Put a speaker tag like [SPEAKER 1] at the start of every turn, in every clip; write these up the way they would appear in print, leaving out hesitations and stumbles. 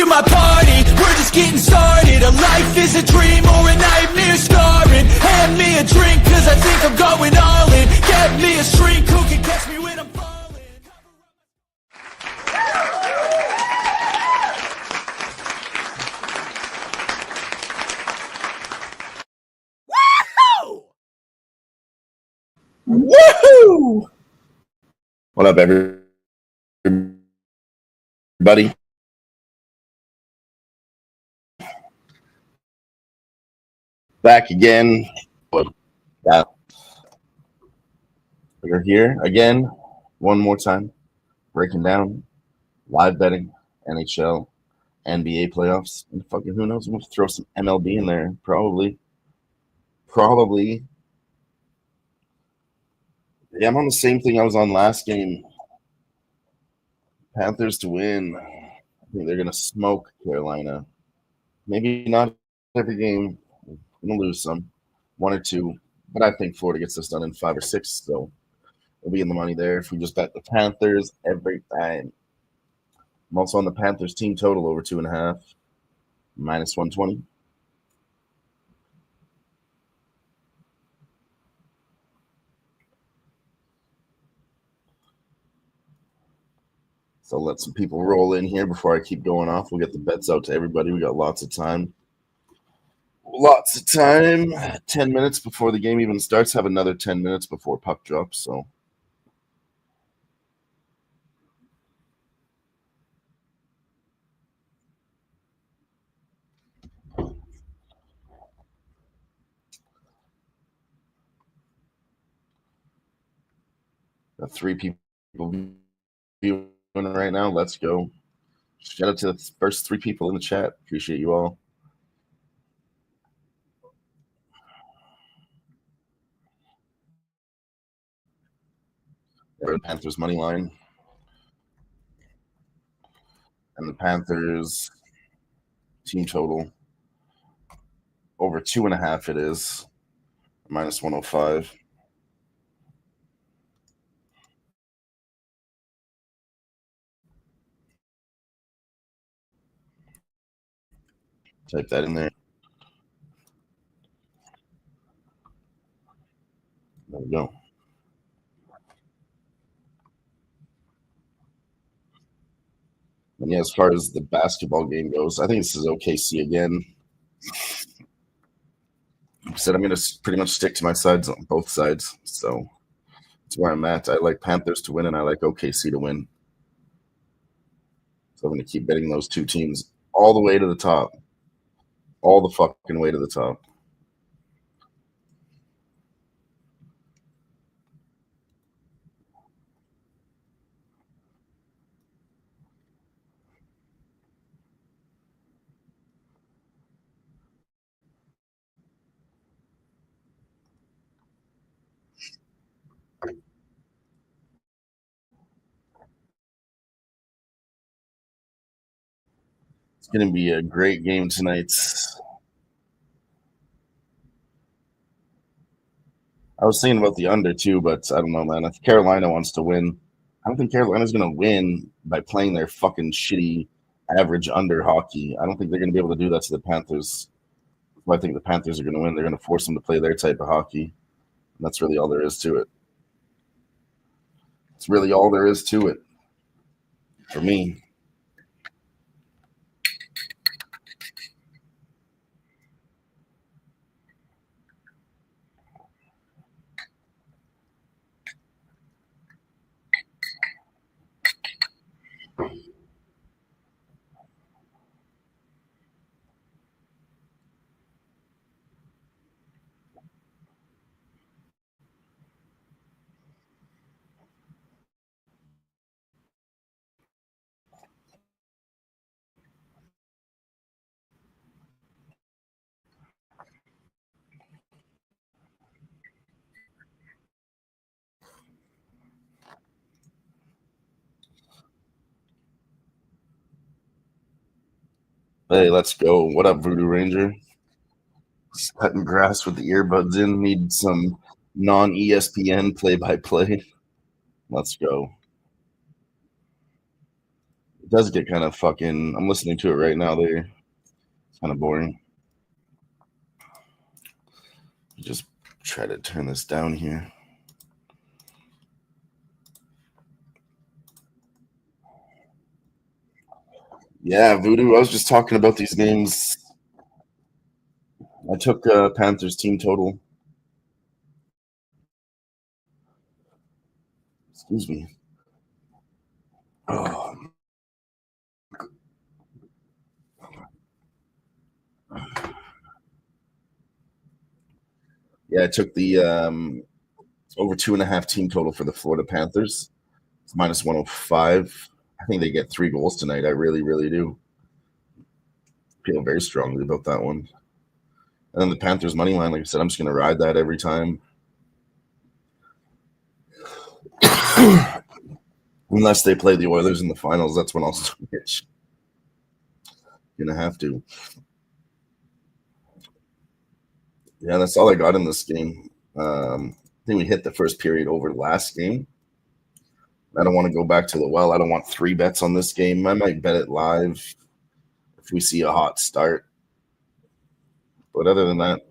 [SPEAKER 1] my party, we're just getting started. A life is a dream or a nightmare scarring. Hand me a drink cause I think I'm going all in. Get me a shrink who can catch me when I'm falling.
[SPEAKER 2] Woohoo! What up, everybody? Back again. Yeah. We're here again, one more time, breaking down live betting, NHL, NBA playoffs, and fucking who knows? We'll throw some MLB in there, probably. Yeah, I'm on the same thing I was on last game. Panthers to win. I think they're gonna smoke Carolina. Maybe not every game. We're gonna lose some, one or two, but I think Florida gets this done in 5 or 6. So we'll be in the money there if we just bet the Panthers every time. I'm also on the Panthers team total over 2.5, minus 120. So let some people roll in here before I keep going off. We'll get the bets out to everybody. We got lots of time. 10 minutes before the game even starts. Have another 10 minutes before puck drops. So got 3 people viewing right now. Let's go. Shout out to the first 3 people in the chat. Appreciate you all. The Panthers money line. And the Panthers team total over 2.5 it is. Minus 105. Type that in there. There we go. And yeah, as far as the basketball game goes, I think this is OKC again. I said I'm going to pretty much stick to my sides on both sides. So that's where I'm at. I like Panthers to win, and I like OKC to win. So I'm going to keep betting those 2 teams all the way to the top. All the fucking way to the top. It's going to be a great game tonight. I was thinking about the under too, but I don't know, man. If Carolina wants to win, I don't think Carolina's going to win by playing their fucking shitty average under hockey. I don't think they're going to be able to do that to the Panthers. Well, I think the Panthers are going to win. They're going to force them to play their type of hockey. And that's really all there is to it. It's really all there is to it for me. Hey, let's go. What up, Voodoo Ranger? Just cutting grass with the earbuds in. Need some non-ESPN play-by-play. Let's go. does get kind of fucking. I'm listening to it right now. There, it's kind of boring. Just try to turn this down here. Yeah, Voodoo. I was just talking about these games. I took Panthers team total. Excuse me. Oh. Yeah, I took the over 2.5 team total for the Florida Panthers. It's minus 105. I think they get 3 goals tonight. I really, really do. Feel very strongly about that one. And then the Panthers money line, like I said, I'm just going to ride that every time. Unless they play the Oilers in the finals, that's when I'll switch. Gonna have to. Yeah, that's all I got in this game. I think we hit the first period over last game. I don't want to go back to the well. I don't want 3 bets on this game. I might bet it live if we see a hot start. But other than that,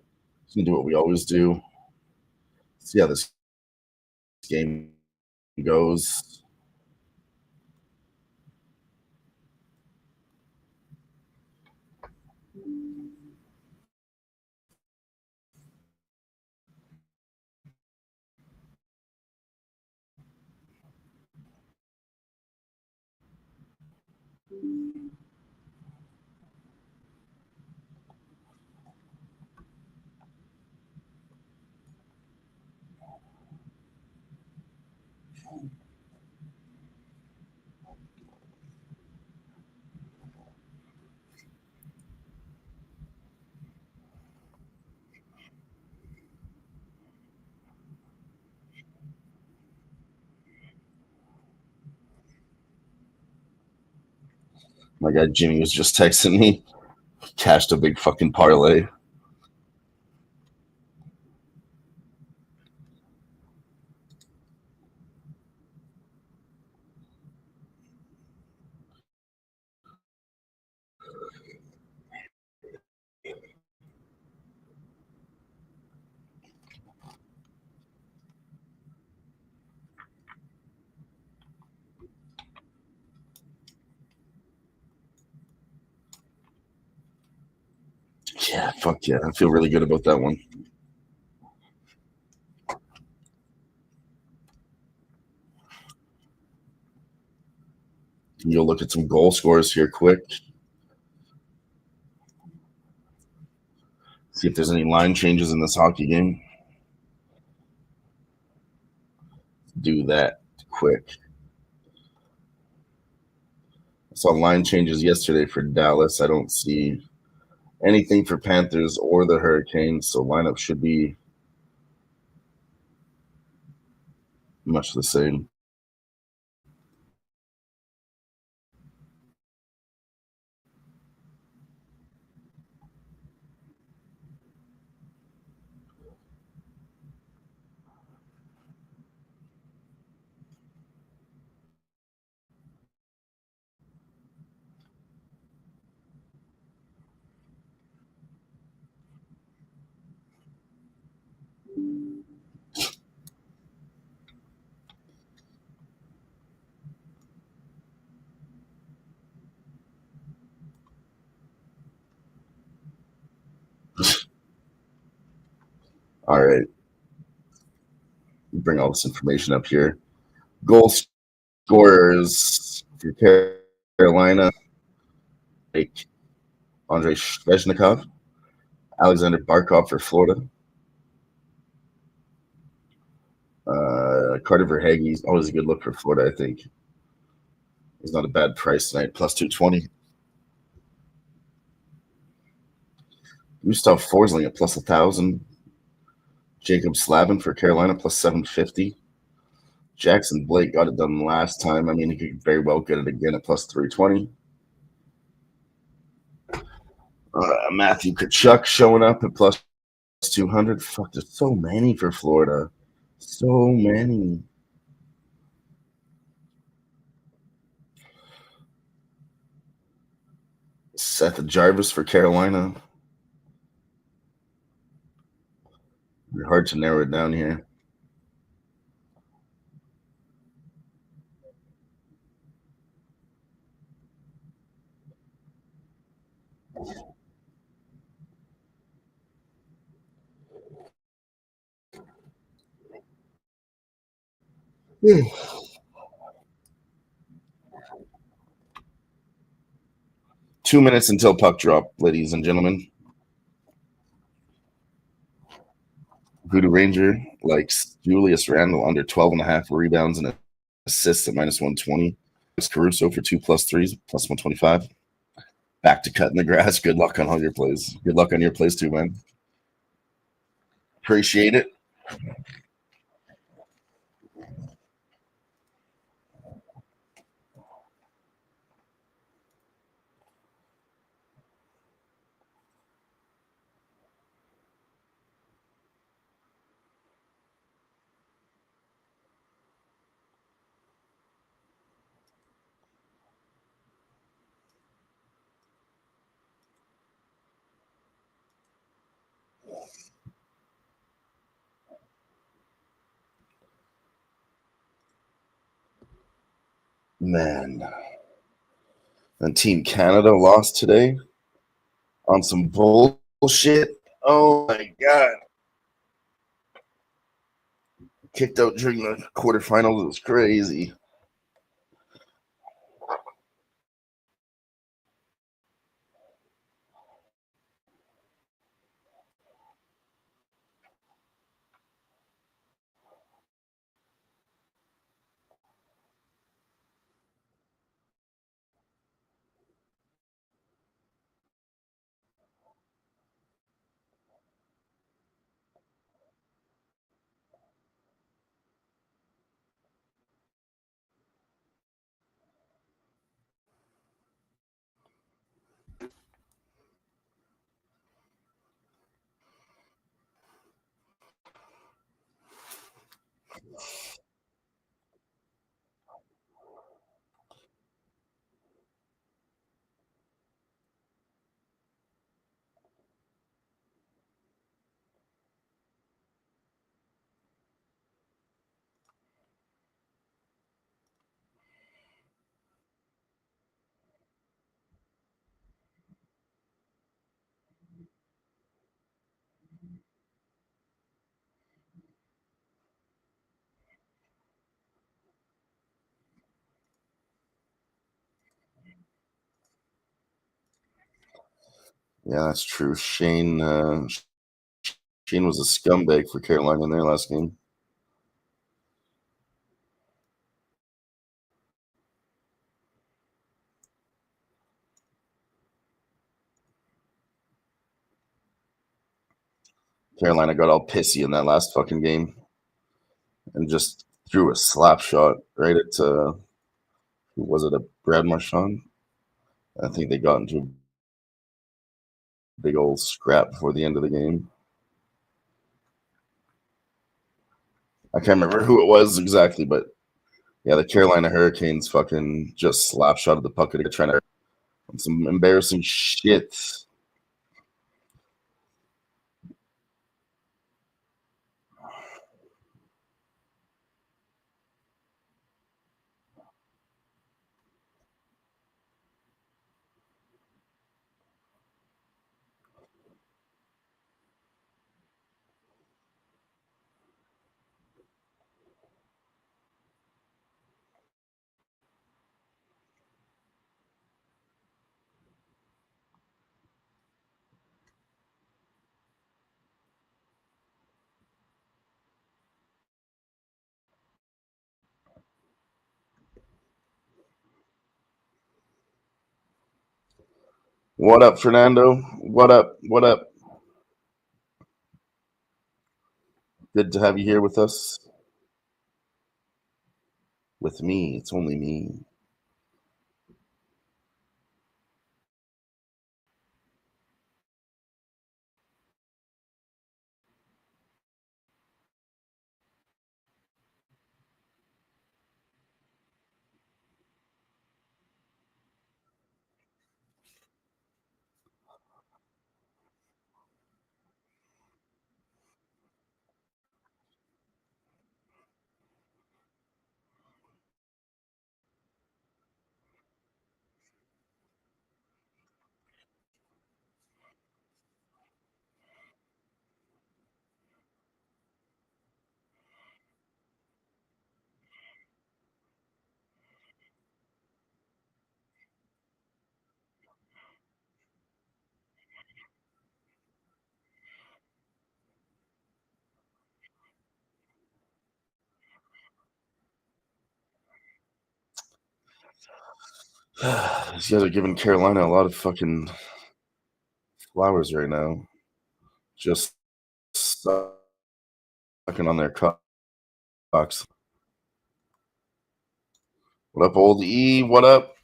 [SPEAKER 2] we can do what we always do. See how this game goes. My guy Jimmy was just texting me. Cashed a big fucking parlay. Yeah, fuck yeah. I feel really good about that one. You'll look at some goal scores here quick. See if there's any line changes in this hockey game. Do that quick. I saw line changes yesterday for Dallas. I don't see anything for Panthers or the Hurricanes, so lineup should be much the same. All right. Bring all this information up here. Goal scorers for Carolina, like Andrei Svechnikov, Alexander Barkov for Florida. Carter Verhaeghe's always a good look for Florida, I think. He's not a bad price tonight, plus 220. Gustav Forsling at plus 1,000. Jacob Slavin for Carolina, plus 750. Jackson Blake got it done last time. I mean, he could very well get it again at plus 320. Matthew Tkachuk showing up at plus 200. Fuck, there's so many for Florida. So many. Seth Jarvis for Carolina. Hard to narrow it down here. Hmm. 2 minutes until puck drop, ladies and gentlemen. Voodoo Ranger likes Julius Randle under 12.5 rebounds and assists at -120. It's Caruso for 2+3s, +125. Back to cutting the grass. Good luck on all your plays. Good luck on your plays too, man. Appreciate it. Man. And Team Canada lost today on some bullshit. Oh my god. Kicked out during the quarterfinals. It was crazy. Yeah, that's true. Shane was a scumbag for Carolina in their last game. Carolina got all pissy in that last fucking game and just threw a slap shot right at who was it? A Brad Marchand? I think they got into a big old scrap before the end of the game. I can't remember who it was exactly, but yeah, the Carolina Hurricanes fucking just slap shot at the puck to trying to some embarrassing shit. What up, Fernando? What up? What up? Good to have you here with us. With me. It's only me. These guys are giving Carolina a lot of fucking flowers right now. Just sucking on their cocks. What up, old E? What up?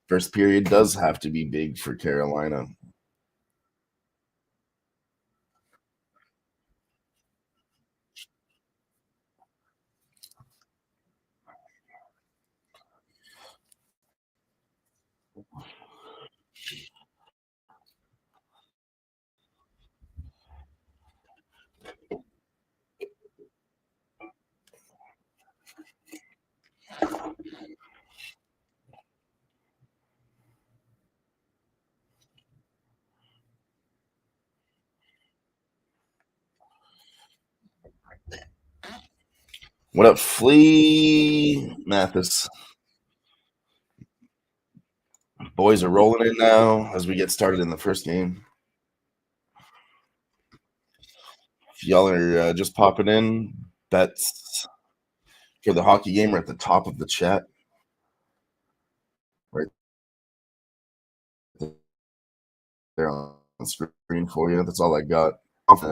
[SPEAKER 2] First period does have to be big for Carolina. What up, Flea Mathis? Boys are rolling in now as we get started in the first game. If y'all are just popping in, bets for the hockey game are at the top of the chat. Right there on screen for you. That's all I got.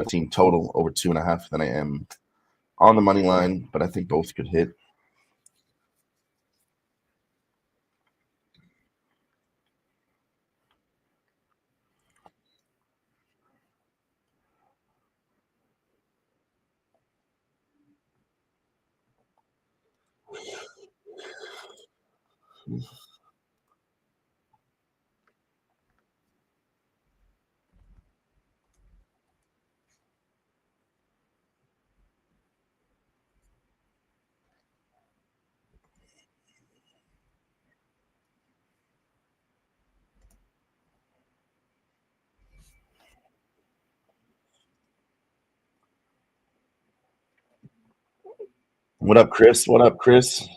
[SPEAKER 2] Team total over 2.5 than I am on the money line, but I think both could hit. What up, Chris? What up, Chris?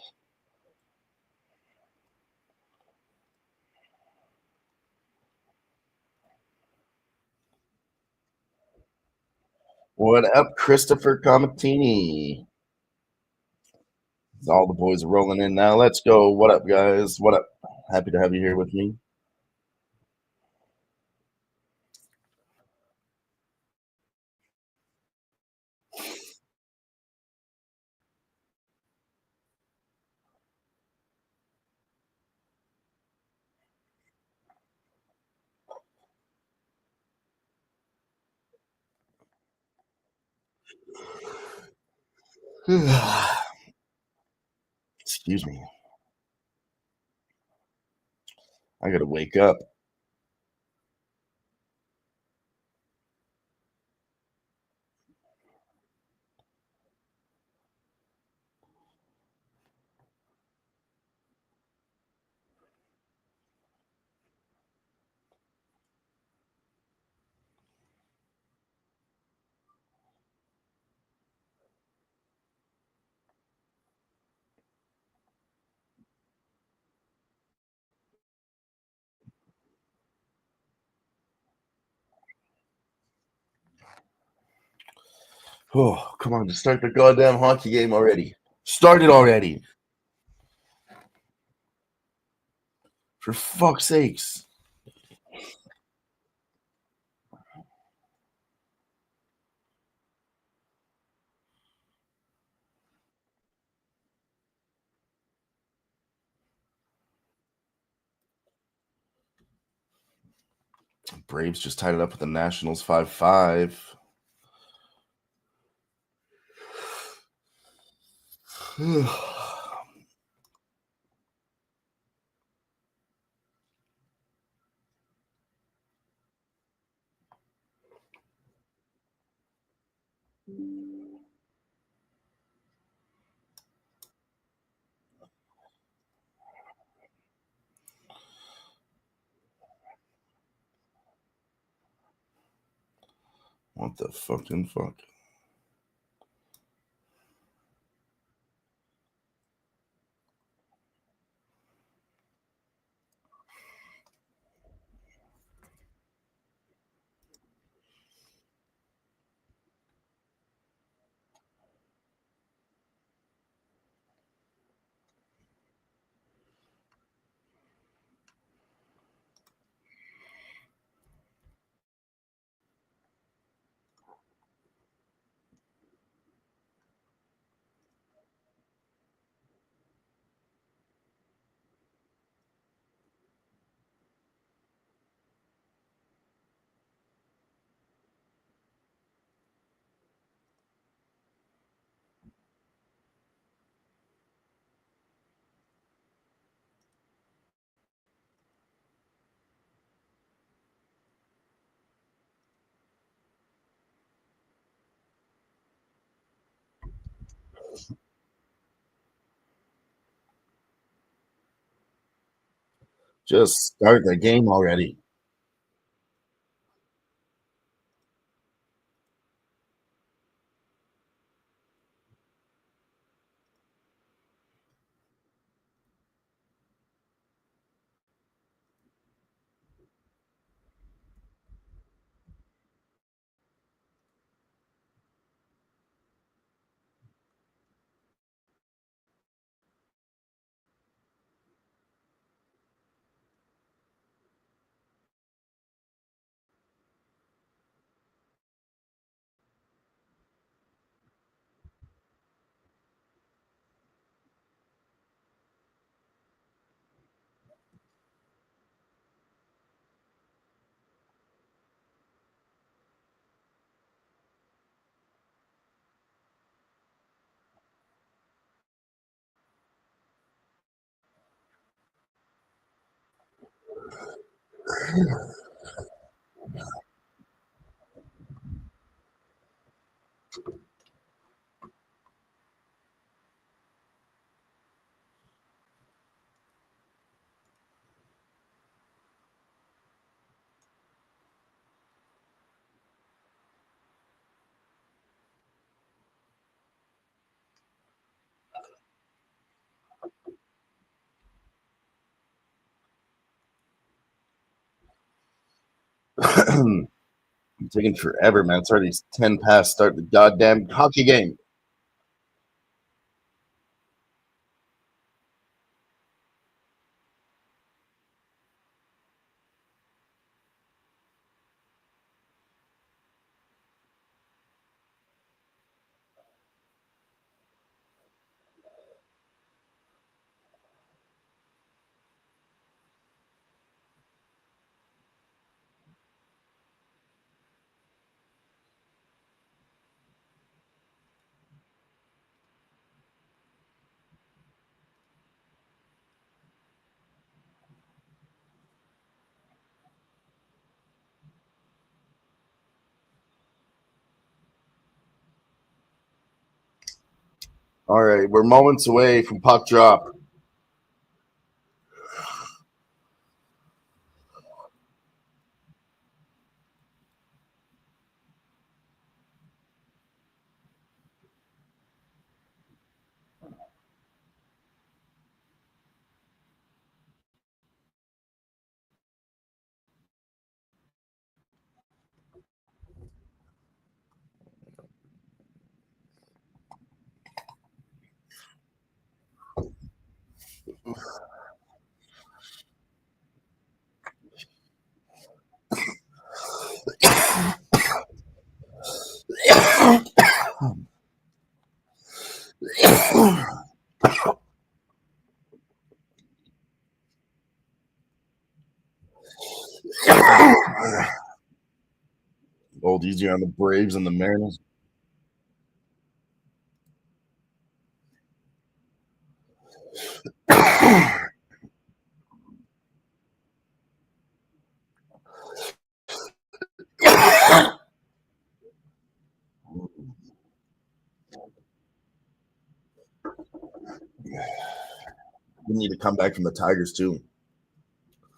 [SPEAKER 2] What up, Christopher Comatini? All the boys are rolling in now. Let's go. What up, guys? What up? Happy to have you here with me. Excuse me. I gotta wake up. Oh, come on, just start the goddamn hockey game already. Start it already. For fuck's sakes. Braves just tied it up with the Nationals 5-5. What the fucking fuck? Just start the game already. It's taking forever, man. It's already 10 past start the goddamn hockey game. All right, we're moments away from puck drop. Old easier on the Braves and the Mariners. We need to come back from the Tigers too.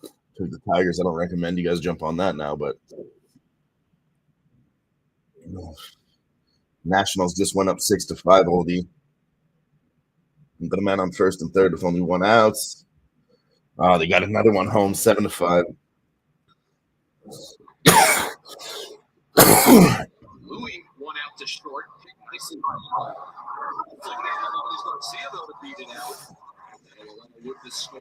[SPEAKER 2] Because the Tigers, I don't recommend you guys jump on that now, but Nationals just went up 6-5, oldie. And the man on first and third with only one outs. Oh, they got another one home, 7-5.
[SPEAKER 3] Louis one out to short. Nicely by Garcia though to beat it out. With the score.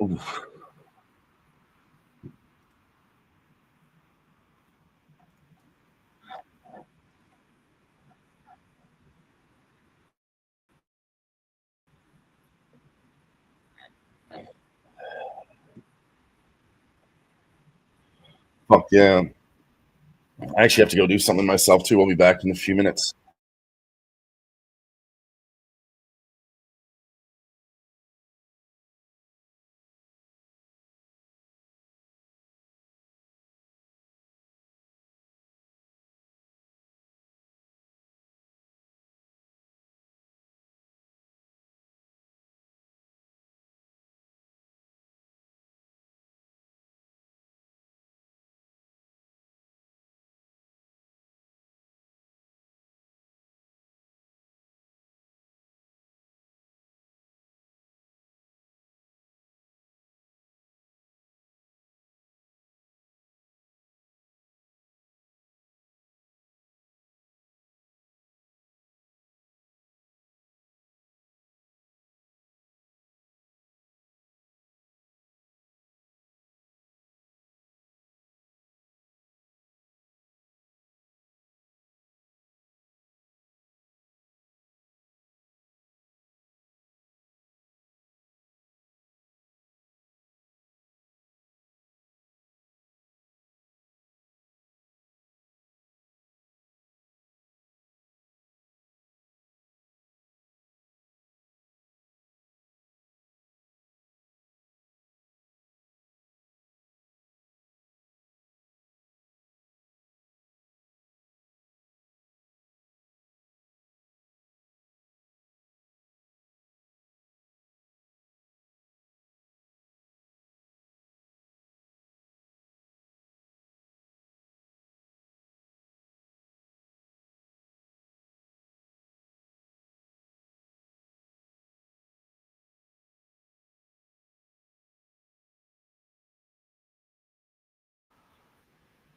[SPEAKER 2] Oof. Fuck yeah. I actually have to go do something myself too. I'll be back in a few minutes.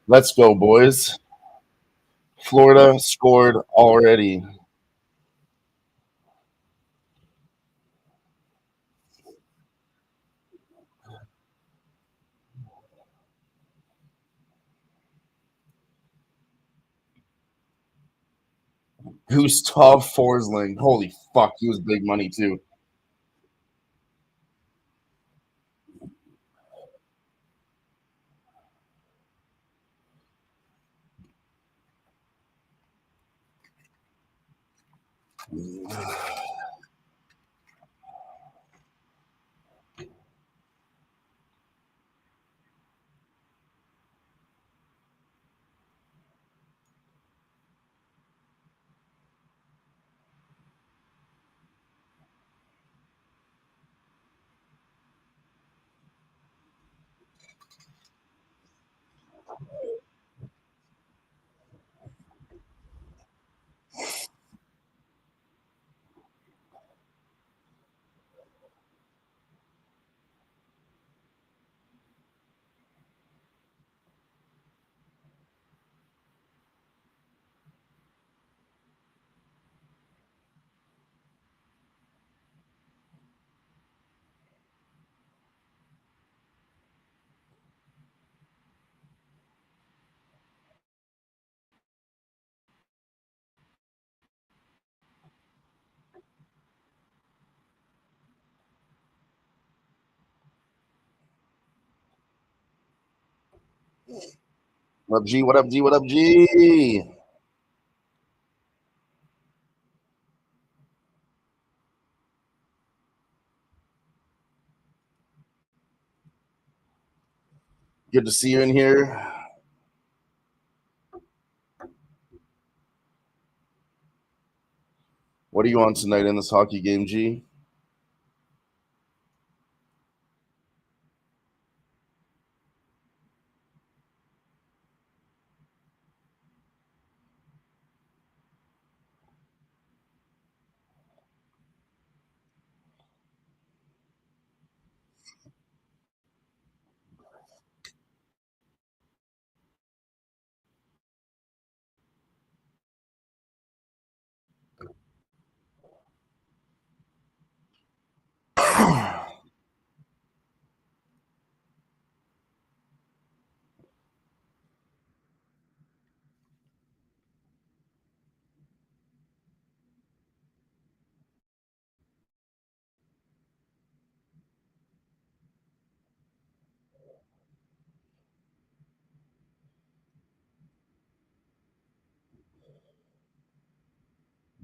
[SPEAKER 2] Let's go, boys. Florida scored already. Gustav Forsling. Holy fuck, he was big money too. What up, G? What up, G? What up, G? Good to see you in here. What are you on tonight in this hockey game, G?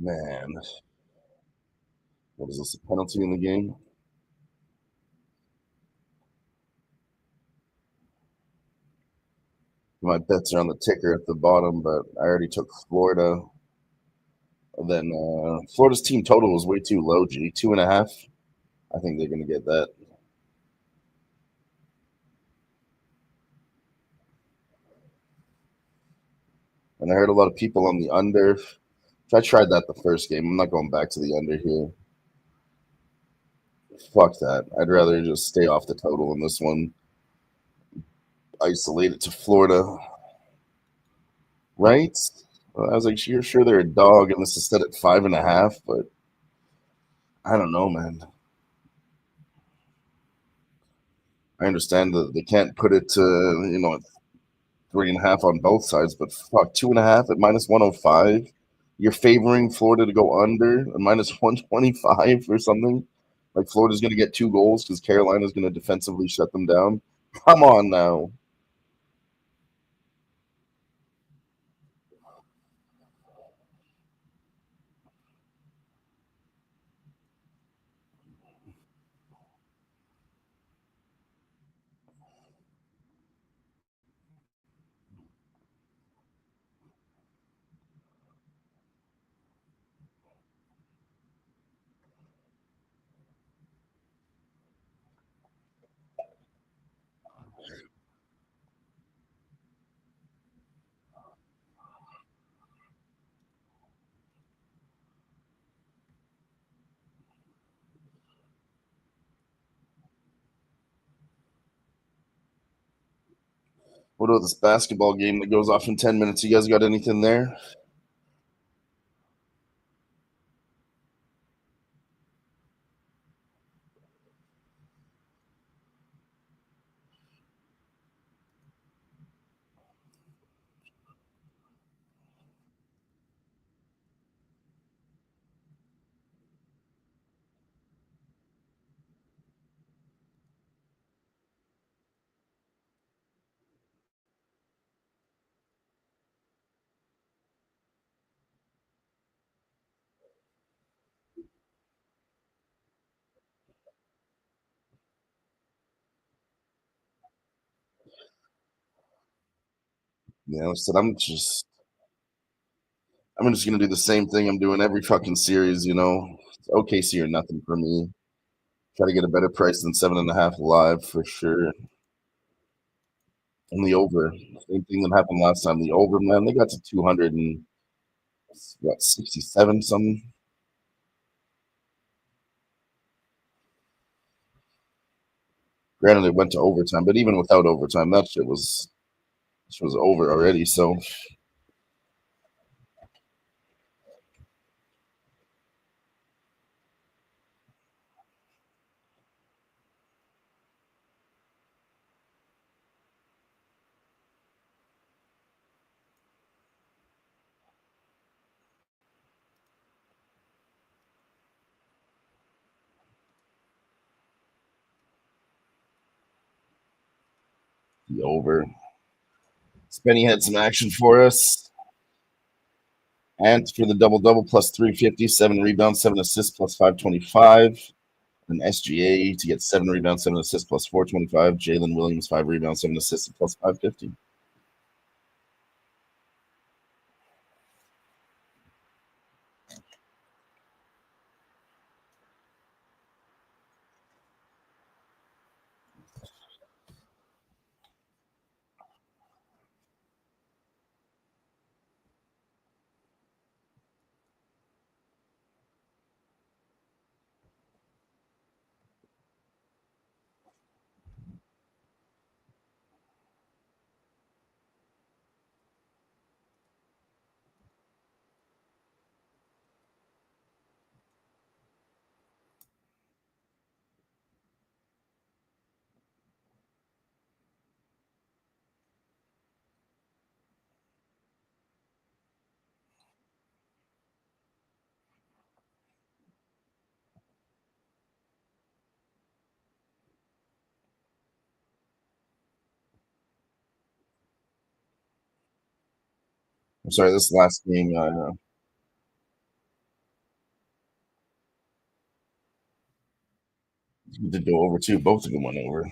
[SPEAKER 2] Man, what is this? A penalty in the game? My bets are on the ticker at the bottom, but I already took Florida. And then Florida's team total was way too low, G. 2.5. I think they're going to get that. And I heard a lot of people on the under. I tried that the first game. I'm not going back to the under here. Fuck that. I'd rather just stay off the total in this one. Isolate it to Florida. Right? I was like, you're sure they're a dog, and this is set at 5.5, but I don't know, man. I understand that they can't put it to, 3.5 on both sides, but fuck, 2.5 at minus 105. You're favoring Florida to go under at minus 125 or something. Like Florida's going to get 2 goals because Carolina's going to defensively shut them down. Come on now. What about this basketball game that goes off in 10 minutes? You guys got anything there? Yeah, I said I'm just gonna do the same thing I'm doing every fucking series, It's OKC or nothing for me. Try to get a better price than 7.5 live for sure. And the over, same thing that happened last time. The over, man, they got to 200 and what 67 something. Granted, it went to overtime, but even without overtime, that shit was over already. So the over. Spenny had some action for us. And for the double double plus 350, 7 rebounds, 7 assists plus 525. And SGA to get 7 rebounds, 7 assists plus 425. Jalen Williams, 5 rebounds, 7 assists plus 550. I'm sorry, this last game, Did go over too. Both of them went over.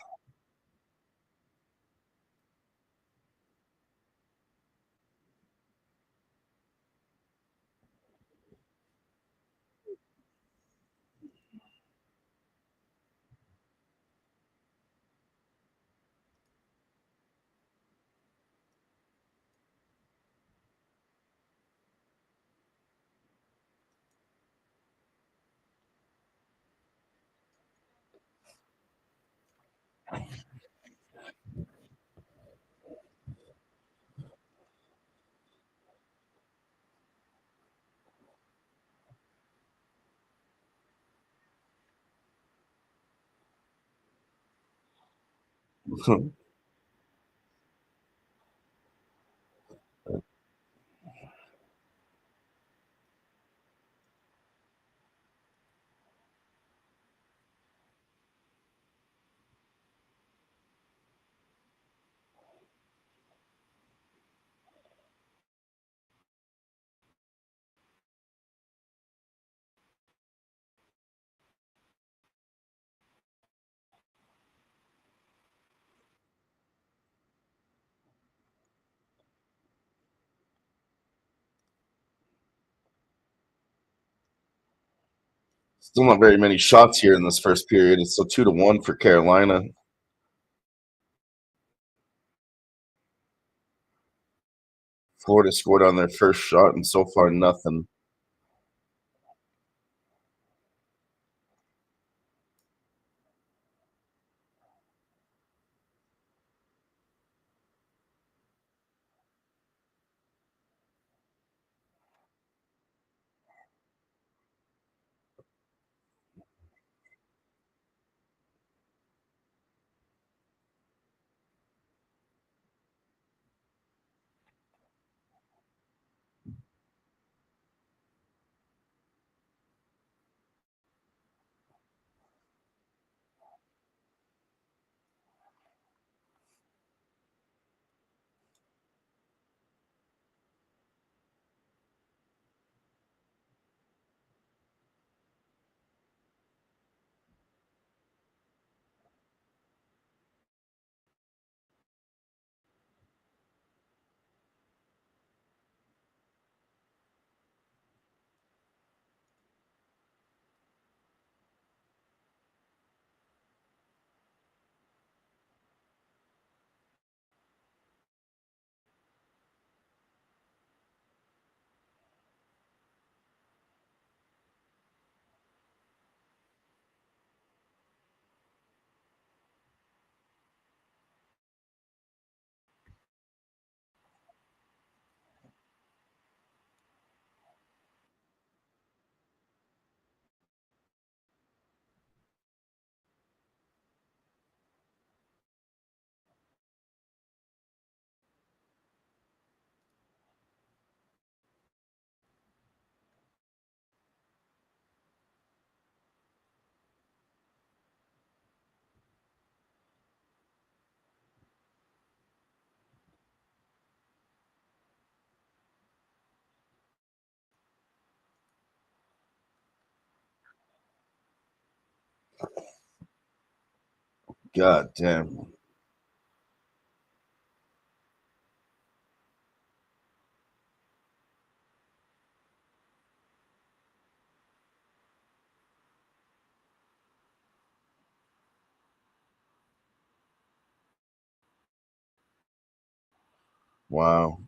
[SPEAKER 2] Still not very many shots here in this first period. It's still 2-1 for Carolina. Florida scored on their first shot, and so far nothing. God damn. Wow.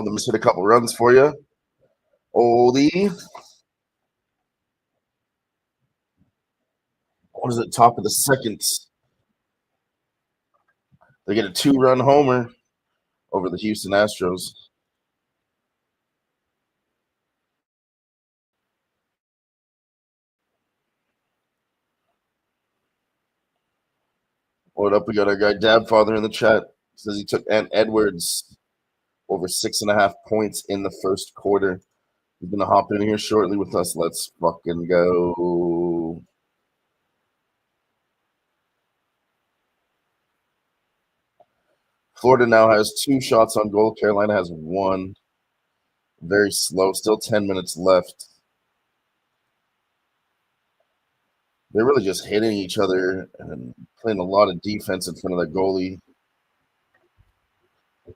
[SPEAKER 2] let me hit a couple runs for you. Oldie. What is it? Top of the second. They get a 2-run homer over the Houston Astros. What up? We got our guy Dabfather in the chat. Says he took Ant Edwards over 6.5 points in the first quarter. He's gonna hop in here shortly with us. Let's fucking go. Florida now has 2 shots on goal. Carolina has 1. Very slow. Still 10 minutes left. They're really just hitting each other and playing a lot of defense in front of the goalie.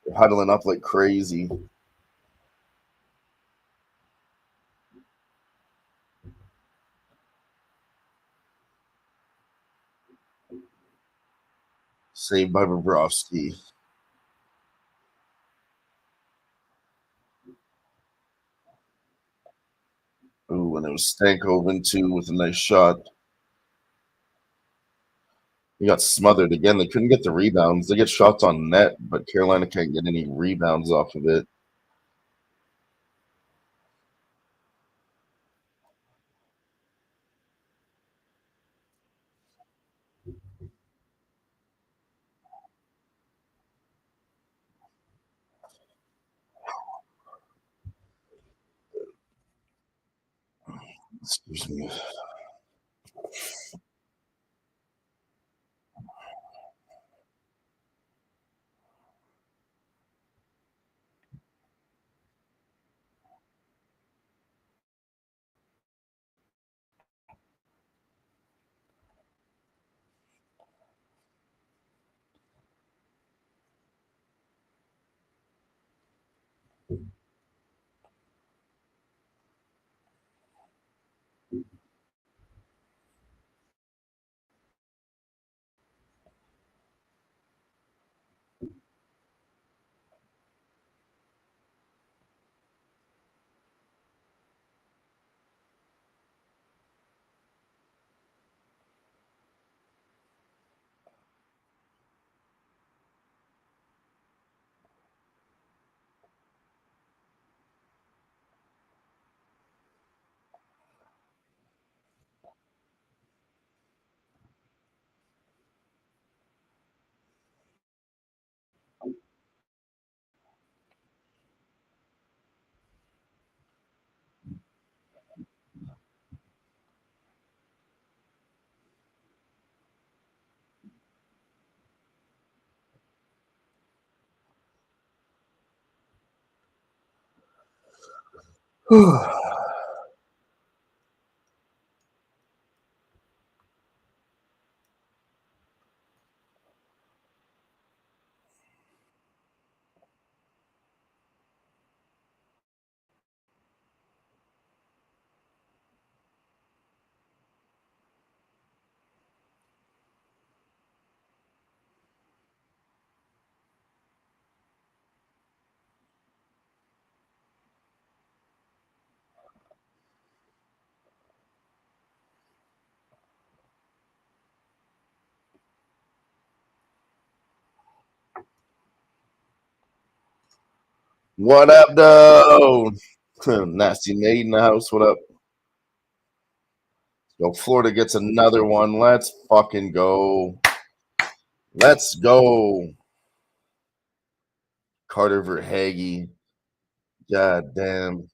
[SPEAKER 2] They're huddling up like crazy. Saved by Bobrovsky. Ooh, and it was Stankoven too with a nice shot. He got smothered again. They couldn't get the rebounds. They get shots on net, but Carolina can't get any rebounds off of it. Excuse me. What up, though? Nasty Nate in the house. What up? Yo, Florida gets another one. Let's fucking go. Let's go. Carter Verhage. God damn.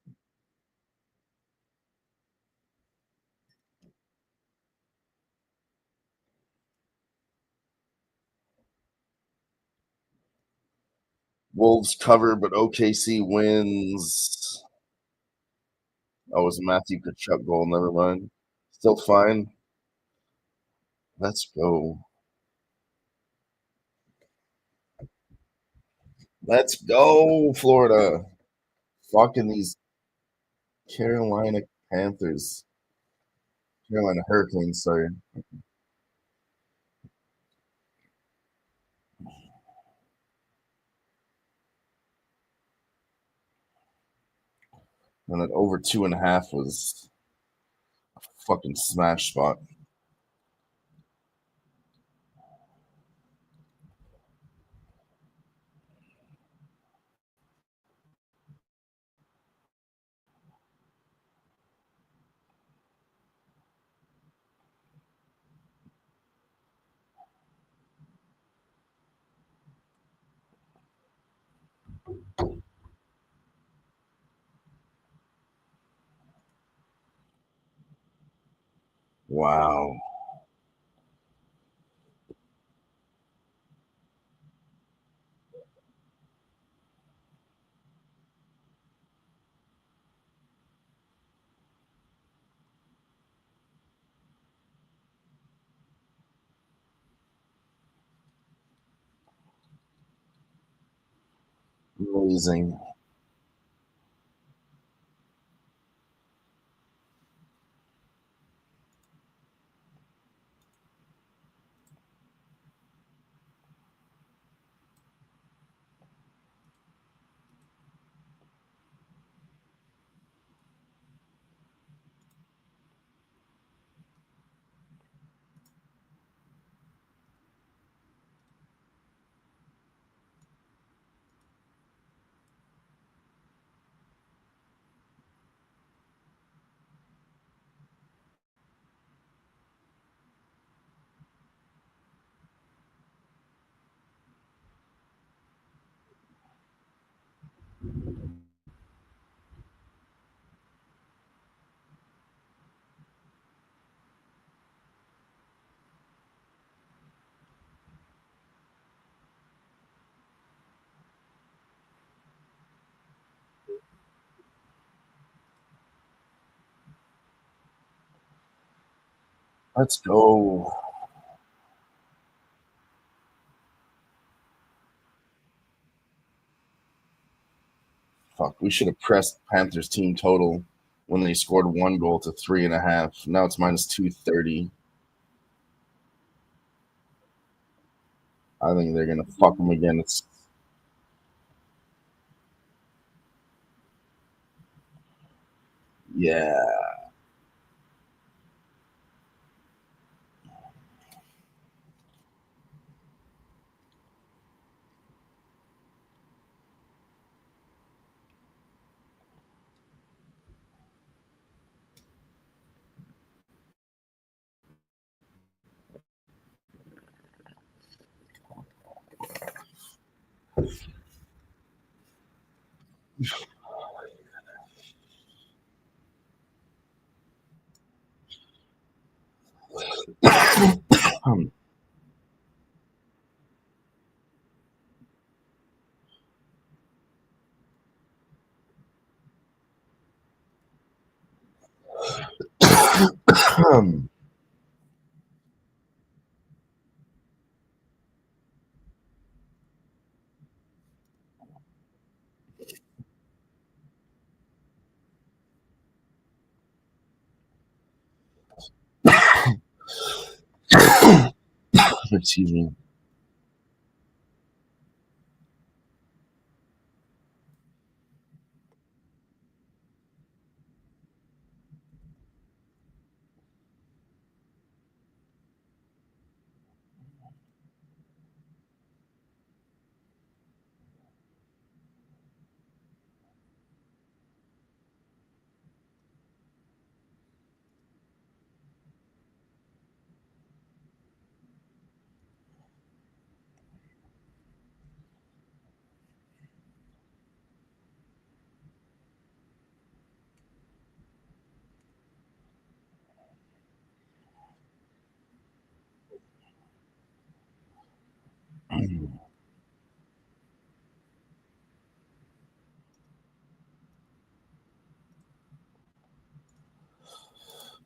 [SPEAKER 2] Wolves cover, but OKC wins. Oh, it was a Matthew Kachuk goal. Never mind. Still fine. Let's go. Let's go, Florida. Fucking these Carolina Panthers. Carolina Hurricanes, sorry. And that over 2.5 was a fucking smash spot. Wow. Amazing. Let's go. Fuck, we should have pressed Panthers team total when they scored 1 goal to 3.5. Now it's minus 230. I think they're gonna fuck them again. It's yeah. Excuse me.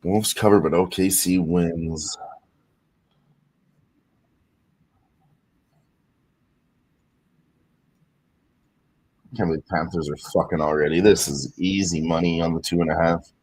[SPEAKER 2] Wolves cover, but OKC wins. Can't believe Panthers are fucking already. This is easy money on the 2.5.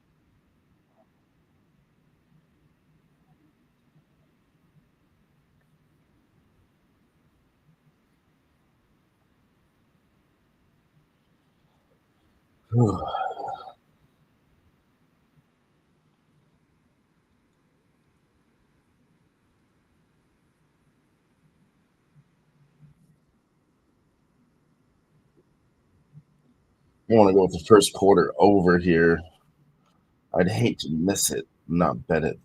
[SPEAKER 2] I want to go with the first quarter over here. I'd hate to miss it, not bet it.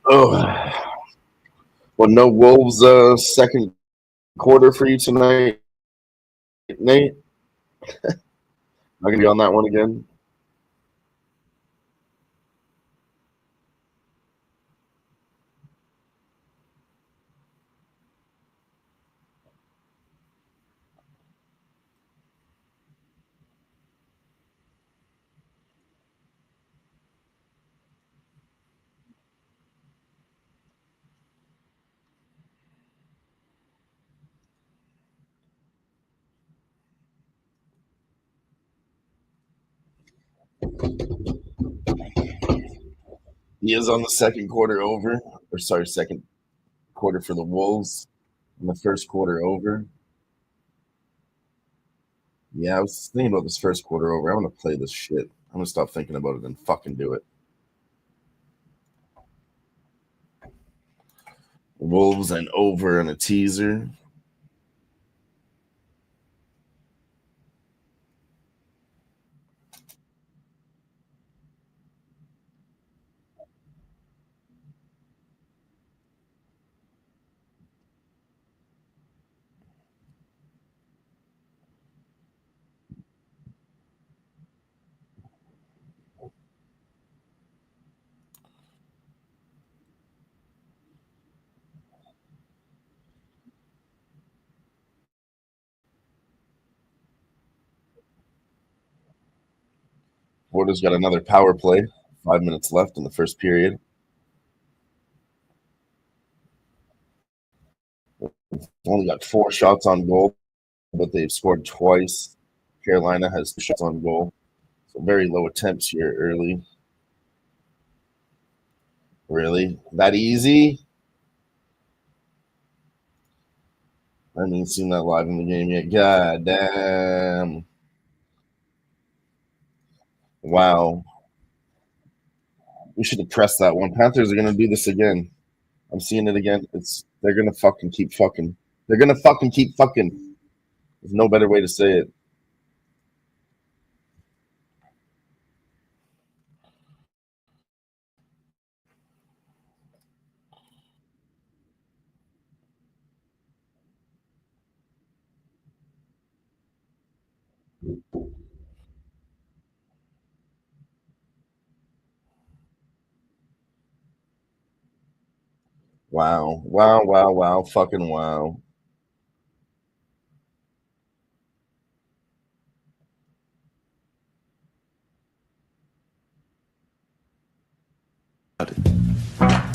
[SPEAKER 2] Oh, well, no Wolves second quarter for you tonight, Nate. I'm gonna be on that one again. He is on the second quarter over, or sorry, second quarter for the Wolves, and the first quarter over. Yeah, I was thinking about this first quarter over. I'm gonna play this shit. I'm gonna stop thinking about it and fucking do it. Wolves and over and a teaser. Florida's got another power play. 5 minutes left in the first period. Only got 4 shots on goal, but they've scored twice. Carolina has 2 shots on goal. So very low attempts here early. Really? That easy? I haven't even seen that live in the game yet. God damn. Wow. We should have pressed that one. Panthers are gonna do this again. I'm seeing it again. They're gonna fucking keep fucking. They're gonna fucking keep fucking. There's no better way to say it. Wow. Wow, wow, wow, fucking wow.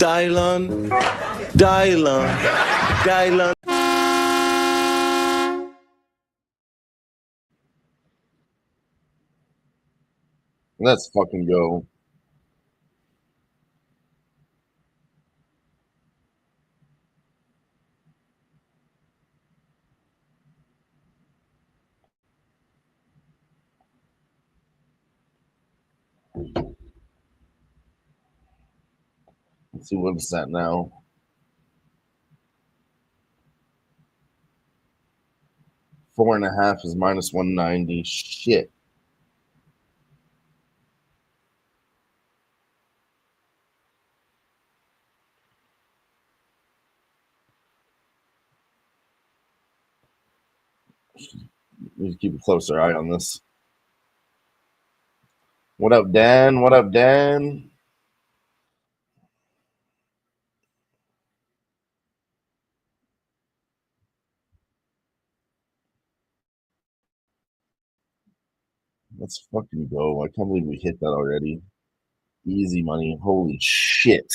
[SPEAKER 1] Dylan, Dylan, Dylan.
[SPEAKER 2] Let's fucking go. Let's see what it's at now. 4.5 is minus 190. Shit. Need to keep a closer eye on this. What up, Dan? What up, Dan? Let's fucking go. I can't believe we hit that already. Easy money. Holy shit.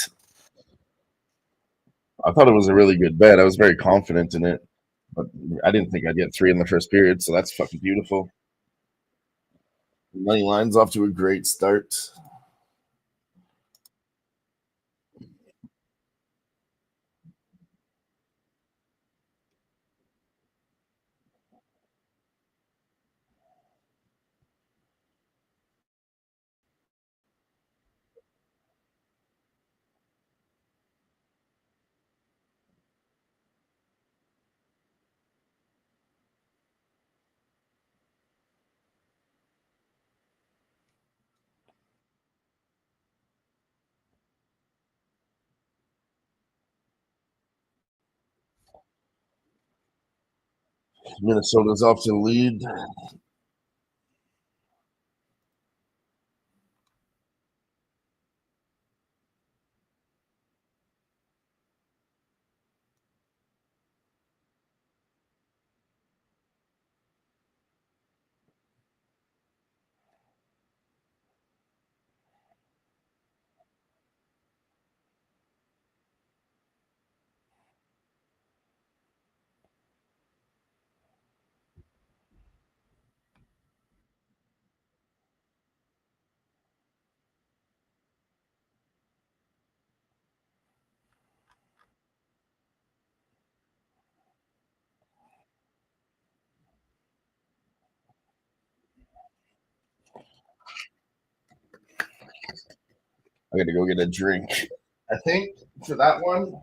[SPEAKER 2] I thought it was a really good bet. I was very confident in it, but I didn't think I'd get 3 in the first period, so that's fucking beautiful. Money line's off to a great start. Minnesota's off to the lead. I gotta go get a drink. I think for that one.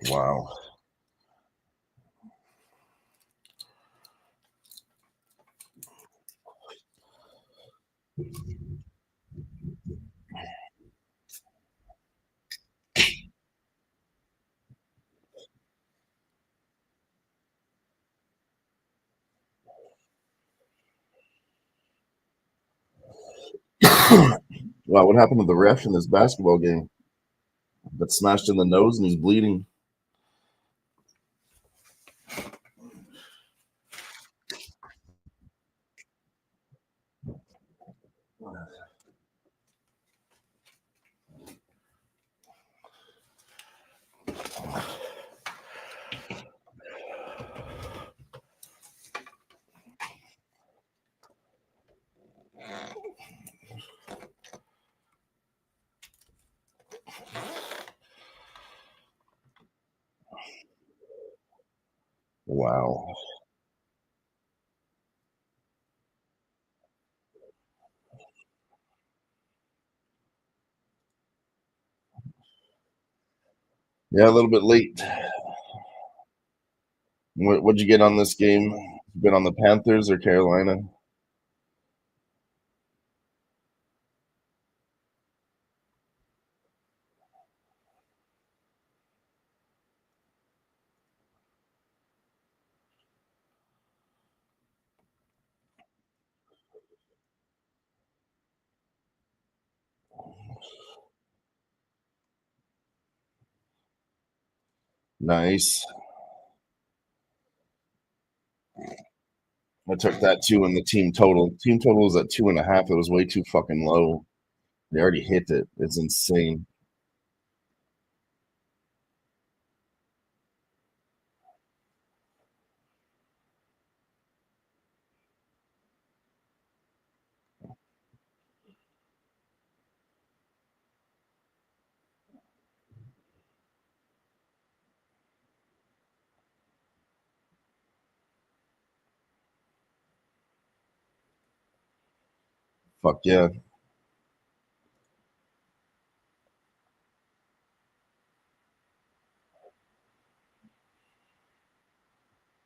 [SPEAKER 2] Wow. Wow, what happened to the ref in this basketball game? Got smashed in the nose and he's bleeding. Wow. Yeah, a little bit late. What'd you get on this game? You been on the Panthers or Carolina? Nice. I took that two in the team total. Team total was at 2.5. It was way too fucking low. They already hit it. It's insane. Fuck yeah.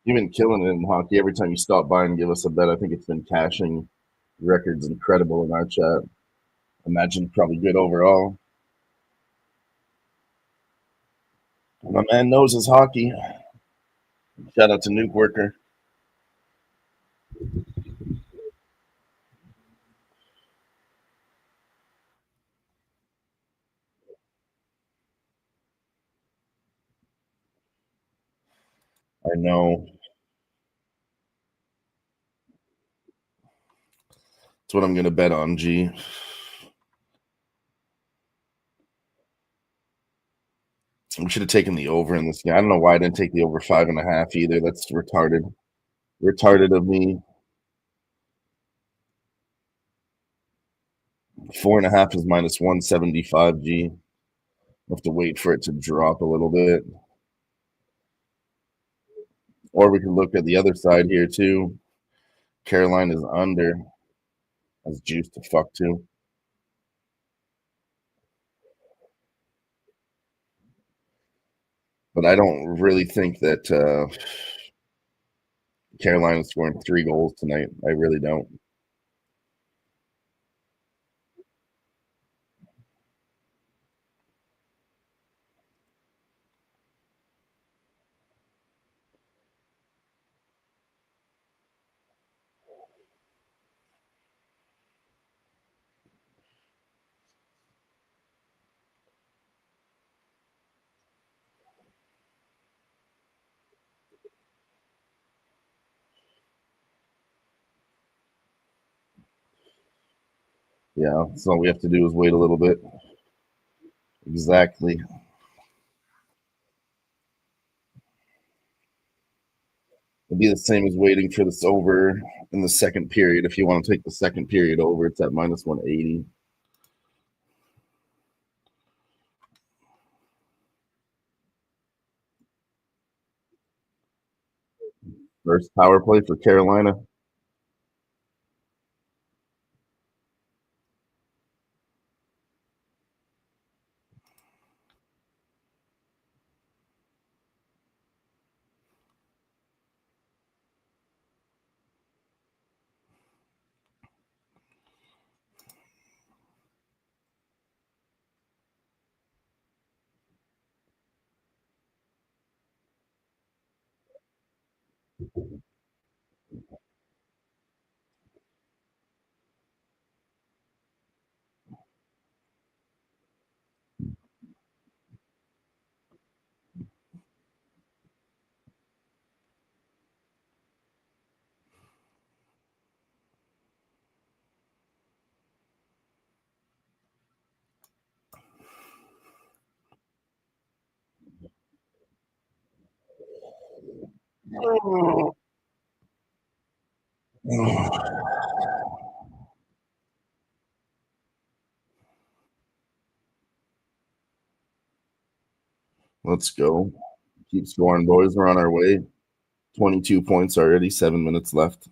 [SPEAKER 2] You've been killing it in hockey. Every time you stop by and give us a bet, I think it's been cashing records incredible in our chat. Imagine probably good overall. My man knows his hockey. Shout out to Nuke Worker. I know. That's what I'm going to bet on, G. We should have taken the over in this game. I don't know why I didn't take the over 5.5 either. That's retarded. Retarded of me. 4.5 is minus 175, G. We'll have to wait for it to drop a little bit. Or we can look at the other side here, too. Carolina's under. That's juice to fuck, too. But I don't really think that Carolina's scoring 3 goals tonight. I really don't. Yeah, so all we have to do is wait a little bit. Exactly. It'd be the same as waiting for this over in the second period. If you want to take the second period over, it's at minus 180. First power play for Carolina. Let's go. Keep scoring, boys. We're on our way. 22 points already, 7 minutes left.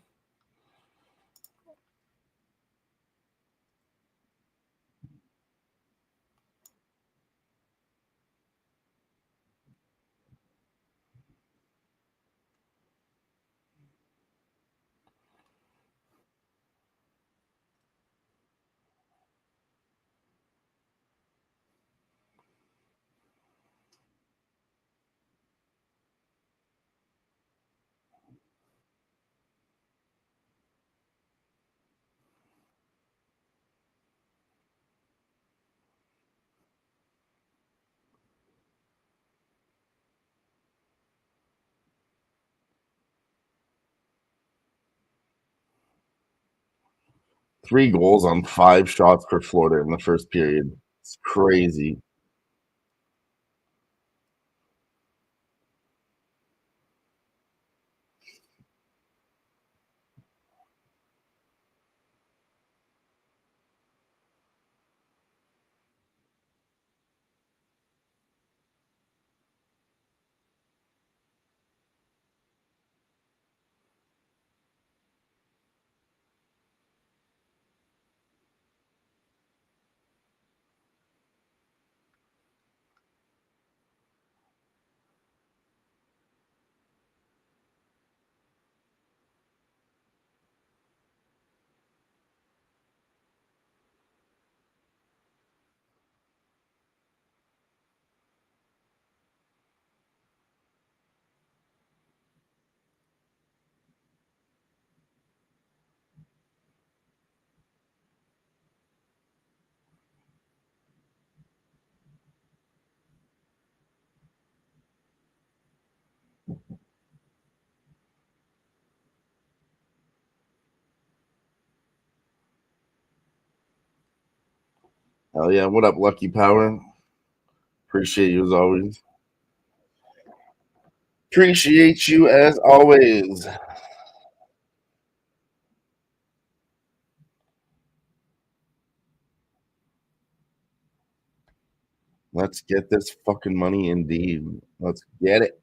[SPEAKER 2] 3 goals on 5 shots for Florida in the first period. It's crazy. Hell yeah. What up, Lucky Power? Appreciate you as always. Appreciate you as always. Let's get this fucking money indeed. Let's get it.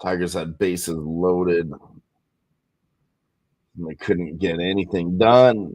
[SPEAKER 2] Tigers had bases loaded. And they couldn't get anything done.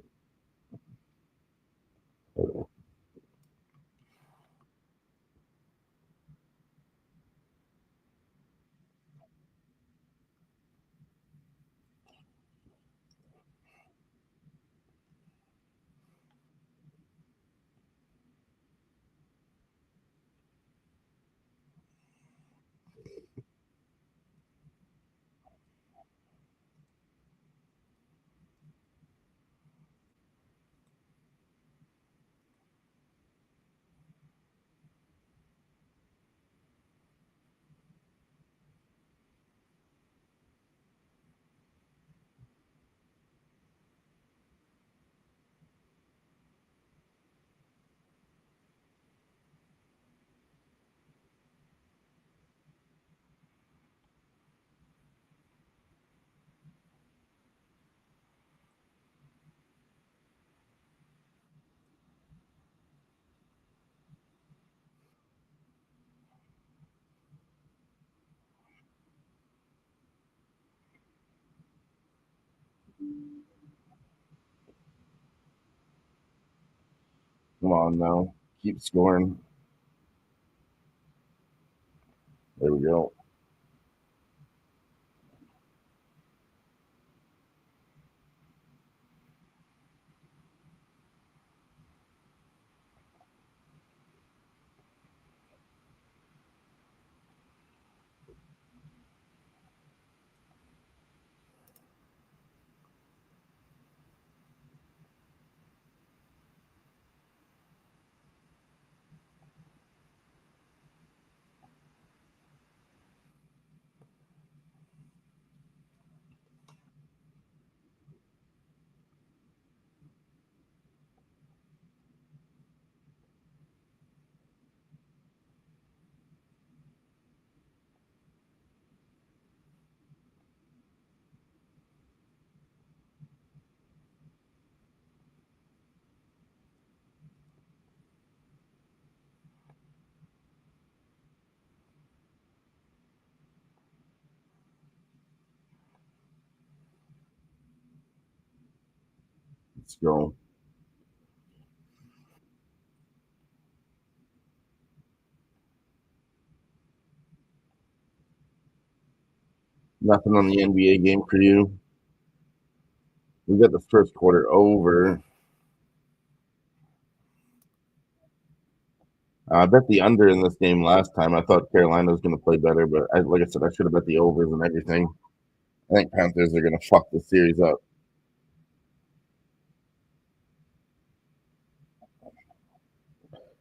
[SPEAKER 2] Come on now. Keep scoring. There we go. Let's go. Nothing on the NBA game for you. We got the first quarter over. I bet the under in this game last time. I thought Carolina was going to play better, but like I said, I should have bet the overs and everything. I think Panthers are going to fuck the series up.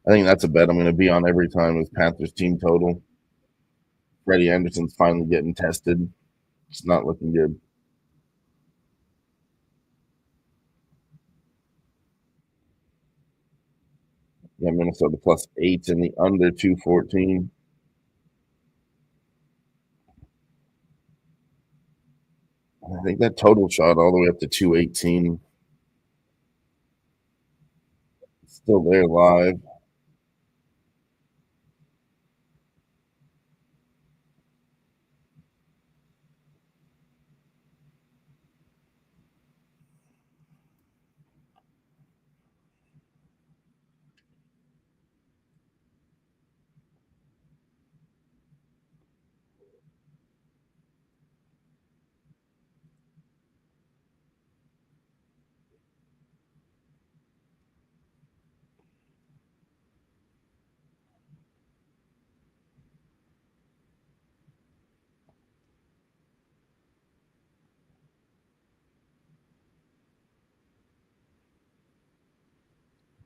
[SPEAKER 2] I think that's a bet I'm going to be on every time is Panthers team total. Freddie Anderson's finally getting tested. It's not looking good. Yeah, Minnesota +8 and the under 214. I think that total shot all the way up to 218. Still there live.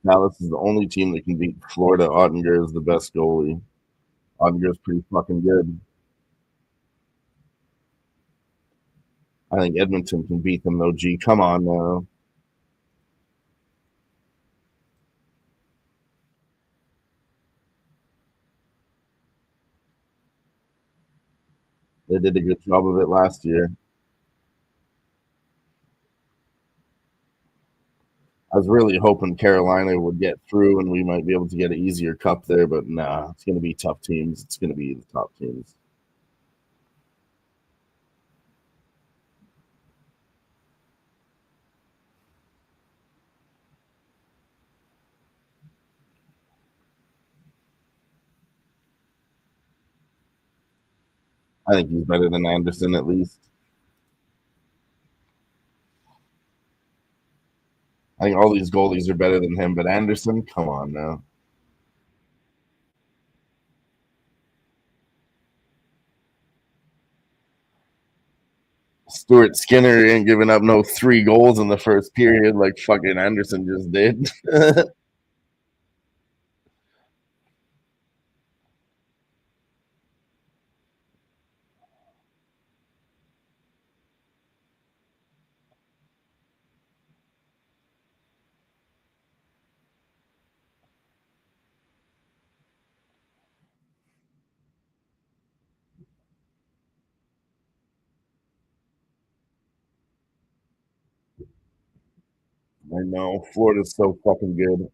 [SPEAKER 2] Dallas is the only team that can beat Florida. Ottinger is the best goalie. Ottinger's pretty fucking good. I think Edmonton can beat them though. G, come on now. They did a good job of it last year. I was really hoping Carolina would get through and we might be able to get an easier cup there, but nah, it's going to be tough teams. It's going to be the top teams. I think he's better than Anderson at least. I think all these goalies are better than him, but Anderson, come on now. Stuart Skinner ain't giving up no 3 goals in the first period like fucking Anderson just did. I know. Florida's so fucking good.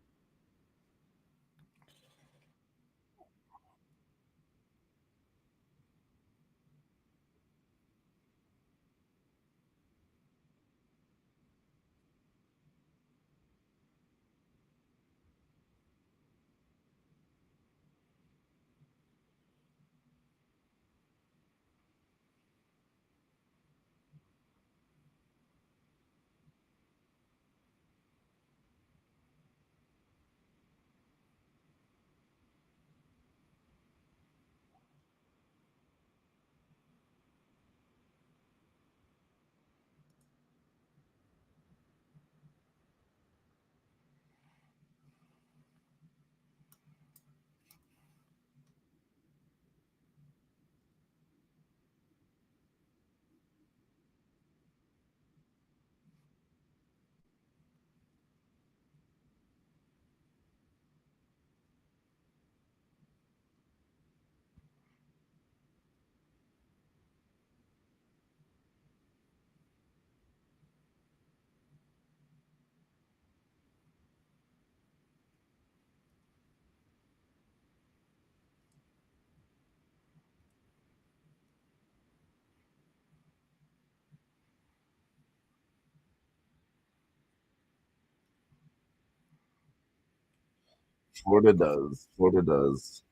[SPEAKER 2] Florida does. Florida does.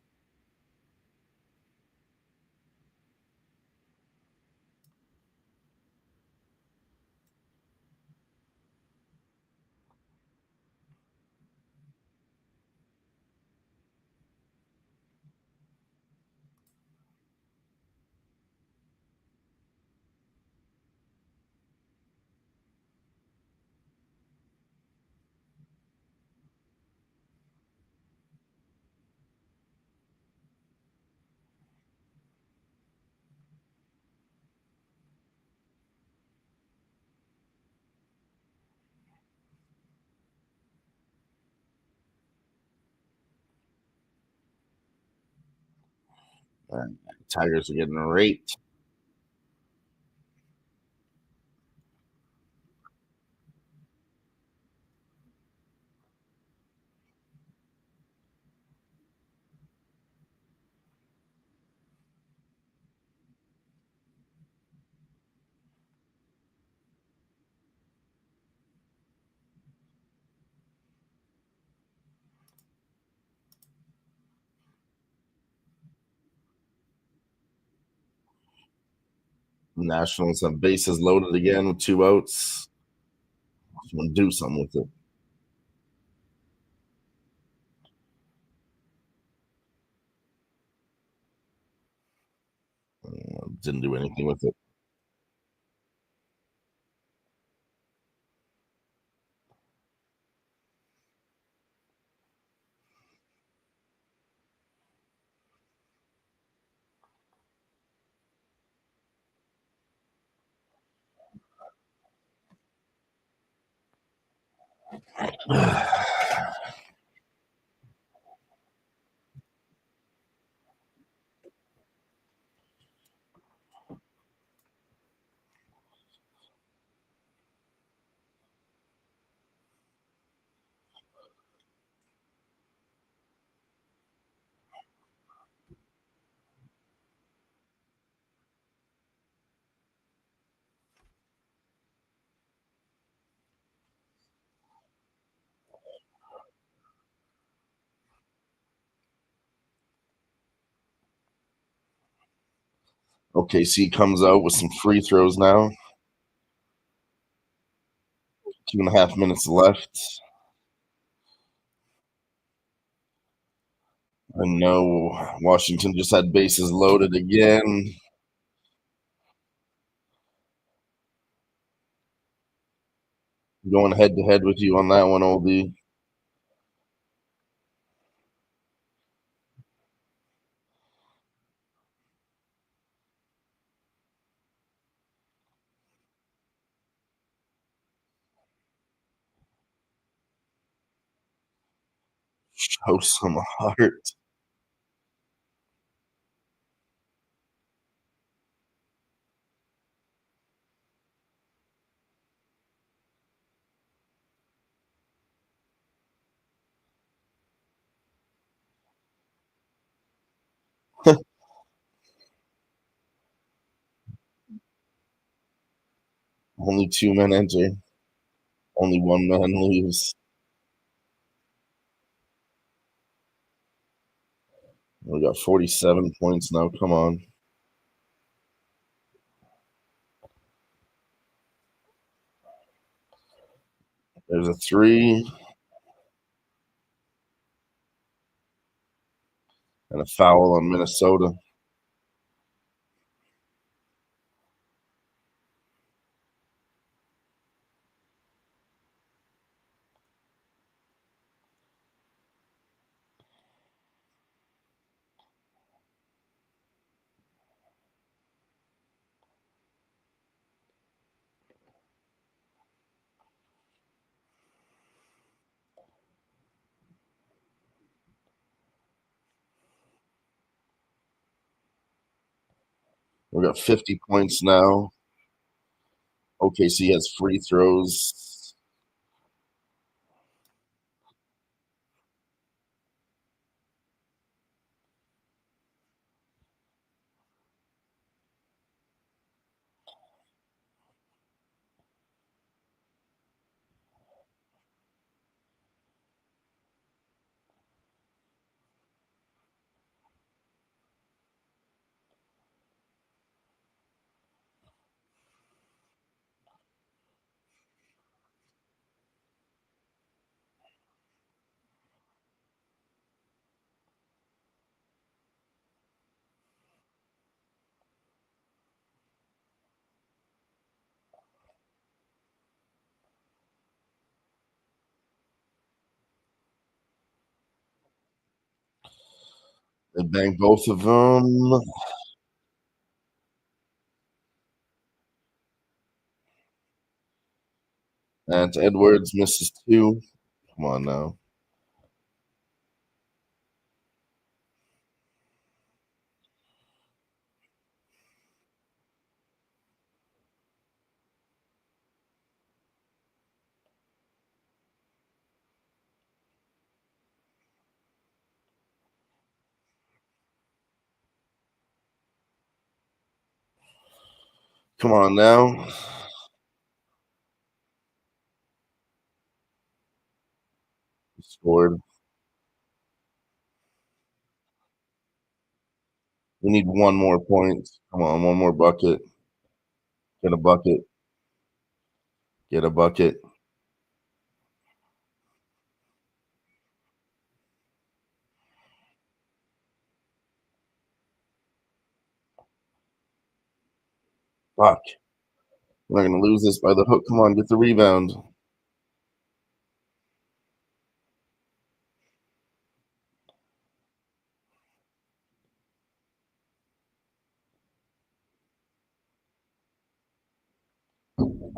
[SPEAKER 2] Tigers are getting raped. Nationals have bases loaded again with 2 outs. Just want to do something with it. Didn't do anything with it. OKC comes out with some free throws now. 2.5 minutes left. I know Washington just had bases loaded again. Going head to head with you on that one, Oldie. Show some heart. Only 2 men enter. Only 1 man leaves. We got 47 points now. Come on. There's a 3 and a foul on Minnesota. We got 50 points now. OKC has free throws. They banged both of them. And Edwards misses 2. Come on now. Come on now. He scored. We need 1 more point. Come on, 1 more bucket. Get a bucket. Get a bucket. Fuck. We're not going to lose this by the hook. Come on, get the rebound.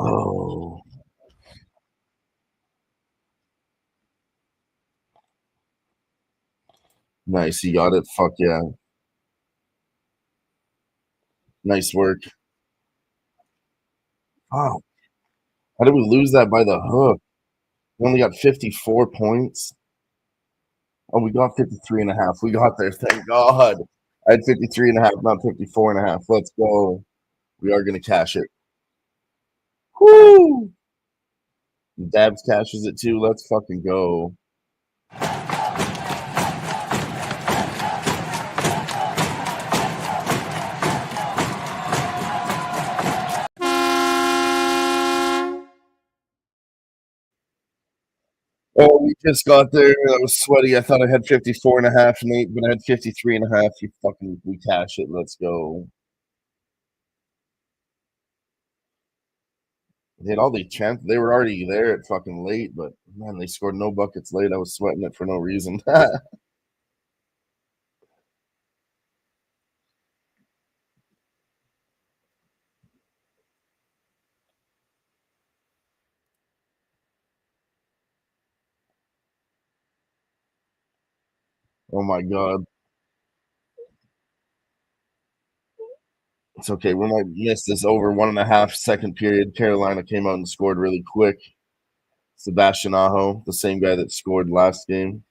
[SPEAKER 2] Oh. Nice. He got it. Fuck yeah. Nice work. Oh. How did we lose that by the hook? We only got 54 points. Oh, we got 53 and a half. We got there. Thank God. I had 53 and a half, not 54 and a half. Let's go. We are going to cash it. Woo! Dabs cashes it too. Let's fucking go. Oh, we just got there. That was sweaty. I thought I had 54 and a half, Nate, but I had 53 and a half. We cash it. Let's go. They had all the chance. They were already there at fucking late, but man, they scored no buckets late. I was sweating it for no reason. Oh my God. It's okay. We might miss this over 1.5 second period. Carolina came out and scored really quick. Sebastian Aho, the same guy that scored last game.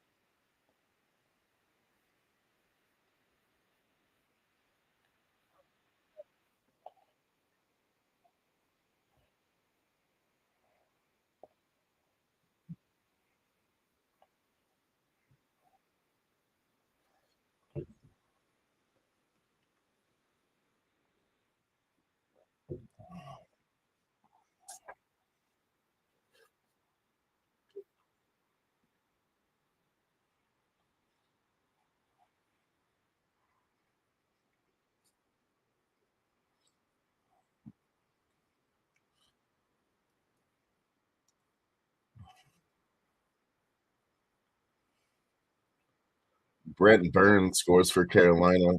[SPEAKER 2] Brent Burns scores for Carolina.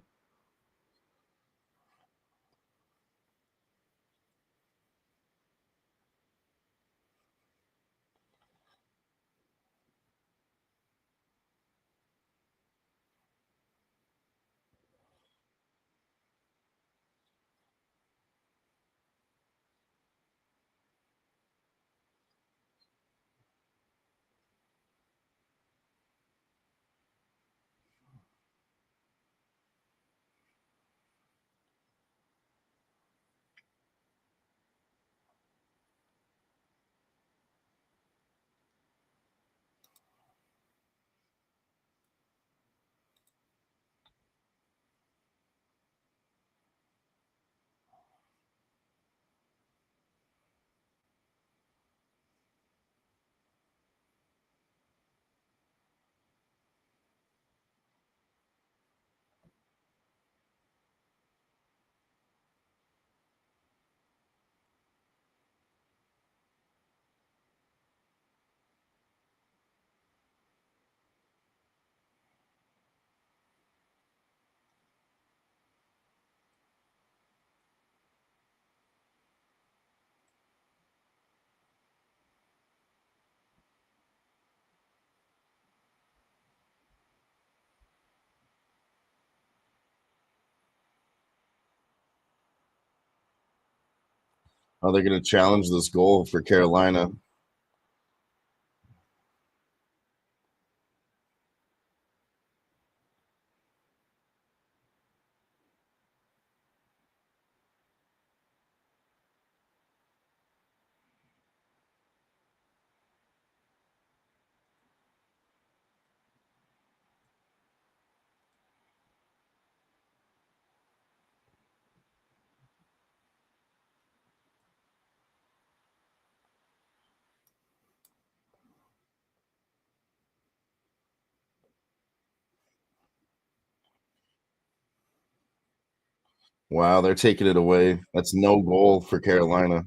[SPEAKER 2] Oh, they're going to challenge this goal for Carolina. Wow, they're taking it away. That's no goal for Carolina.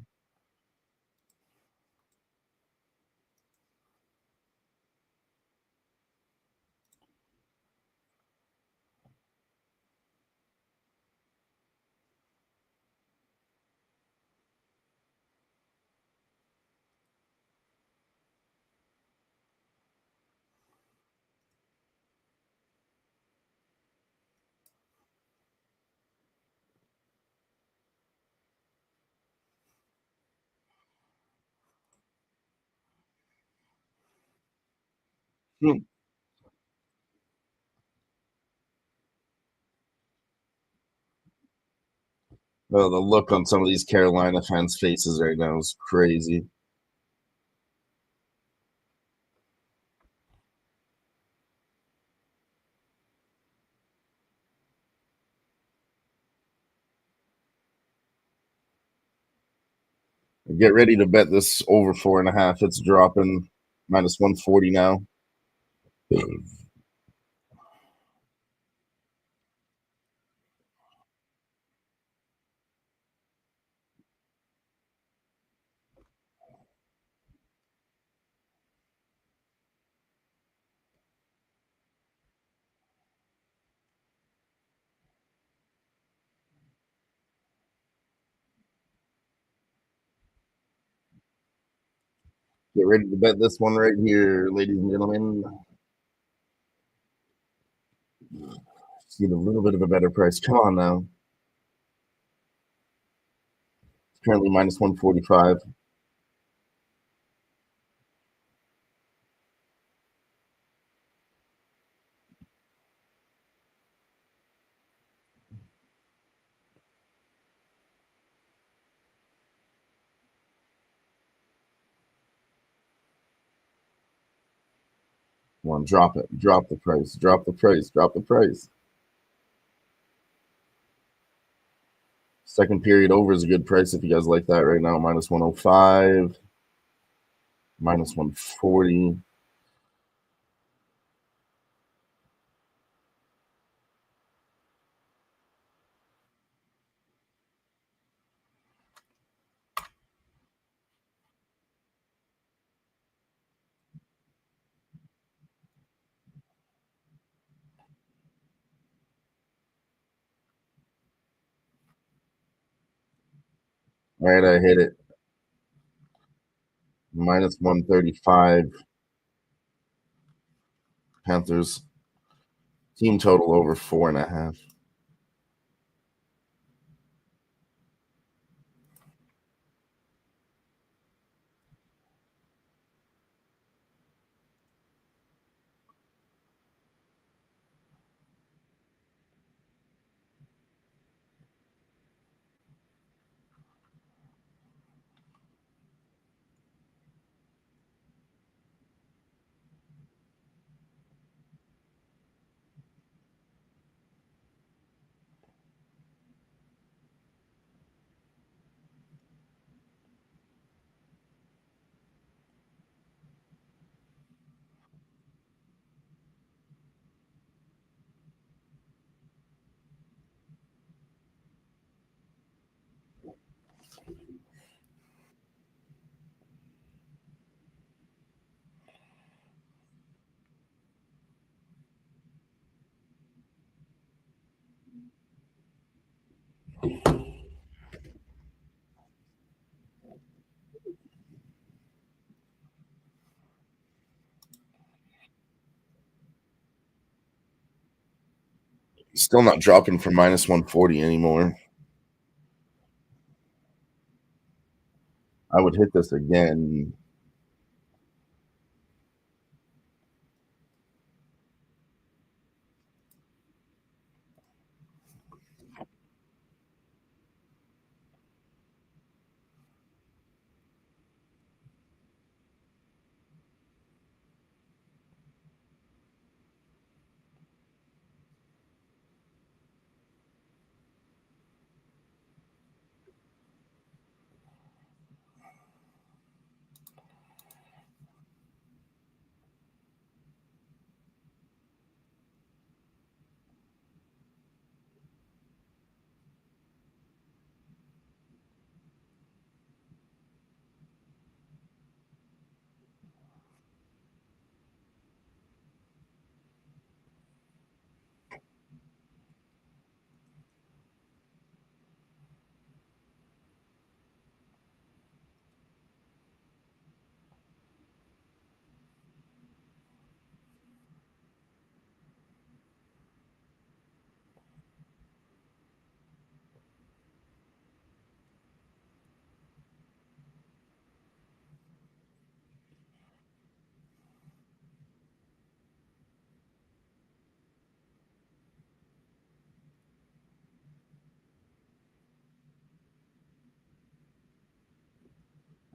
[SPEAKER 2] Hmm. Oh, the look on some of these Carolina fans' faces right now is crazy. Get ready to bet this over 4.5. It's dropping minus 140 now. Get ready to bet this one right here, ladies and gentlemen. See a little bit of a better price. Come on now. It's currently minus 145. One, drop it. Drop the price. Drop the price. Drop the price. Second period over is a good price if you guys like that right now. Minus 105. Minus 140. All right, I hit it. Minus 135. Panthers. Team total over 4.5. Still not dropping from minus 140 anymore. I would hit this again.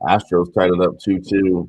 [SPEAKER 2] Astros tied it up 2-2.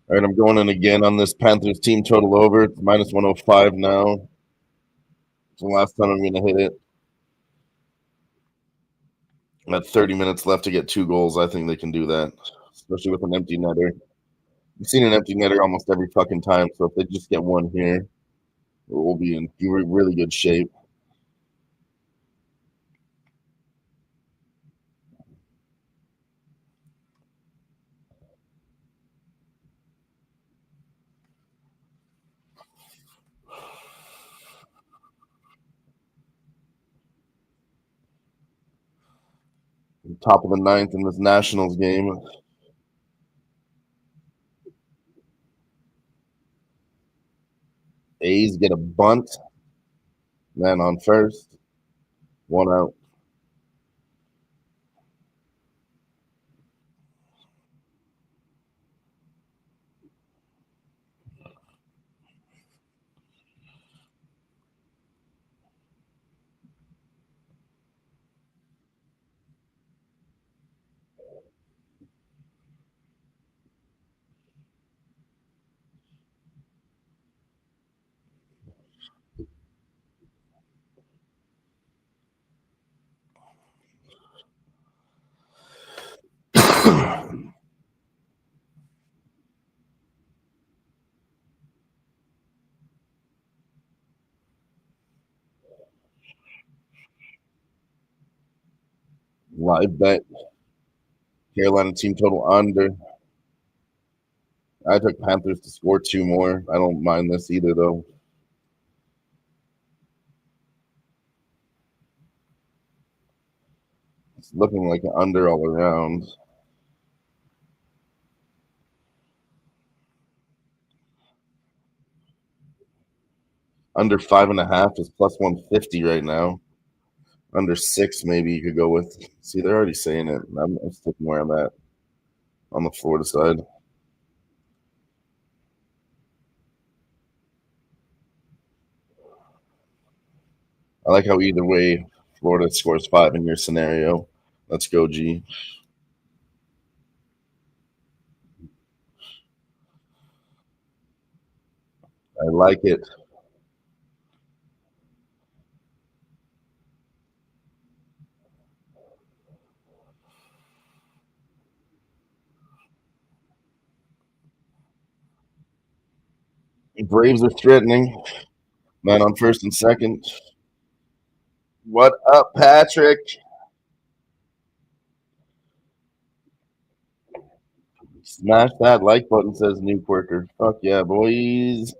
[SPEAKER 2] All right, I'm going in again on this Panthers team total over. It's minus 105 now. It's the last time I'm going to hit it. At 30 minutes left to get 2 goals, I think they can do that, especially with an empty netter. You've seen an empty netter almost every fucking time, so if they just get one here, we'll be in really good shape. Top of the ninth in this Nationals game. A's get a bunt. Man on first. 1 out. Live bet. Carolina team total under. I took Panthers to score 2 more. I don't mind this either, though. It's looking like an under all around. Under 5.5 is plus 150 right now. Under 6, maybe you could go with. See, they're already saying it. I'm sticking where I'm at on the Florida side. I like how either way Florida scores 5 in your scenario. Let's go, G. I like it. Braves are threatening. Man on first and second. What up, Patrick? Smash that like button, says New Quirker. Fuck yeah, boys.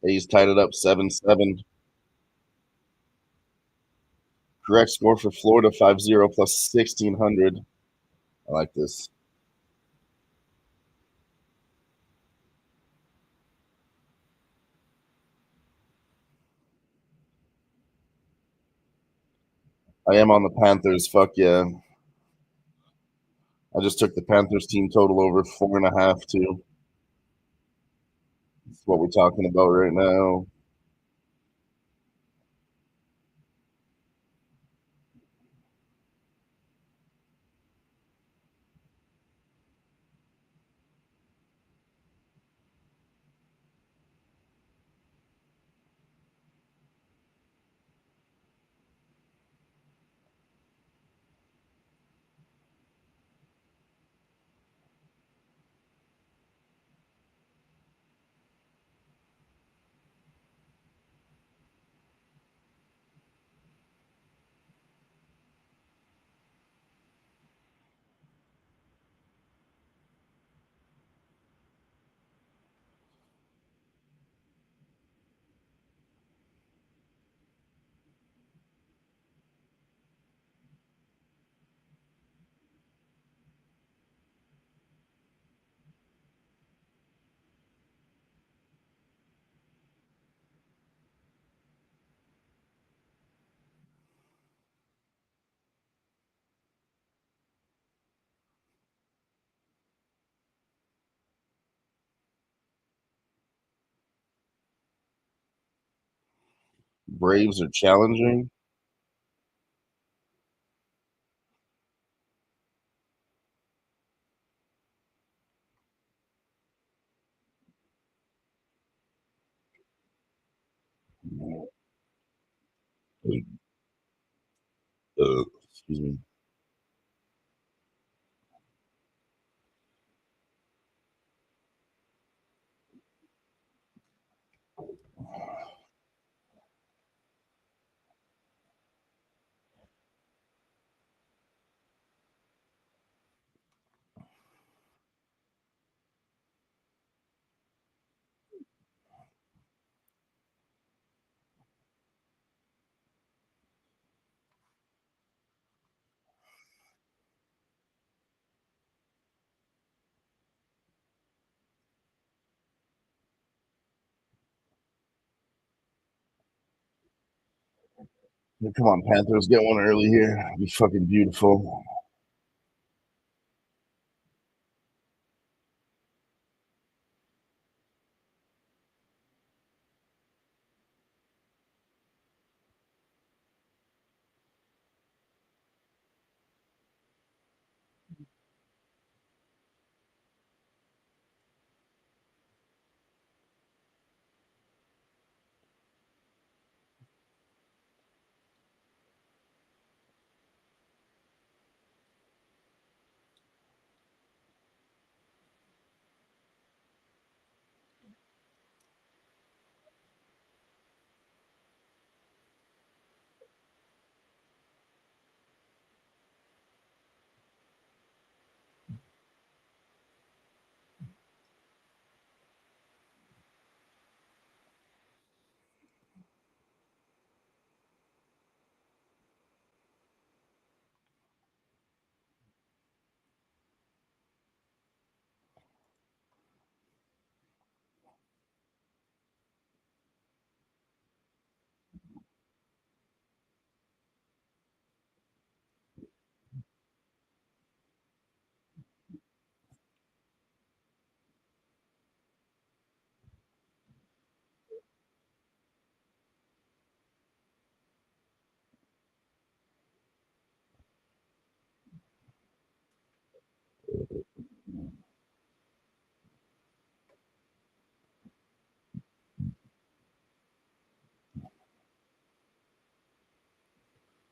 [SPEAKER 2] A's tied it up 7-7. Correct score for Florida 5-0 plus 1,600. I like this. I am on the Panthers. Fuck yeah. I just took the Panthers team total over 4.5 too. That's what we're talking about right now. Braves are challenging. Excuse me. Come on, Panthers, get one early here. It'd be fucking beautiful.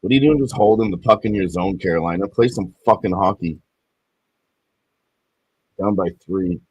[SPEAKER 2] What are you doing just holding the puck in your zone, Carolina? Play some fucking hockey. Down by 3.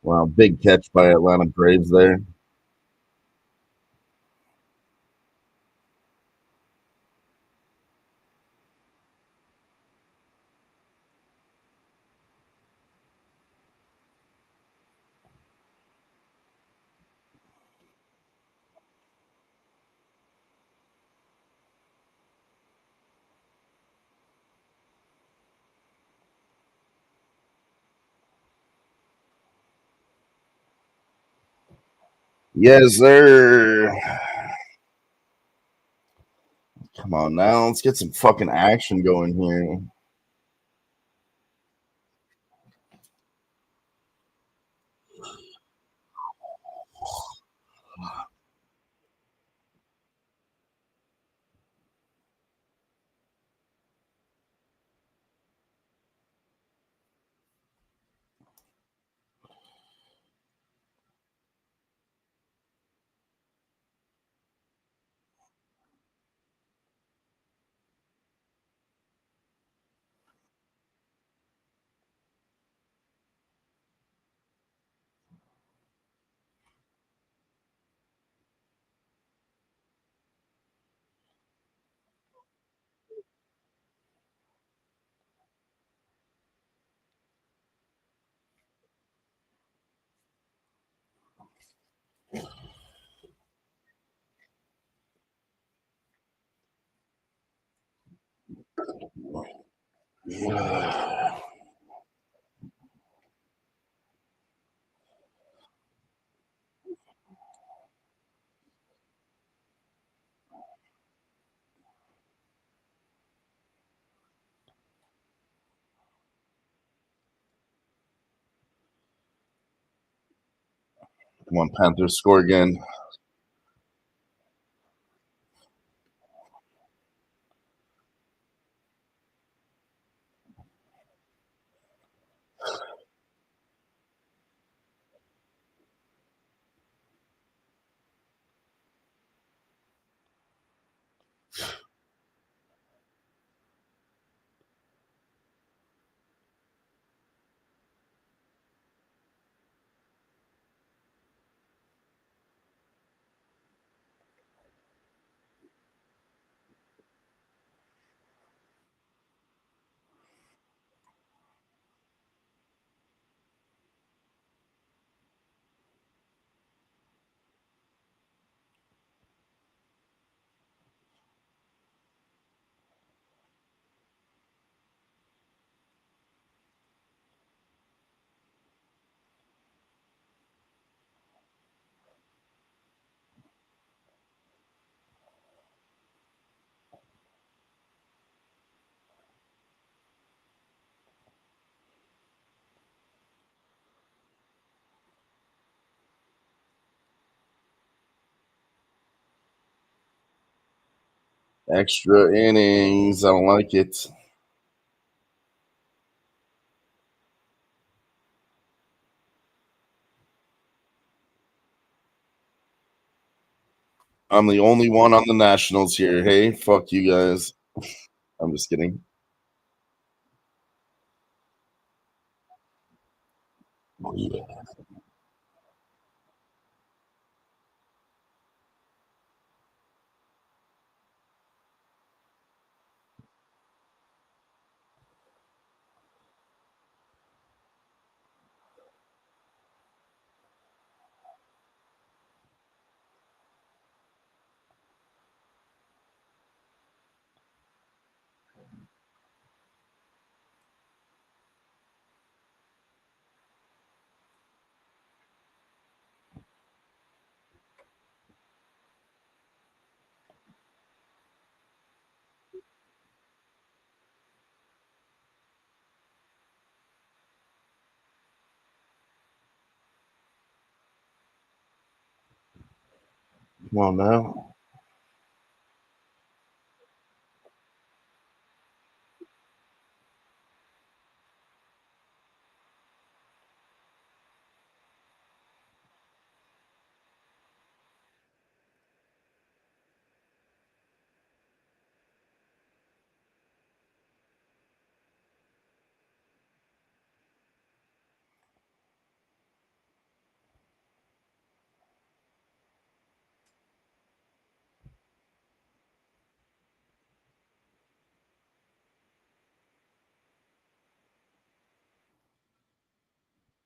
[SPEAKER 2] Wow, big catch by Atlanta Braves there. Yes, sir. Come on now, let's get some fucking action going here. Come on, Panthers, score again. Extra innings. I don't like it. I'm the only one on the Nationals here. Hey, fuck you guys. I'm just kidding. Come on now.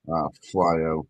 [SPEAKER 2] Ah, fly out.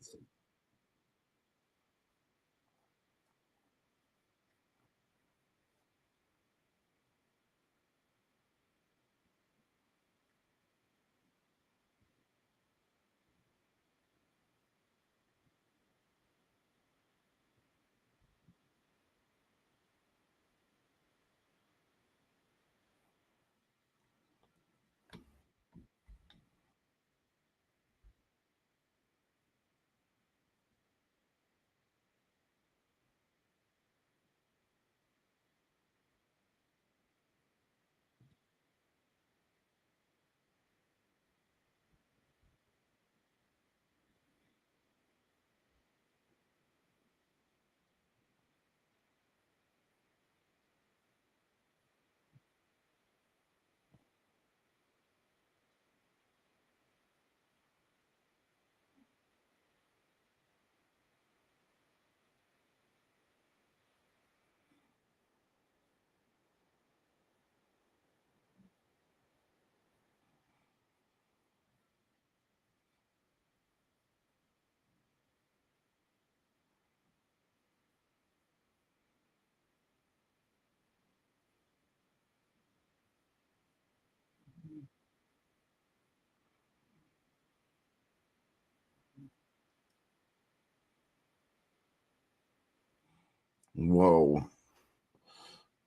[SPEAKER 2] Whoa.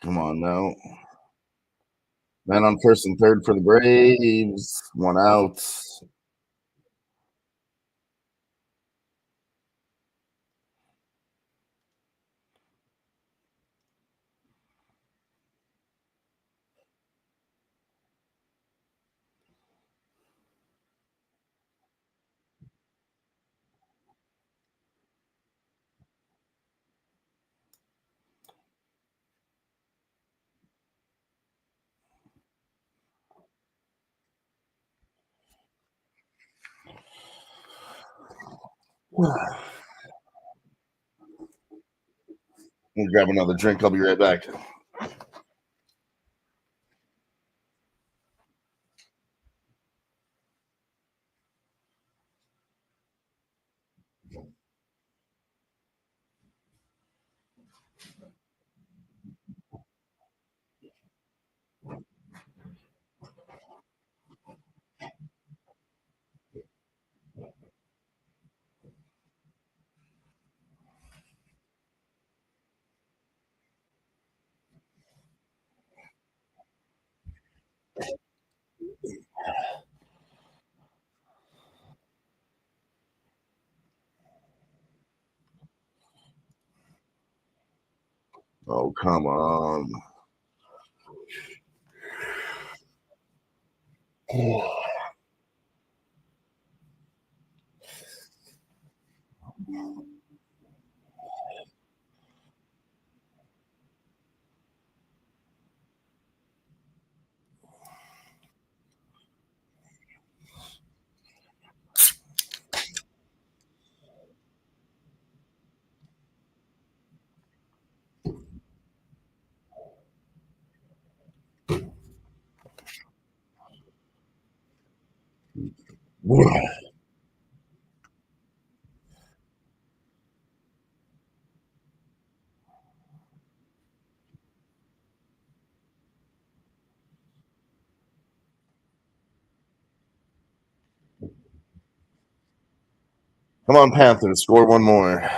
[SPEAKER 2] Come on now. Man on first and third for the Braves. One out. We'll grab another drink. I'll be right back. Oh, come on. Come on, Panthers, score one more.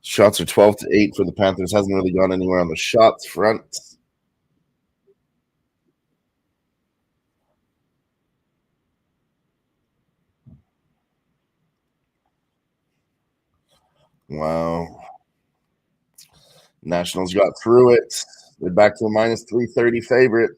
[SPEAKER 2] Shots are 12-8 for the Panthers. Hasn't really gone anywhere on the shots front. Wow. Nationals got through it. They're back to a minus 330 favorite.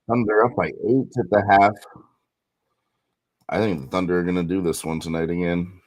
[SPEAKER 2] Thunder up by 8 at the half. I think the Thunder are going to do this one tonight again.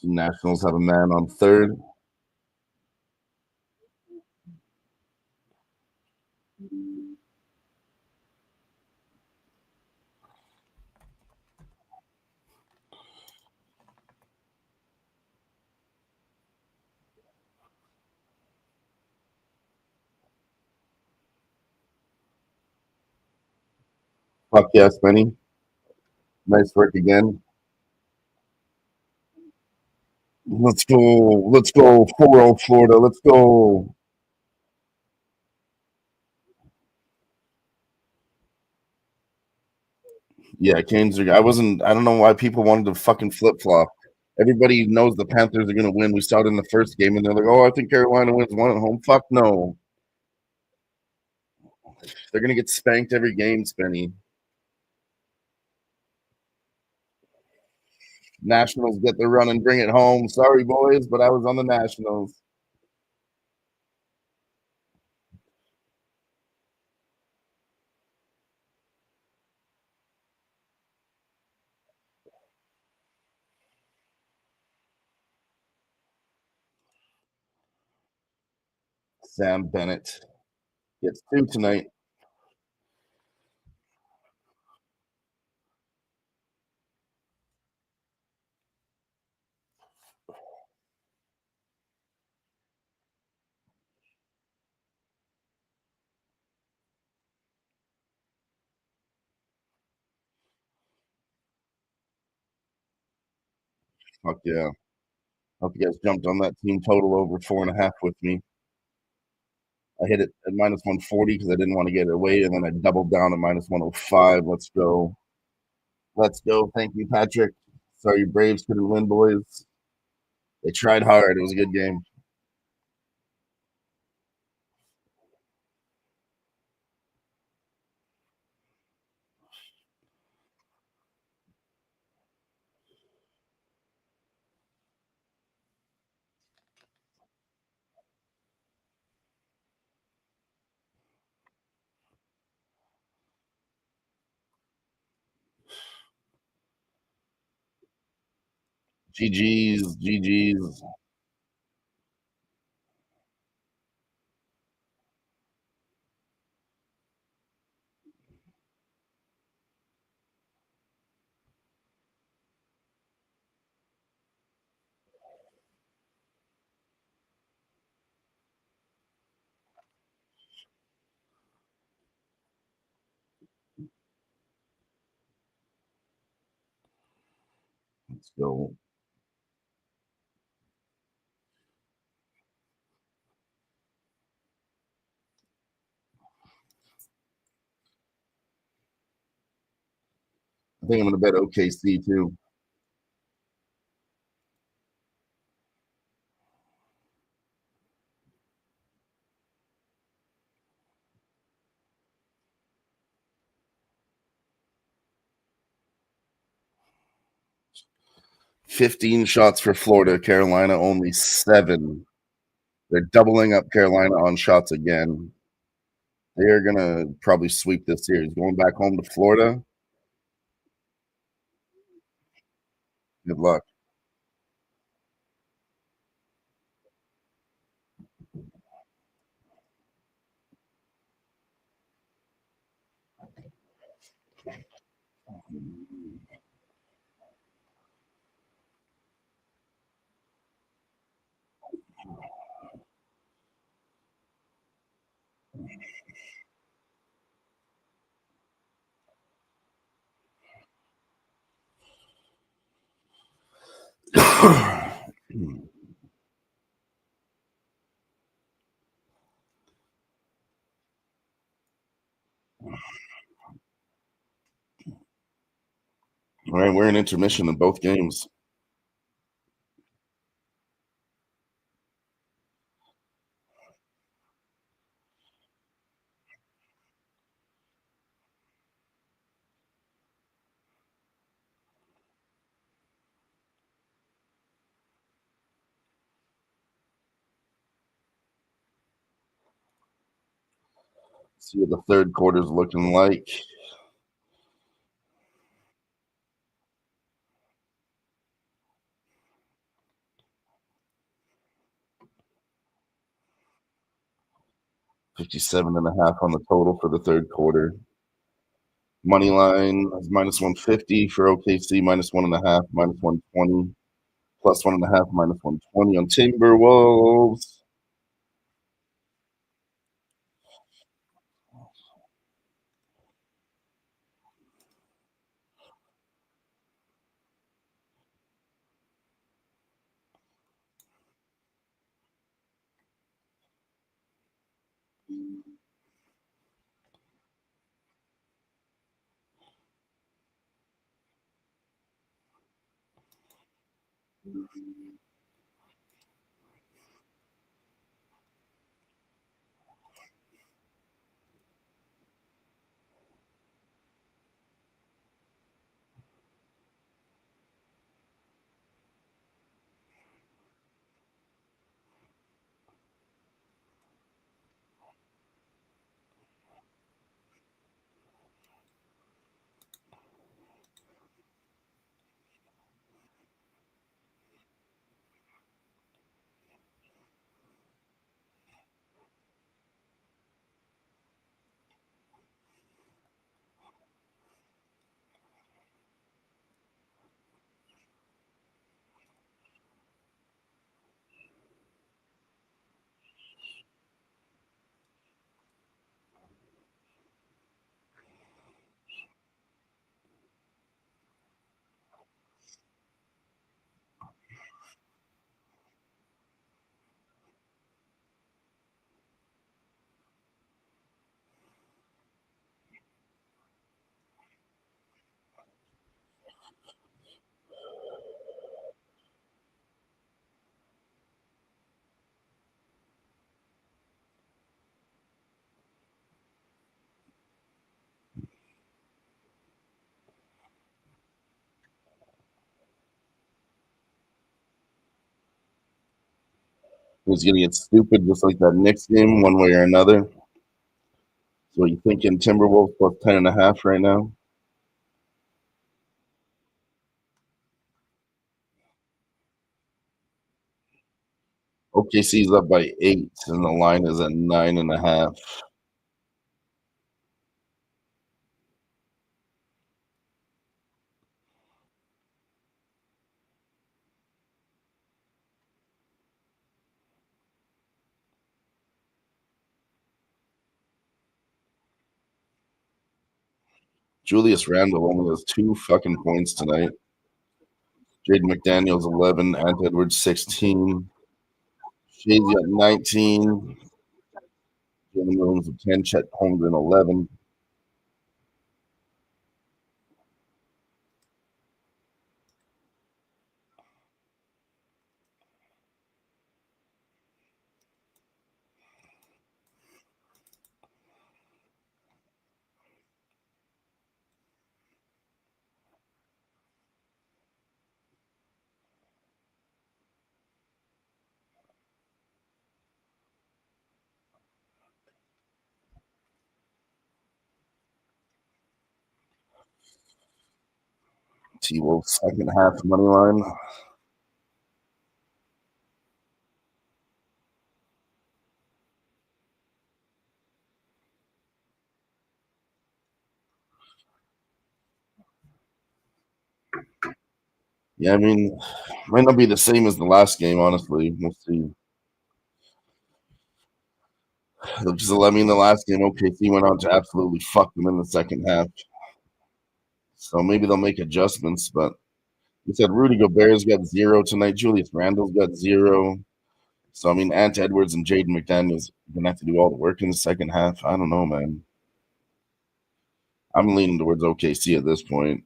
[SPEAKER 2] The Nationals have a man on third. Fuck yes, Benny. Nice work again. Let's go. Let's go. 4-0 Florida. Let's go. Yeah, Canes are. I don't know why people wanted to fucking flip flop. Everybody knows the Panthers are going to win. We saw it in the first game, and they're like, oh, I think Carolina wins one at home. Fuck no. They're going to get spanked every game, Spenny. Nationals get the run and bring it home. Sorry, boys, but I was on the Nationals. Sam Bennett gets 2 tonight. Fuck yeah. Hope you guys jumped on that team total over 4.5 with me. I hit it at minus 140 because I didn't want to get it away, and then I doubled down at minus 105. Let's go. Let's go. Thank you, Patrick. Sorry, Braves couldn't win, boys. They tried hard. It was a good game. GG's, GG's. Let's go. I think I'm going to bet OKC too. $15 shots for Florida. Carolina only 7. They're doubling up Carolina on shots again. They are going to probably sweep this series. Going back home to Florida. Good luck. All right, we're in intermission in both games. See what the third quarter's looking like. $57.5 on the total for the third quarter. Money line is minus 150 for OKC, minus 1.5, minus 120, plus 1.5, minus 120 on Timberwolves. It's gonna get stupid just like that Knicks game, one way or another. So you thinking Timberwolves plus 10.5 right now? OKC's up by 8, and the line is at 9.5. Julius Randle only has 2 fucking points tonight. Jaden McDaniels 11, Ant Edwards 16, Shady at 19, Jalen Williams with 10, Chet Holmgren 11. T-Wolves second half money line. Yeah, I mean, might not be the same as the last game, honestly. We'll see. Because, I mean, the last game, OKC went on to absolutely fuck them in the second half. So maybe they'll make adjustments. But you said Rudy Gobert's got 0 tonight. Julius Randle's got 0. So, I mean, Ant Edwards and Jaden McDaniels are going to have to do all the work in the second half. I don't know, man. I'm leaning towards OKC at this point.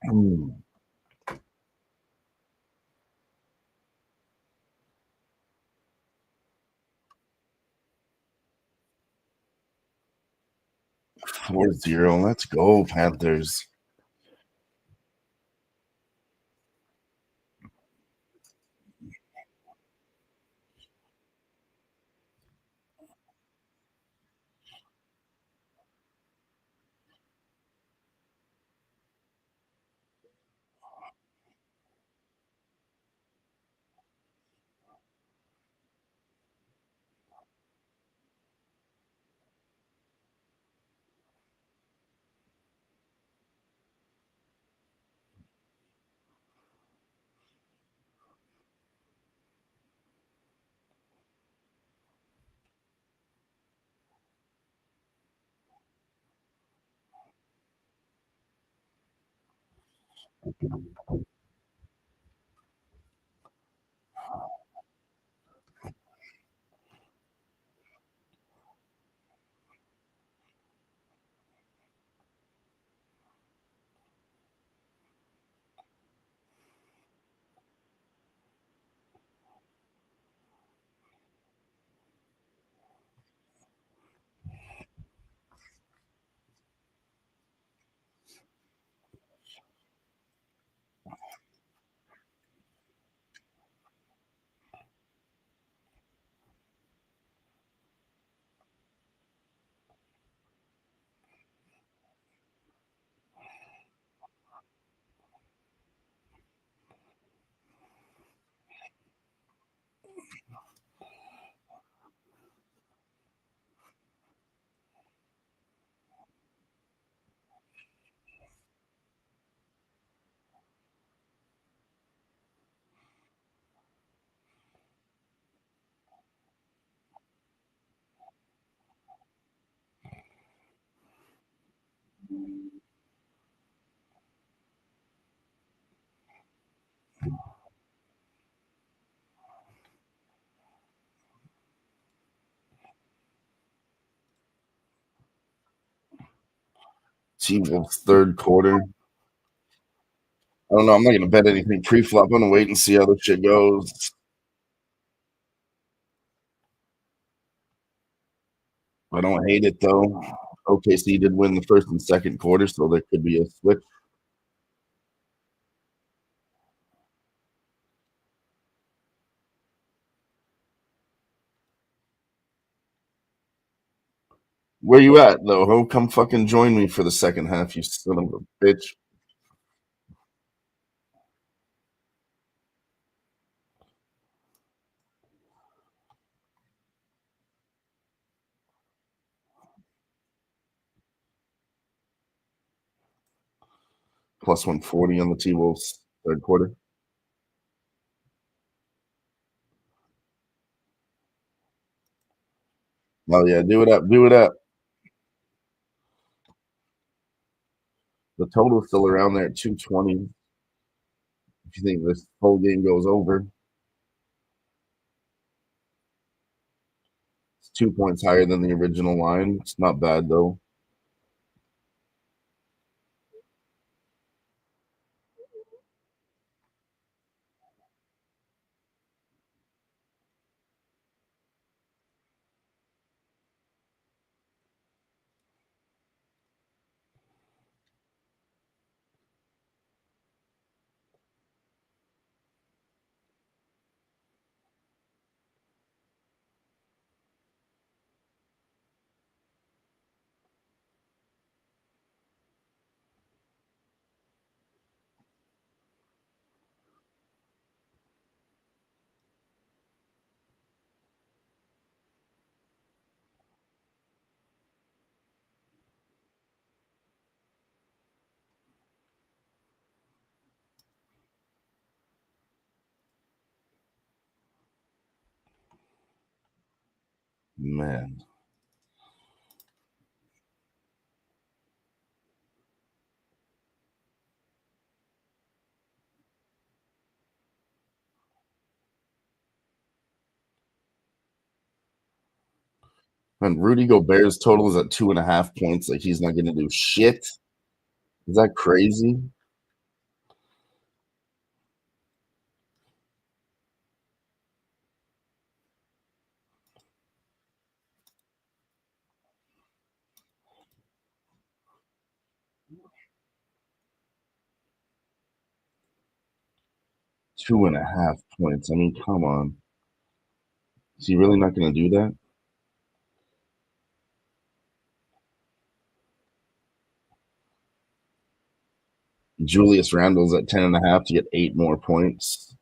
[SPEAKER 2] Hmm. 4-0. Let's go, Panthers. T-Wolves third quarter. I don't know. I'm not gonna bet anything pre-flop. I'm gonna wait and see how this shit goes. I don't hate it though. OKC did win the first and second quarter, so there could be a switch. Where you at though? Ho, come fucking join me for the second half, you son of a bitch. Plus 140 on the T-Wolves third quarter. Oh yeah, do it up, do it up. The total's still around there at 220. If you think this whole game goes over, it's 2 points higher than the original line. It's not bad though. Man. And Rudy Gobert's total is at 2.5 points. Like he's not gonna do shit. Is that crazy? Two and a half points. I mean, come on. Is he really not gonna do that? Julius Randle's at 10.5 to get 8 more points.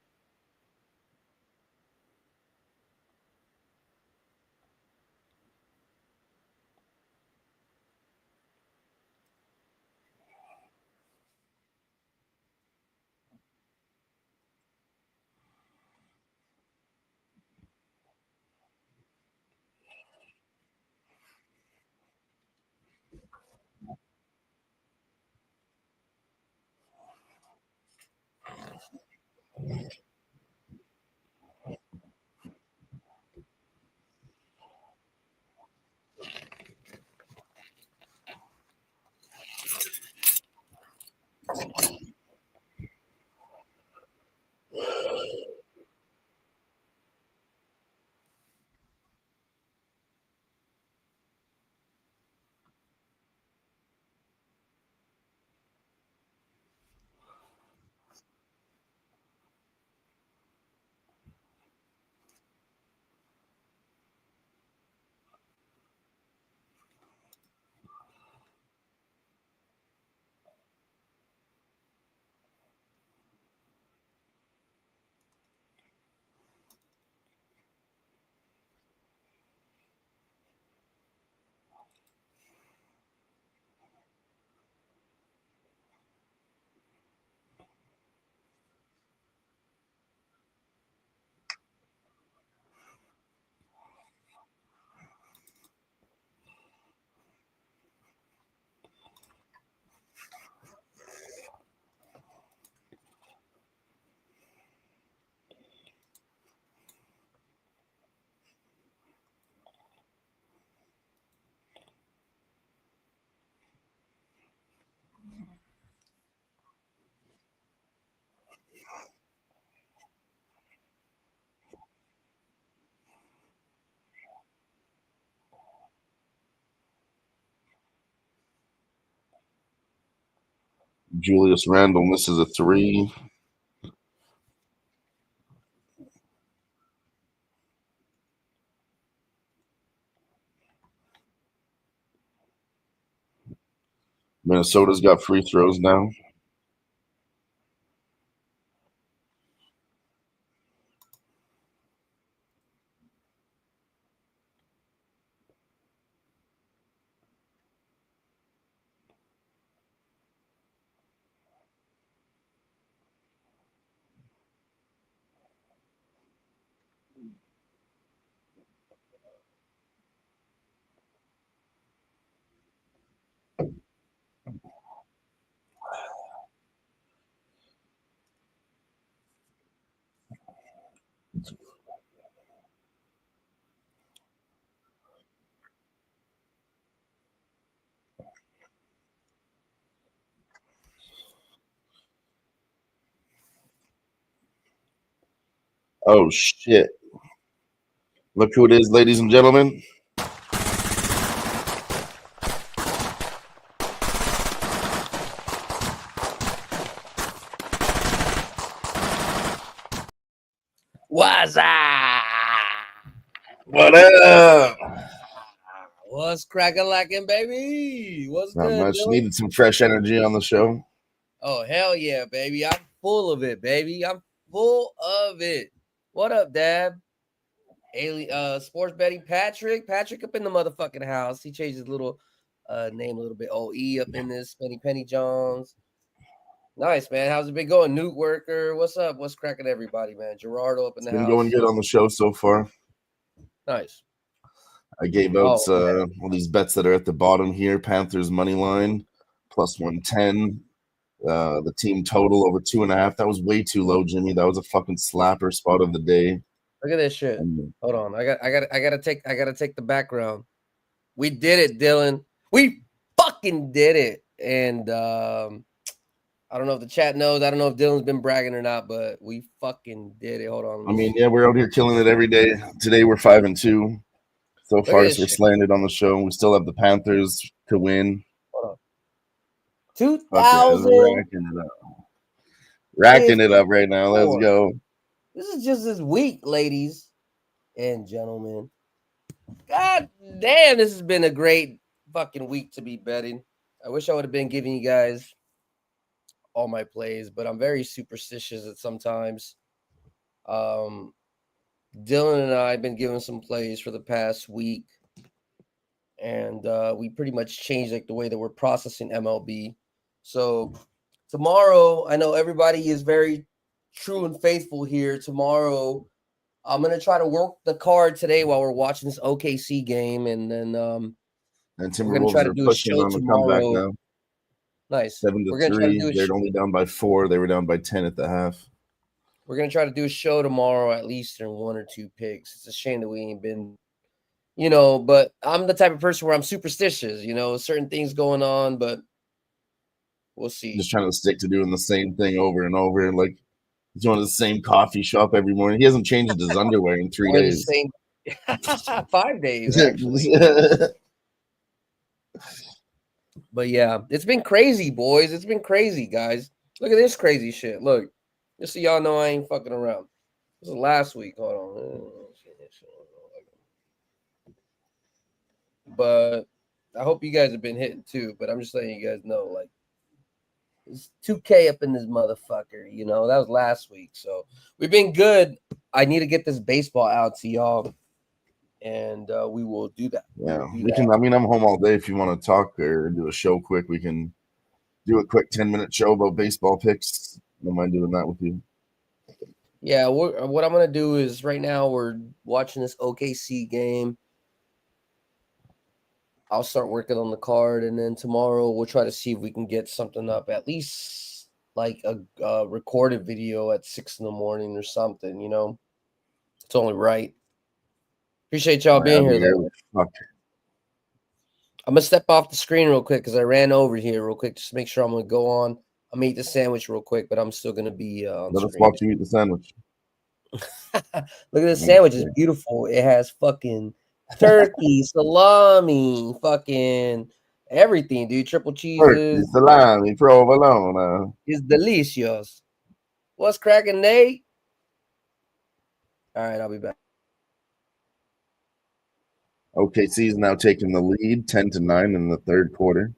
[SPEAKER 2] Julius Randle misses a 3. Minnesota's got free throws now. Oh, shit. Look who it is, ladies and gentlemen.
[SPEAKER 4] What's up?
[SPEAKER 2] What up?
[SPEAKER 4] What's crackin' baby? What's
[SPEAKER 2] Not
[SPEAKER 4] good,
[SPEAKER 2] much.
[SPEAKER 4] Dylan?
[SPEAKER 2] Needed some fresh energy on the show.
[SPEAKER 4] Oh, hell yeah, baby. I'm full of it, baby. I'm full of it. What up, Dad? Sports betting Patrick. Patrick up in the motherfucking house. He changed his little name a little bit. OE up in this. Penny Johns. Nice, man. How's it been going? Newt Worker. What's up? What's cracking, everybody, man? Gerardo up in
[SPEAKER 2] It's
[SPEAKER 4] the
[SPEAKER 2] been
[SPEAKER 4] house.
[SPEAKER 2] going good on the show so far.
[SPEAKER 4] Nice.
[SPEAKER 2] I gave out
[SPEAKER 4] Oh,
[SPEAKER 2] all these bets that are at the bottom here. Panthers money line plus 110. The team total over 2.5. That was way too low, Jimmy. That was a fucking slapper spot of the day.
[SPEAKER 4] look at this shit.
[SPEAKER 2] And
[SPEAKER 4] Hold on. I gotta take the background. We did it, Dylan. We fucking did it. And I don't know if the chat knows. I don't know if Dylan's been bragging or not, but we fucking did it. Hold on.
[SPEAKER 2] I mean, yeah, we're out here killing it every day. Today we're 5-2 so
[SPEAKER 4] Look at
[SPEAKER 2] far.
[SPEAKER 4] this
[SPEAKER 2] So we're
[SPEAKER 4] shit.
[SPEAKER 2] slanted on the show. We still have the Panthers to win.
[SPEAKER 4] Hold on.
[SPEAKER 2] Fucking
[SPEAKER 4] 2000.
[SPEAKER 2] racking it up right now. Let's go.
[SPEAKER 4] This is just this week, ladies and gentlemen. God damn, this has been a great fucking week to be betting. I wish I would have been giving you guys all my plays, but I'm very superstitious at sometimes. Dylan and I have been giving some plays for the past week, and we pretty much changed like the way that we're processing MLB. So tomorrow, I know everybody is very true and faithful here. Tomorrow, I'm gonna try to work the card today while we're watching this OKC game, and then
[SPEAKER 2] And
[SPEAKER 4] we're gonna try
[SPEAKER 2] Timberwolves
[SPEAKER 4] to
[SPEAKER 2] are
[SPEAKER 4] do a
[SPEAKER 2] pushing
[SPEAKER 4] show
[SPEAKER 2] on the comeback
[SPEAKER 4] tomorrow.
[SPEAKER 2] now.
[SPEAKER 4] Nice.
[SPEAKER 2] 7-3.
[SPEAKER 4] We're gonna try to do a
[SPEAKER 2] They're
[SPEAKER 4] show.
[SPEAKER 2] only down by 4. They were down by 10 at the half.
[SPEAKER 4] We're gonna try to do a show tomorrow, at least in 1 or 2 picks. It's a shame that we ain't been, but I'm the type of person where I'm superstitious, certain things going on, but we'll see.
[SPEAKER 2] Just trying to stick to doing the same thing over and over. Like he's going to the same coffee shop every morning. He hasn't changed his underwear in 3
[SPEAKER 4] Or the
[SPEAKER 2] days.
[SPEAKER 4] same 5 days actually. But yeah, it's been crazy, boys. It's been crazy, guys. Look at this crazy shit. Look, just so y'all know I ain't fucking around. This was last week. Hold on. But I hope you guys have been hitting too. But I'm just letting you guys know, like, it's 2K up in this motherfucker. That was last week. So we've been good. I need to get this baseball out to y'all, and we will do that.
[SPEAKER 2] Yeah, we can. I mean, I'm home all day. If you want to talk or do a show quick, we can do a quick 10-minute show about baseball picks. Don't mind doing that with you.
[SPEAKER 4] Yeah, what I'm gonna do is right now we're watching this OKC game. I'll start working on the card, and then tomorrow we'll try to see if we can get something up, at least like a recorded video at 6 in the morning or something. It's only right. Appreciate y'all being here, though.
[SPEAKER 2] Fuck.
[SPEAKER 4] I'm gonna step off the screen real quick because I ran over here real quick just to make sure I'm gonna go on. I'm gonna eat the sandwich real quick, but I'm still gonna be on
[SPEAKER 2] Let us
[SPEAKER 4] screen.
[SPEAKER 2] watch you eat the sandwich.
[SPEAKER 4] Look at this sandwich; it's beautiful. It has fucking turkey, salami, fucking everything, dude. Triple cheeses.
[SPEAKER 2] Turkey, salami, provolone.
[SPEAKER 4] It's delicious. What's cracking, Nate? All right, I'll be back.
[SPEAKER 2] OKC is now taking the lead, 10-9 in the third quarter.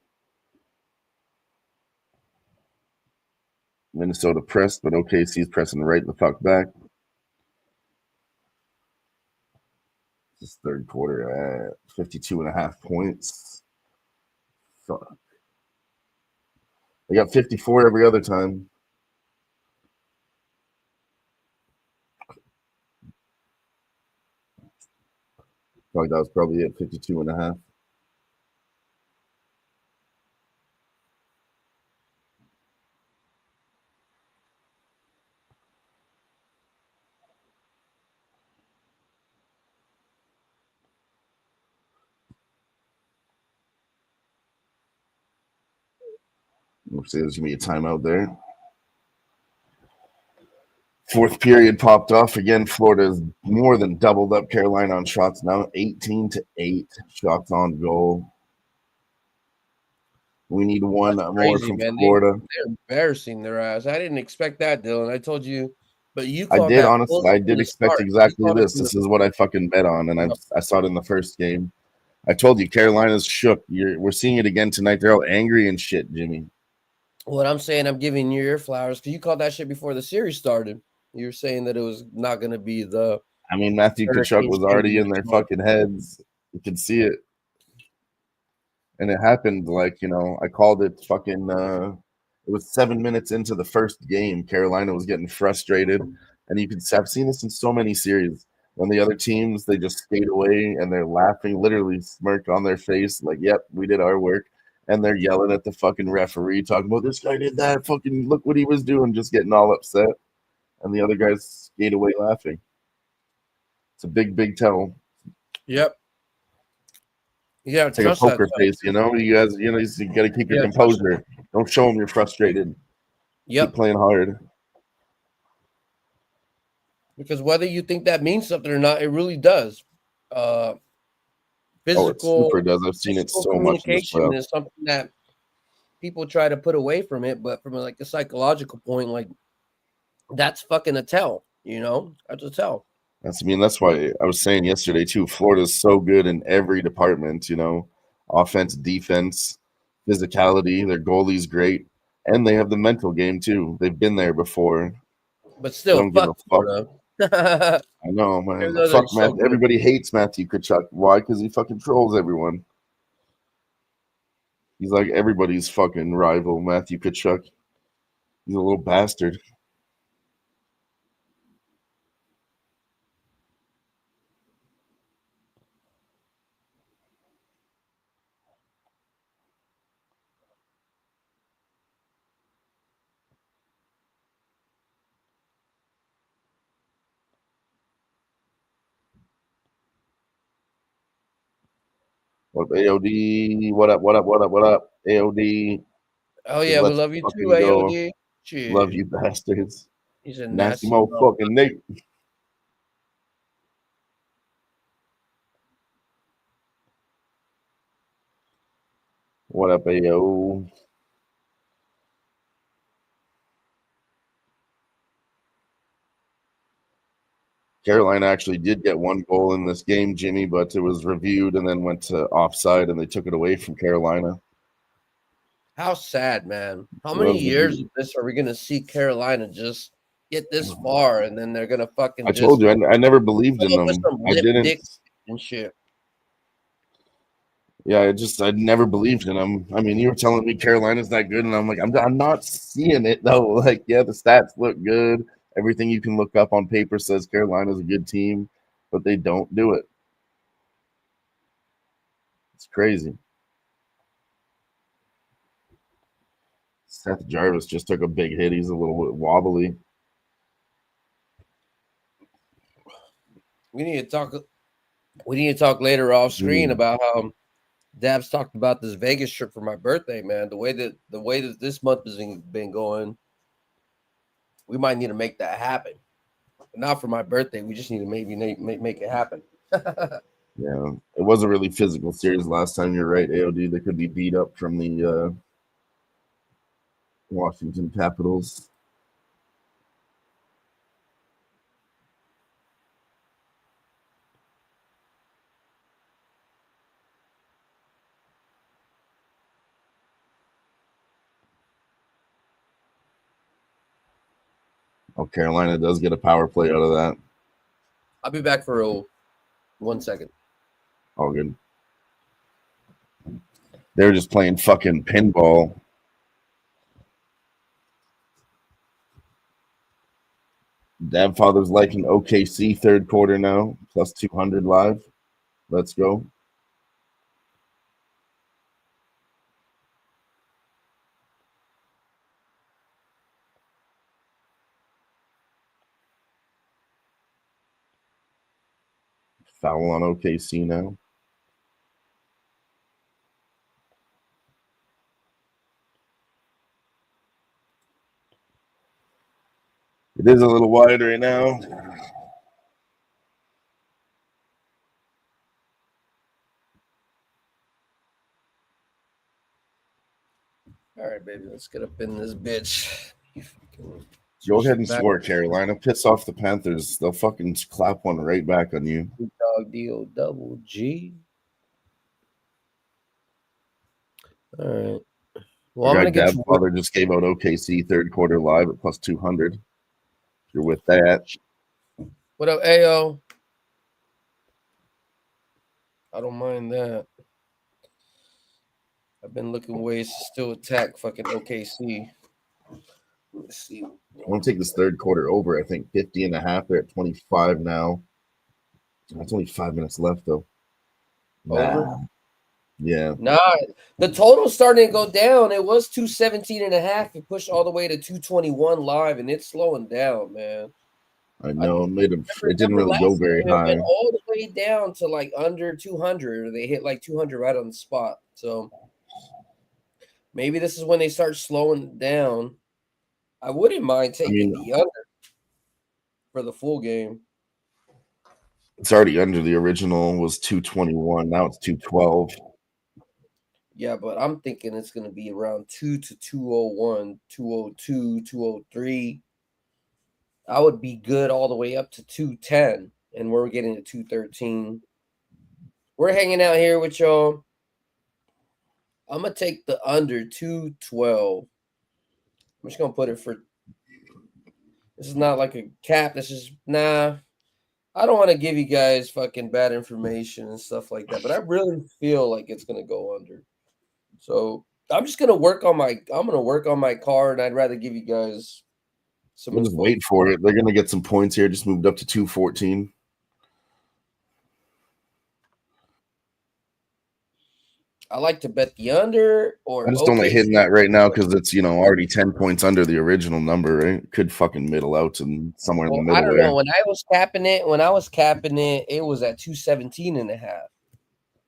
[SPEAKER 2] Minnesota pressed, but OKC is pressing right the fuck back. This third quarter at 52.5 points. Fuck. They got 54 every other time. Like that was probably it, 52.5. Looks like there's gonna be a timeout there. Fourth period popped off again. Florida's more than doubled up Carolina on shots now, 18-8 shots on goal. We need one more from Florida.
[SPEAKER 4] They're embarrassing their ass. I didn't expect that, Dylan. I told you, but you
[SPEAKER 2] I
[SPEAKER 4] called
[SPEAKER 2] did
[SPEAKER 4] that.
[SPEAKER 2] honestly. I did expect exactly this. This is what I fucking bet on, and I saw it in the first game. I told you Carolina's shook. We're seeing it again tonight. They're all angry and shit, Jimmy.
[SPEAKER 4] What I'm saying, I'm giving you your flowers because you called that shit before the series started. You were saying that it was not going to be the.
[SPEAKER 2] I mean, Matthew Tkachuk was already in their fucking heads. You could see it. And it happened like, I called it fucking it was 7 minutes into the first game. Carolina was getting frustrated. And you could I've seen this in so many series. When the other teams, they just skate away and they're laughing, literally smirk on their face, like, yep, we did our work. And they're yelling at the fucking referee, talking about this guy did that, fucking look what he was doing, just getting all upset. And the other guys skate away laughing. It's a big, big tell.
[SPEAKER 4] Yep. Yeah,
[SPEAKER 2] it's like a poker face, You guys, you got to keep your composure. Don't show them you're frustrated.
[SPEAKER 4] Yep.
[SPEAKER 2] Keep playing hard.
[SPEAKER 4] Because whether you think that means something or not, it really does. Physical,
[SPEAKER 2] it super does. I've seen it so much in this playoff.
[SPEAKER 4] Is something that people try to put away from it, but from a psychological point, like that's fucking a tell. That's a tell.
[SPEAKER 2] That's why I was saying yesterday too. Florida's so good in every department. Offense, defense, physicality. Their goalie's great, and they have the mental game too. They've been there before.
[SPEAKER 4] But still, don't give a fuck.
[SPEAKER 2] I know, man. Fuck, so Matt. Everybody hates Matthew Tkachuk. Why? Because he fucking trolls everyone. He's like everybody's fucking rival, Matthew Tkachuk. He's a little bastard. What AOD? What up? What up? What up? What up? AOD.
[SPEAKER 4] Oh yeah, we
[SPEAKER 2] Let's
[SPEAKER 4] love you too,
[SPEAKER 2] fucking go.
[SPEAKER 4] AOD. Cheers.
[SPEAKER 2] Love you bastards.
[SPEAKER 4] He's a
[SPEAKER 2] Nasty
[SPEAKER 4] nasty
[SPEAKER 2] motherfucking Nate. What up, AO? Carolina actually did get one goal in this game, Jimmy, but it was reviewed and then went to offside, and they took it away from Carolina.
[SPEAKER 4] How sad, man. How
[SPEAKER 2] It
[SPEAKER 4] many
[SPEAKER 2] was
[SPEAKER 4] years
[SPEAKER 2] reviewed.
[SPEAKER 4] of this are we gonna see Carolina just get this far and then they're gonna fucking
[SPEAKER 2] I
[SPEAKER 4] just
[SPEAKER 2] told you, I never believed in
[SPEAKER 4] come up with
[SPEAKER 2] them.
[SPEAKER 4] some
[SPEAKER 2] I
[SPEAKER 4] lip
[SPEAKER 2] didn't.
[SPEAKER 4] dick and shit.
[SPEAKER 2] Yeah, I never believed in them. I mean, you were telling me Carolina's that good, and I'm like, I'm not seeing it though. Like, yeah, the stats look good. Everything you can look up on paper says Carolina's a good team, but they don't do it. It's crazy. Seth Jarvis just took a big hit. He's a little bit wobbly.
[SPEAKER 4] We need to talk later off screen about how Dabs talked about this Vegas trip for my birthday, man. The way that this month has been going, we might need to make that happen. But not for my birthday. We just need to maybe make it happen.
[SPEAKER 2] Yeah, it was a really physical series last time. You're right, AOD. They could be beat up from the Washington Capitals. Oh, Carolina does get a power play out of that.
[SPEAKER 4] I'll be back for 1 second.
[SPEAKER 2] All good. They're just playing fucking pinball. Dabfather's liking OKC third quarter now, plus 200 live. Let's go. Foul on OKC now. It is a little wide right now.
[SPEAKER 4] All right, baby, let's get up in this bitch.
[SPEAKER 2] Go ahead and score, Carolina. Piss off the Panthers. They'll fucking clap one right back on you.
[SPEAKER 4] Dog deal double G. All right. Well, I'm gonna get you.
[SPEAKER 2] Father just gave out OKC third quarter live at plus 200. If you're with that.
[SPEAKER 4] What up, AO? I don't mind that. I've been looking ways to still attack fucking OKC. Let's see.
[SPEAKER 2] I want to take this third quarter over. I think 50 and a half. They're at 25 now. That's only 5 minutes left, though.
[SPEAKER 4] Over?
[SPEAKER 2] Yeah.
[SPEAKER 4] Nah, the total's starting to go down. It was 217 and a half. It pushed all the way to 221 live, and it's slowing down, man.
[SPEAKER 2] I know. It didn't really go very high.
[SPEAKER 4] It went all the way down to like under 200. They hit like 200 right on the spot. So maybe this is when they start slowing down. I wouldn't mind taking the under for the full game.
[SPEAKER 2] It's already under. The original was 221. Now it's 212.
[SPEAKER 4] Yeah, but I'm thinking it's going to be around 2 to 201, 202, 203. I would be good all the way up to 210, and we're getting to 213. We're hanging out here with y'all. I'm going to take the under 212. I'm just going to put it for – this is not like a cap. This is – nah. I don't want to give you guys fucking bad information and stuff like that, but I really feel like it's going to go under. So I'm just going to work on my card, and I'd rather give you guys some.
[SPEAKER 2] We'll just wait for it. They're going to get some points here. Just moved up to 214.
[SPEAKER 4] I like to bet the under, or
[SPEAKER 2] I just don't like hitting that right now because it's already 10 points under the original number, right? Could fucking middle out to somewhere in the middle.
[SPEAKER 4] I don't know. When I was capping it, it was at 217 and a half.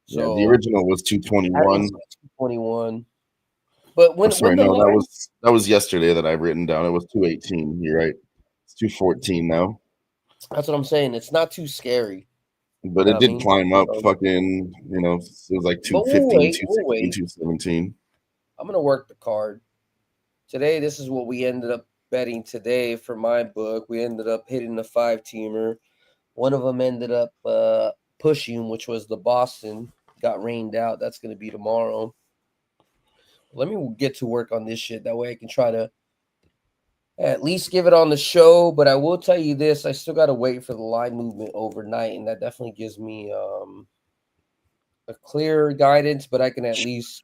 [SPEAKER 2] Yeah,
[SPEAKER 4] So
[SPEAKER 2] the original was
[SPEAKER 4] I didn't
[SPEAKER 2] 221.
[SPEAKER 4] see 221. But
[SPEAKER 2] I'm sorry,
[SPEAKER 4] the
[SPEAKER 2] no, that
[SPEAKER 4] line,
[SPEAKER 2] was yesterday that I've written down. It was 218. You're right. It's 214 now.
[SPEAKER 4] that's what I'm saying. It's not too scary.
[SPEAKER 2] But
[SPEAKER 4] You know
[SPEAKER 2] it
[SPEAKER 4] what I
[SPEAKER 2] did
[SPEAKER 4] mean?
[SPEAKER 2] climb up fucking, it was like
[SPEAKER 4] But we'll
[SPEAKER 2] 215,
[SPEAKER 4] wait. We'll
[SPEAKER 2] 216,
[SPEAKER 4] wait.
[SPEAKER 2] 217.
[SPEAKER 4] I'm gonna work the card. Today, this is what we ended up betting today for my book. We ended up hitting the 5-teamer. One of them ended up pushing, which was the Boston. Got rained out. That's going to be tomorrow. Let me get to work on this shit. That way I can try to at least give it on the show. But I will tell you this. I still got to wait for the line movement overnight. And that definitely gives me a clear guidance. But I can at least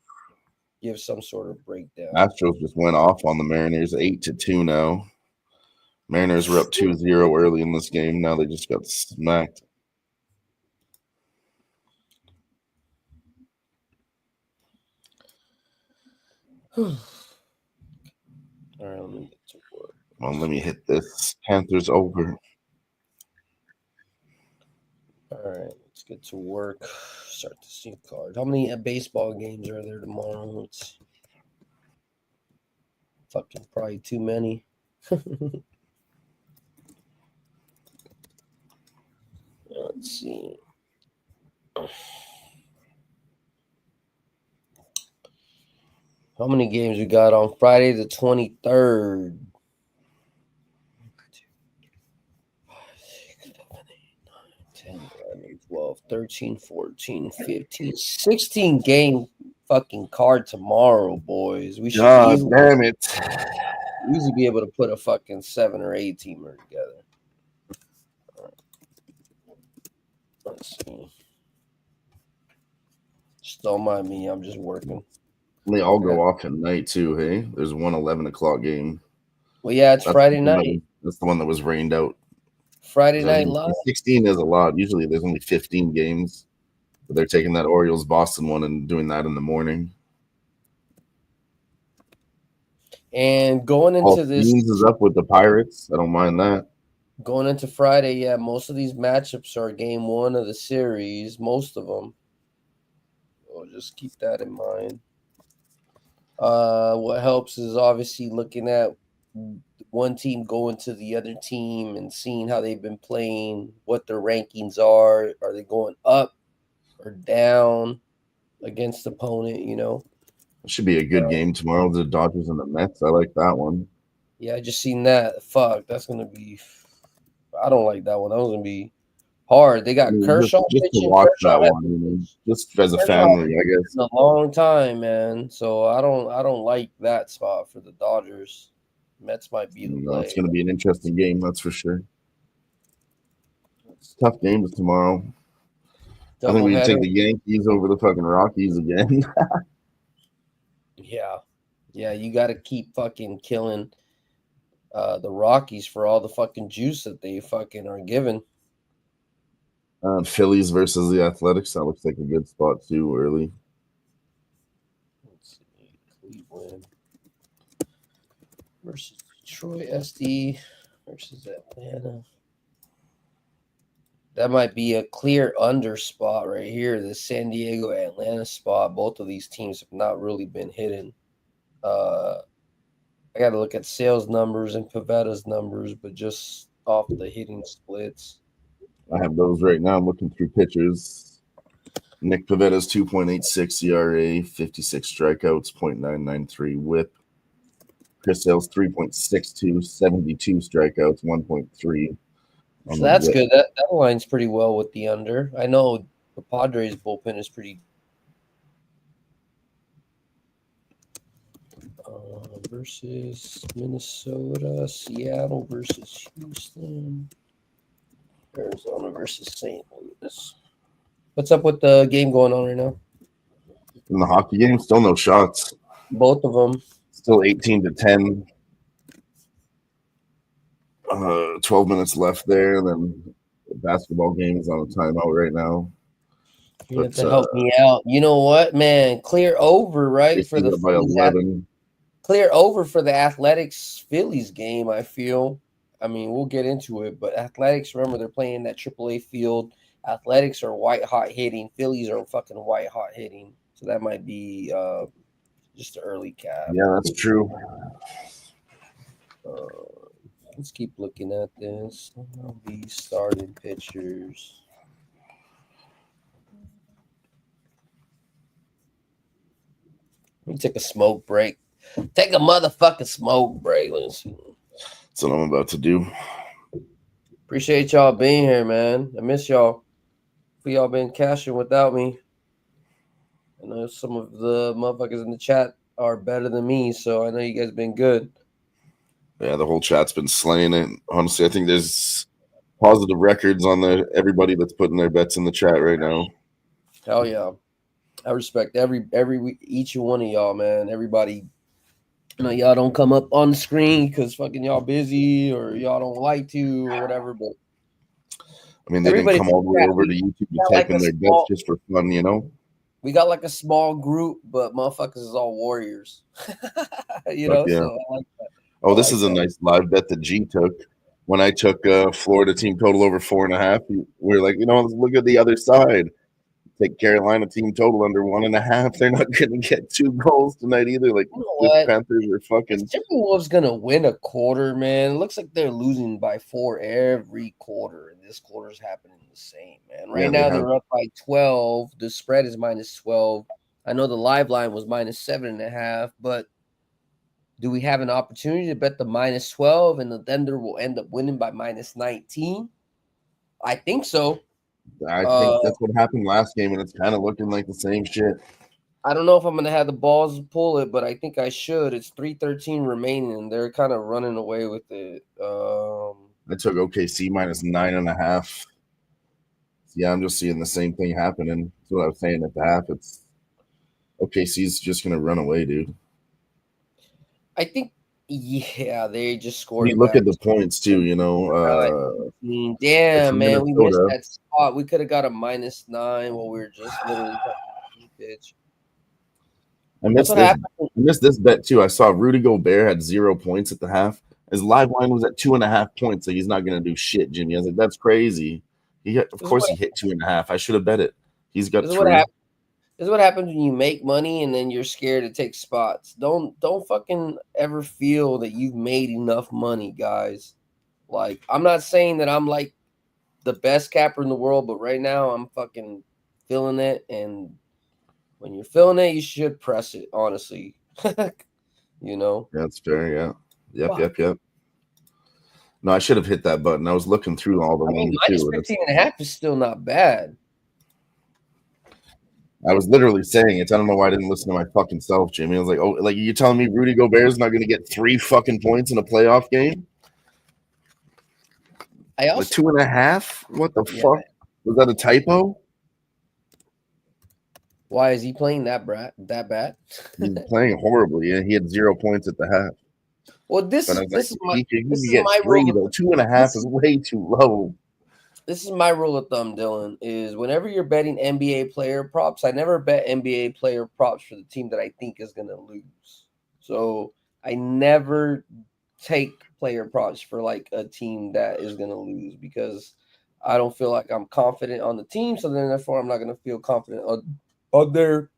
[SPEAKER 4] give some sort of breakdown.
[SPEAKER 2] Astros just went off on the Mariners 8-2 now. Mariners were up 2-0 early in this game. Now they just got smacked.
[SPEAKER 4] All right, let me get to work.
[SPEAKER 2] Well, let me hit this. Panthers over.
[SPEAKER 4] All right, let's get to work. Start to see card. How many baseball games are there tomorrow? It's fucking probably too many. Let's see. How many games we got on Friday the 23rd? 10, 11, 12, 13, 14, 15, 16 game fucking card tomorrow, boys. We should
[SPEAKER 2] God damn it.
[SPEAKER 4] easily be able to put a fucking 7 or 8 teamer together. Let's see. Just don't mind me. I'm just working.
[SPEAKER 2] They all go off at night too, hey? There's one 11 o'clock game.
[SPEAKER 4] Well, yeah, it's Friday
[SPEAKER 2] the one
[SPEAKER 4] night.
[SPEAKER 2] that's the one that was rained out.
[SPEAKER 4] Friday night live.
[SPEAKER 2] 16 is a lot. Usually there's only 15 games. But they're taking that Orioles Boston one and doing that in the morning.
[SPEAKER 4] And going into this,
[SPEAKER 2] Beans is up with the Pirates. I don't mind that.
[SPEAKER 4] going into Friday, yeah, most of these matchups are game one of the series. Most of them. So just keep that in mind. What helps is obviously looking at one team going to the other team and seeing how they've been playing, what their rankings are. Are they going up or down against the opponent?
[SPEAKER 2] It should be a good game tomorrow. The Dodgers and the Mets. I like that one.
[SPEAKER 4] Yeah, I just seen that. Fuck, that's gonna be. I don't like that one. That was gonna be hard. They got Kershaw
[SPEAKER 2] just to
[SPEAKER 4] pitching.
[SPEAKER 2] watch
[SPEAKER 4] Kershaw
[SPEAKER 2] that one, just as a family, I guess.
[SPEAKER 4] in a long time, man. So I don't like that spot for the Dodgers. Mets might be the play.
[SPEAKER 2] It's going to be an interesting game, that's for sure. Tough games tomorrow. I think we can take the Yankees over the fucking Rockies again.
[SPEAKER 4] Yeah, you got to keep fucking killing the Rockies for all the fucking juice that they fucking are given.
[SPEAKER 2] Phillies versus the Athletics. That looks like a good spot too early.
[SPEAKER 4] Let's see. Cleveland versus Detroit SD versus Atlanta. That might be a clear under spot right here. The San Diego Atlanta spot. Both of these teams have not really been hitting. I got to look at sales numbers and Pavetta's numbers, but just off the hitting splits.
[SPEAKER 2] I have those right now. I'm looking through pitchers. Nick Pavetta's 2.86 ERA, 56 strikeouts, 0.993 whip. Chris Sale's 3.62, 72 strikeouts, 1.3.
[SPEAKER 4] So that's good. That aligns pretty well with the under. I know the Padres bullpen is pretty. Versus Minnesota, Seattle versus Houston, Arizona versus St. Louis. What's up with the game going on right now?
[SPEAKER 2] In the hockey game, still no shots.
[SPEAKER 4] Both of them.
[SPEAKER 2] Still 18-10. 12 minutes left there. Then the basketball game is on a timeout right now.
[SPEAKER 4] You have to help me out. You know what, man? Clear over, right? For the
[SPEAKER 2] by 11.
[SPEAKER 4] Clear over for the Athletics Phillies game, I feel. I mean, we'll get into it, but Athletics, remember, they're playing that AAA field Athletics are white hot hitting. Phillies are fucking white hot hitting. So that might be just an early cap.
[SPEAKER 2] Yeah, that's true.
[SPEAKER 4] Let's keep looking at this. MLB starting pitchers. Let me take a smoke break. Take a motherfucking smoke break. Let's see.
[SPEAKER 2] That's what I'm about to do.
[SPEAKER 4] Appreciate y'all being here, man. I miss y'all. For y'all been cashing without me. I know some of the motherfuckers in the chat are better than me, so I know you guys been good.
[SPEAKER 2] Yeah, the whole chat's been slaying it. Honestly, I think there's positive records on everybody that's putting their bets in the chat right now.
[SPEAKER 4] Hell yeah. I respect each one of y'all, man. Everybody, y'all don't come up on the screen because fucking y'all busy or y'all don't like to or whatever, but
[SPEAKER 2] I mean, they didn't come all the way over to YouTube to type in their bets just for fun,
[SPEAKER 4] We got like a small group, but motherfuckers is all warriors.
[SPEAKER 2] Yeah.
[SPEAKER 4] So I like that.
[SPEAKER 2] Oh, this is a nice live bet that G took. When I took Florida team total over 4.5, we were like, let's look at the other side. Take Carolina team total under 1.5. They're not going to get 2 goals tonight either. Like, the Panthers are fucking.
[SPEAKER 4] Timberwolves going to win a quarter, man. It looks like they're losing by 4 every quarter, and this quarter's happening the same, man. Right now, they're up by 12. The spread is -12. I know the live line was -7.5, but do we have an opportunity to bet the -12 and the Thunder will end up winning by -19? I think so.
[SPEAKER 2] I think that's what happened last game, and it's kind of looking like the same shit.
[SPEAKER 4] I don't know if I'm going to have the balls to pull it, but I think I should. It's 3:13 remaining, and they're kind of running away with it.
[SPEAKER 2] I took OKC -9.5. Yeah, I'm just seeing the same thing happening. That's what I was saying at the half. It's OKC's just going to run away, dude.
[SPEAKER 4] I think, yeah, they just scored.
[SPEAKER 2] You look at the points, too,
[SPEAKER 4] Damn, man, we missed that spot. We could have got a -9 while we were just literally pitch.
[SPEAKER 2] I missed this bet too. I saw Rudy Gobert had 0 points at the half. His live line was at 2.5 points, so he's not going to do shit, Jimmy. I was like, that's crazy. He hit 2.5. I should have bet it. He's got 3.
[SPEAKER 4] This is what happens when you make money and then you're scared to take spots. Don't fucking ever feel that you've made enough money, guys. Like, I'm not saying that I'm like the best capper in the world, but right now I'm fucking feeling it, and when you're feeling it, you should press it, honestly.
[SPEAKER 2] That's fair, yeah. Yep. No, I should have hit that button. I was looking through all the ones too.
[SPEAKER 4] -15.5 is still not bad.
[SPEAKER 2] I was literally saying it. I don't know why I didn't listen to my fucking self, Jimmy. I was like, oh, like you're telling me Rudy Gobert's not going to get 3 fucking points in a playoff game?
[SPEAKER 4] I also
[SPEAKER 2] 2.5? What the fuck? Was that a typo?
[SPEAKER 4] Why is he playing that bad?
[SPEAKER 2] He's playing horribly. Yeah, he had 0 points at the half.
[SPEAKER 4] Well, this is my
[SPEAKER 2] rule. 2.5 is way too low.
[SPEAKER 4] This is my rule of thumb, Dylan, is whenever you're betting NBA player props, I never bet NBA player props for the team that I think is going to lose. So I never take player props for like a team that is going to lose because I don't feel like I'm confident on the team. So then therefore I'm not going to feel confident on their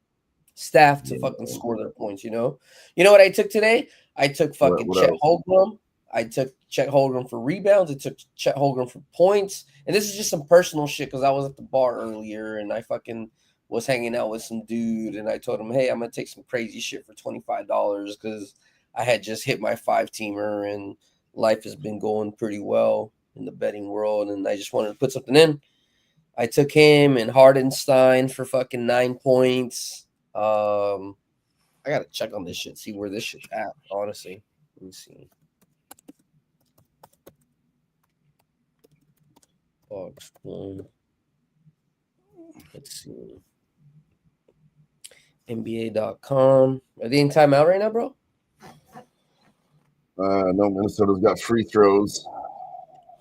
[SPEAKER 4] staff to fucking score their points, You know what I took today? I took fucking Chet Holmgren. I took Chet Holmgren for rebounds. I took Chet Holmgren for points. And this is just some personal shit because I was at the bar earlier and I fucking was hanging out with some dude. And I told him, hey, I'm going to take some crazy shit for $25 because I had just hit my 5-teamer and life has been going pretty well in the betting world. And I just wanted to put something in. I took him and Hardenstein for fucking 9 points. I got to check on this shit, see where this shit's at, honestly. Let me see. Box 1. Let's see. NBA.com. Are they in timeout right now, bro?
[SPEAKER 2] No, Minnesota's got free throws.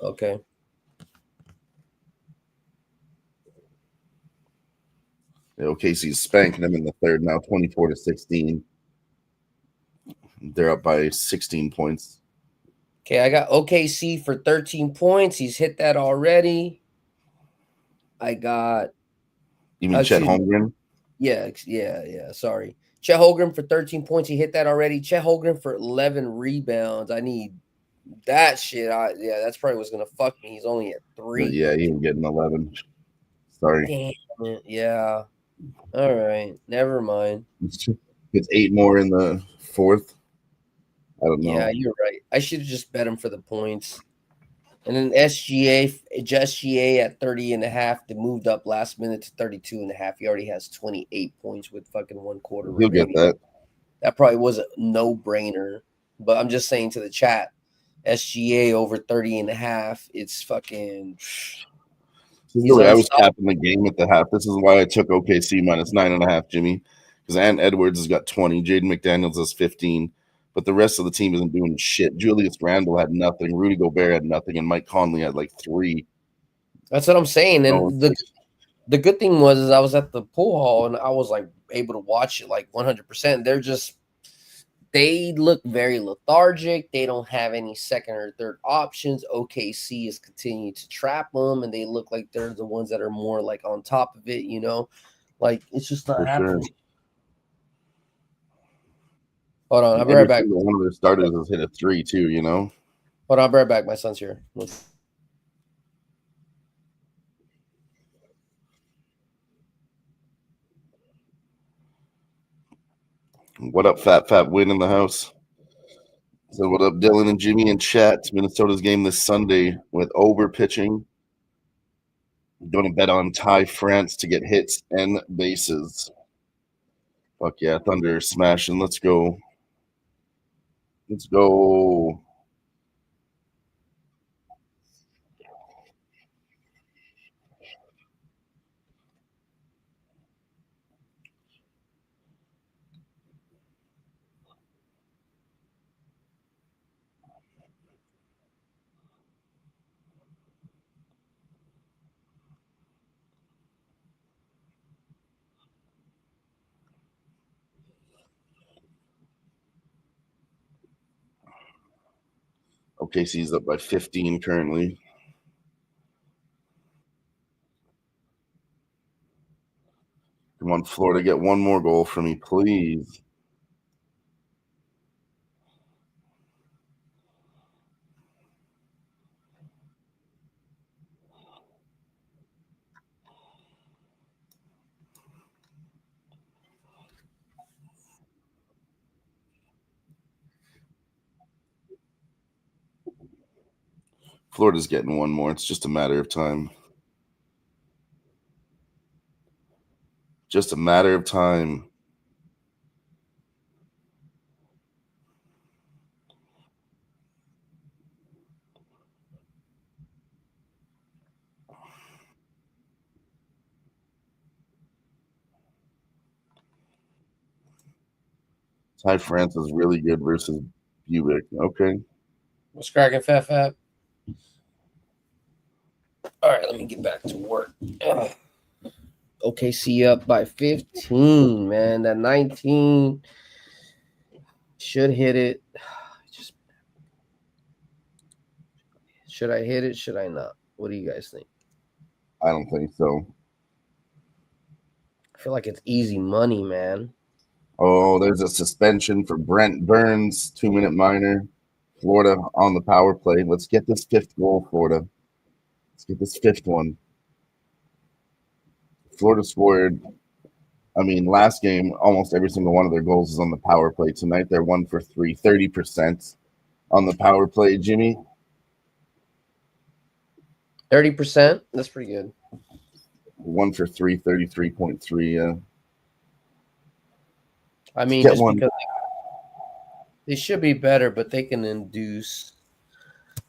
[SPEAKER 4] Okay.
[SPEAKER 2] OKC's spanking them in the third now, 24-16. They're up by 16 points.
[SPEAKER 4] Okay, I got OKC for 13 points. He's hit that already. I got
[SPEAKER 2] You mean Chet
[SPEAKER 4] excuse me.
[SPEAKER 2] Holmgren?
[SPEAKER 4] Yeah. Sorry. Chet Holmgren for 13 points. He hit that already. Chet Holmgren for 11 rebounds. I need that shit. That's probably what's gonna fuck me. He's only at 3.
[SPEAKER 2] Yeah, he ain't getting 11. Sorry.
[SPEAKER 4] Damn it. Yeah. All right. Never mind.
[SPEAKER 2] Gets 8 more in the fourth. I don't know.
[SPEAKER 4] Yeah, you're right. I should have just bet him for the points. And then SGA at 30 and a half. They moved up last minute to 32 and a half. He already has 28 points with fucking 1 quarter
[SPEAKER 2] He'll get
[SPEAKER 4] remaining.
[SPEAKER 2] that.
[SPEAKER 4] That probably was a no-brainer. But I'm just saying to the chat, SGA over 30 and a half. It's fucking.
[SPEAKER 2] This is the way I was capping the game at the half. This is why I took OKC minus 9.5, Jimmy. Because Ant Edwards has got 20. Jaden McDaniels has 15. But the rest of the team isn't doing shit. Julius Randle had nothing. Rudy Gobert had nothing. And Mike Conley had like 3.
[SPEAKER 4] That's what I'm saying.
[SPEAKER 2] So
[SPEAKER 4] And the good thing was is I was at the pool hall and I was like able to watch it like 100%. They look very lethargic. They don't have any second or third options. OKC is continuing to trap them, and they look like they're the ones that are more like on top of it. Like it's just not happening.
[SPEAKER 2] Sure.
[SPEAKER 4] Hold on, I'll be right back.
[SPEAKER 2] One of their starters has hit a 3 too.
[SPEAKER 4] Hold on, I'll be right back. My son's here.
[SPEAKER 2] What up, Fat Win in the house? So what up, Dylan and Jimmy and chat? Minnesota's game this Sunday with Ober pitching. Going to bet on Ty France to get hits and bases. Fuck yeah, Thunder smashing. Let's go. Let's go. OKC's up by 15 currently. Come on, Florida, get one more goal for me, please. Florida's getting one more. It's just a matter of time. Just a matter of time. Ty France is really good versus Buick. Okay.
[SPEAKER 4] What's cracking, Fat? All right, let me get back to work. OKC up by 15, man. That 19 should hit it. Should I hit it? Should I not? What do you guys think?
[SPEAKER 2] I don't think so.
[SPEAKER 4] I feel like it's easy money, man.
[SPEAKER 2] Oh, there's a suspension for Brent Burns, 2-minute minor. Florida on the power play. Let's get this 5th goal, Florida. Let's get this 5th one. Florida scored, last game, almost every single one of their goals is on the power play. Tonight, they're 1 for 3, 30% on the power play, Jimmy.
[SPEAKER 4] 30%? That's pretty good.
[SPEAKER 2] 1 for 3, 33.3, yeah.
[SPEAKER 4] Just because they should be better, but they can induce.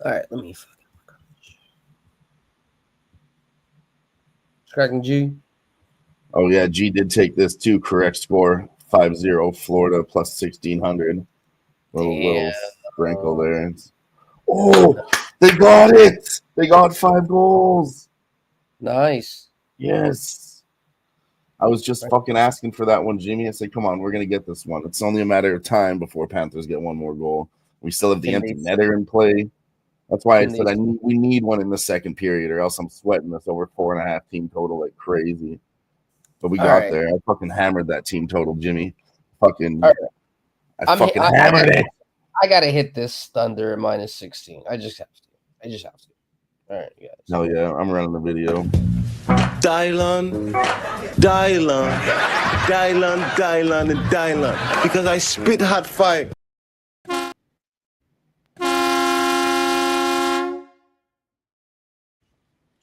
[SPEAKER 4] All right, let me cracking G.
[SPEAKER 2] Oh, yeah, G did take this too. Correct score, 5-0, Florida plus 1,600. Little sprinkle there. Oh, they got it. They got 5 goals.
[SPEAKER 4] Nice.
[SPEAKER 2] Yes. I was just fucking asking for that one, Jimmy. I said, come on, we're going to get this one. It's only a matter of time before Panthers get one more goal. We still have the empty netter in play. That's why I
[SPEAKER 4] Can they-
[SPEAKER 2] said we need one in the second period, or else I'm sweating this over 4.5 team total like crazy. But we
[SPEAKER 4] All
[SPEAKER 2] got
[SPEAKER 4] right.
[SPEAKER 2] there. I fucking hammered that team total, Jimmy. Fucking,
[SPEAKER 4] All
[SPEAKER 2] I fucking hammered it.
[SPEAKER 4] I gotta hit this Thunder at minus 16. I just have to. All right, you guys.
[SPEAKER 2] Hell yeah, I'm running the video.
[SPEAKER 5] Dylan, and Dylan. Because I spit hot fire.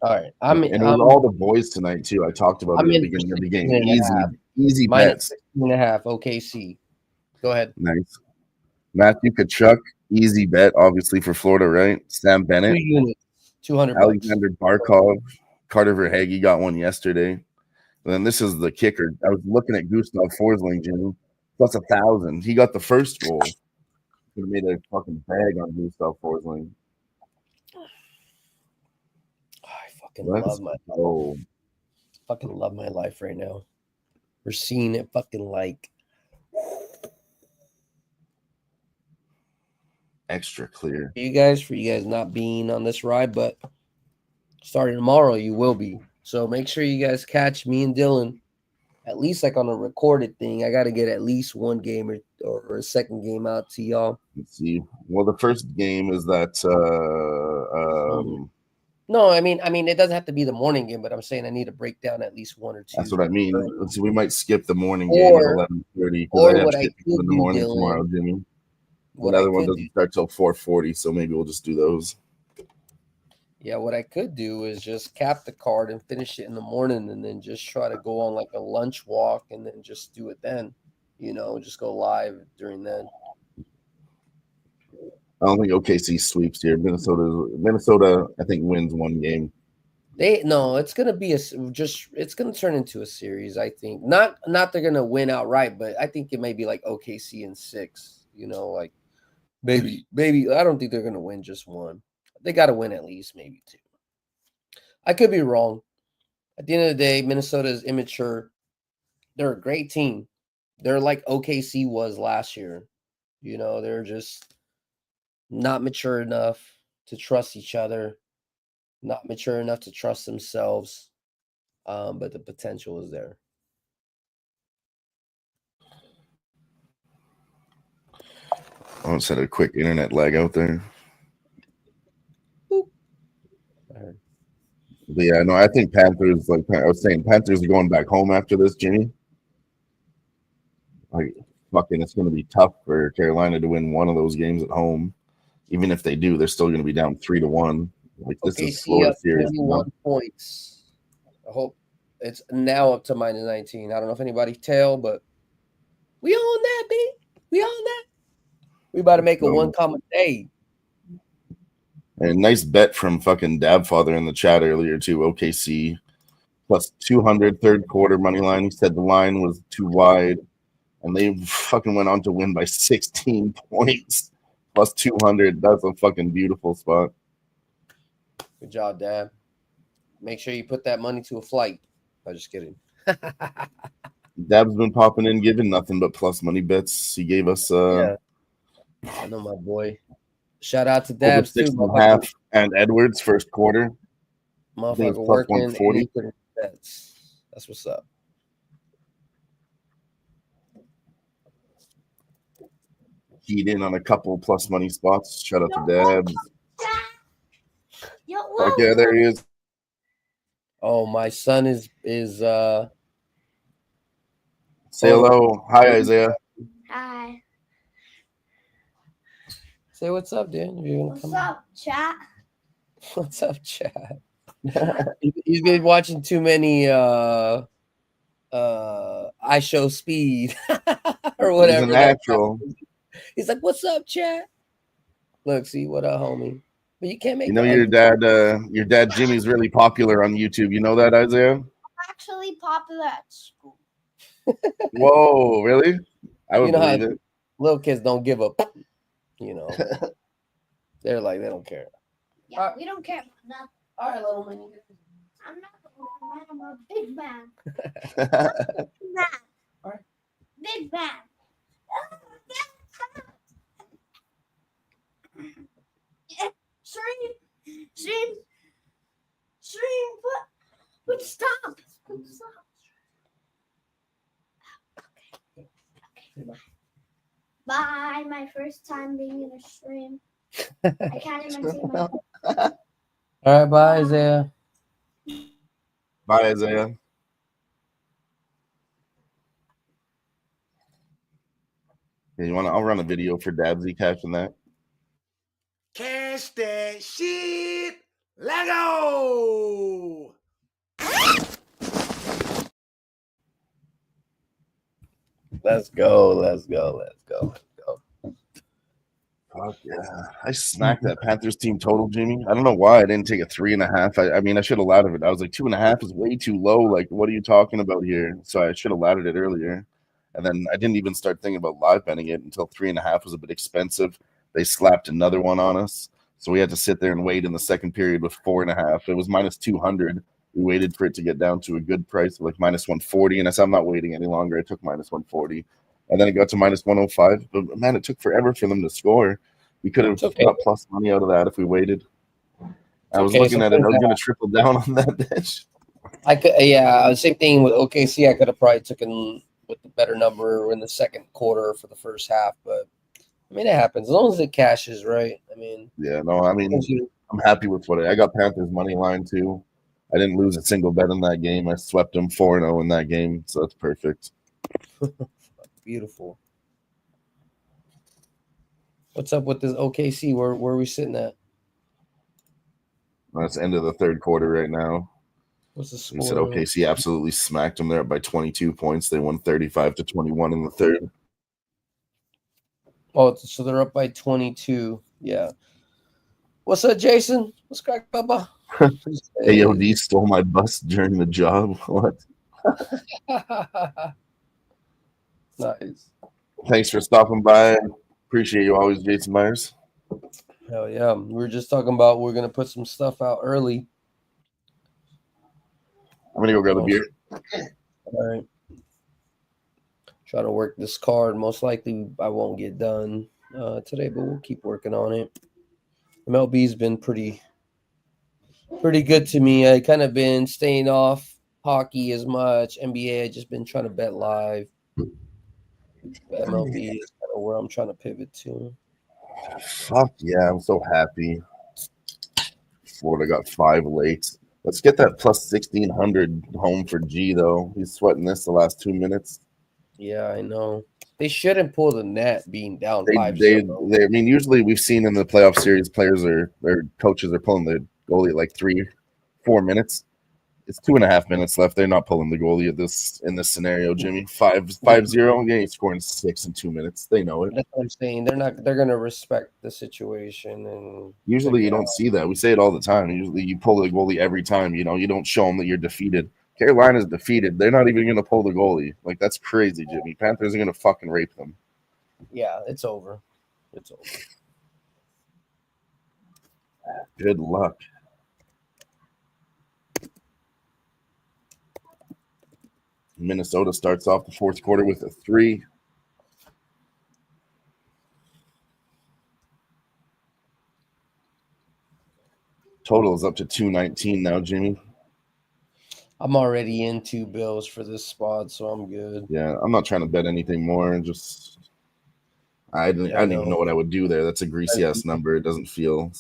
[SPEAKER 4] All right.
[SPEAKER 2] And it was all the boys tonight too. I talked about it at the beginning of the game. Easy
[SPEAKER 4] minus
[SPEAKER 2] bets.
[SPEAKER 4] 16.5 OKC. Go ahead.
[SPEAKER 2] Nice. Matthew Kachuk, easy bet, obviously for Florida, right? Sam Bennett,
[SPEAKER 4] 2 units, $200.
[SPEAKER 2] Alexander Barkov, Carter Verhaeghe got one yesterday. And then this is the kicker. I was looking at Gustav Forsling, Jimmy, plus 1,000. He got the first goal. Could have made a fucking bag on Gustav Forsling.
[SPEAKER 4] Fucking love my life right now. We're seeing it fucking like
[SPEAKER 2] extra clear.
[SPEAKER 4] for you guys not being on this ride, but starting tomorrow you will be. So make sure you guys catch me and Dylan at least like on a recorded thing. I got to get at least one game or a second game out to y'all.
[SPEAKER 2] Let's see. Well, the first game is that
[SPEAKER 4] no, I mean it doesn't have to be the morning game, but I'm saying I need to break down at least one or two.
[SPEAKER 2] That's what I mean. So we might skip the morning game at 11:30 because I have to get in the morning tomorrow, Jimmy. The other one doesn't start till 4:40, so maybe we'll just do those.
[SPEAKER 4] Yeah, what I could do is just cap the card and finish it in the morning, and then just try to go on like a lunch walk, and then just do it then. Just go live during then.
[SPEAKER 2] I don't think OKC sweeps here. Minnesota, I think, wins one game.
[SPEAKER 4] It's gonna be it's gonna turn into a series. I think not they're gonna win outright, but I think it may be like OKC in 6. Like maybe I don't think they're gonna win just one. They got to win at least maybe 2. I could be wrong. At the end of the day, Minnesota is immature. They're a great team. They're like OKC was last year. They're just not mature enough to trust each other, not mature enough to trust themselves. But the potential is there.
[SPEAKER 2] I want to set a quick internet lag out there. But yeah, no, I think Panthers, like I was saying, Panthers are going back home after this, Jimmy. Like, fucking, it's going to be tough for Carolina to win one of those games at home. Even if they do, they're still going to be down 3-1. Like, this is Florida series.
[SPEAKER 4] 21 points. I hope it's now up to minus 19. I don't know if anybody tell, but we on that, B. We on that. We about to make a one common day.
[SPEAKER 2] And nice bet from fucking Dabfather in the chat earlier too. OKC plus 200 third quarter money line. He said the line was too wide, and they fucking went on to win by 16 points. Plus 200. That's a fucking beautiful spot.
[SPEAKER 4] Good job, Dab. Make sure you put that money to a flight. I'm just kidding.
[SPEAKER 2] Dab's been popping in, giving nothing but plus money bets. He gave us.
[SPEAKER 4] I know my boy. Shout out to Dabs too.
[SPEAKER 2] 6.5 and Edwards first quarter.
[SPEAKER 4] Motherfucker working 140 bets. That's what's up.
[SPEAKER 2] Keyed in on a couple plus money spots. Shout out to Dabs. Okay, there he is.
[SPEAKER 4] Oh, my son is
[SPEAKER 2] say hello. Hi, Isaiah.
[SPEAKER 6] Hi.
[SPEAKER 4] Say what's up, Dan.
[SPEAKER 6] What's up, chat?
[SPEAKER 4] What's up, chat? He's been watching too many I Show Speed or whatever.
[SPEAKER 2] He's a natural.
[SPEAKER 4] He's like, "What's up, chat?" Look, see what up, homie. But you can't make.
[SPEAKER 2] Your dad Jimmy's really popular on YouTube. You know that, Isaiah?
[SPEAKER 6] I'm actually popular at school.
[SPEAKER 2] Whoa, really? I would believe it.
[SPEAKER 4] Little kids don't give up. They're like, they don't care.
[SPEAKER 6] Yeah, we don't care about nothing.
[SPEAKER 4] All right, little man.
[SPEAKER 6] I'm not a little man. I'm a big man. Big man.
[SPEAKER 4] All right.
[SPEAKER 6] Big man. But stop. Okay. Bye. My first time being in a stream. I can't even see my.
[SPEAKER 4] All right, bye, Isaiah.
[SPEAKER 2] Bye, Isaiah. Yeah, you want? I'll run a video for Dabsy catching that.
[SPEAKER 1] Cash that shit. Lego.
[SPEAKER 4] Let's go. Let's go. Let's go. Let's go.
[SPEAKER 2] Fuck yeah. I smacked that Panthers team total, Jimmy. I don't know why I didn't take a 3.5. I mean, I should have laddered it. I was like, 2.5 is way too low. Like, what are you talking about here? So I should have laddered it earlier. And then I didn't even start thinking about live betting it until 3.5 was a bit expensive. They slapped another one on us. So we had to sit there and wait in the second period with 4.5. It was minus 200. We waited for it to get down to a good price, like minus 140. And I said, I'm not waiting any longer. I took minus 140. And then it got to minus 105. But man, it took forever for them to score. We could have got plus money out of that if we waited. I was looking at it. I was going to triple down on that bitch.
[SPEAKER 4] I could, yeah. Same thing with OKC. I could have probably taken with the better number in the second quarter for the first half, but I mean, it happens as long as it cashes, right? I mean,
[SPEAKER 2] yeah, no, I mean, I'm happy with what I got. Panthers money line too. I didn't lose a single bet in that game. I swept them 4-0 in that game, so that's perfect.
[SPEAKER 4] Beautiful. What's up with this OKC? Where are we sitting at?
[SPEAKER 2] That's the end of the third quarter right now.
[SPEAKER 4] What's the score?
[SPEAKER 2] You said OKC absolutely smacked them there by 22 points. They won 35-21 in the third.
[SPEAKER 4] Oh, so they're up by 22. Yeah. What's up, Jason? What's crack, Bubba?
[SPEAKER 2] AOD stole my bus during the job. What?
[SPEAKER 4] Nice.
[SPEAKER 2] Thanks for stopping by. Appreciate you always, Jason Myers.
[SPEAKER 4] Hell yeah. We were just talking about we're going to put some stuff out early.
[SPEAKER 2] I'm going to go grab a beer.
[SPEAKER 4] All right. Try to work this card. Most likely I won't get done today, but we'll keep working on it. MLB's been pretty good to me. I kind of been staying off hockey as much. NBA, I just been trying to bet live. But MLB is kind of where I'm trying to pivot to.
[SPEAKER 2] Fuck yeah, I'm so happy. Florida got 5 late. Let's get that plus 1,600 home for G, though. He's sweating this the last 2 minutes.
[SPEAKER 4] Yeah, I know. They shouldn't pull the net being down 5-0.
[SPEAKER 2] I mean, usually we've seen in the playoff series, players or coaches are pulling the goalie at like 3-4 minutes. It's 2.5 minutes left. They're not pulling the goalie in this scenario, Jimmy. 5-0. Yeah, he's scoring 6 in 2 minutes. They know it.
[SPEAKER 4] That's what I'm saying. They're gonna respect the situation, and
[SPEAKER 2] usually you don't see that. We say it all the time. Usually you pull the goalie every time. You know, you don't show them that you're defeated. Carolina's defeated. They're not even gonna pull the goalie. Like, that's crazy, Jimmy. Panthers are gonna fucking rape them.
[SPEAKER 4] Yeah, it's over. It's over.
[SPEAKER 2] Good luck. Minnesota starts off the fourth quarter with a 3. Total is up to 219 now, Jimmy.
[SPEAKER 4] I'm already in 2 bills for this spot, so I'm good.
[SPEAKER 2] Yeah, I'm not trying to bet anything more. Just I didn't even know what I would do there. That's a greasy ass number. It doesn't feel.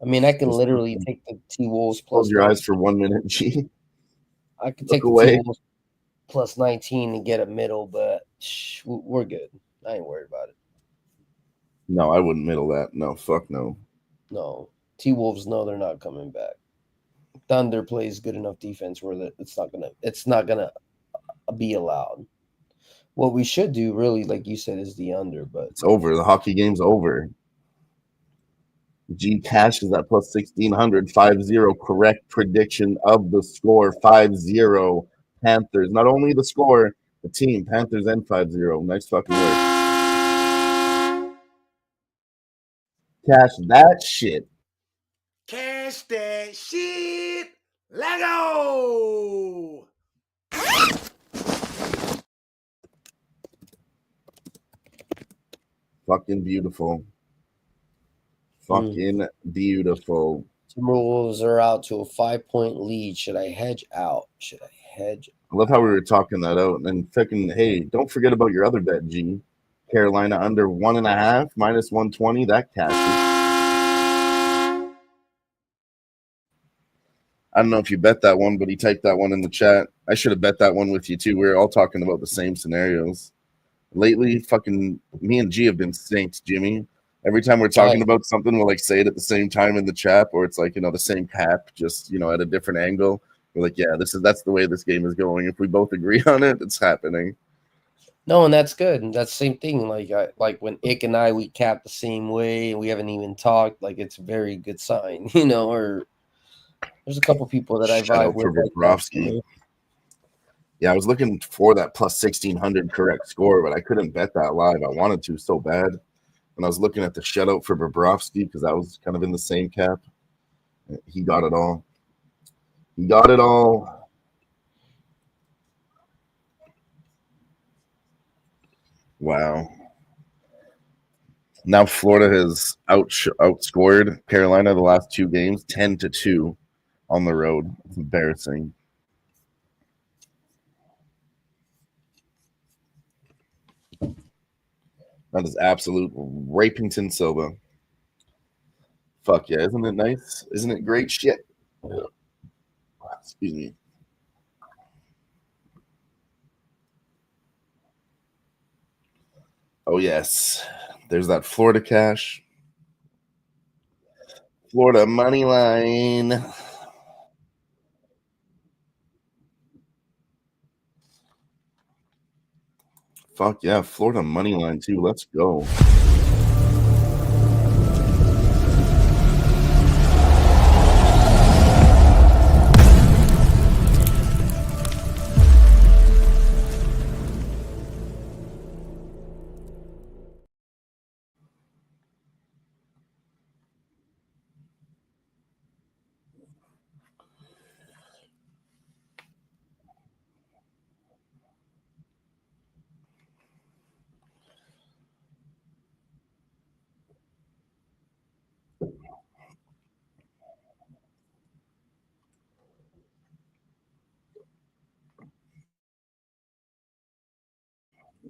[SPEAKER 4] I mean, I can literally take the T-Wolves plus.
[SPEAKER 2] Close your eyes for 1 minute, G.
[SPEAKER 4] I could take the T-Wolves plus 19 and get a middle, but we're good. I ain't worried about it.
[SPEAKER 2] No, I wouldn't middle that. No, fuck no.
[SPEAKER 4] No. T-Wolves know they're not coming back. Thunder plays good enough defense where it's not gonna be allowed. What we should do, really, like you said, is the under, but
[SPEAKER 2] it's over. The hockey game's over. G Cash is at plus 1,600, 5-0. Correct prediction of the score, 5-0 Panthers. Not only the score, the team, Panthers and 5-0. Nice fucking work. Cash that shit.
[SPEAKER 1] Cash that shit. Lego.
[SPEAKER 2] Fucking beautiful. Fucking beautiful.
[SPEAKER 4] Timberwolves are out to a 5-point lead. Should I hedge out? Should I hedge?
[SPEAKER 2] I love how we were talking that out. And fucking, hey, don't forget about your other bet, G. Carolina under 1.5, minus 120. That cashes. I don't know if you bet that one, but he typed that one in the chat. I should have bet that one with you too. We were all talking about the same scenarios. Lately, fucking me and G have been saints, Jimmy. Every time we're talking about something, we'll like say it at the same time in the chat, or it's like, the same cap, just at a different angle. We're like, yeah, that's the way this game is going. If we both agree on it, it's happening.
[SPEAKER 4] No, and that's good. And that's the same thing. Like when Ick and I, we cap the same way, and we haven't even talked. Like it's a very good sign, Or there's a couple people that I
[SPEAKER 2] Shout
[SPEAKER 4] vibe
[SPEAKER 2] out for
[SPEAKER 4] with.
[SPEAKER 2] Bobrovsky. Yeah, I was looking for that plus 1600 correct score, but I couldn't bet that live. I wanted to so bad. And I was looking at the shutout for Bobrovsky because I was kind of in the same cap. He got it all. He got it all. Wow. Now Florida has outscored Carolina the last 2 games, 10-2 on the road. It's embarrassing. That is absolute Rapington Silva. Fuck yeah, isn't it nice? Isn't it great shit? Excuse me. Oh yes, there's that Florida cash. Florida money line. Fuck yeah, Florida money line too. Let's go.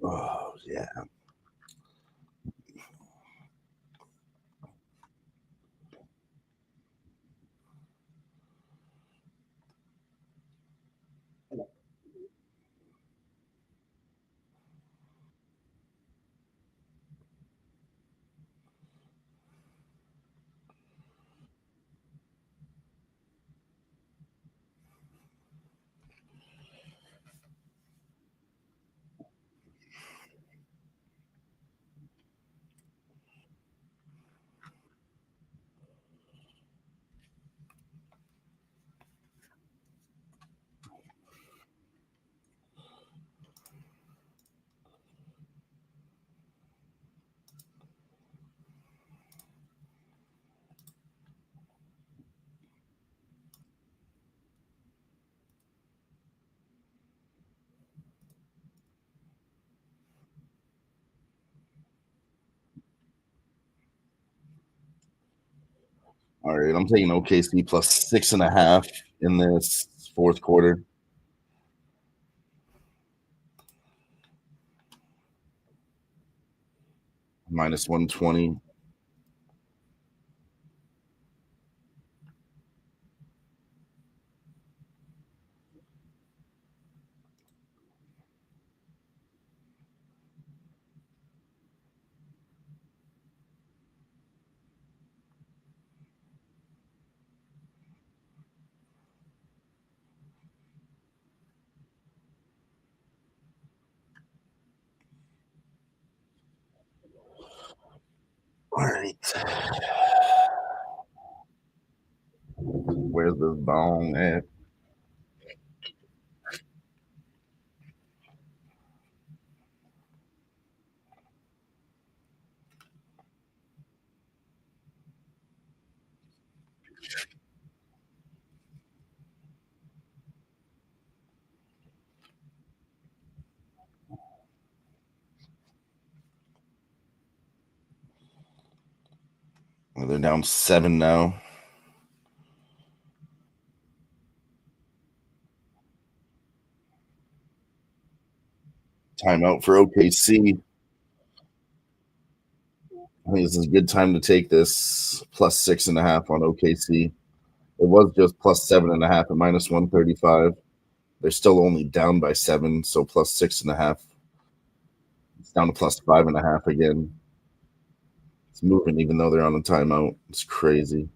[SPEAKER 2] Oh yeah. All right, I'm taking OKC plus 6.5 in this fourth quarter. Minus 120. All right. Where's this bong at? They're down 7 now. Timeout for OKC. I think this is a good time to take this plus 6.5 on OKC. It was just plus 7.5 at minus 135. They're still only down by 7, so plus 6.5. It's down to plus 5.5 again. It's moving even though they're on a timeout. It's crazy.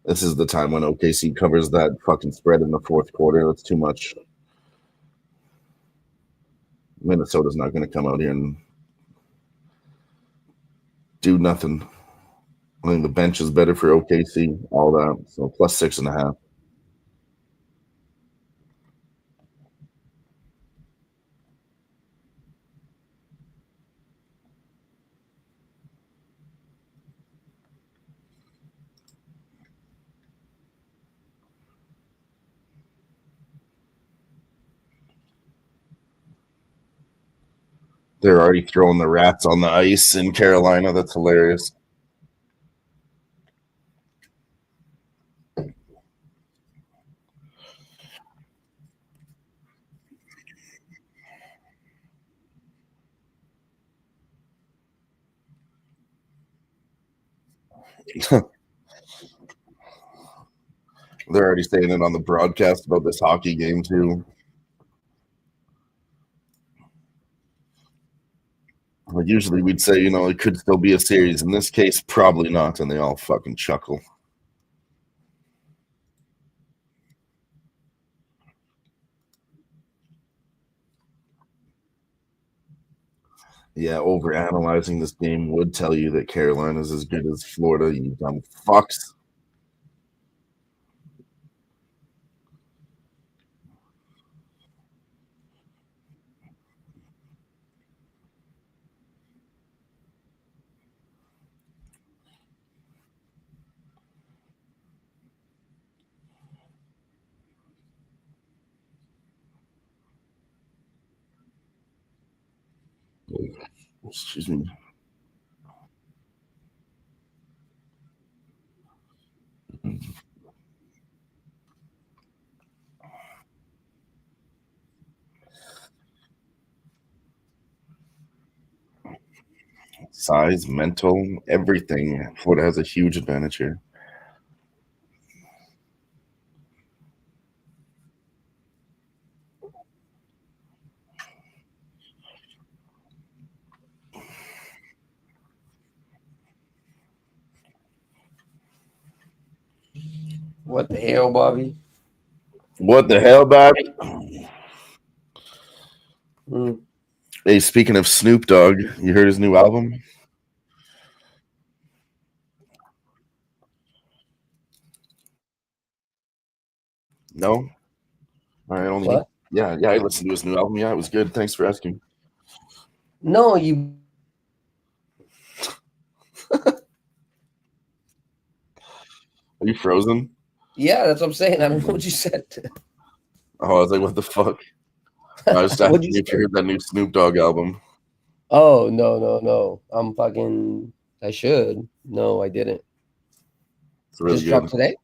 [SPEAKER 2] This is the time when OKC covers that fucking spread in the fourth quarter. That's too much. Minnesota's not going to come out here and do nothing. I think the bench is better for OKC, all that. So plus 6.5. They're already throwing the rats on the ice in Carolina. That's hilarious. They're already saying it on the broadcast about this hockey game, too. Like usually we'd say, it could still be a series. In this case, probably not. And they all fucking chuckle. Yeah, overanalyzing this game would tell you that Carolina's as good as Florida, you dumb fucks. Excuse me. Size, mental, everything. Florida has a huge advantage here.
[SPEAKER 4] What the hell, Bobby?
[SPEAKER 2] What the hell, Bobby?
[SPEAKER 4] Mm.
[SPEAKER 2] Hey, speaking of Snoop Dogg, you heard his new album? No? All right, only.
[SPEAKER 4] What?
[SPEAKER 2] Yeah, I listened to his new album. Yeah, it was good. Thanks for asking.
[SPEAKER 4] No, you.
[SPEAKER 2] Are you frozen?
[SPEAKER 4] Yeah, that's what I'm saying. I don't know what you said.
[SPEAKER 2] Oh, I was like, what the fuck? I was just
[SPEAKER 4] What'd
[SPEAKER 2] asking
[SPEAKER 4] you
[SPEAKER 2] if you heard that new Snoop Dogg album.
[SPEAKER 4] Oh, no. I'm fucking. I should. No, I didn't.
[SPEAKER 2] It's really
[SPEAKER 4] Just
[SPEAKER 2] good.
[SPEAKER 4] dropped today?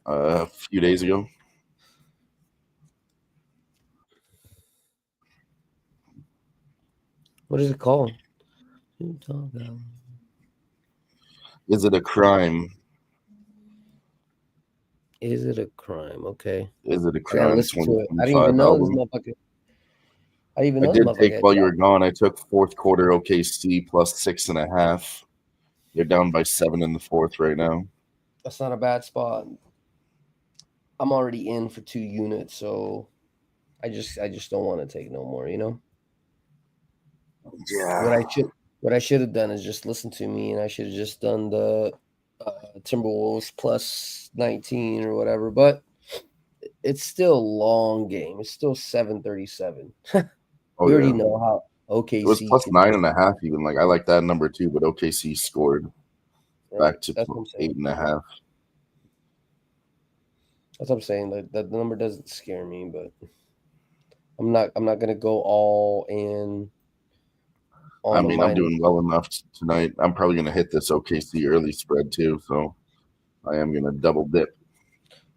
[SPEAKER 2] A few days ago.
[SPEAKER 4] What is it called?
[SPEAKER 2] Is it a crime?
[SPEAKER 4] Is it a crime? Okay.
[SPEAKER 2] Is it a
[SPEAKER 4] I gotta
[SPEAKER 2] crime?
[SPEAKER 4] listen to it. I didn't
[SPEAKER 2] 2025
[SPEAKER 4] even know this
[SPEAKER 2] album.
[SPEAKER 4] motherfucker. I didn't even
[SPEAKER 2] I
[SPEAKER 4] know this
[SPEAKER 2] did take
[SPEAKER 4] motherfucker.
[SPEAKER 2] while you were gone. I took fourth quarter OKC plus 6.5. They're down by 7 in the fourth right now.
[SPEAKER 4] That's not a bad spot. I'm already in for 2 units, so I just don't want to take no more,
[SPEAKER 2] Yeah.
[SPEAKER 4] What I should have done is just listen to me, and I should have just done the Timberwolves plus 19 or whatever. But it's still a long game. It's still 7:37.
[SPEAKER 2] Oh,
[SPEAKER 4] We already
[SPEAKER 2] yeah.
[SPEAKER 4] know how
[SPEAKER 2] It was
[SPEAKER 4] OKC
[SPEAKER 2] plus
[SPEAKER 4] can
[SPEAKER 2] 9.5 even. Like I like that number too, but OKC scored back to
[SPEAKER 4] That's what I'm saying.
[SPEAKER 2] 8.5.
[SPEAKER 4] That's what I'm saying. The number doesn't scare me, but I'm not gonna go all in
[SPEAKER 2] I mean, I'm doing well enough tonight. I'm probably going to hit this OKC early spread too, so I am going to double dip.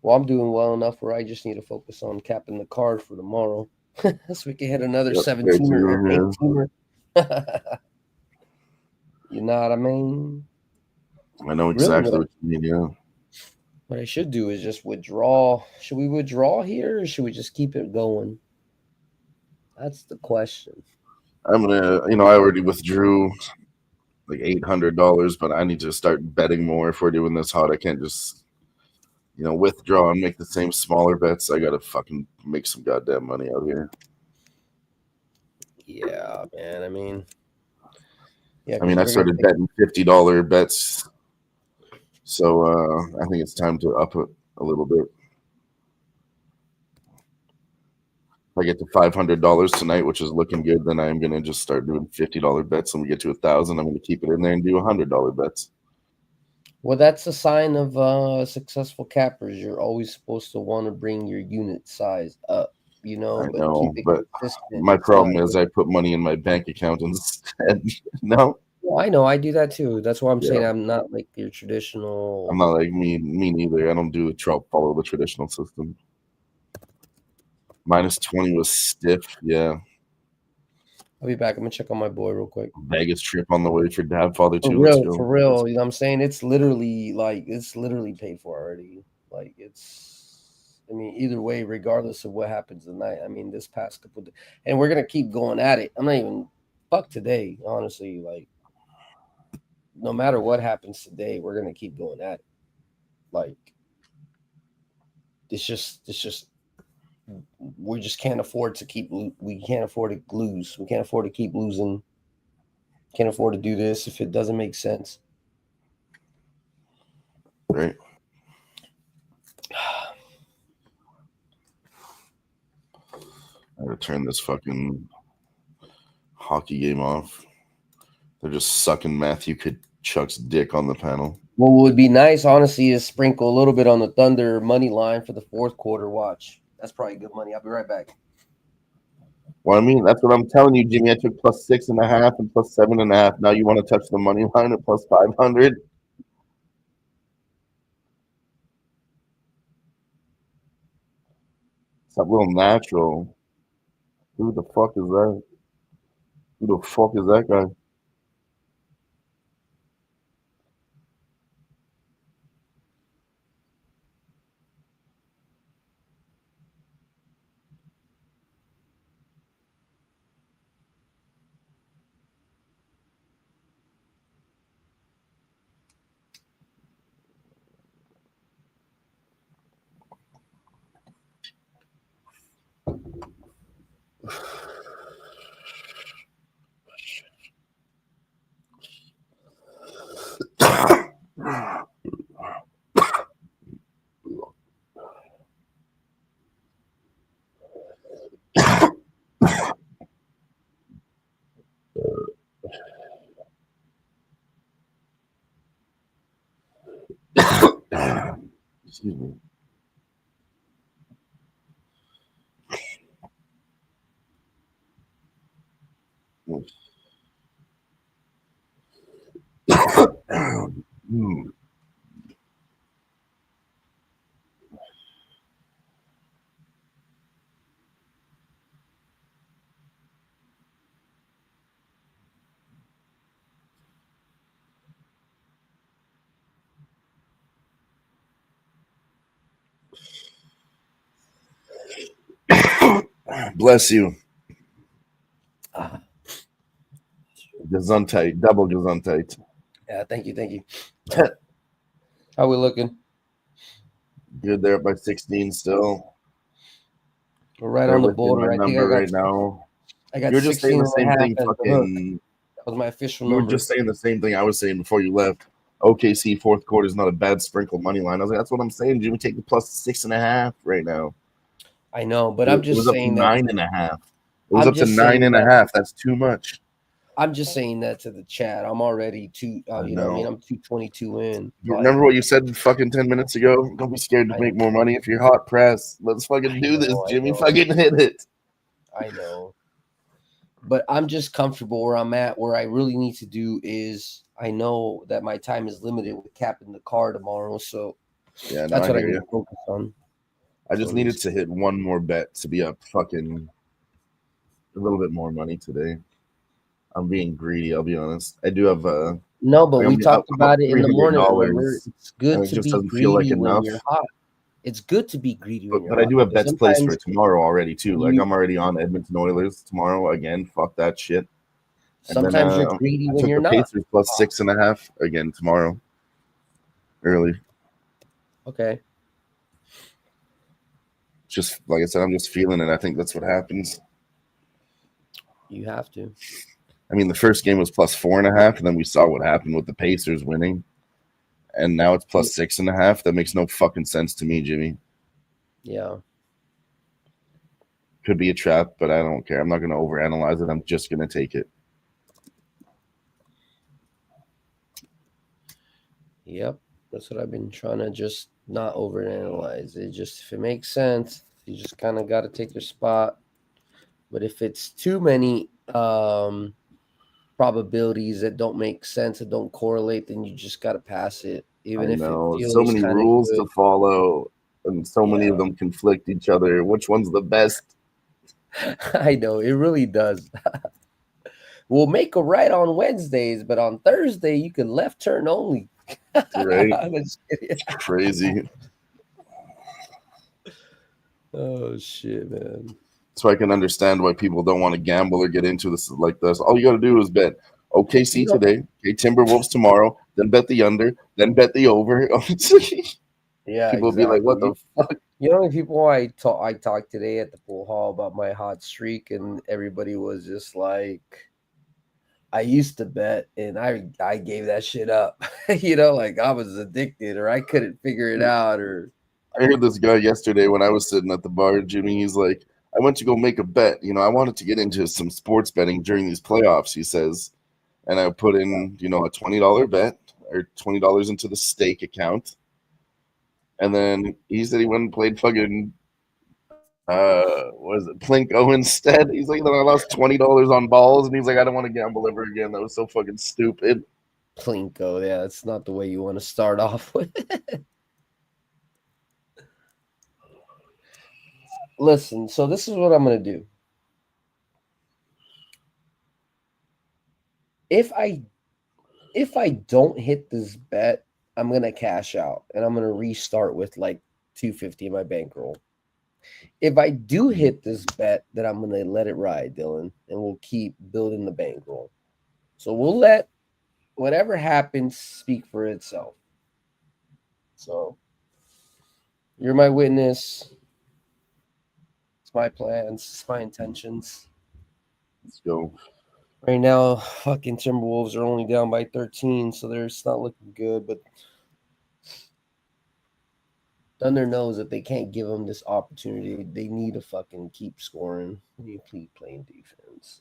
[SPEAKER 4] Well, I'm doing well enough where I just need to focus on capping the card for tomorrow, so we can hit another 17er or 18er. You know what I mean?
[SPEAKER 2] I know exactly what you mean. Yeah.
[SPEAKER 4] What I should do is just withdraw. Should we withdraw here, or should we just keep it going? That's the question.
[SPEAKER 2] I'm gonna, I already withdrew like $800, but I need to start betting more if we're doing this hot. I can't just, withdraw and make the same smaller bets. I gotta fucking make some goddamn money out here.
[SPEAKER 4] Yeah, man. I mean,
[SPEAKER 2] I started betting $50 bets, so I think it's time to up it a little bit. If I get to $500 tonight, which is looking good, then I'm gonna just start doing $50 bets. When we get to 1,000, I'm gonna keep it in there and do $100 bets.
[SPEAKER 4] Well, that's a sign of successful cappers. You're always supposed to want to bring your unit size up,
[SPEAKER 2] I know, but my problem is I put money in my bank account instead. No.
[SPEAKER 4] Well, I know, I do that too. That's why I'm saying I'm not like your traditional.
[SPEAKER 2] I'm not like me neither. I don't follow the traditional system. -20 was stiff. Yeah.
[SPEAKER 4] I'll be back. I'm gonna check on my boy real quick.
[SPEAKER 2] Vegas trip on the way for Dad Father too.
[SPEAKER 4] For real. You know what I'm saying? It's literally paid for already. Like either way, regardless of what happens tonight. I mean, this past couple of days, and we're gonna keep going at it. I'm not even fuck today, honestly. Like, no matter what happens today, we're gonna keep going at it. Like, it's just we just can't afford to we can't afford to lose. We can't afford to keep losing. Can't afford to do this if it doesn't make sense.
[SPEAKER 2] Right. I gotta turn this fucking hockey game off. They're just sucking Matthew Kachuk's dick on the panel.
[SPEAKER 4] What would be nice, honestly, is sprinkle a little bit on the Thunder money line for the fourth quarter watch. That's probably good money. I'll be right back.
[SPEAKER 2] Well, I mean, that's what I'm telling you, Jimmy. I took +6.5 and +7.5. Now you want to touch the money line at +500? It's a little natural. Who the fuck is that? Who the fuck is that guy? Excuse me. Bless you. Gesundheit, double Gesundheit.
[SPEAKER 4] Yeah, thank you. How we looking?
[SPEAKER 2] Good there by 16 still.
[SPEAKER 4] We're right on the border. I think I got
[SPEAKER 2] right now.
[SPEAKER 4] I got.
[SPEAKER 2] You're just saying the same thing. Fucking.
[SPEAKER 4] That was my official
[SPEAKER 2] You
[SPEAKER 4] number.
[SPEAKER 2] were just saying the same thing I was saying before you left. OKC fourth quarter is not a bad sprinkle money line. I was like, that's what I'm saying. Jimmy, take the +6.5 right now.
[SPEAKER 4] I know, but I'm just saying
[SPEAKER 2] that 9.5. It was up to 9.5. That's too much.
[SPEAKER 4] I'm just saying that to the chat. I'm already I'm 222 in.
[SPEAKER 2] You remember what you said fucking 10 minutes ago? Don't be scared to make more money if you're hot press. Let's fucking do this, Jimmy. Fucking hit it.
[SPEAKER 4] I know. But I'm just comfortable where I'm at. Where I really need to do is I know that my time is limited with capping the car tomorrow, so
[SPEAKER 2] Yeah, no,
[SPEAKER 4] that's
[SPEAKER 2] I
[SPEAKER 4] what I
[SPEAKER 2] hear
[SPEAKER 4] need
[SPEAKER 2] you.
[SPEAKER 4] to focus on.
[SPEAKER 2] I just
[SPEAKER 4] So
[SPEAKER 2] needed to hit one more bet to be up fucking a little bit more money today. I'm being greedy. I'll be honest. I do have
[SPEAKER 4] no, but
[SPEAKER 2] like
[SPEAKER 4] we talked
[SPEAKER 2] I'm up
[SPEAKER 4] about it in the morning. Remember,
[SPEAKER 2] $300,
[SPEAKER 4] it's good
[SPEAKER 2] and it
[SPEAKER 4] to
[SPEAKER 2] just
[SPEAKER 4] be
[SPEAKER 2] doesn't feel like
[SPEAKER 4] greedy when
[SPEAKER 2] enough.
[SPEAKER 4] you're hot. It's good to be greedy when you're
[SPEAKER 2] But I
[SPEAKER 4] hot.
[SPEAKER 2] do have
[SPEAKER 4] Because
[SPEAKER 2] bets placed for
[SPEAKER 4] sometimes
[SPEAKER 2] tomorrow already too. Like
[SPEAKER 4] you,
[SPEAKER 2] I'm already on Edmonton Oilers tomorrow again. Fuck that shit. And then
[SPEAKER 4] sometimes you're greedy
[SPEAKER 2] I
[SPEAKER 4] when
[SPEAKER 2] took
[SPEAKER 4] you're
[SPEAKER 2] the
[SPEAKER 4] not.
[SPEAKER 2] Pacers plus 6.5 again tomorrow early.
[SPEAKER 4] Okay.
[SPEAKER 2] Just like I said, I'm just feeling it. I think that's what happens.
[SPEAKER 4] You have to.
[SPEAKER 2] I mean, the first game was plus 4.5, and then we saw what happened with the Pacers winning, and now it's plus 6.5. That makes no fucking sense to me, Jimmy.
[SPEAKER 4] Yeah.
[SPEAKER 2] Could be a trap, but I don't care. I'm not going to overanalyze it. I'm just going to take it.
[SPEAKER 4] Yep. That's what I've been trying to just not overanalyze it. Just if it makes sense, you just kind of got to take your spot. But if it's too many probabilities that don't make sense, that don't correlate, then you just got to pass it. Even
[SPEAKER 2] I
[SPEAKER 4] if it
[SPEAKER 2] know. So
[SPEAKER 4] feels
[SPEAKER 2] many
[SPEAKER 4] kind of
[SPEAKER 2] rules
[SPEAKER 4] good.
[SPEAKER 2] to follow, and so many of them conflict each other. Which one's the best?
[SPEAKER 4] I know. It really does. We'll make a right on Wednesdays, but on Thursday, you can left turn only.
[SPEAKER 2] Right?
[SPEAKER 4] Let's get it.
[SPEAKER 2] It's crazy.
[SPEAKER 4] Oh, shit, man.
[SPEAKER 2] So I can understand why people don't want to gamble or get into this like this. All you got to do is bet OKC today, okay, Timberwolves tomorrow, then bet the under, then bet the over.
[SPEAKER 4] Yeah,
[SPEAKER 2] People will be like, "What the fuck?"
[SPEAKER 4] You know, people I talked today at the pool hall about my hot streak, and everybody was just like, I used to bet, and I gave that shit up. You know, like I was addicted, or I couldn't figure it out, or
[SPEAKER 2] I heard this guy yesterday when I was sitting at the bar, Jimmy. He's like, I went to go make a bet. You know, I wanted to get into some sports betting during these playoffs, he says. And I put in, a $20 bet or $20 into the stake account. And then he said he went and played fucking, what is it, Plinko instead. He's like, then I lost $20 on balls. And he's like, I don't want to gamble ever again. That was so fucking stupid.
[SPEAKER 4] Plinko. Yeah, that's not the way you want to start off with. Listen, so this is what I'm going to do. If I don't hit this bet, I'm going to cash out and I'm going to restart with like 250 in my bankroll. If I do hit this bet, then I'm going to let it ride, Dylan, and we'll keep building the bankroll. So we'll let whatever happens speak for itself. So you're my witness. It's my plans. It's my intentions.
[SPEAKER 2] Let's go.
[SPEAKER 4] Right now, fucking Timberwolves are only down by 13, so it's not looking good. But Thunder knows that they can't give them this opportunity. They need to fucking keep scoring. They need to keep playing defense.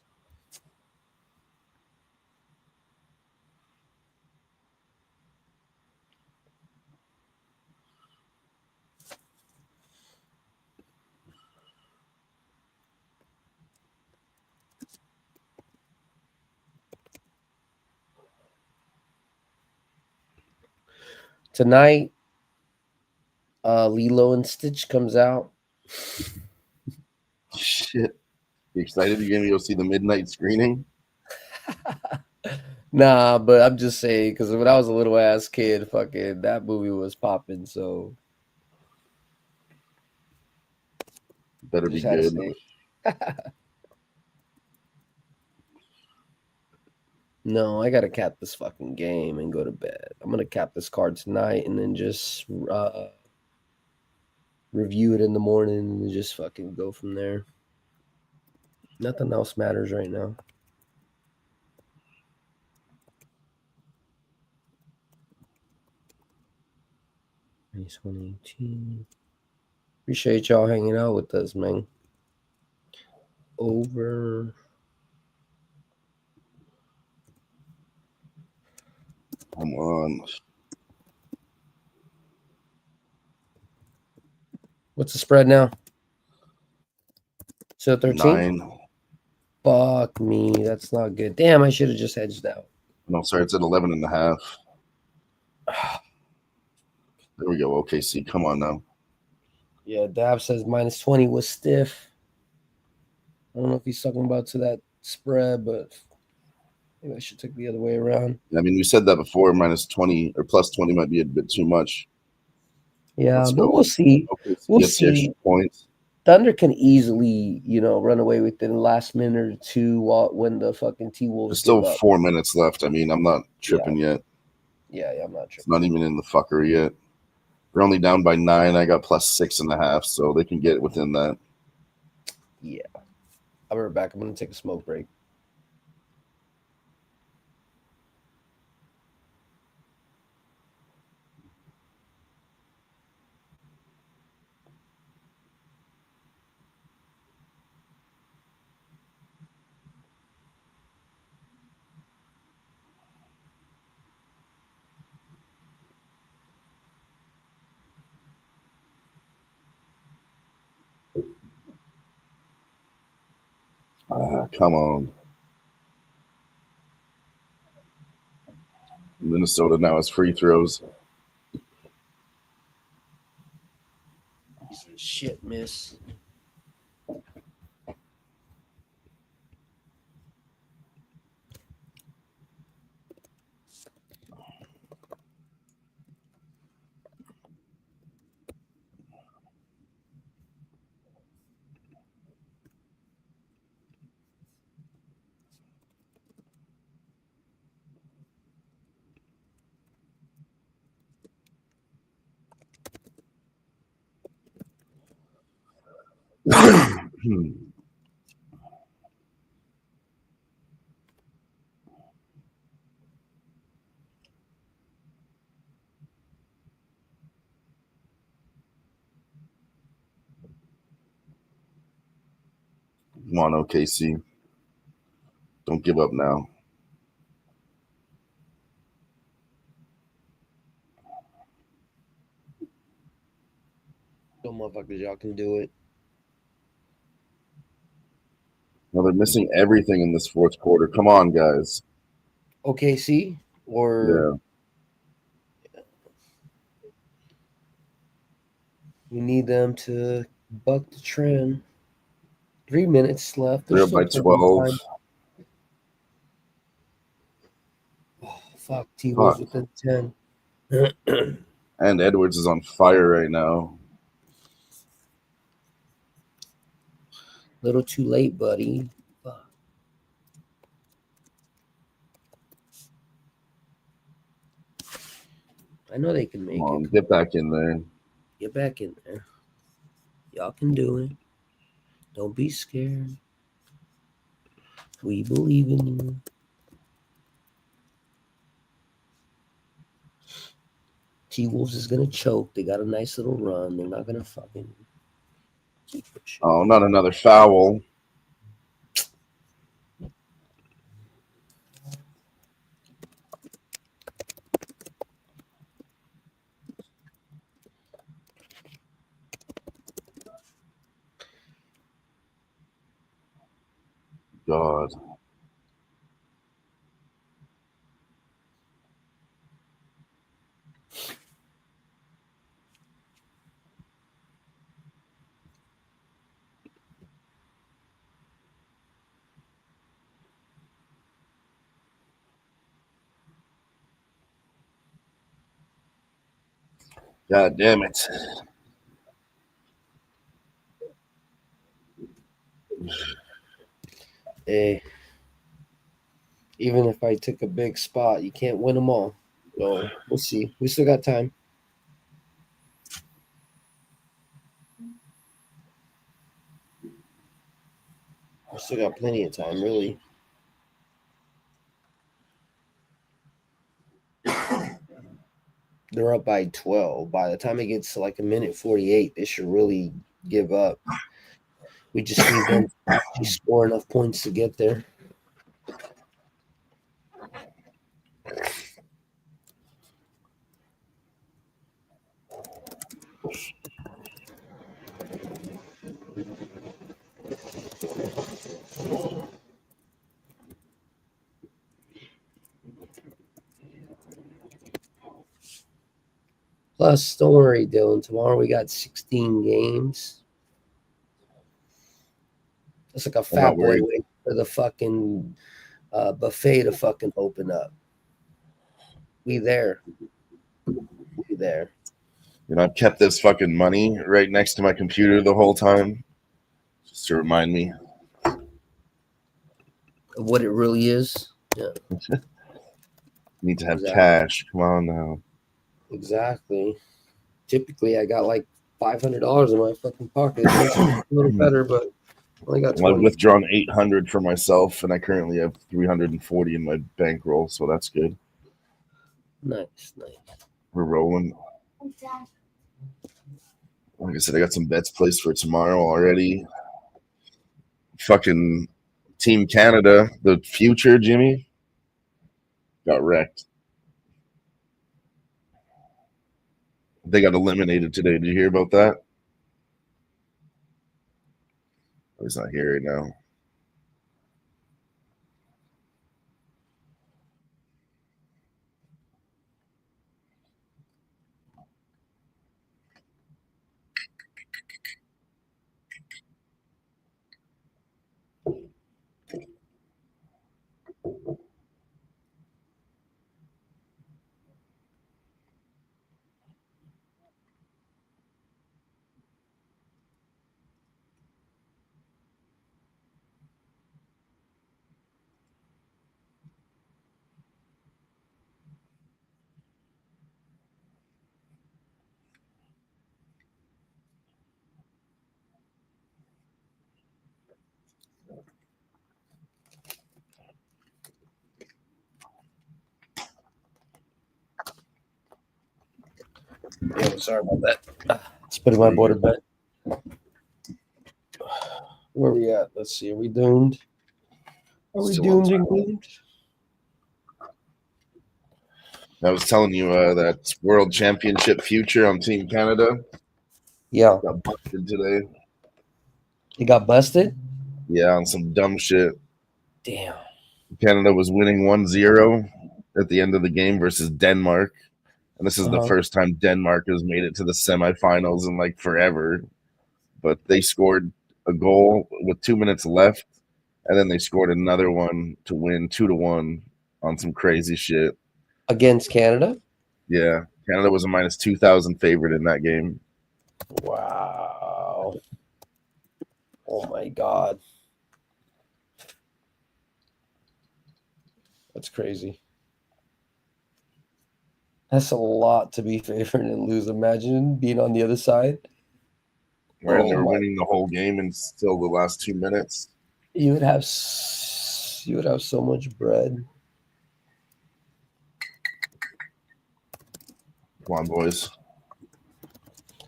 [SPEAKER 4] Tonight, Lilo and Stitch comes out.
[SPEAKER 2] Shit. You excited? You gonna go see the midnight screening?
[SPEAKER 4] Nah, but I'm just saying because when I was a little ass kid, fucking that movie was popping. So
[SPEAKER 2] Better be
[SPEAKER 4] just had to
[SPEAKER 2] good.
[SPEAKER 4] say. No, I gotta cap this fucking game and go to bed. I'm gonna cap this card tonight and then just review it in the morning and just fucking go from there. Nothing else matters right now. Nice 118. Appreciate y'all hanging out with us, man. Over.
[SPEAKER 2] Come on.
[SPEAKER 4] What's the spread now? So 13?
[SPEAKER 2] 9.
[SPEAKER 4] Fuck me. That's not good. Damn, I should have just hedged out.
[SPEAKER 2] No, sorry, it's at 11.5. There we go. OKC, come on now.
[SPEAKER 4] Yeah, Dab says minus 20 was stiff. I don't know if he's talking about to that spread, but maybe I should take the other way around.
[SPEAKER 2] I mean, we said that before. Minus 20 or plus 20 might be a bit too much.
[SPEAKER 4] Yeah,
[SPEAKER 2] Let's
[SPEAKER 4] but
[SPEAKER 2] go.
[SPEAKER 4] we'll see.
[SPEAKER 2] OKC
[SPEAKER 4] We'll
[SPEAKER 2] gets the
[SPEAKER 4] see.
[SPEAKER 2] extra points.
[SPEAKER 4] Thunder can easily, run away within the last minute or two when the fucking T-Wolves
[SPEAKER 2] There's still
[SPEAKER 4] give up.
[SPEAKER 2] 4 minutes left. I mean, I'm not tripping yet.
[SPEAKER 4] Yeah, I'm not
[SPEAKER 2] It's
[SPEAKER 4] tripping.
[SPEAKER 2] not even in the fuckery yet. We're only down by 9. I got plus 6.5, so they can get within that.
[SPEAKER 4] Yeah. I'll be right back. I'm going to take a smoke break.
[SPEAKER 2] Come on. Minnesota now has free throws.
[SPEAKER 4] Shit, miss.
[SPEAKER 2] Come on, OKC. Don't give up now.
[SPEAKER 4] Go, motherfuckers, y'all can do it.
[SPEAKER 2] Now they're missing everything in this fourth quarter. Come on, guys.
[SPEAKER 4] OKC or we need them to buck the trend. 3 minutes left.
[SPEAKER 2] They're up by 12.
[SPEAKER 4] Oh, fuck. T-Wolves within 10.
[SPEAKER 2] And Edwards is on fire right now.
[SPEAKER 4] Little too late, buddy. Fuck. I know they can make
[SPEAKER 2] Come on,
[SPEAKER 4] it.
[SPEAKER 2] get back in there.
[SPEAKER 4] Get back in there. Y'all can do it. Don't be scared. We believe in you. T-Wolves is going to choke. They got a nice little run. They're not going to fucking keep pushing.
[SPEAKER 2] Oh, not another foul. God. God damn it.
[SPEAKER 4] Hey, even if I took a big spot, you can't win them all. So we'll see. We still got time. We still got plenty of time, really. They're up by 12. By the time it gets to like a minute 48, they should really give up. We just need them to actually score enough points to get there. Plus, don't worry, Dylan. Tomorrow we got 16 games. It's like a
[SPEAKER 2] I'm not
[SPEAKER 4] fat boy
[SPEAKER 2] worried.
[SPEAKER 4] waiting for the fucking buffet to fucking open up. We there. We there.
[SPEAKER 2] You know, I've kept this fucking money right next to my computer the whole time, just to remind me.
[SPEAKER 4] Of what it really is. Yeah,
[SPEAKER 2] Need to have
[SPEAKER 4] exactly.
[SPEAKER 2] cash. Come on now.
[SPEAKER 4] Exactly. Typically, I got like $500 in my fucking pocket. It makes me feel a little better, but I only got
[SPEAKER 2] Well, I've
[SPEAKER 4] 20.
[SPEAKER 2] withdrawn 800 for myself, and I currently have 340 in my bankroll, so that's good.
[SPEAKER 4] Nice.
[SPEAKER 2] We're rolling. Like I said, I got some bets placed for tomorrow already. Fucking Team Canada, the future, Jimmy, got wrecked. They got eliminated today. Did you hear about that? He's not here right now.
[SPEAKER 4] Yeah, sorry about that. Let's put my board to bed. Where are we at? Let's see. Are we doomed? Are we
[SPEAKER 2] Still on
[SPEAKER 4] doomed
[SPEAKER 2] time.
[SPEAKER 4] and gloomed?
[SPEAKER 2] I was telling you that World Championship future on Team Canada
[SPEAKER 4] Yeah.
[SPEAKER 2] got busted today.
[SPEAKER 4] It got busted?
[SPEAKER 2] Yeah, on some dumb shit.
[SPEAKER 4] Damn.
[SPEAKER 2] Canada was winning 1-0 at the end of the game versus Denmark. And this is the first time Denmark has made it to the semifinals in like forever. But they scored a goal with 2 minutes left, and then they scored another one to win 2-1 on some crazy shit.
[SPEAKER 4] Against Canada?
[SPEAKER 2] Yeah, Canada was a minus 2,000 favorite in that game.
[SPEAKER 4] Wow. Oh my God. That's crazy. That's a lot to be favored and lose. Imagine being on the other side.
[SPEAKER 2] Right, and they were
[SPEAKER 4] my-
[SPEAKER 2] winning the whole game until the last 2 minutes.
[SPEAKER 4] You would have so much bread.
[SPEAKER 2] Come on, boys.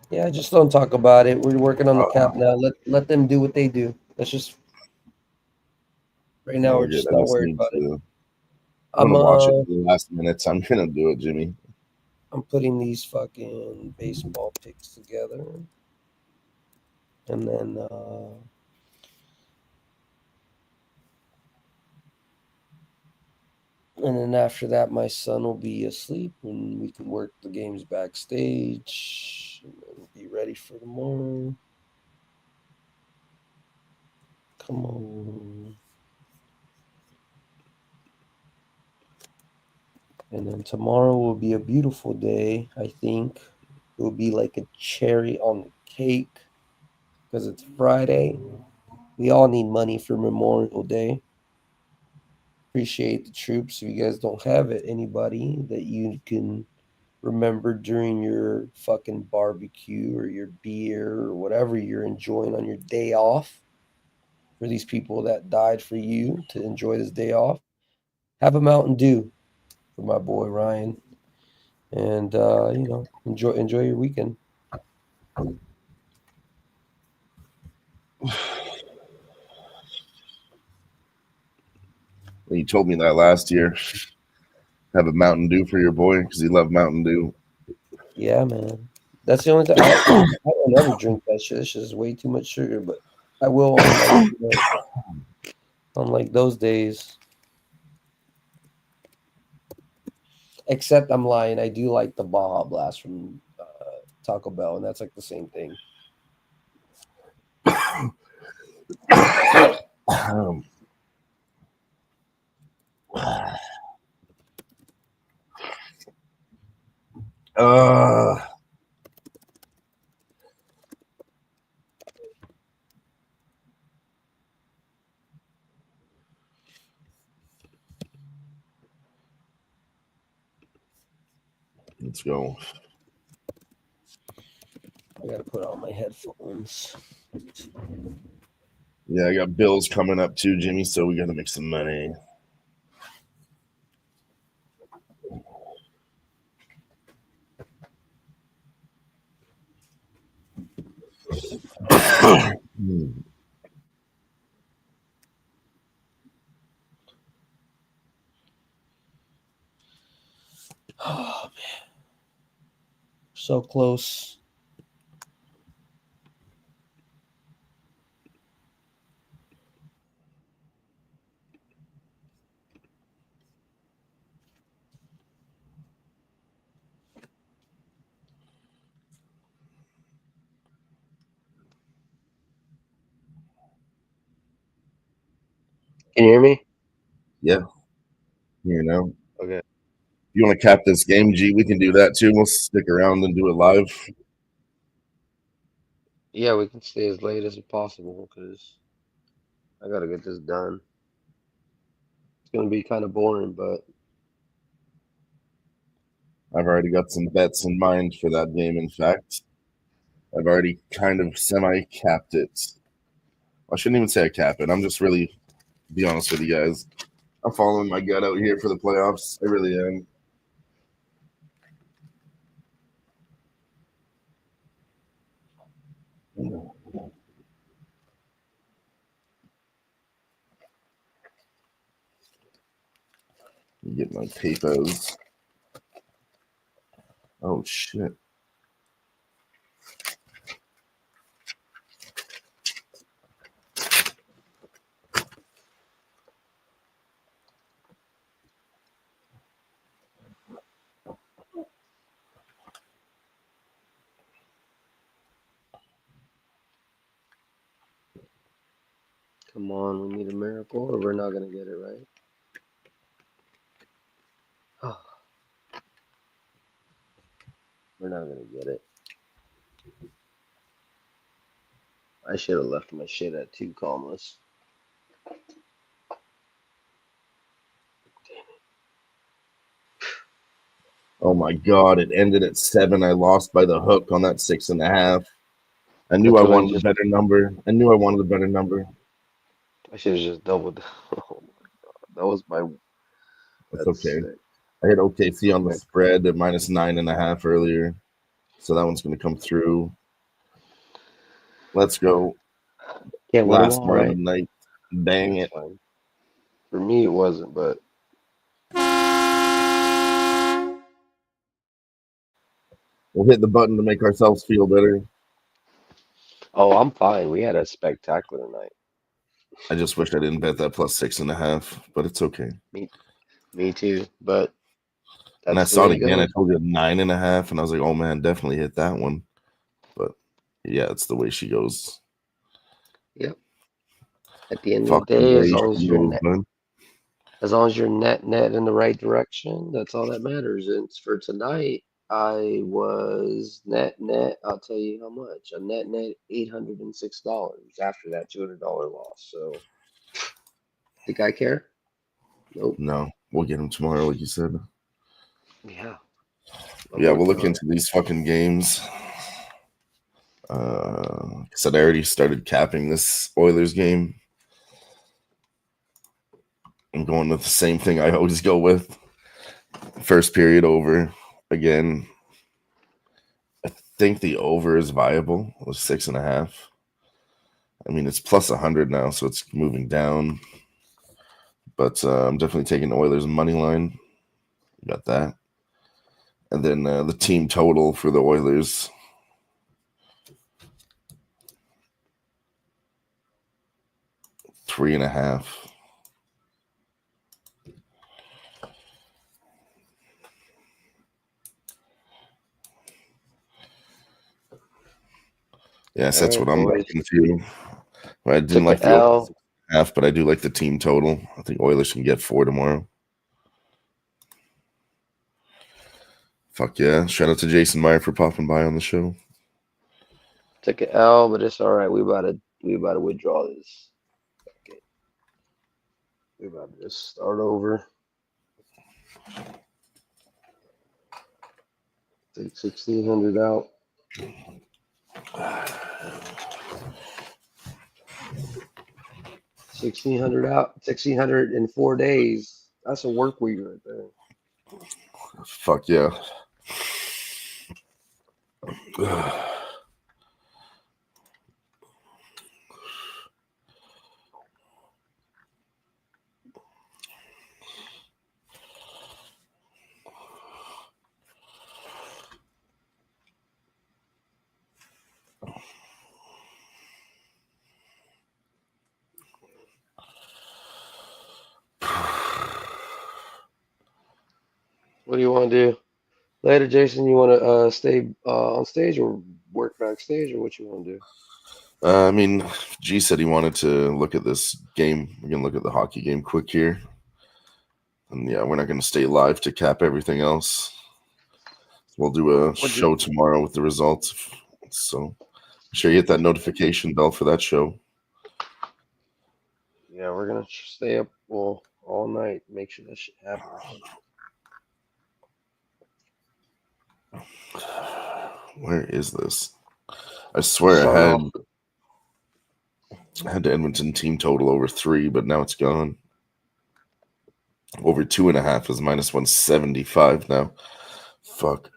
[SPEAKER 4] Yeah, just don't talk about it. We're working on the cap now. Let them do what they do. Let's just right now we're just not worried about it.
[SPEAKER 2] I'm gonna watch it for the last minutes. I'm gonna do it, Jimmy.
[SPEAKER 4] I'm putting these fucking baseball picks together. And then after that, my son will be asleep and we can work the games backstage and then be ready for tomorrow. Come on. And then tomorrow will be a beautiful day, I think. It will be like a cherry on the cake because it's Friday. We all need money for Memorial Day. Appreciate the troops. If you guys don't have it, anybody that you can remember during your fucking barbecue or your beer or whatever you're enjoying on your day off, for these people that died for you to enjoy this day off, have a Mountain Dew for my boy Ryan. And enjoy your weekend.
[SPEAKER 2] You told me that last year. Have a Mountain Dew for your boy because he loved Mountain Dew.
[SPEAKER 4] Yeah, man. That's the only thing. I don't ever drink that shit. This shit is way too much sugar, but I will on like those days. Except I'm lying. I do like the Baja Blast from Taco Bell, and that's like the same thing.
[SPEAKER 2] uh, let's go.
[SPEAKER 4] I gotta put on my headphones.
[SPEAKER 2] Yeah, I got bills coming up too, Jimmy, so we got to make some money.
[SPEAKER 4] Oh man, so close.
[SPEAKER 7] Can you hear me?
[SPEAKER 2] Yeah, you know.
[SPEAKER 7] Okay.
[SPEAKER 2] You want to cap this game, G? We can do that too. We'll stick around and do it live.
[SPEAKER 7] Yeah, we can stay as late as possible because I gotta get this done. It's gonna be kind of boring, but
[SPEAKER 2] I've already got some bets in mind for that game. In fact, I've already kind of semi-capped it. I shouldn't even say I cap it. I'm just really, be honest with you guys. I'm following my gut out here for the playoffs. I really am. Get my papers. Oh shit.
[SPEAKER 7] come on, we need a miracle or we're not gonna get it right. We're not gonna get it. I should have left my shit at 2 commas.
[SPEAKER 2] Oh my god, it ended at 7. I lost by the hook on that 6.5. I knew
[SPEAKER 7] That's
[SPEAKER 2] I
[SPEAKER 7] what I
[SPEAKER 2] wanted a
[SPEAKER 7] just.
[SPEAKER 2] better number. I knew I wanted a better number.
[SPEAKER 7] I should have just doubled. Oh my god, that was my.
[SPEAKER 2] That's
[SPEAKER 7] That's
[SPEAKER 2] okay.
[SPEAKER 7] sick.
[SPEAKER 2] I hit OKC on the
[SPEAKER 7] Okay.
[SPEAKER 2] spread at minus 9.5 earlier. So that one's going to come through. Let's go.
[SPEAKER 7] Can't win them
[SPEAKER 2] Last
[SPEAKER 7] all,
[SPEAKER 2] one of the
[SPEAKER 7] right?
[SPEAKER 2] night. Bang
[SPEAKER 7] That's
[SPEAKER 2] it.
[SPEAKER 7] fine. For me, it wasn't, but
[SPEAKER 2] We'll hit the button to make ourselves feel better.
[SPEAKER 7] oh, I'm fine. We had a spectacular night.
[SPEAKER 2] I just wish I didn't bet that plus 6.5, but it's okay.
[SPEAKER 7] Me, me too. But
[SPEAKER 2] And I
[SPEAKER 7] that's the
[SPEAKER 2] saw it
[SPEAKER 7] way it
[SPEAKER 2] again. I
[SPEAKER 7] goes.
[SPEAKER 2] told you 9.5, and I was like, oh man, definitely hit that one. But yeah, it's the way she goes.
[SPEAKER 7] Yep. At the end of
[SPEAKER 2] Fuck
[SPEAKER 7] the
[SPEAKER 2] the
[SPEAKER 7] day,
[SPEAKER 2] way she goes, bud.
[SPEAKER 7] as long as you're net in the right direction, that's all that matters. And for tonight, I was net. I'll tell you how much. A net $806 after that $200 loss. So, think I care? Nope.
[SPEAKER 2] No, we'll get him tomorrow, like you said.
[SPEAKER 7] Yeah, I'm
[SPEAKER 2] Yeah, we'll
[SPEAKER 7] working
[SPEAKER 2] look
[SPEAKER 7] on it.
[SPEAKER 2] into these fucking games. Like I said, I already started capping this Oilers game. I'm going with the same thing I always go with. First period over again. I think the over is viable. It was 6.5. I mean, it's plus 100 now, so it's moving down. But I'm definitely taking the Oilers money line. Got that. And then the team total for the Oilers. 3.5. Yes,
[SPEAKER 7] All
[SPEAKER 2] that's
[SPEAKER 7] right,
[SPEAKER 2] what I'm
[SPEAKER 7] boys.
[SPEAKER 2] liking too. I didn't
[SPEAKER 7] Took
[SPEAKER 2] like
[SPEAKER 7] an
[SPEAKER 2] the over
[SPEAKER 7] L.
[SPEAKER 2] 6.5, but I do like the team total. I think Oilers can get 4 tomorrow. Fuck yeah. Shout out to Jason Meyer for popping by on the show.
[SPEAKER 7] Took an L, but it's all right. We about to withdraw this. Okay. We about to just start over. Take 1,600 out. 1,600 out. 1,600 in 4 days. That's a work week right there.
[SPEAKER 2] Fuck yeah.
[SPEAKER 7] What do you want to do later, Jason? You want to stay on stage or work backstage, or what you want to do?
[SPEAKER 2] I mean, G said he wanted to look at this game. We're going to look at the hockey game quick here. And yeah, we're not going to stay live to cap everything else. We'll do a show tomorrow with the results. So make sure you hit that notification bell for that show.
[SPEAKER 7] Yeah, we're gonna stay up all night. Make sure that shit happens.
[SPEAKER 2] Where is this? I swear
[SPEAKER 7] Start off.
[SPEAKER 2] I had the Edmonton team total over 3, but now it's gone. Over 2.5 is minus 175 now. Fuck.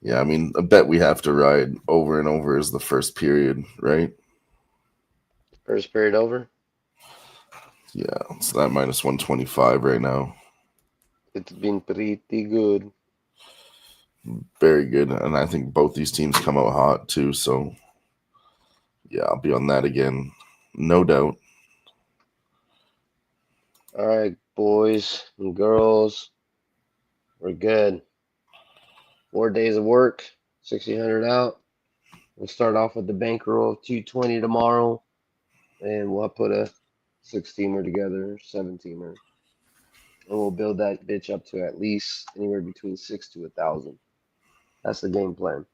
[SPEAKER 2] Yeah, I mean, a bet we have to ride over and over is the first period, right?
[SPEAKER 7] First period over.
[SPEAKER 2] Yeah, it's that minus 125 right now.
[SPEAKER 7] It's been pretty good.
[SPEAKER 2] Very good. And I think both these teams come out hot too. So, yeah, I'll be on that again. No doubt.
[SPEAKER 7] All right, boys and girls, we're good. 4 days of work, 1,600 out. We'll start off with the bankroll of 220 tomorrow, and we'll put a 6-teamer together, 7-teamer, and we'll build that bitch up to at least anywhere between 6 to 1,000. That's the game plan.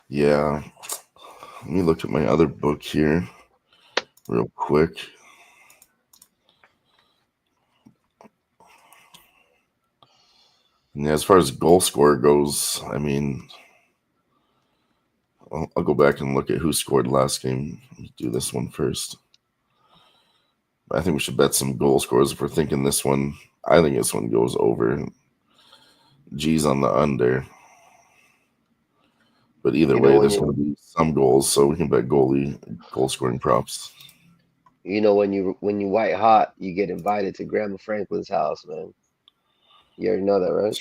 [SPEAKER 2] Yeah. Let me look at my other book here real quick. And yeah, as far as goal scorer goes, I mean, I'll go back and look at who scored last game. Let me do this one first. I think we should bet some goal scorers if we're thinking this one. I think this one goes over. G's on the under. But either way, there's going to be some goals, so we can bet goal scoring props.
[SPEAKER 7] You know, when you white hot, you get invited to Grandma Franklin's house, man. You already know that, right?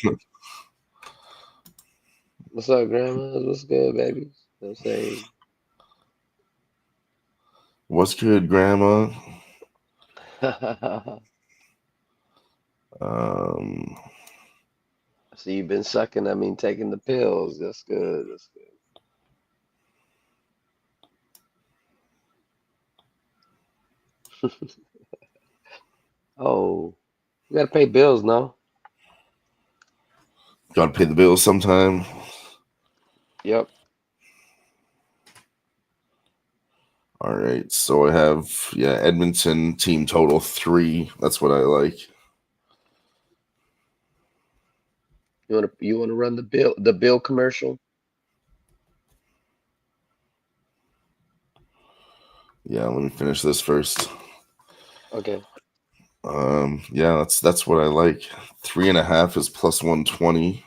[SPEAKER 7] What's up, Grandma? What's good, baby? You know what I'm saying?
[SPEAKER 2] What's good, Grandma?
[SPEAKER 7] So you've been sucking, I mean, taking the pills. That's good. That's good. Oh, you gotta pay bills, no?
[SPEAKER 2] Got to pay the bills sometime.
[SPEAKER 7] Yep.
[SPEAKER 2] All right, so I have Edmonton team total 3. That's what I like.
[SPEAKER 7] You wanna run the bill commercial?
[SPEAKER 2] Yeah, let me finish this first.
[SPEAKER 7] Okay.
[SPEAKER 2] Yeah, that's what I like. 3.5 is plus 120.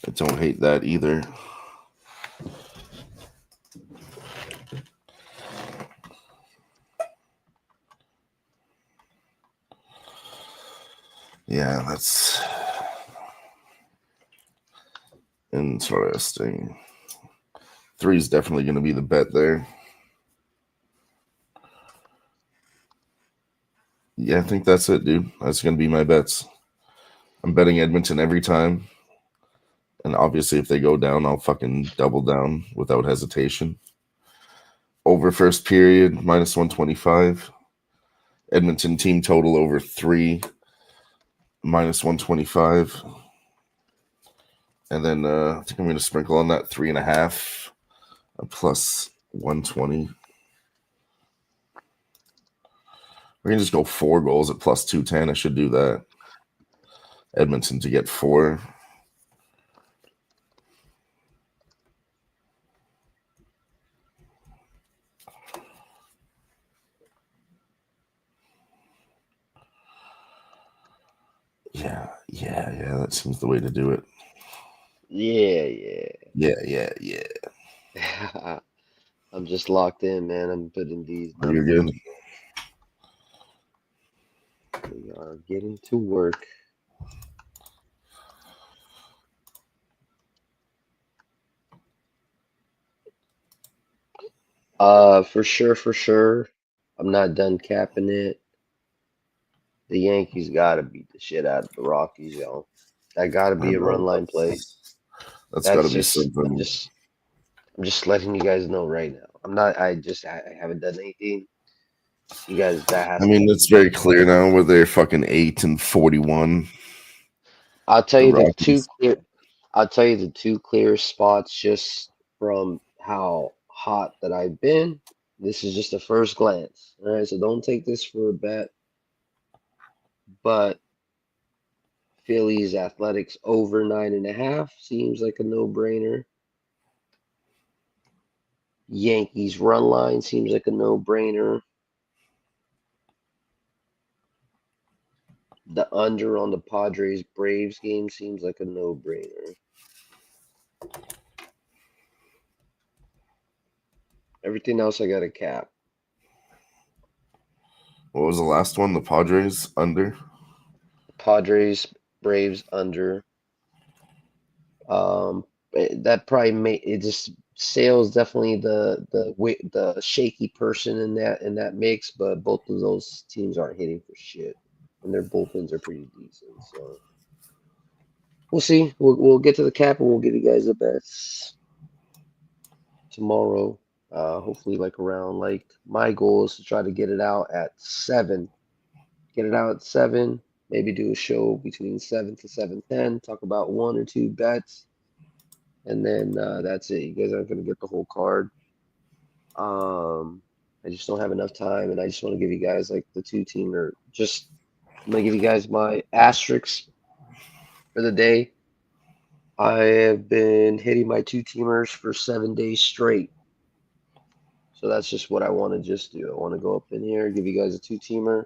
[SPEAKER 2] I don't hate that either. Yeah, that's Interesting. 3 is definitely going to be the bet there. Yeah, I think that's it, dude. That's going to be my bets. I'm betting Edmonton every time. And obviously, if they go down, I'll fucking double down without hesitation. Over first period, minus 125. Edmonton team total over 3, minus 125. And then I think I'm going to sprinkle on that 3.5, plus 120. We're going to just go 4 goals at plus 210. I should do that. Edmonton to get 4. Yeah. That seems the way to do it.
[SPEAKER 7] Yeah.
[SPEAKER 2] Yeah.
[SPEAKER 7] I'm just locked in, man. I'm putting these
[SPEAKER 2] Oh, you're
[SPEAKER 7] numbers.
[SPEAKER 2] good.
[SPEAKER 7] We are getting to work. For sure. I'm not done capping it. The Yankees gotta beat the shit out of the Rockies, yo. That gotta
[SPEAKER 2] I
[SPEAKER 7] be a run
[SPEAKER 2] know.
[SPEAKER 7] line play.
[SPEAKER 2] That's got to be
[SPEAKER 7] I'm
[SPEAKER 2] something.
[SPEAKER 7] just letting you guys know right now. I haven't done anything. You guys, that
[SPEAKER 2] I
[SPEAKER 7] has to
[SPEAKER 2] mean,
[SPEAKER 7] be
[SPEAKER 2] it's very
[SPEAKER 7] the
[SPEAKER 2] clear now where they're fucking 8 and 41.
[SPEAKER 7] I'll tell
[SPEAKER 2] The
[SPEAKER 7] you the two
[SPEAKER 2] Rockies.
[SPEAKER 7] clear. I'll tell you the two clear spots just from how hot that I've been. This is just a first glance. All right, so don't take this for a bet. But Phillies Athletics over 9.5 seems like a no-brainer. Yankees run line seems like a no-brainer. The under on the Padres Braves game seems like a no-brainer. Everything else I got a cap.
[SPEAKER 2] What was the last one? The Padres under?
[SPEAKER 7] Padres Braves under. That probably it just Sale's definitely the shaky person in that mix, but both of those teams aren't hitting for shit, and their bullpens are pretty decent. So we'll see. We'll get to the cap and we'll give you guys the bets tomorrow. Hopefully, like around my goal is to try to get it out at 7. Get it out at 7. Maybe do a show between 7 to 7:10. Talk about 1 or 2 bets. And then that's it. You guys aren't going to get the whole card. I just don't have enough time, and I just want to give you guys like the 2-teamer. I'm going to give you guys my asterisks for the day. I have been hitting my 2-teamers for 7 days straight. So that's just what I want to just do. I want to go up in here, give you guys a 2-teamer.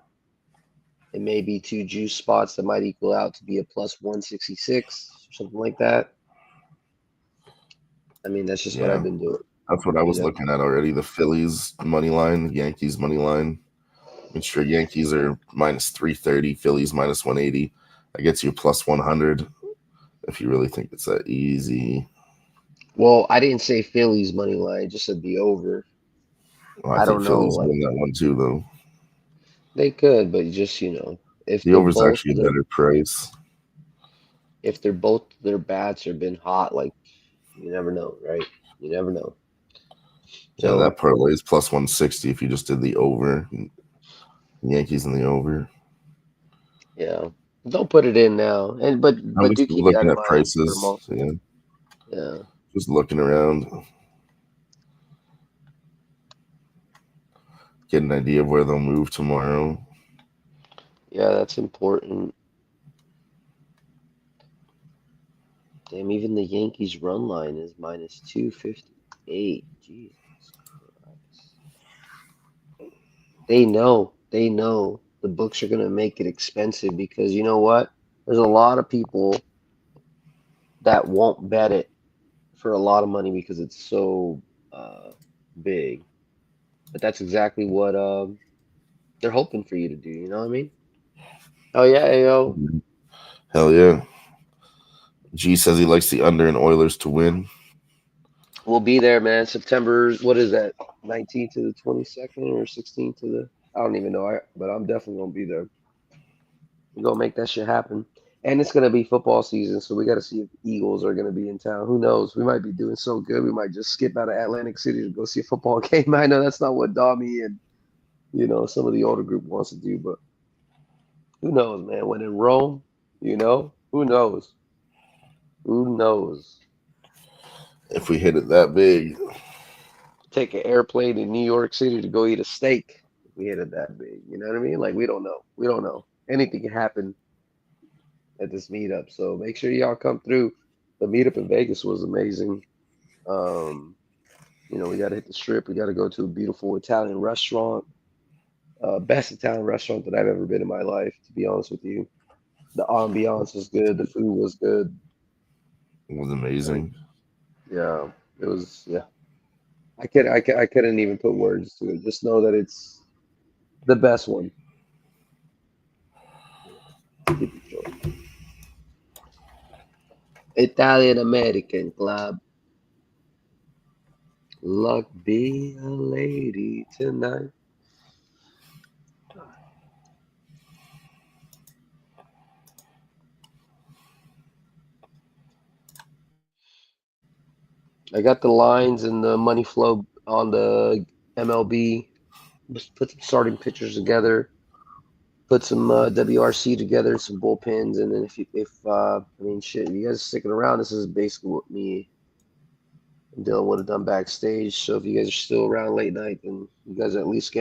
[SPEAKER 7] It may be 2 juice spots that might equal out to be a plus 166 or something like that. I mean, that's just what I've been doing.
[SPEAKER 2] That's what I was looking at already. The Phillies money line, the Yankees money line. I'm sure Yankees are minus 330, Phillies minus 180. That gets you plus 100 if you really think it's that easy.
[SPEAKER 7] Well, I didn't say Phillies money line, I just said the over.
[SPEAKER 2] Well,
[SPEAKER 7] I
[SPEAKER 2] I think
[SPEAKER 7] don't know.
[SPEAKER 2] Phillies win that one too, though.
[SPEAKER 7] They could, but just if
[SPEAKER 2] The over's actually a better price.
[SPEAKER 7] If they're both their bats have been hot, like you never know, right? You never know.
[SPEAKER 2] Yeah, that parlay is plus 160 if you just did the over. Yankees in the over.
[SPEAKER 7] Yeah, don't put it in now, but
[SPEAKER 2] I'm
[SPEAKER 7] do
[SPEAKER 2] just
[SPEAKER 7] keep that
[SPEAKER 2] looking
[SPEAKER 7] in
[SPEAKER 2] at
[SPEAKER 7] mind
[SPEAKER 2] prices.
[SPEAKER 7] Yeah.
[SPEAKER 2] Just looking around. Get an idea of where they'll move tomorrow.
[SPEAKER 7] Yeah, that's important. Damn, even the Yankees run line is minus 258. Jesus Christ. They know the books are going to make it expensive because you know what? There's a lot of people that won't bet it for a lot of money because it's so big. But that's exactly what they're hoping for you to do. You know what I mean? Oh yeah, yo.
[SPEAKER 2] Hell yeah. G says he likes the under and Oilers to win.
[SPEAKER 7] We'll be there, man. September, what is that? 19th to the 22nd or 16th to the, I don't even know, but I'm definitely gonna be there. We're gonna make that shit happen. And it's gonna be football season, so we gotta see if the Eagles are gonna be in town. Who knows? We might be doing so good, we might just skip out of Atlantic City to go see a football game. I know that's not what Dami and some of the older group wants to do, but who knows, man? When in Rome, who knows? Who knows?
[SPEAKER 2] If we hit it that big,
[SPEAKER 7] Take an airplane to New York City to go eat a steak if we hit it that big. You know what I mean? Like we don't know. We don't know. Anything can happen at this meetup. So make sure y'all come through. The meetup in Vegas was amazing. We got to hit the strip. We got to go to a beautiful Italian restaurant. Best Italian restaurant that I've ever been in my life, to be honest with you. The ambiance was good. The food was good.
[SPEAKER 2] it was amazing.
[SPEAKER 7] Yeah, it was. Yeah, I couldn't even put words to it. Just know that it's the best one. Keep it short. Italian American Club. Luck be a lady tonight. I got the lines and the money flow on the MLB. Just put some starting pitchers together. Put some WRC together, some bullpens, and then shit, you guys are sticking around. This is basically what me and Dylan would have done backstage. So if you guys are still around late night, then you guys at least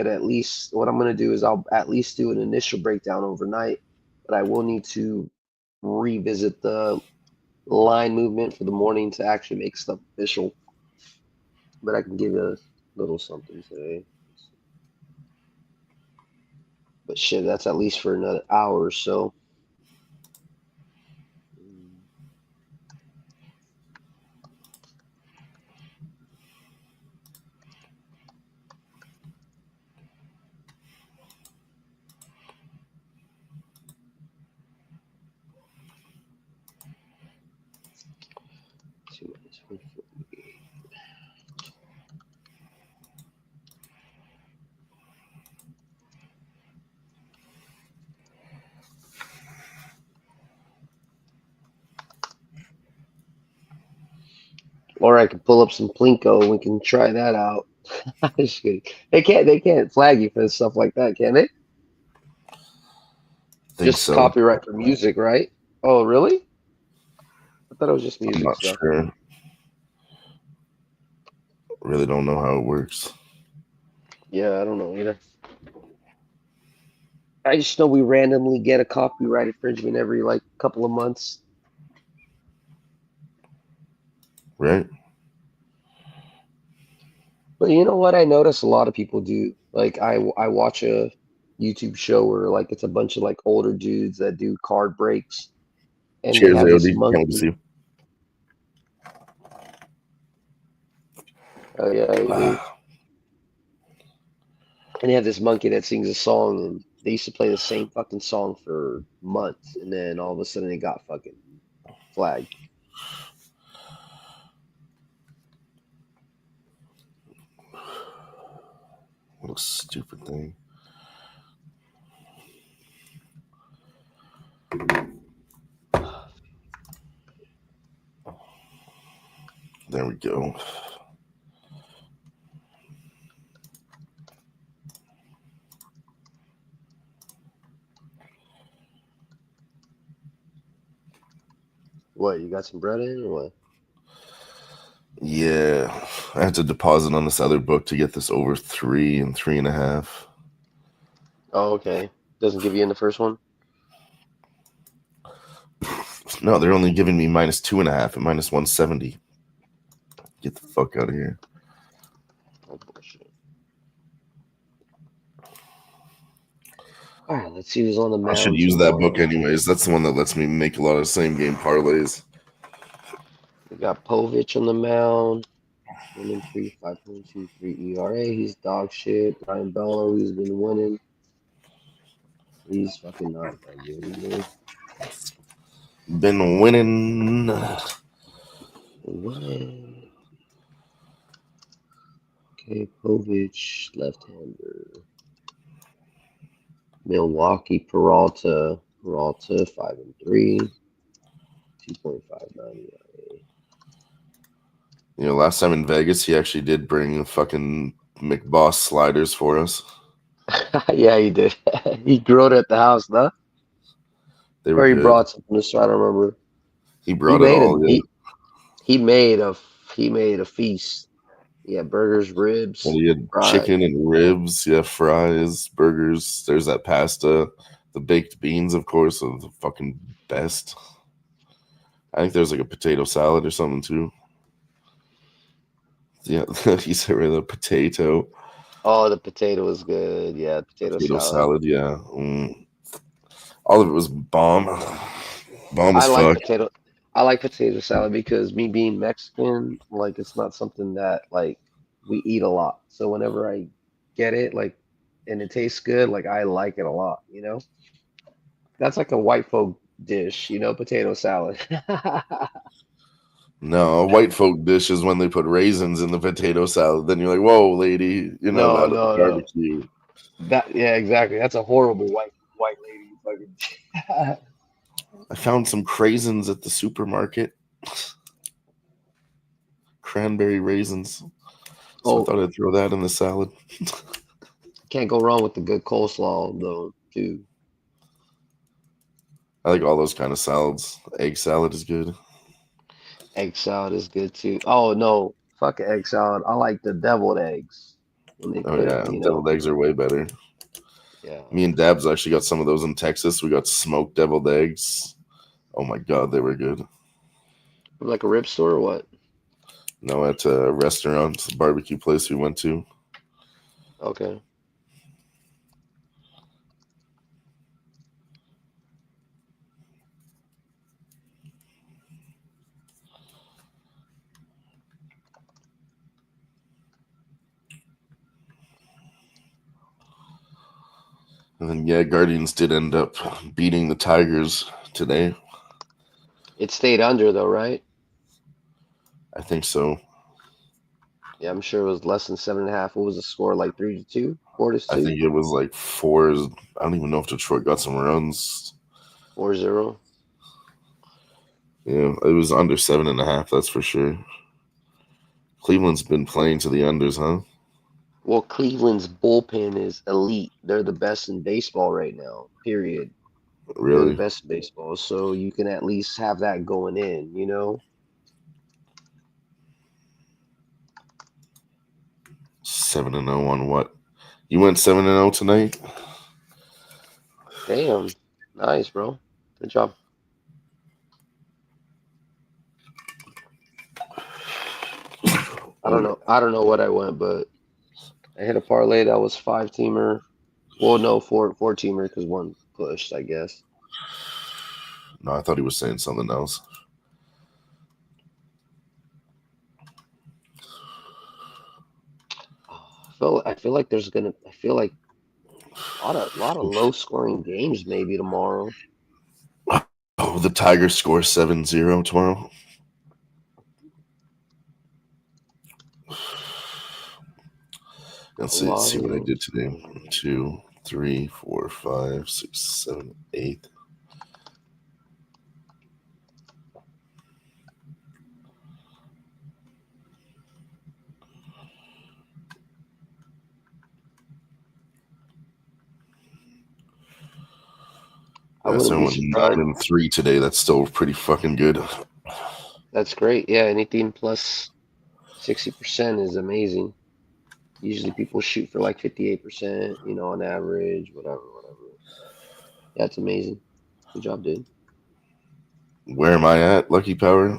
[SPEAKER 7] what I'm gonna do is I'll at least do an initial breakdown overnight, but I will need to revisit the line movement for the morning to actually make stuff official. But I can give you a little something today. But shit, that's at least for another hour or so. Or I can pull up some Plinko and we can try that out. Just kidding. They can't flag you for stuff like that, can they?
[SPEAKER 2] Think
[SPEAKER 7] Just
[SPEAKER 2] so.
[SPEAKER 7] copyright for music, right? Oh, really? I thought it was just
[SPEAKER 2] I'm
[SPEAKER 7] music
[SPEAKER 2] not
[SPEAKER 7] stuff.
[SPEAKER 2] sure. Really don't know how it works.
[SPEAKER 7] Yeah, I don't know either. I just know we randomly get a copyright infringement every like couple of months.
[SPEAKER 2] Right?
[SPEAKER 7] But you know what? I notice a lot of people do. Like I watch a YouTube show where like it's a bunch of like older dudes that do card breaks, and they
[SPEAKER 2] Cheers,
[SPEAKER 7] have this
[SPEAKER 2] AOD. Can't wait to see
[SPEAKER 7] monkey.
[SPEAKER 2] you.
[SPEAKER 7] Oh yeah, AOD. And they have this monkey that sings a song, and they used to play the same fucking song for months, and then all of a sudden it got fucking flagged.
[SPEAKER 2] What a stupid thing. There we go.
[SPEAKER 7] What, you got some bread in or what?
[SPEAKER 2] Yeah. I had to deposit on this other book to get this over 3 and 3.5.
[SPEAKER 7] Oh, okay. Doesn't give you in the first one?
[SPEAKER 2] No, they're only giving me -2.5 and -170. Get the fuck out of here.
[SPEAKER 7] Oh, bullshit. All right, let's see who's on the mound.
[SPEAKER 2] I should use that
[SPEAKER 7] tomorrow.
[SPEAKER 2] book anyways. That's the one that lets me make a lot of same game parlays.
[SPEAKER 7] We got Povich on the mound. 1-3, 5.23 ERA. He's dog shit. Ryan Bello, who's been winning. He's fucking not that good either.
[SPEAKER 2] Been winning.
[SPEAKER 7] Winning. Okay, Povich, left-hander. Milwaukee, Peralta, 5-3, 2.59 ERA.
[SPEAKER 2] You know, last time in Vegas, he actually did bring fucking McBoss sliders for us.
[SPEAKER 7] Yeah, he did. He grilled at the house, huh?
[SPEAKER 2] They were
[SPEAKER 7] Or he
[SPEAKER 2] good.
[SPEAKER 7] brought something to try. I don't remember.
[SPEAKER 2] He
[SPEAKER 7] He
[SPEAKER 2] brought it
[SPEAKER 7] made
[SPEAKER 2] all.
[SPEAKER 7] a
[SPEAKER 2] Yeah.
[SPEAKER 7] he made a he made a feast. Yeah, burgers,
[SPEAKER 2] Well,
[SPEAKER 7] ribs,
[SPEAKER 2] he had
[SPEAKER 7] fries.
[SPEAKER 2] chicken and ribs. Yeah, fries, burgers. There's that pasta. The baked beans, of course, are the fucking best. I think there's like a potato salad or something too. Yeah, he said with a potato
[SPEAKER 7] Oh, the potato was good. Yeah, potato salad.
[SPEAKER 2] salad. Yeah, all of it was bomb. Bomb
[SPEAKER 7] I
[SPEAKER 2] as
[SPEAKER 7] like
[SPEAKER 2] fuck.
[SPEAKER 7] potato. I like potato salad because me being Mexican, like it's not something that like we eat a lot. So whenever I get it, like, and it tastes good, like I like it a lot. That's like a white folk dish. Potato salad.
[SPEAKER 2] No, a white folk dish is when they put raisins in the potato salad. Then you're like, whoa, lady, you're not
[SPEAKER 7] No,
[SPEAKER 2] allowed at the
[SPEAKER 7] no, no.
[SPEAKER 2] barbecue.
[SPEAKER 7] Yeah, exactly. That's a horrible white lady fucking.
[SPEAKER 2] I found some craisins at the supermarket. Cranberry raisins. So I
[SPEAKER 7] Oh,
[SPEAKER 2] thought I'd throw that in the salad.
[SPEAKER 7] can't go wrong with the good coleslaw though, too.
[SPEAKER 2] I like all those kind of salads. Egg salad is good.
[SPEAKER 7] Egg salad is good too. Oh no, fuck egg salad. I like the deviled eggs when they
[SPEAKER 2] Oh
[SPEAKER 7] put it,
[SPEAKER 2] yeah, deviled eggs are way better.
[SPEAKER 7] yeah.
[SPEAKER 2] Me and Dabs actually got some of those in Texas. We got smoked deviled eggs. Oh my god, they were good.
[SPEAKER 7] Like a rib store or what?
[SPEAKER 2] No, at a restaurant, barbecue place we went to.
[SPEAKER 7] Okay.
[SPEAKER 2] And then yeah, Guardians did end up beating the Tigers today.
[SPEAKER 7] It stayed under though, right?
[SPEAKER 2] I think so.
[SPEAKER 7] Yeah, I'm sure it was less than 7.5. What was the score? Like 3-2, four to
[SPEAKER 2] I
[SPEAKER 7] two,
[SPEAKER 2] think it was like four. I don't even know if Detroit got some runs.
[SPEAKER 7] 4-0.
[SPEAKER 2] Yeah, it was under 7.5. That's for sure. Cleveland's been playing to the unders, huh?
[SPEAKER 7] Well, Cleveland's bullpen is elite. They're the best in baseball right now. Period. They're the
[SPEAKER 2] Really?
[SPEAKER 7] best in baseball, so you can at least have that going in.
[SPEAKER 2] 7-0 on what? You went 7-0 tonight?
[SPEAKER 7] Damn, nice, bro. Good job. I don't
[SPEAKER 2] Oh,
[SPEAKER 7] know. I don't know what I went, but I hit a parlay that was 5-teamer. Well, no, four-teamer because one pushed, I guess.
[SPEAKER 2] no, I thought he was saying something else.
[SPEAKER 7] I feel like there's gonna. I feel like a lot of low-scoring games maybe tomorrow.
[SPEAKER 2] Oh, the Tigers score 7-0 tomorrow.
[SPEAKER 7] A
[SPEAKER 2] Let's
[SPEAKER 7] lot
[SPEAKER 2] see
[SPEAKER 7] of
[SPEAKER 2] what I
[SPEAKER 7] low
[SPEAKER 2] did today.
[SPEAKER 7] scoring.
[SPEAKER 2] 2, 3, 4, 5, 6, 7, 8.
[SPEAKER 7] I
[SPEAKER 2] Yeah, so
[SPEAKER 7] wouldn't
[SPEAKER 2] I
[SPEAKER 7] be
[SPEAKER 2] went
[SPEAKER 7] surprised.
[SPEAKER 2] 9-3 today. That's still pretty fucking good.
[SPEAKER 7] That's great. Yeah, anything plus 60% is amazing. Usually people shoot for like 58%, on average, whatever, whatever. Yeah, it's amazing. Good job, dude.
[SPEAKER 2] Where am I at, Lucky Power?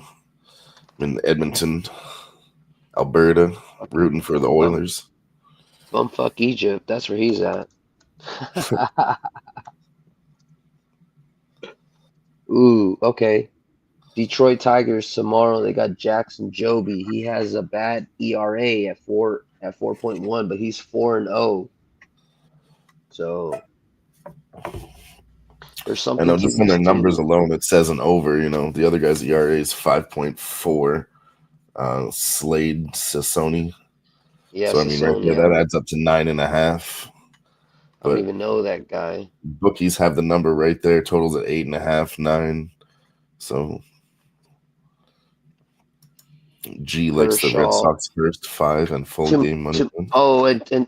[SPEAKER 2] I'm in Edmonton, Alberta, rooting for the
[SPEAKER 7] Bum,
[SPEAKER 2] Oilers.
[SPEAKER 7] bumfuck Egypt. That's where he's at. Ooh, okay. Detroit Tigers tomorrow. They got Jackson Joby. He has a bad ERA at 4.1, but he's 4-0. So There's
[SPEAKER 2] I
[SPEAKER 7] something
[SPEAKER 2] know
[SPEAKER 7] to
[SPEAKER 2] just on
[SPEAKER 7] this
[SPEAKER 2] their numbers
[SPEAKER 7] too.
[SPEAKER 2] alone, it says an over. The other guy's ERA is 5.4. Slade Sassoni.
[SPEAKER 7] Yeah,
[SPEAKER 2] So I mean, right there,
[SPEAKER 7] Sassoon.
[SPEAKER 2] that adds up to 9.5.
[SPEAKER 7] I don't
[SPEAKER 2] But
[SPEAKER 7] even know that guy.
[SPEAKER 2] bookies have the number right there. Totals at 8.5, 9. So G likes the Red
[SPEAKER 7] Kershaw.
[SPEAKER 2] Sox first 5 and full game money.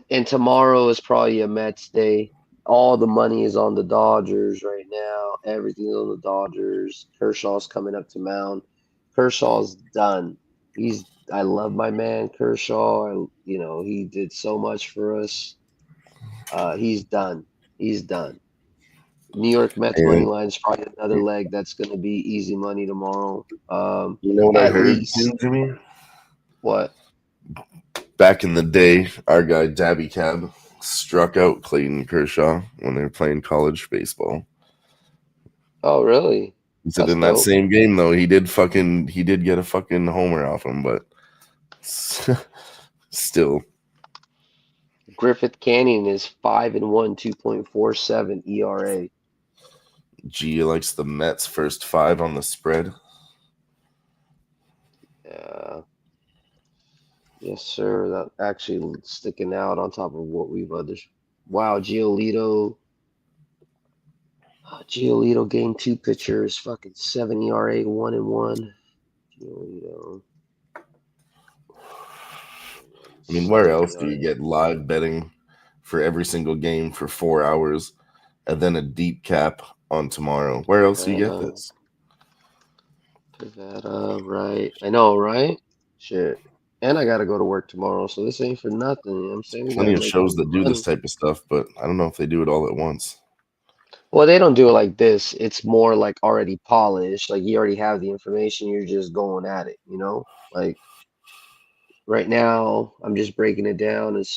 [SPEAKER 7] And tomorrow is probably a Mets day. All the money is on the Dodgers right now. Everything's on the Dodgers. Kershaw's coming up to mound. Kershaw's done. I love my man Kershaw. He did so much for us. He's done. He's done. New York Mets money
[SPEAKER 2] And
[SPEAKER 7] line is probably another leg that's going to be easy money tomorrow.
[SPEAKER 2] you know what I
[SPEAKER 7] At
[SPEAKER 2] heard
[SPEAKER 7] least
[SPEAKER 2] too, Jimmy?
[SPEAKER 7] what?
[SPEAKER 2] Back in the day, our guy Dabby Cab struck out Clayton Kershaw when they were playing college baseball.
[SPEAKER 7] Oh, really?
[SPEAKER 2] He said
[SPEAKER 7] That's
[SPEAKER 2] in that
[SPEAKER 7] dope.
[SPEAKER 2] same game though, he did get a fucking homer off him, but still.
[SPEAKER 7] Griffith Canyon is 5-1, 2.47 ERA.
[SPEAKER 2] G likes the Mets first 5 on the spread.
[SPEAKER 7] Yes, sir. That actually sticking out on top of what we've others. Wow, Giolito. Giolito game 2 pitcher is fucking 7 ERA, 1-1. Giolito.
[SPEAKER 2] I mean, where
[SPEAKER 7] 7
[SPEAKER 2] else do you
[SPEAKER 7] ERA.
[SPEAKER 2] get live betting for every single game for 4 hours and then a deep cap on tomorrow? Where else do you get this?
[SPEAKER 7] Pivetta, right. I know, right? Shit. And I gotta go to work tomorrow, so this ain't for nothing. You know what I'm saying? We
[SPEAKER 2] Plenty
[SPEAKER 7] gotta
[SPEAKER 2] of
[SPEAKER 7] make
[SPEAKER 2] shows that do this
[SPEAKER 7] money.
[SPEAKER 2] type of stuff, but I don't know if they do it all at once.
[SPEAKER 7] Well, they don't do it like this. It's more like already polished. Like you already have the information, you're just going at it, you know? Like right now, I'm just breaking it down as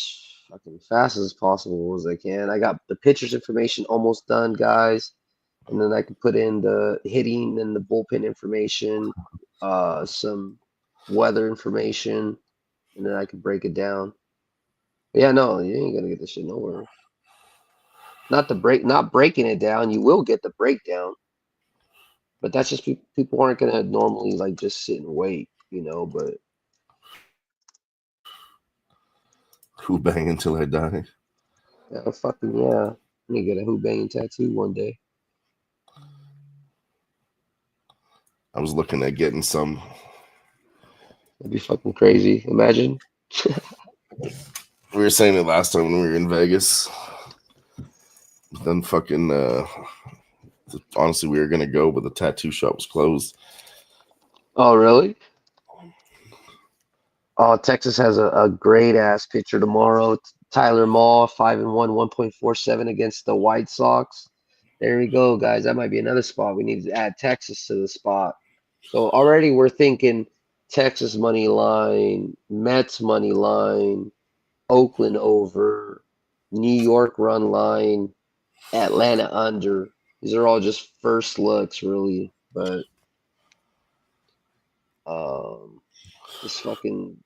[SPEAKER 7] fucking fast as possible as I can. I got the pitcher's information almost done, guys. And then I can put in the hitting and the bullpen information, some weather information, and then I can break it down. But yeah, no, you ain't gonna get this shit nowhere. Not breaking it down. You will get the breakdown, but that's just people aren't gonna normally like just sit and wait, you know. But
[SPEAKER 2] Who-Bangin until I die.
[SPEAKER 7] yeah, fucking yeah, I'm gonna get a Who-Bangin tattoo one day.
[SPEAKER 2] I was looking at getting some.
[SPEAKER 7] That'd be fucking crazy. Imagine.
[SPEAKER 2] We were saying it last time when we were in Vegas. Then fucking honestly, we were gonna go, but the tattoo shop was closed.
[SPEAKER 7] Oh, really? Oh, Texas has a great ass pitcher tomorrow. Tyler Maw, 5-1, 1.47 against the White Sox. There we go, guys. That might be another spot. We need to add Texas to the spot. So already we're thinking Texas money line, Mets money line, Oakland over, New York run line, Atlanta under. These are all just first looks, really. But this fucking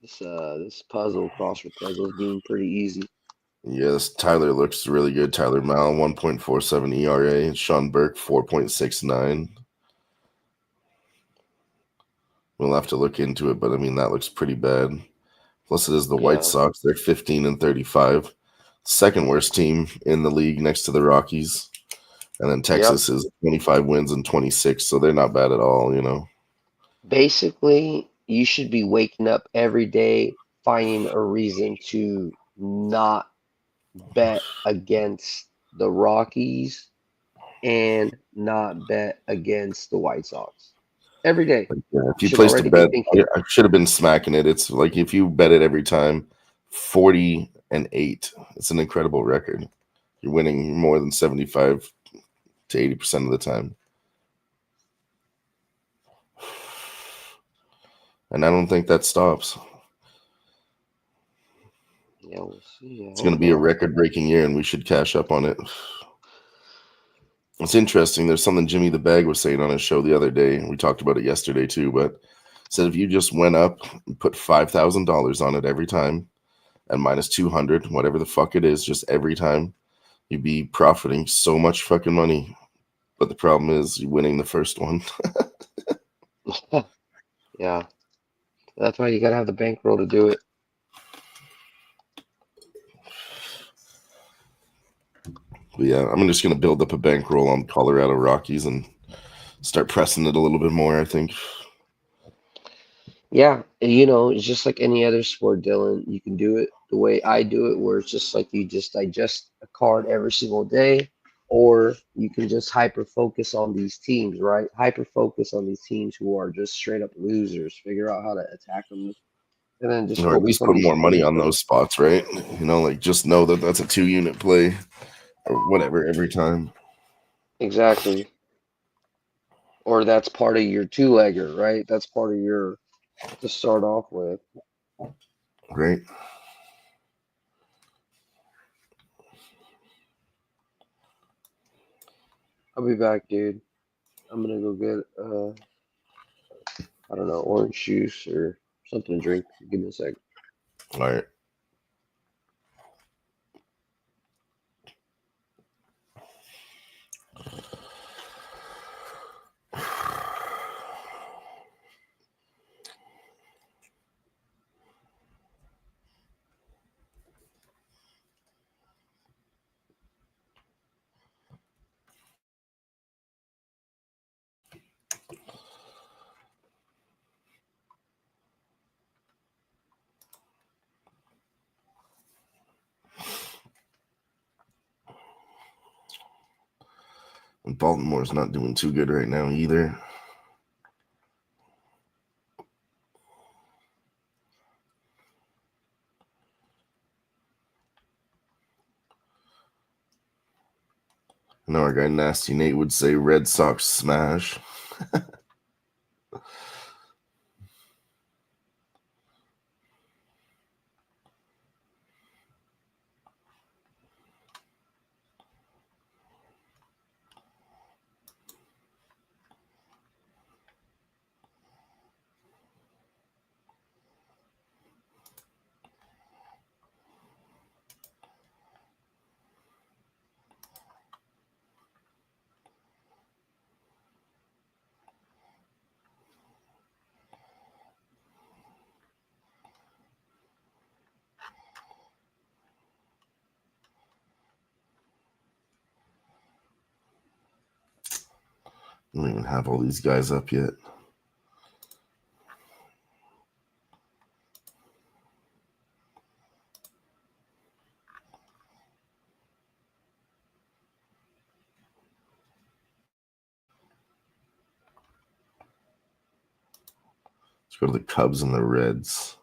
[SPEAKER 7] this crossword puzzle is being pretty easy.
[SPEAKER 2] Yes, Tyler looks really good. Tyler Mal, 1.47 ERA. Sean Burke, 4.69. We'll have to look into it, but I mean, that looks pretty bad. Plus, it is the White
[SPEAKER 7] Yeah.
[SPEAKER 2] Sox. They're 15-35. Second worst team in the league next to the Rockies. And then Texas is 25 wins and 26, so they're not bad at all, you know.
[SPEAKER 7] Basically, you should be waking up every day finding a reason to not bet against the Rockies and not bet against the White Sox. Every day.
[SPEAKER 2] Yeah, if you
[SPEAKER 7] should
[SPEAKER 2] placed a
[SPEAKER 7] already be
[SPEAKER 2] bet,
[SPEAKER 7] thinking.
[SPEAKER 2] I should have been smacking it. It's like if you bet it every time, 40-8. It's an incredible record. You're winning more than 75 to 80% of the time. And I don't think that stops.
[SPEAKER 7] Yeah, we'll see.
[SPEAKER 2] It's going to be a record-breaking year, and we should cash up on it. It's interesting. There's something Jimmy the Bag was saying on his show the other day. We talked about it yesterday too, but said if you just went up and put $5,000 on it every time and minus 200, whatever the fuck it is, just every time, you'd be profiting so much fucking money. But the problem is you're winning the first one.
[SPEAKER 7] Yeah, that's why you gotta have the bankroll to do it.
[SPEAKER 2] But yeah, I'm just gonna build up a bankroll on Colorado Rockies and start pressing it a little bit more, I think.
[SPEAKER 7] Yeah, and you know, it's just like any other sport, Dylan. You can do it the way I do it, where it's just like you just digest a card every single day, or you can just hyper focus on these teams, right? Hyper focus on these teams who are just straight up losers. Figure out how to attack them, and then just
[SPEAKER 2] Or at
[SPEAKER 7] focus
[SPEAKER 2] least
[SPEAKER 7] on
[SPEAKER 2] put
[SPEAKER 7] these
[SPEAKER 2] more money
[SPEAKER 7] players,
[SPEAKER 2] on
[SPEAKER 7] bro.
[SPEAKER 2] those spots, right? Like just know that that's a 2-unit play or whatever every time.
[SPEAKER 7] Exactly. Or that's part of your two-legger, right? That's part of your to start off with.
[SPEAKER 2] Right?
[SPEAKER 7] I'll be back, dude. I'm gonna go get I don't know, orange juice or something to drink. Give me a sec.
[SPEAKER 2] All right. And Baltimore's not doing too good right now either. I know our guy Nasty Nate would say Red Sox smash. I don't even have all these guys up yet. Let's go to the Cubs and the Reds.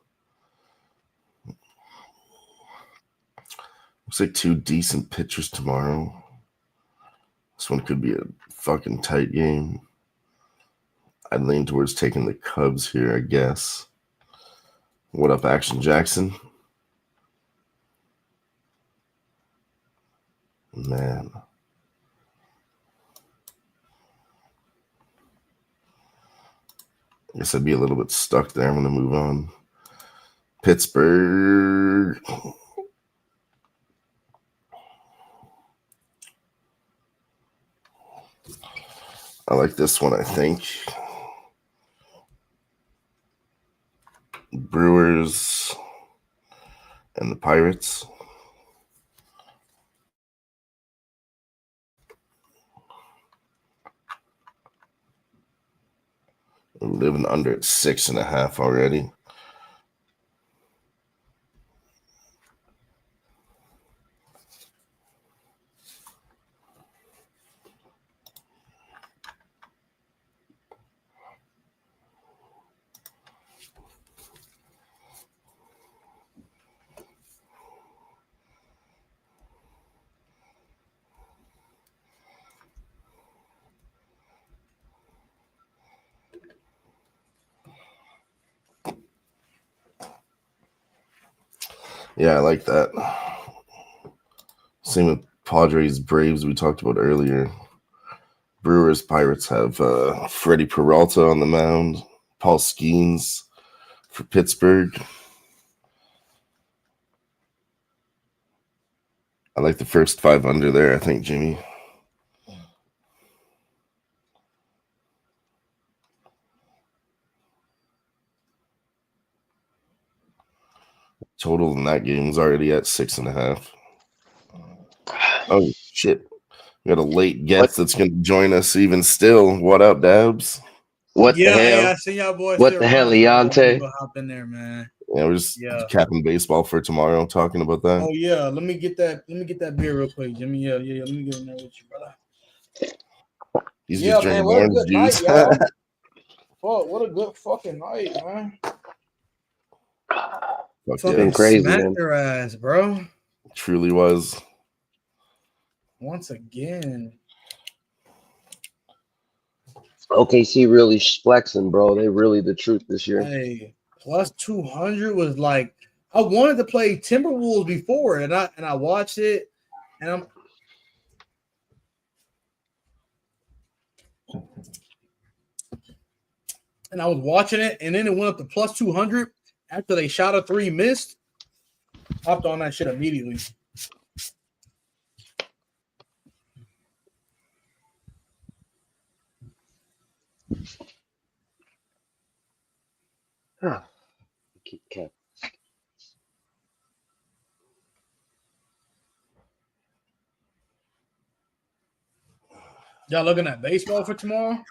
[SPEAKER 2] Looks like 2 decent pitchers tomorrow. This one could be a fucking tight game. I'd lean towards taking the Cubs here, I guess. What up, Action Jackson? Man. I guess I'd be a little bit stuck there. I'm going to move on. Pittsburgh. I like this one, I think. Brewers and the Pirates. We're living under at 6.5 already. Yeah, I like that. Same with Padres, Braves, we talked about earlier. Brewers, Pirates have Freddie Peralta on the mound, Paul Skeens for Pittsburgh. I like the first 5 under there, I think, Jimmy. Total in that game is already at 6.5. Oh, shit. We got a late guest that's going to join us even still. What up, Dabs?
[SPEAKER 7] What the
[SPEAKER 8] Yeah, hey,
[SPEAKER 7] hell?
[SPEAKER 8] I see y'all boys.
[SPEAKER 7] What
[SPEAKER 8] still
[SPEAKER 7] the hell,
[SPEAKER 8] running, so I'm
[SPEAKER 7] Leonte?
[SPEAKER 8] gonna hop in there, man.
[SPEAKER 2] Yeah, we're just
[SPEAKER 8] Yeah.
[SPEAKER 2] capping baseball for tomorrow, talking about that.
[SPEAKER 8] Oh yeah, let me get that beer real quick, Jimmy. Yeah. Let me get in there with you, brother.
[SPEAKER 2] He's
[SPEAKER 8] Yeah,
[SPEAKER 2] just
[SPEAKER 8] man.
[SPEAKER 2] drinking
[SPEAKER 8] What a
[SPEAKER 2] orange
[SPEAKER 8] good
[SPEAKER 2] juice.
[SPEAKER 8] night, y'all. Fuck, what a good fucking night, man.
[SPEAKER 2] Fuck
[SPEAKER 8] Fucking
[SPEAKER 7] Been crazy,
[SPEAKER 8] smacked
[SPEAKER 7] man.
[SPEAKER 8] their ass, bro.
[SPEAKER 2] Truly was.
[SPEAKER 8] Once again.
[SPEAKER 7] OKC really flexing, bro. They really the truth this year.
[SPEAKER 8] Hey, plus 200 was like I wanted to play Timberwolves before, and I watched it, and I was watching it, and then it went up to plus 200 after they shot a 3, missed. Hopped on that shit immediately.
[SPEAKER 7] Keep cap.
[SPEAKER 8] Y'all looking at baseball for tomorrow?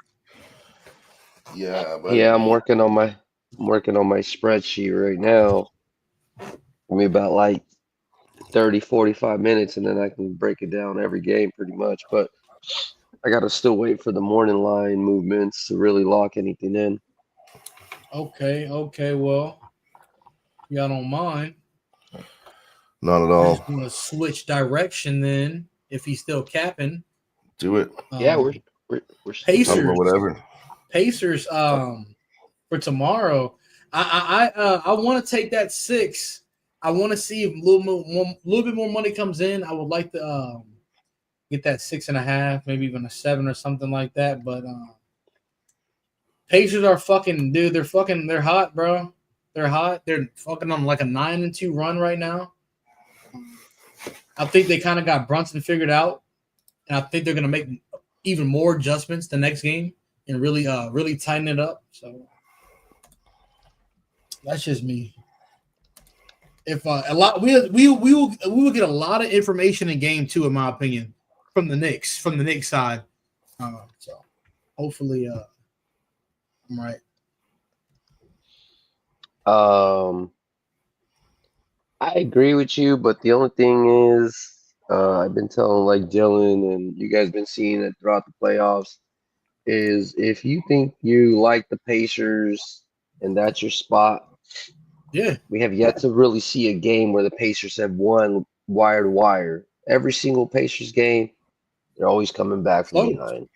[SPEAKER 2] Yeah, but
[SPEAKER 7] Yeah, I'm working on my spreadsheet right now. Give me about like 30, 45 minutes, and then I can break it down every game pretty much. But I gotta still wait for the morning line movements to really lock anything in.
[SPEAKER 8] Okay. Well, y'all don't mind.
[SPEAKER 2] not at
[SPEAKER 8] I
[SPEAKER 2] all.
[SPEAKER 8] just want to switch direction then. If he's still capping,
[SPEAKER 2] Do it.
[SPEAKER 7] Yeah, we're
[SPEAKER 2] Talk
[SPEAKER 8] Pacers.
[SPEAKER 2] about whatever.
[SPEAKER 8] Pacers. For tomorrow, I want to take that 6. I want to see if a little bit more money comes in. I would like to get that 6.5, maybe even a 7 or something like that. But Pacers are fucking dude. They're hot, bro. They're hot. They're fucking on like a 9-2 run right now. I think they kind of got Brunson figured out, and I think they're gonna make even more adjustments the next game and really tighten it up. So that's just me. If a lot, we will get a lot of information in game 2, in my opinion, from the Knicks side. So hopefully, I'm right.
[SPEAKER 7] I agree with you, but the only thing is, I've been telling like Dylan, and you guys been seeing it throughout the playoffs, is if you think you like the Pacers and that's your spot,
[SPEAKER 8] Yeah,
[SPEAKER 7] we have yet to really see a game where the Pacers have won wire to wire. Every single Pacers game, they're always coming back from
[SPEAKER 8] close.
[SPEAKER 7] behind.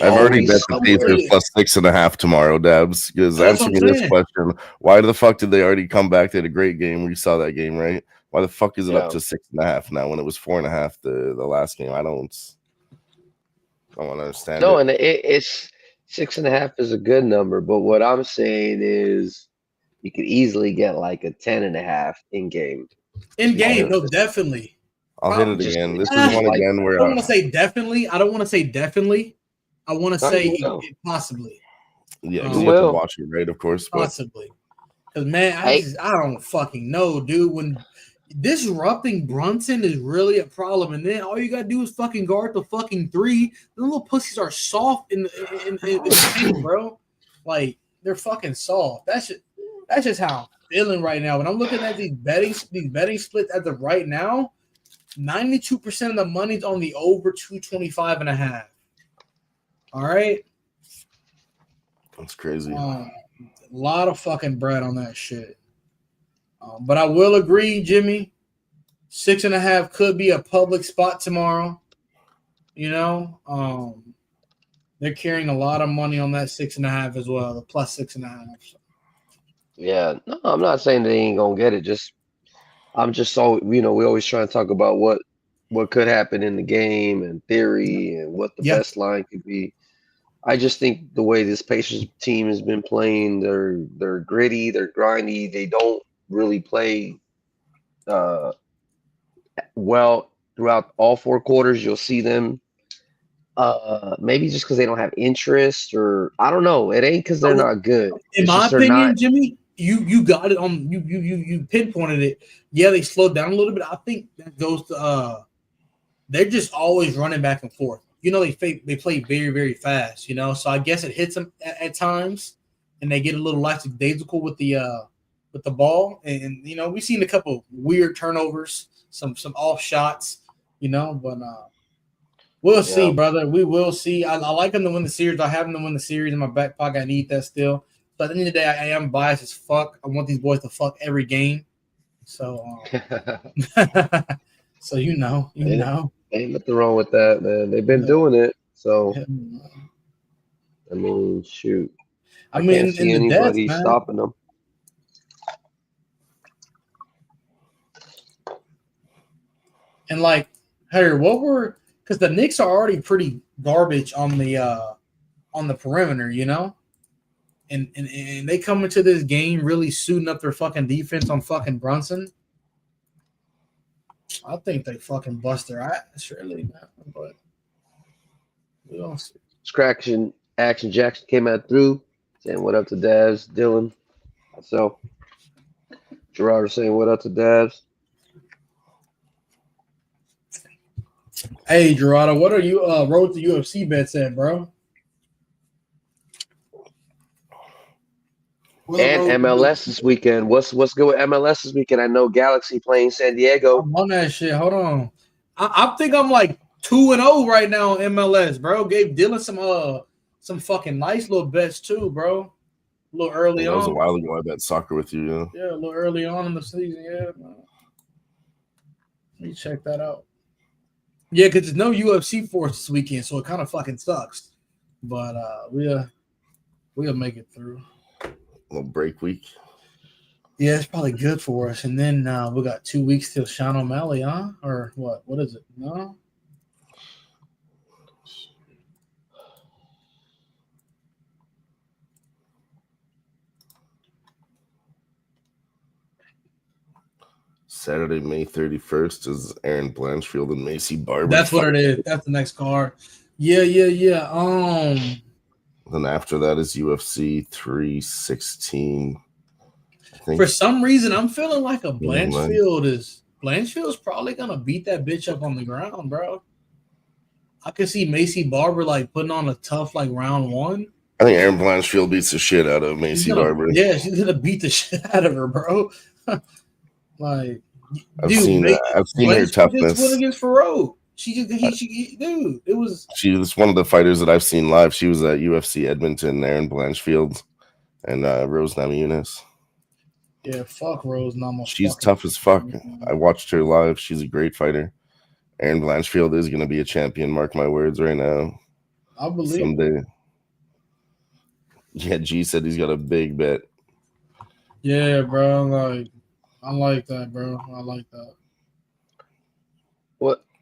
[SPEAKER 2] I've already bet
[SPEAKER 7] Always
[SPEAKER 2] the
[SPEAKER 7] somewhere.
[SPEAKER 2] Pacers plus 6.5 tomorrow, Dabs. Because
[SPEAKER 8] That's
[SPEAKER 2] answer
[SPEAKER 8] what
[SPEAKER 2] me
[SPEAKER 8] I'm
[SPEAKER 2] this
[SPEAKER 8] saying.
[SPEAKER 2] question: why the fuck did they already come back? They had a great game. We saw that game, right? Why the fuck is it up
[SPEAKER 7] Yeah.
[SPEAKER 2] to 6.5 now when it was 4.5 the last game? I don't understand
[SPEAKER 7] No,
[SPEAKER 2] it.
[SPEAKER 7] and it's 6.5 is a good number, but what I'm saying is you could easily get like a 10.5 in game.
[SPEAKER 8] In game,
[SPEAKER 2] hit
[SPEAKER 8] no, definitely.
[SPEAKER 2] I'll hit it
[SPEAKER 7] Just-
[SPEAKER 2] again. This
[SPEAKER 8] Ah,
[SPEAKER 2] is one
[SPEAKER 7] like-
[SPEAKER 2] again where
[SPEAKER 8] I don't want to say definitely. I want to say
[SPEAKER 7] will.
[SPEAKER 8] possibly.
[SPEAKER 2] yeah, 'cause
[SPEAKER 8] You
[SPEAKER 2] you have to
[SPEAKER 7] will.
[SPEAKER 2] watch it, right? Of course, but
[SPEAKER 8] Possibly. Because, man, I don't fucking know, dude. When disrupting Brunson is really a problem, and then all you got to do is fucking guard the fucking 3. The little pussies are soft in the paint, bro. Like, they're fucking soft. That's just how I'm feeling right now. When I'm looking at these betting splits as of right now, 92% of the money's on the over 225.5. All right.
[SPEAKER 2] that's crazy.
[SPEAKER 8] A lot of fucking bread on that shit. But I will agree, Jimmy. 6.5 could be a public spot tomorrow. You know, they're carrying a lot of money on that 6.5 as well, the plus 6.5. So.
[SPEAKER 7] Yeah, no, I'm not saying they ain't gonna get it. I'm just so we always try to talk about what could happen in the game and theory and what the best line could be. I just think the way this Pacers team has been playing, they're gritty, they're grindy. They don't really play well throughout all 4 quarters. You'll see them. Maybe just because they don't have interest, or I don't know. It ain't because they're not good.
[SPEAKER 8] In
[SPEAKER 7] It's
[SPEAKER 8] my
[SPEAKER 7] just they're not.
[SPEAKER 8] opinion, Jimmy, you got it on. You pinpointed it. Yeah, they slowed down a little bit. I think that goes to they're just always running back and forth. You know, they play very, very fast, you know. So I guess it hits them at times, and they get a little lackadaisical with the ball. And you know, we've seen a couple weird turnovers, some off shots, you know. But we'll see, brother. We will see. I like them to win the series. I have them to win the series in my back pocket. I need that still. But at the end of the day, I am biased as fuck. I want these boys to fuck every game. So, so you know.
[SPEAKER 7] Ain't nothing wrong with that, man. They've been doing it, so I mean, shoot. I
[SPEAKER 8] mean,
[SPEAKER 7] can't see
[SPEAKER 8] in the death,
[SPEAKER 7] anybody
[SPEAKER 8] man.
[SPEAKER 7] stopping them.
[SPEAKER 8] And like, hey, because the Knicks are already pretty garbage on the perimeter, you know, and they come into this game really suiting up their fucking defense on fucking Brunson. I think they fucking bust their ass, really, man. But we don't see.
[SPEAKER 7] Action Jackson came out through saying what up to Davs, Dylan, myself. Gerard saying what up to Davs.
[SPEAKER 8] Hey, Gerardo, what are you road to UFC bets at, bro?
[SPEAKER 7] And MLS this weekend. What's good with MLS this weekend? I know Galaxy playing San Diego.
[SPEAKER 8] I'm on that shit. Hold on. I think I'm like 2-0 right now in MLS, bro. Gave Dylan some fucking nice little bets too, bro. A little early on.
[SPEAKER 2] That was a while ago. I bet soccer with you. Yeah.
[SPEAKER 8] Yeah, a little early on in the season. Yeah, man. Let me check that out. Yeah, because there's no UFC for us this weekend, so it kind of fucking sucks. But we'll make it through.
[SPEAKER 2] A little break week.
[SPEAKER 8] Yeah, it's probably good for us. And then we got 2 weeks till Sean O'Malley, huh? Or what? What is it? No?
[SPEAKER 2] Saturday, May 31st is Aaron Blanchfield and Macy Barber.
[SPEAKER 8] That's what it is. That's the next card. Yeah.
[SPEAKER 2] Then after that is UFC 316.
[SPEAKER 8] For some reason, I'm feeling like a Blanchfield's probably gonna beat that bitch up on the ground, bro. I could see Macy Barber like putting on a tough like round one.
[SPEAKER 2] I think Aaron Blanchfield beats the shit out of Macy Barber.
[SPEAKER 8] Yeah, she's gonna beat the shit out of her, bro. Like,
[SPEAKER 2] I've seen her toughness.
[SPEAKER 8] Win against Farouk. Dude, it was.
[SPEAKER 2] She was one of the fighters that I've seen live. She was at UFC Edmonton, Aaron Blanchfield, and Rose Namajunas.
[SPEAKER 8] Yeah, fuck Rose Namajunas.
[SPEAKER 2] She's tough as fuck. I watched her live. She's a great fighter. Aaron Blanchfield is going to be a champion. Mark my words right now.
[SPEAKER 8] I believe
[SPEAKER 2] someday. Yeah, G said he's got a big bet.
[SPEAKER 8] Yeah, bro. I like that, bro. I like that.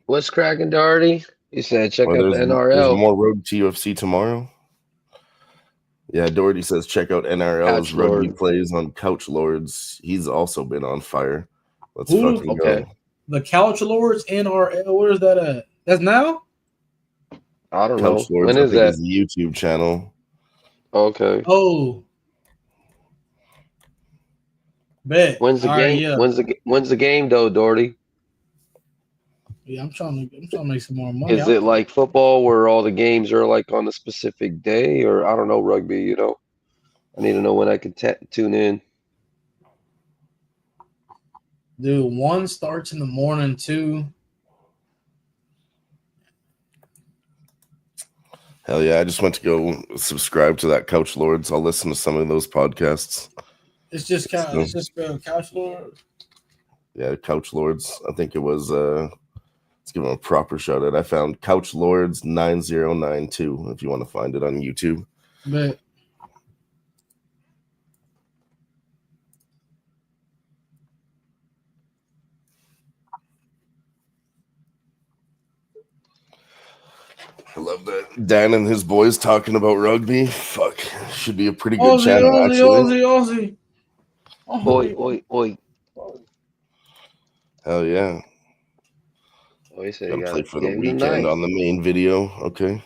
[SPEAKER 7] What's cracking, Darty? He said, check out the NRL.
[SPEAKER 2] There's more road to UFC tomorrow. Yeah, Doherty says, check out NRL's rugby plays on Couch Lords. He's also been on fire. Let's fucking go.
[SPEAKER 8] The Couch Lords NRL, where is that at? That's now?
[SPEAKER 7] I don't know.
[SPEAKER 2] Couch Lords, when is that? Is the YouTube channel.
[SPEAKER 7] Okay.
[SPEAKER 8] Oh. Bet.
[SPEAKER 7] When's the game? Yeah. When's the game though, Doherty?
[SPEAKER 8] Yeah, I'm trying to make some more money.
[SPEAKER 7] Is it like football where all the games are like on a specific day, or I don't know, rugby? You know, I need to know when I can tune in.
[SPEAKER 8] Dude, 1 starts in the morning, 2.
[SPEAKER 2] Hell yeah! I just went to go subscribe to that Couch Lords. I'll listen to some of those podcasts.
[SPEAKER 8] It's just Couch Lords.
[SPEAKER 2] Yeah, Couch Lords. I think it was. Let's give them a proper shout out. I found Couch Lords 9092. If you want to find it on YouTube.
[SPEAKER 8] Bet.
[SPEAKER 2] I love that. Dan and his boys talking about rugby. Fuck, should be a pretty good channel.
[SPEAKER 8] Aussie.
[SPEAKER 7] Oi.
[SPEAKER 2] Hell yeah.
[SPEAKER 7] Oh, you said
[SPEAKER 2] Gotta
[SPEAKER 7] you got
[SPEAKER 2] play
[SPEAKER 7] a
[SPEAKER 2] for the
[SPEAKER 7] game
[SPEAKER 2] weekend
[SPEAKER 7] tonight.
[SPEAKER 2] on the main video. Okay.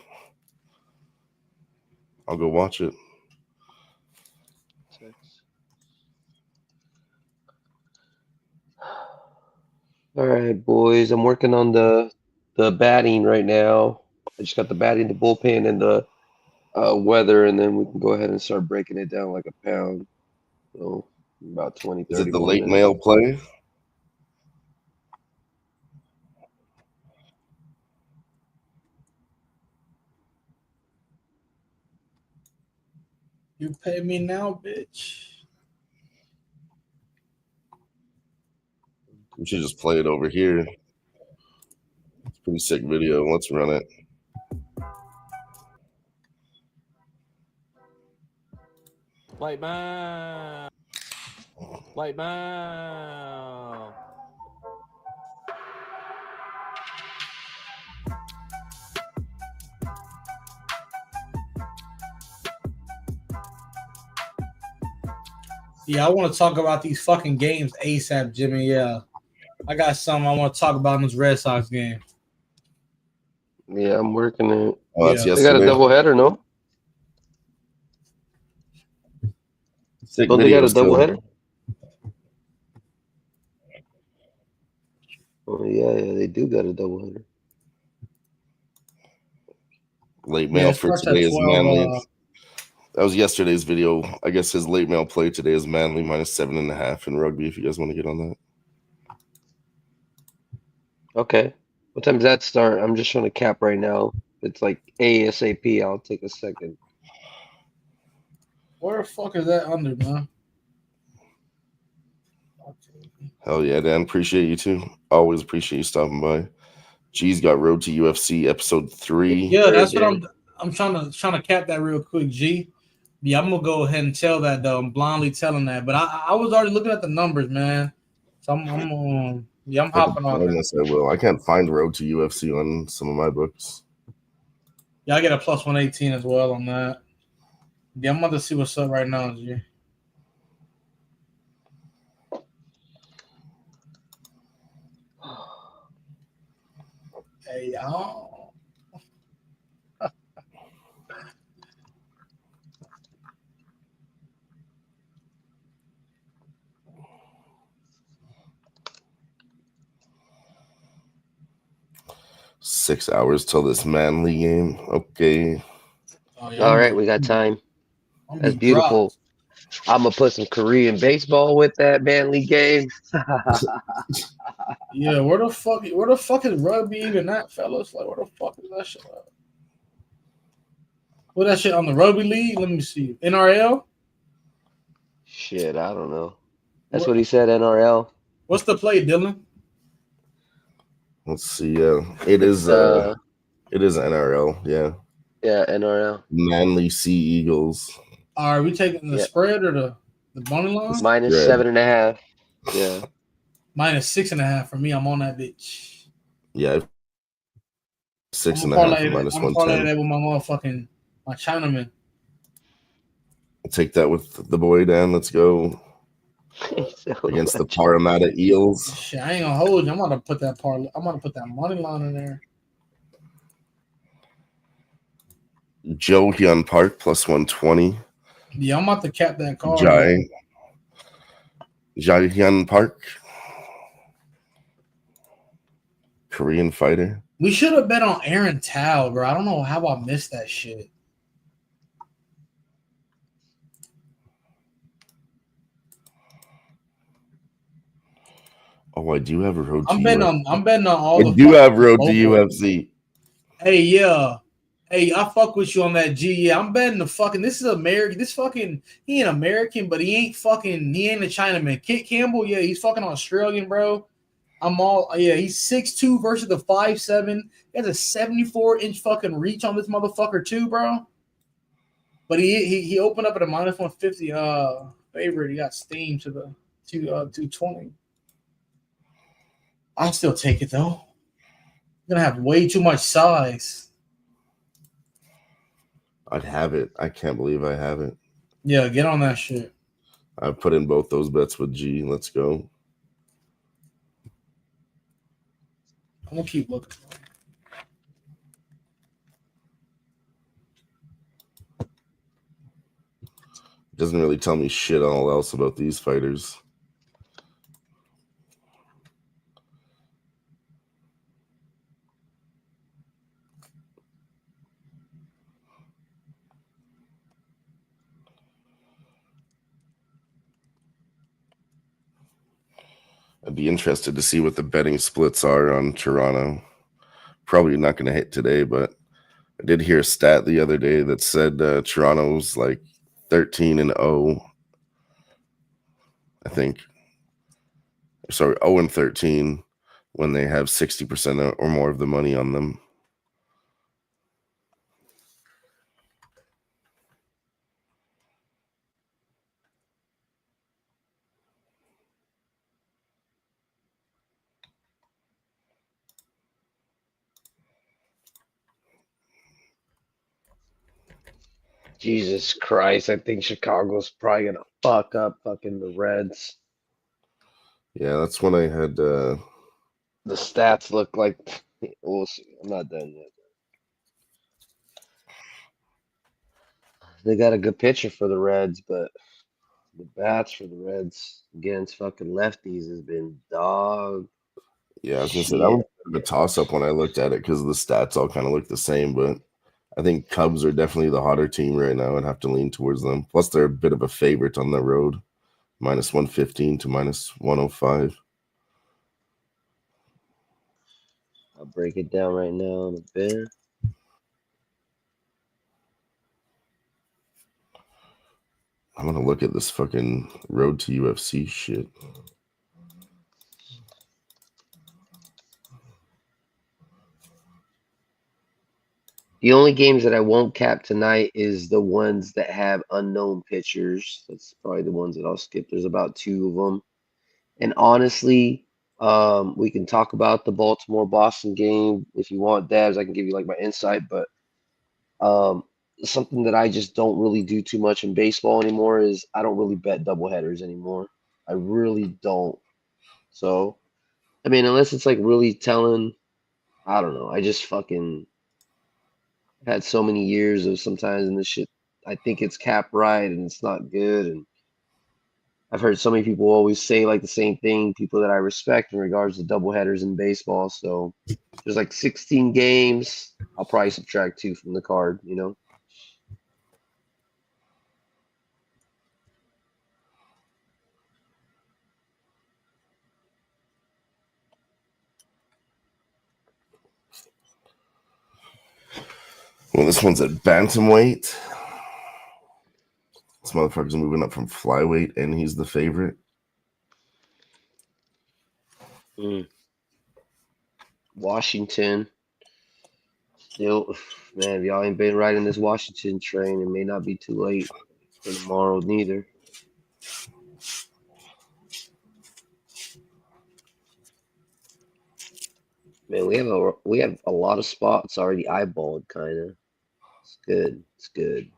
[SPEAKER 2] I'll go watch it.
[SPEAKER 7] All right, boys. I'm working on the batting right now. I just got the batting, the bullpen, and the weather, and then we can go ahead and start breaking it down like a pound. So about 20,
[SPEAKER 2] Is
[SPEAKER 7] 30
[SPEAKER 2] it the
[SPEAKER 7] more
[SPEAKER 2] late
[SPEAKER 7] minutes.
[SPEAKER 2] mail play?
[SPEAKER 8] You pay me now, bitch.
[SPEAKER 2] We should just play it over here. It's a pretty sick video. Let's run it.
[SPEAKER 9] Light man. Light man.
[SPEAKER 8] Yeah, I want to talk about these fucking games ASAP, Jimmy. Yeah. I got something I want to talk about in this Red Sox game.
[SPEAKER 7] Yeah, I'm working it.
[SPEAKER 2] Oh, that's
[SPEAKER 8] Yeah.
[SPEAKER 7] They got a
[SPEAKER 2] yesterday.
[SPEAKER 7] double header, no?
[SPEAKER 2] Sick
[SPEAKER 7] Don't they got a
[SPEAKER 2] videos,
[SPEAKER 7] double
[SPEAKER 2] too.
[SPEAKER 7] header? Oh yeah, they do got a double header.
[SPEAKER 2] Late
[SPEAKER 8] Yeah,
[SPEAKER 2] mail
[SPEAKER 8] it
[SPEAKER 2] for
[SPEAKER 8] starts
[SPEAKER 2] today
[SPEAKER 8] at
[SPEAKER 2] is
[SPEAKER 8] 12.
[SPEAKER 2] Manly. That was yesterday's video. I guess his late mail play today is Manly -7.5 in rugby. If you guys want to get on that.
[SPEAKER 7] Okay. What time does that start? I'm just trying to cap right now. It's like ASAP. I'll take a second.
[SPEAKER 8] Where the fuck is that under, man?
[SPEAKER 2] Hell yeah, Dan. Appreciate you too. Always appreciate you stopping by. G's got Road to UFC episode 3.
[SPEAKER 8] Yeah, that's what
[SPEAKER 7] Very
[SPEAKER 8] I'm trying to cap that real quick, G. Yeah, I'm gonna go ahead and tell that though. I'm blindly telling that, but I was already looking at the numbers, man. So I'm hopping on
[SPEAKER 2] I
[SPEAKER 8] that.
[SPEAKER 2] guess I will. I can't find Road to UFC on some of my books.
[SPEAKER 8] Yeah, I get a plus 118 as well on that. Yeah, I'm about to see what's up right now, G. Hey, y'all.
[SPEAKER 2] 6 hours till this Manly game. Okay.
[SPEAKER 8] Oh, yeah,
[SPEAKER 7] All right, we got time.
[SPEAKER 8] I'm
[SPEAKER 7] That's
[SPEAKER 8] be
[SPEAKER 7] beautiful.
[SPEAKER 8] dropped.
[SPEAKER 7] I'm gonna put some Korean baseball with that Manly game.
[SPEAKER 8] Yeah, where the fuck is rugby even at, fellas? Like, where the fuck is that shit at? What that shit on the rugby league? Let me see. NRL?
[SPEAKER 7] Shit, I don't know. That's what he said. NRL.
[SPEAKER 8] What's the play, Dylan?
[SPEAKER 2] Let's see. It is NRL. Yeah.
[SPEAKER 7] Yeah, NRL.
[SPEAKER 2] Manly Sea Eagles.
[SPEAKER 8] Are we taking the spread or the money line?
[SPEAKER 7] It's -7.5. Yeah.
[SPEAKER 8] -6.5 for me. I'm on that bitch.
[SPEAKER 2] Yeah. 6.5 for
[SPEAKER 8] I'm parlay
[SPEAKER 2] -110.
[SPEAKER 8] that with my Chinaman.
[SPEAKER 2] I'll take that with the boy, Dan. Let's go. Against the Parramatta Eels.
[SPEAKER 8] Shit, I ain't gonna hold you. I'm gonna put that money line in there.
[SPEAKER 2] Joe Hyun Park +120.
[SPEAKER 8] Yeah, I'm about to cap that card.
[SPEAKER 2] Jai Hyun Park. Korean fighter.
[SPEAKER 8] We should have bet on Aaron Tao, bro. I don't know how I missed that shit.
[SPEAKER 2] Oh, I do have a road to
[SPEAKER 8] I'm betting on all the.
[SPEAKER 2] I do have road to UFC.
[SPEAKER 8] Hey, yeah. Hey, I fuck with you on that G. Yeah, I'm betting the fucking. This is American. He ain't American, but he ain't a Chinaman. Kit Campbell, yeah, he's fucking Australian, bro. He's 6'2" versus the 5'7". He has a 74-inch fucking reach on this motherfucker too, bro. But he opened up at a -150 favorite. He got steamed to the 220. I'll still take it though. I'm gonna have way too much size.
[SPEAKER 2] I'd have it. I can't believe I have it.
[SPEAKER 8] Yeah, get on that shit.
[SPEAKER 2] I put in both those bets with G. Let's go.
[SPEAKER 8] I'm gonna keep looking.
[SPEAKER 2] Doesn't really tell me shit all else about these fighters. I'd be interested to see what the betting splits are on Toronto. Probably not going to hit today, but I did hear a stat the other day that said Toronto's like 13-0. I think. Sorry, 0-13 when they have 60% or more of the money on them.
[SPEAKER 7] Jesus Christ, I think Chicago's probably gonna fuck up fucking the Reds.
[SPEAKER 2] Yeah, that's when I had.
[SPEAKER 7] The stats look like we'll see. I'm not done yet. They got a good pitcher for the Reds, but the bats for the Reds against fucking lefties has been dog.
[SPEAKER 2] Yeah, I was gonna say
[SPEAKER 7] shit.
[SPEAKER 2] that was a toss up when I looked at it because the stats all kind of look the same, but I think Cubs are definitely the hotter team right now. I'd have to lean towards them. Plus, they're a bit of a favorite on the road, -115 to -105.
[SPEAKER 7] I'll break it down right now on a bit.
[SPEAKER 2] I'm gonna look at this fucking road to UFC shit.
[SPEAKER 7] The only games that I won't cap tonight is the ones that have unknown pitchers. That's probably the ones that I'll skip. There's about 2 of them. And honestly, we can talk about the Baltimore-Boston game if you want, Dabs. I can give you like my insight, but something that I just don't really do too much in baseball anymore is I don't really bet doubleheaders anymore. I really don't. So, I mean, unless it's like really telling, I don't know. I just fucking had so many years of sometimes in this shit. I think it's capped right and it's not good. And I've heard so many people always say like the same thing, people that I respect in regards to doubleheaders in baseball. So there's like 16 games. I'll probably subtract 2 from the card, you know?
[SPEAKER 2] Well, this one's at bantamweight. This motherfucker's moving up from flyweight, and he's the favorite.
[SPEAKER 7] Washington. Still, man, if y'all ain't been riding this Washington train, it may not be too late for tomorrow neither. Man, we have a lot of spots already eyeballed, kind of. It's good. It's good.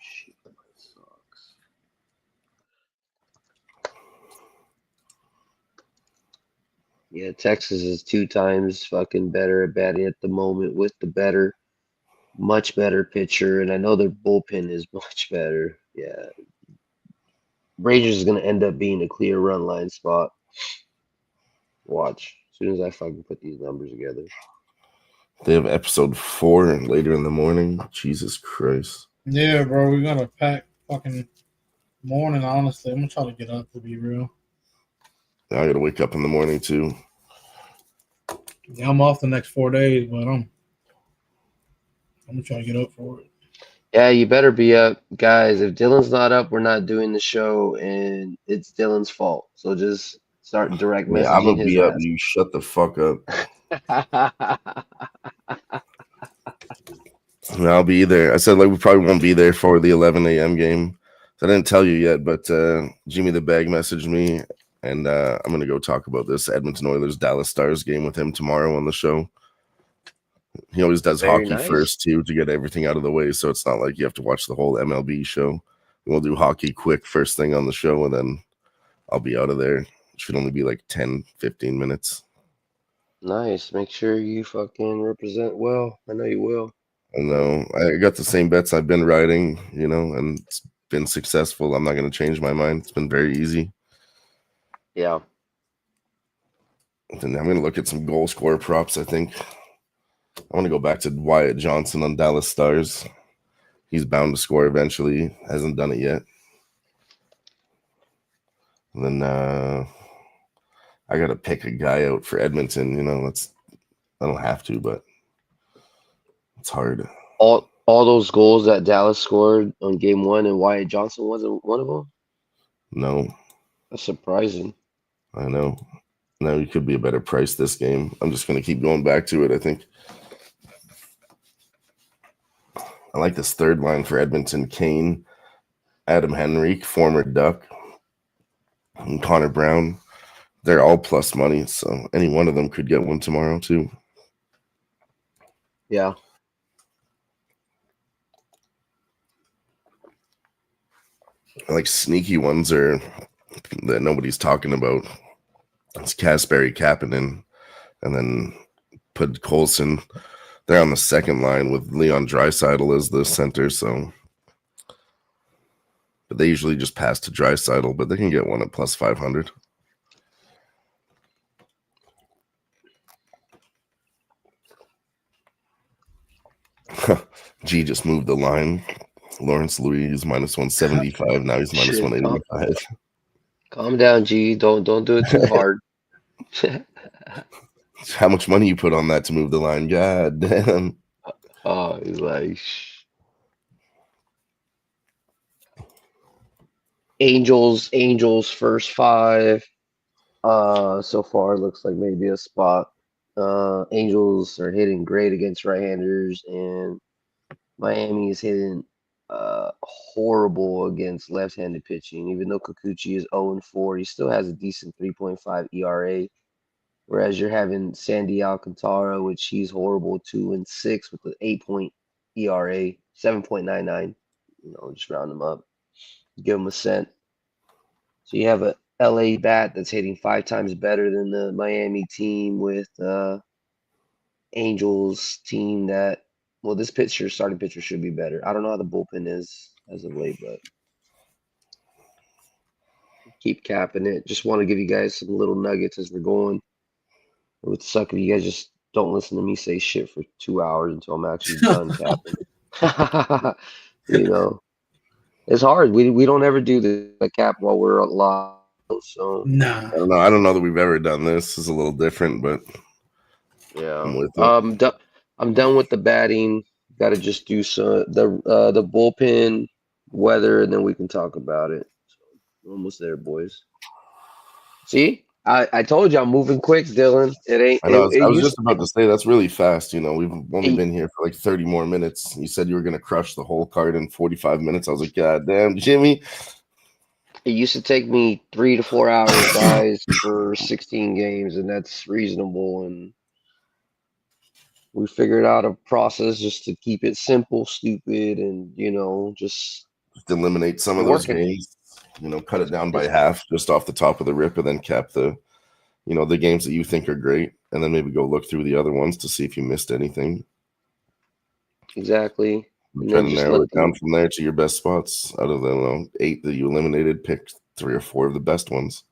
[SPEAKER 7] Shit, that sucks. Yeah, Texas is 2 times fucking better at batting at the moment with the much better pitcher, and I know their bullpen is much better. Yeah, Rangers is gonna end up being a clear run line spot. Watch as soon as I fucking put these numbers together.
[SPEAKER 2] They have episode 4 later in the morning. Jesus Christ.
[SPEAKER 8] Yeah, bro, we got a packed fucking morning. Honestly, I'm gonna try to get up to be real.
[SPEAKER 2] Now I gotta wake up in the morning too.
[SPEAKER 8] Yeah, I'm off the next 4 days, but I'm gonna try to get up for it.
[SPEAKER 7] Yeah, you better be up, guys. If Dylan's not up, we're not doing the show, and it's Dylan's fault. So just start direct messaging
[SPEAKER 2] Yeah, I'm gonna
[SPEAKER 7] his
[SPEAKER 2] be up.
[SPEAKER 7] ass.
[SPEAKER 2] You shut the fuck up. And I'll be there. I said like we probably won't be there for the 11 a.m. game. So I didn't tell you yet, but Jimmy the Bag messaged me And I'm going to go talk about this Edmonton Oilers Dallas Stars game with him tomorrow on the show. He always does
[SPEAKER 7] Very
[SPEAKER 2] hockey
[SPEAKER 7] nice.
[SPEAKER 2] first, too, to get everything out of the way. So it's not like you have to watch the whole MLB show. We'll do hockey quick first thing on the show, and then I'll be out of there. It should only be like 10, 15 minutes.
[SPEAKER 7] Nice. Make sure you fucking represent well. I know you will.
[SPEAKER 2] I know. I got the same bets I've been riding, and it's been successful. I'm not going to change my mind. It's been very easy.
[SPEAKER 7] Yeah.
[SPEAKER 2] And I'm going to look at some goal scorer props, I think. I want to go back to Wyatt Johnson on Dallas Stars. He's bound to score eventually. Hasn't done it yet. And then I got to pick a guy out for Edmonton. I don't have to, but it's hard.
[SPEAKER 7] All those goals that Dallas scored on game 1 and Wyatt Johnson wasn't one of them?
[SPEAKER 2] No.
[SPEAKER 7] That's surprising.
[SPEAKER 2] I know. Now he could be a better price this game. I'm just going to keep going back to it, I think. I like this third line for Edmonton. Kane, Adam Henrique, former Duck, and Connor Brown. They're all plus money, so any one of them could get one tomorrow too.
[SPEAKER 7] Yeah.
[SPEAKER 2] I like sneaky ones that nobody's talking about. It's Kasperi Kapanen, and then put Colson. They're on the second line with Leon Draisaitl as the center, but they usually just pass to Draisaitl, but they can get one at plus 500. G just moved the line. Lawrence Louis is minus 175. Now he's minus 185.
[SPEAKER 7] Calm down, G. Don't do it too hard.
[SPEAKER 2] How much money you put on that to move the line? God damn.
[SPEAKER 7] Oh, he's like Angels first 5. So far it looks like maybe a spot. Angels are hitting great against right-handers, and Miami is hitting horrible against left-handed pitching. Even though Kikuchi is 0-4, he still has a decent 3.5 ERA. Whereas you're having Sandy Alcantara, which he's horrible, 2-6 with an 8 ERA, 7.99. Just round him up, give him a cent. So you have a LA bat that's hitting 5 times better than the Miami team, with Angels team that, well, this starting pitcher should be better. I don't know how the bullpen is as of late, but keep capping it. Just want to give you guys some little nuggets as we're going. It would suck if you guys just don't listen to me say shit for 2 hours until I'm actually done capping. It's hard. We don't ever do the cap while we're live. So
[SPEAKER 8] Nah.
[SPEAKER 2] I don't know that we've ever done this. It's a little different, but
[SPEAKER 7] yeah.
[SPEAKER 2] I'm with it.
[SPEAKER 7] I'm done with the batting. Got to just do the bullpen, weather, and then we can talk about it. So, almost there, boys. See? I told you I'm moving quick, Dylan. It ain't.
[SPEAKER 2] I know. I was just about to say that's really fast. We've only been here for like 30 more minutes. You said you were going to crush the whole card in 45 minutes. I was like, God damn, Jimmy.
[SPEAKER 7] It used to take me 3 to 4 hours, guys, for 16 games, and that's reasonable. And we figured out a process just to keep it simple, stupid, and just
[SPEAKER 2] eliminate some of those games. Cut it down by half just off the top of the rip, and then cap the games that you think are great, and then maybe go look through the other ones to see if you missed anything.
[SPEAKER 7] Exactly.
[SPEAKER 2] And try to narrow it down from there to your best spots. Out of the 8 that you eliminated, pick 3 or 4 of the best ones.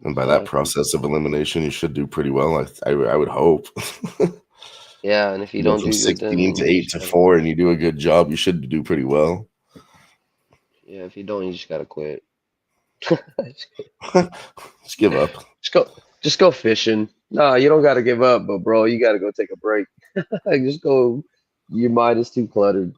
[SPEAKER 2] And by that process of elimination, you should do pretty well. I would hope.
[SPEAKER 7] Yeah, and if you don't
[SPEAKER 2] from
[SPEAKER 7] do
[SPEAKER 2] 16 to 8 to 4, and you do a good job, you should do pretty well.
[SPEAKER 7] Yeah, if you don't, you just gotta quit.
[SPEAKER 2] Just give up.
[SPEAKER 7] Just go fishing. No, you don't gotta give up, but bro, you gotta go take a break. Just go. Your mind is too cluttered.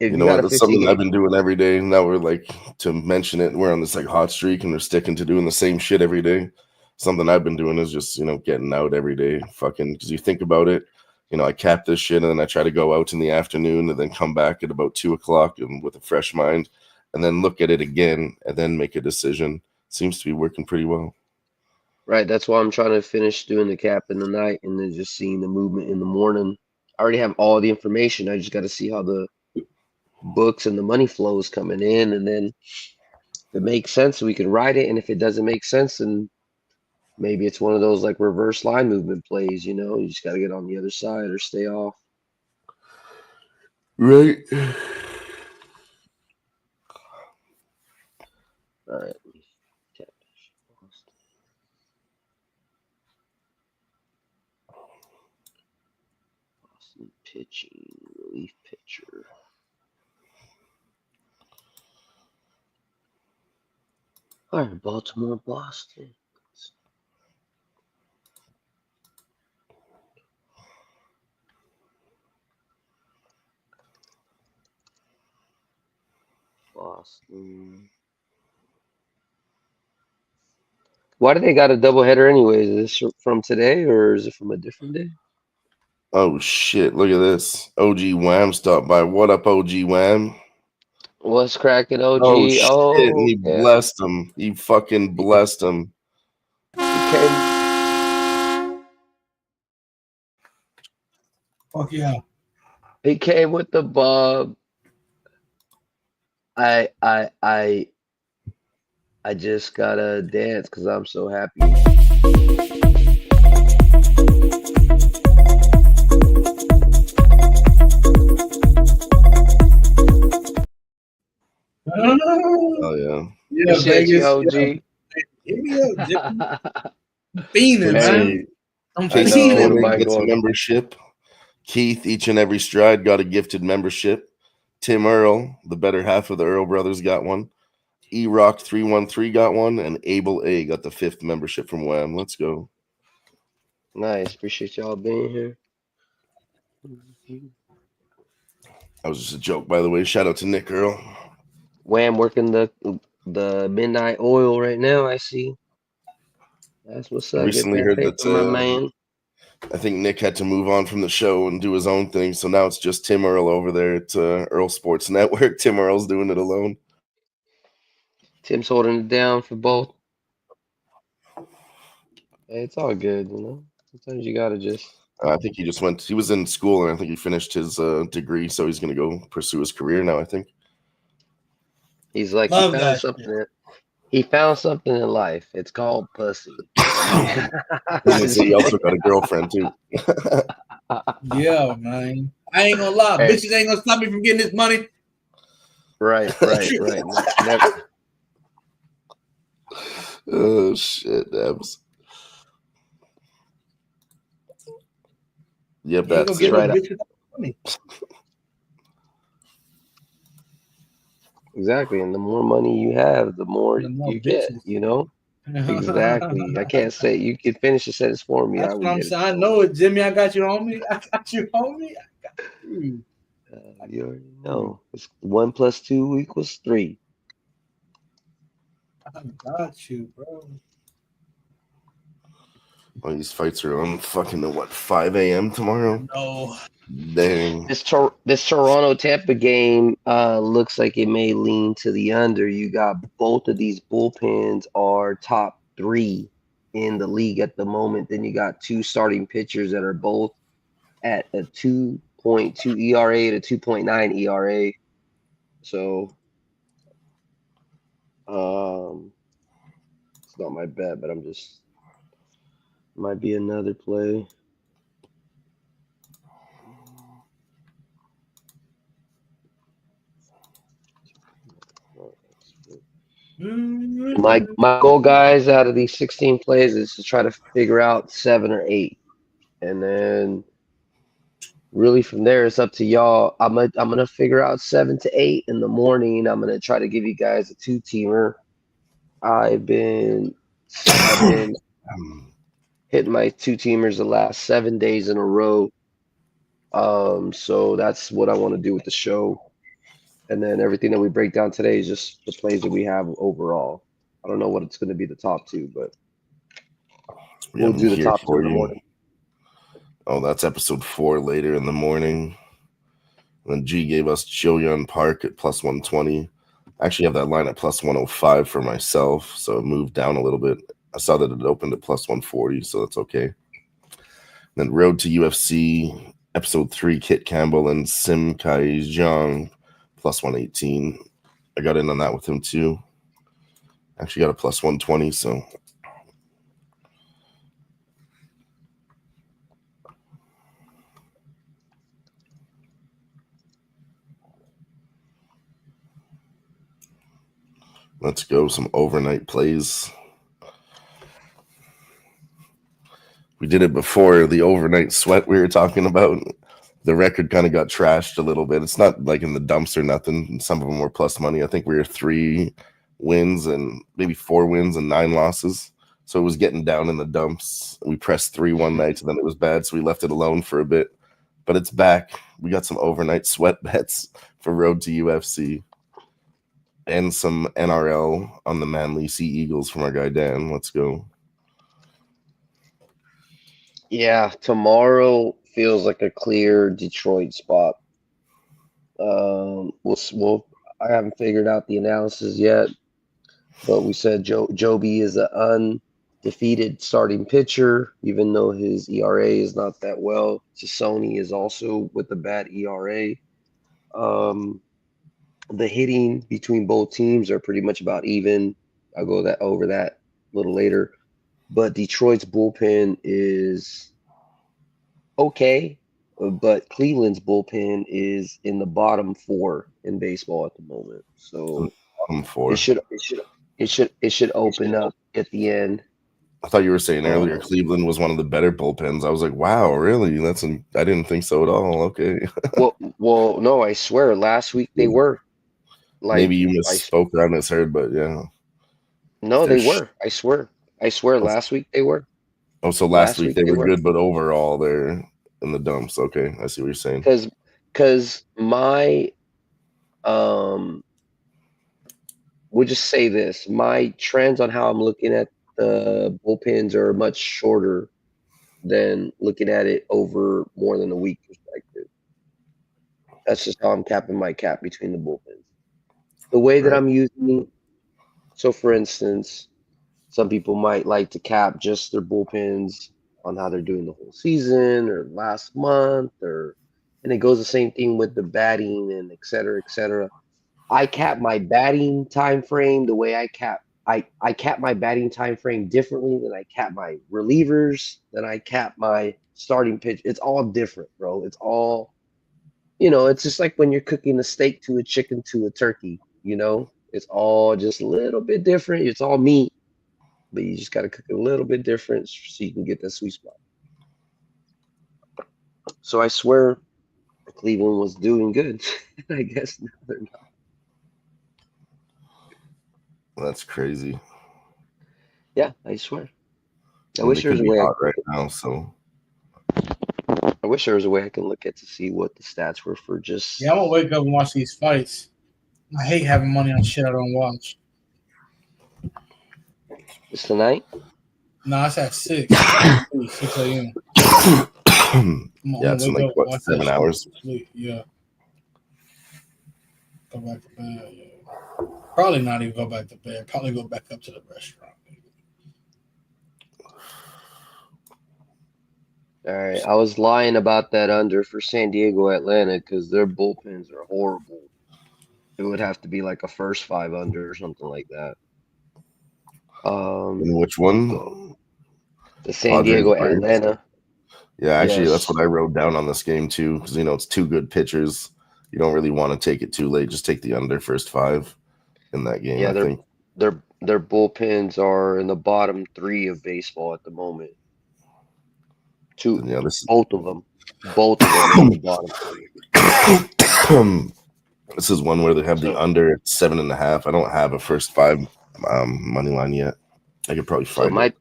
[SPEAKER 7] If
[SPEAKER 2] you know what? That's something I've been doing every day. Now we're to mention it, we're on this hot streak, and we're sticking to doing the same shit every day. Something I've been doing is just getting out every day, because you think about it. I cap this shit, and then I try to go out in the afternoon, and then come back at about 2:00 and with a fresh mind. and then look at it again and then make a decision. Seems to be working pretty well.
[SPEAKER 7] Right. That's why I'm trying to finish doing the cap in the night and then just seeing the movement in the morning. I already have all the information. I just got to see how the books and the money flow is coming in, and then if it makes sense, we can ride it. And if it doesn't make sense, then maybe it's one of those like reverse line movement plays. You know, you just got to get on the other side or stay off.
[SPEAKER 2] Right.
[SPEAKER 7] All right. Boston pitching, relief pitcher. All right, Baltimore, Boston. Boston. Why do they got a doubleheader anyways? Is this from today or is it from a different day?
[SPEAKER 2] Oh shit! Look at this. OG Wham stopped by. What up, OG Wham?
[SPEAKER 7] What's cracking, OG?
[SPEAKER 2] Oh shit!
[SPEAKER 7] Oh,
[SPEAKER 2] He
[SPEAKER 7] yeah.
[SPEAKER 2] blessed him. He fucking blessed him.
[SPEAKER 8] Fuck yeah.
[SPEAKER 7] He came with the Bob. I just gotta dance because I'm so happy.
[SPEAKER 2] Oh yeah.
[SPEAKER 8] Yeah,
[SPEAKER 7] Appreciate you,
[SPEAKER 8] Vegas.
[SPEAKER 7] OG.
[SPEAKER 8] Yeah. Hit me up, Jimmy. I'm fiending, man. I'm
[SPEAKER 2] Casey
[SPEAKER 7] know, what am
[SPEAKER 8] fiending.
[SPEAKER 7] I
[SPEAKER 2] gets a
[SPEAKER 7] going-
[SPEAKER 2] membership. Keith, each and every stride, got a gifted membership. Tim Earl, the better half of the Earl brothers, got one. E-Rock 313 got one, and Abel A got the 5th membership from Wham. Let's go.
[SPEAKER 7] Nice. Appreciate y'all being here.
[SPEAKER 2] That was just a joke, by the way. Shout out to Nick Earl.
[SPEAKER 7] Wham working the midnight oil right now. I see. That's what's up.
[SPEAKER 2] Recently
[SPEAKER 7] Get that
[SPEAKER 2] heard
[SPEAKER 7] paper,
[SPEAKER 2] that
[SPEAKER 7] my man.
[SPEAKER 2] I think Nick had to move on from the show and do his own thing, so now it's just Tim Earl over there at Earl Sports Network. Tim Earl's doing it alone.
[SPEAKER 7] Tim's holding it down for both. Hey, it's all good, you know. Sometimes you gotta just.
[SPEAKER 2] I think he just went. He was in school, and I think he finished his degree, so he's going to go pursue his career now. I think.
[SPEAKER 7] He's like
[SPEAKER 8] Love
[SPEAKER 7] he found
[SPEAKER 8] that
[SPEAKER 7] something.
[SPEAKER 8] shit.
[SPEAKER 7] He found something in life. It's called pussy.
[SPEAKER 2] He also got a girlfriend too.
[SPEAKER 8] Yeah, man. I ain't gonna lie.
[SPEAKER 7] Hey.
[SPEAKER 8] Bitches ain't gonna stop me from getting this money.
[SPEAKER 7] Right. Never.
[SPEAKER 2] Oh shit, Debs. Yep,
[SPEAKER 8] You ain't
[SPEAKER 2] that's
[SPEAKER 8] gonna get
[SPEAKER 7] right.
[SPEAKER 8] no bitches money.
[SPEAKER 7] Exactly. And the more money you have, the more
[SPEAKER 8] The more
[SPEAKER 7] you get,
[SPEAKER 8] bitches.
[SPEAKER 7] you know? Exactly. I can't say you can finish the sentence for me.
[SPEAKER 8] That's
[SPEAKER 7] I
[SPEAKER 8] what
[SPEAKER 7] would
[SPEAKER 8] I'm
[SPEAKER 7] get it.
[SPEAKER 8] saying. I know it, Jimmy. I got you, homie. I got you, homie. I got you.
[SPEAKER 7] You already know. It's 1 + 2 = 3.
[SPEAKER 8] I got you, bro.
[SPEAKER 2] Well, these fights are on fucking at what 5 a.m. tomorrow.
[SPEAKER 8] No.
[SPEAKER 2] Dang.
[SPEAKER 7] This Toronto Tampa game looks like it may lean to the under. You got both of these bullpens are top 3 in the league at the moment. Then you got 2 starting pitchers that are both at a 2.2 ERA to 2.9 ERA. So it's not my bet, but I'm just might be another play. My goal, guys, out of these 16 plays is to try to figure out 7 or 8, and then really from there it's up to y'all. I'm gonna figure out 7 to 8 in the morning. I'm gonna try to give you guys a 2-teamer. I've been hitting my 2-teamers the last 7 days in a row. So that's what I want to do with the show. And then everything that we break down today is just the plays that we have overall. I don't know what it's going to be the top 2, but we'll do the top 2 in the morning.
[SPEAKER 2] Oh, that's episode 4 later in the morning. When G gave us Jillian Park at +120. I actually have that line at plus 105 for myself, so it moved down a little bit. I saw that it opened at plus 140, so that's okay. Then Road to UFC, Episode 3, Kit Campbell and Sim Kai Jiang, plus 118. I got in on that with him too. Actually got a plus 120, so. Let's go some overnight plays. We did it before, the overnight sweat we were talking about. The record kind of got trashed a little bit. It's not like in the dumps or nothing. Some of them were plus money. I think we were 3 wins and maybe 4 wins and 9 losses. So it was getting down in the dumps. We pressed 3 one night, and then it was bad, so we left it alone for a bit. But it's back. We got some overnight sweat bets for Road to UFC. And some NRL on the Manly Sea Eagles from our guy Dan. Let's go.
[SPEAKER 7] Yeah, tomorrow feels like a clear Detroit spot. We'll I haven't figured out the analysis yet, but we said Joby is an undefeated starting pitcher, even though his ERA is not that well. Sassoni is also with a bad ERA. The hitting between both teams are pretty much about even. I'll go over that a little later. But Detroit's bullpen is okay, but Cleveland's bullpen is in the bottom 4 in baseball at the moment. So
[SPEAKER 2] bottom 4.
[SPEAKER 7] It should open up at the end.
[SPEAKER 2] I thought you were saying earlier Cleveland was one of the better bullpens. I was like, wow, really? I didn't think so at all. Okay.
[SPEAKER 7] well, no, I swear, last week they were. Like,
[SPEAKER 2] maybe you misspoke or I misheard, but yeah.
[SPEAKER 7] No, they were. I swear, last week they were.
[SPEAKER 2] Oh, so last week they were good, but overall they're in the dumps. Okay, I see what you're saying.
[SPEAKER 7] Because my we'll just say this: my trends on how I'm looking at the bullpens are much shorter than looking at it over more than a week perspective. That's just how I'm capping my cap between the bullpens. The way that I'm using, so for instance, some people might like to cap just their bullpens on how they're doing the whole season or last month, and it goes the same thing with the batting and et cetera, et cetera. I cap my batting time frame the way I cap my batting time frame differently than I cap my relievers, than I cap my starting pitch. It's all different, bro. It's all, it's just like when you're cooking a steak to a chicken to a turkey, it's all just a little bit different. It's all meat, but you just got to cook it a little bit different so you can get that sweet spot. So I swear Cleveland was doing good. I guess now they're not.
[SPEAKER 2] That's crazy.
[SPEAKER 7] Yeah, I swear. I wish there was a way
[SPEAKER 2] right now, so
[SPEAKER 7] I wish there was a way I can look at to see what the stats were for just.
[SPEAKER 8] Yeah, I'm gonna wake up and watch these fights. I hate having money on shit I don't watch.
[SPEAKER 7] It's tonight?
[SPEAKER 8] No, it's at 6. 6 a.m.
[SPEAKER 2] Yeah, it's in like what, 7 hours?
[SPEAKER 8] Yeah. Go back to bed. Yeah. Probably not even go back to bed. Probably go back up to the restaurant.
[SPEAKER 7] All right. I was lying about that under for San Diego, Atlanta, because their bullpens are horrible. It would have to be like a first 5 under or something like that.
[SPEAKER 2] And which one?
[SPEAKER 7] The San Diego, Atlanta.
[SPEAKER 2] Yeah, actually, that's what I wrote down on this game too, because it's 2 good pitchers. You don't really want to take it too late. Just take the under first 5 in that game.
[SPEAKER 7] Yeah,
[SPEAKER 2] I think
[SPEAKER 7] their bullpens are in the bottom 3 of baseball at the moment. Both of them in the bottom 3.
[SPEAKER 2] This is one where they have the under at 7.5. I don't have a first 5 money line yet. I could probably find it.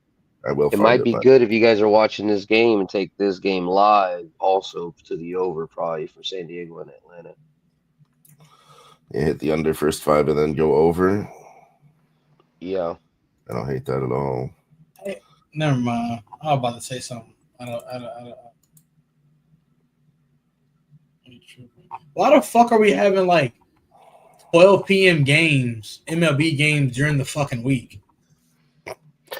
[SPEAKER 2] I will.
[SPEAKER 7] It might be good if you guys are watching this game and take this game live also to the over probably for San Diego and Atlanta.
[SPEAKER 2] Yeah, hit the under first 5 and then go over.
[SPEAKER 7] Yeah.
[SPEAKER 2] I don't hate that at all.
[SPEAKER 8] Hey, never mind. I was about to say something. I don't. Why the fuck are we having like 12 p.m. games, MLB games during the fucking week.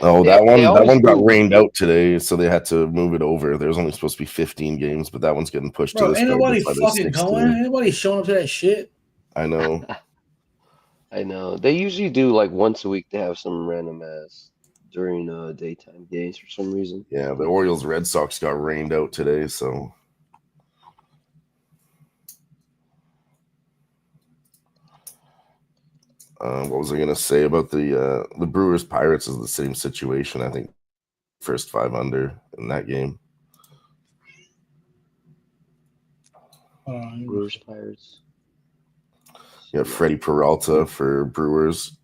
[SPEAKER 2] Oh,
[SPEAKER 7] They
[SPEAKER 2] that
[SPEAKER 7] always
[SPEAKER 2] one got
[SPEAKER 7] do.
[SPEAKER 2] rained out today, so they had to move it over. There's only supposed to be 15 games, but that one's getting pushed to
[SPEAKER 8] Bro,
[SPEAKER 2] this
[SPEAKER 8] ain't
[SPEAKER 2] card.
[SPEAKER 8] nobody
[SPEAKER 2] That's why there's
[SPEAKER 8] fucking
[SPEAKER 2] 16.
[SPEAKER 8] going. Ain't nobody showing up to that shit.
[SPEAKER 2] I know.
[SPEAKER 7] I know. They usually do like once a week. They have some random ass during daytime games for some reason.
[SPEAKER 2] Yeah, the Orioles Red Sox got rained out today, so what was I gonna say about the Brewers Pirates is the same situation. I think first 5 under in that game.
[SPEAKER 7] Brewers Pirates.
[SPEAKER 2] You have Freddie Peralta for Brewers,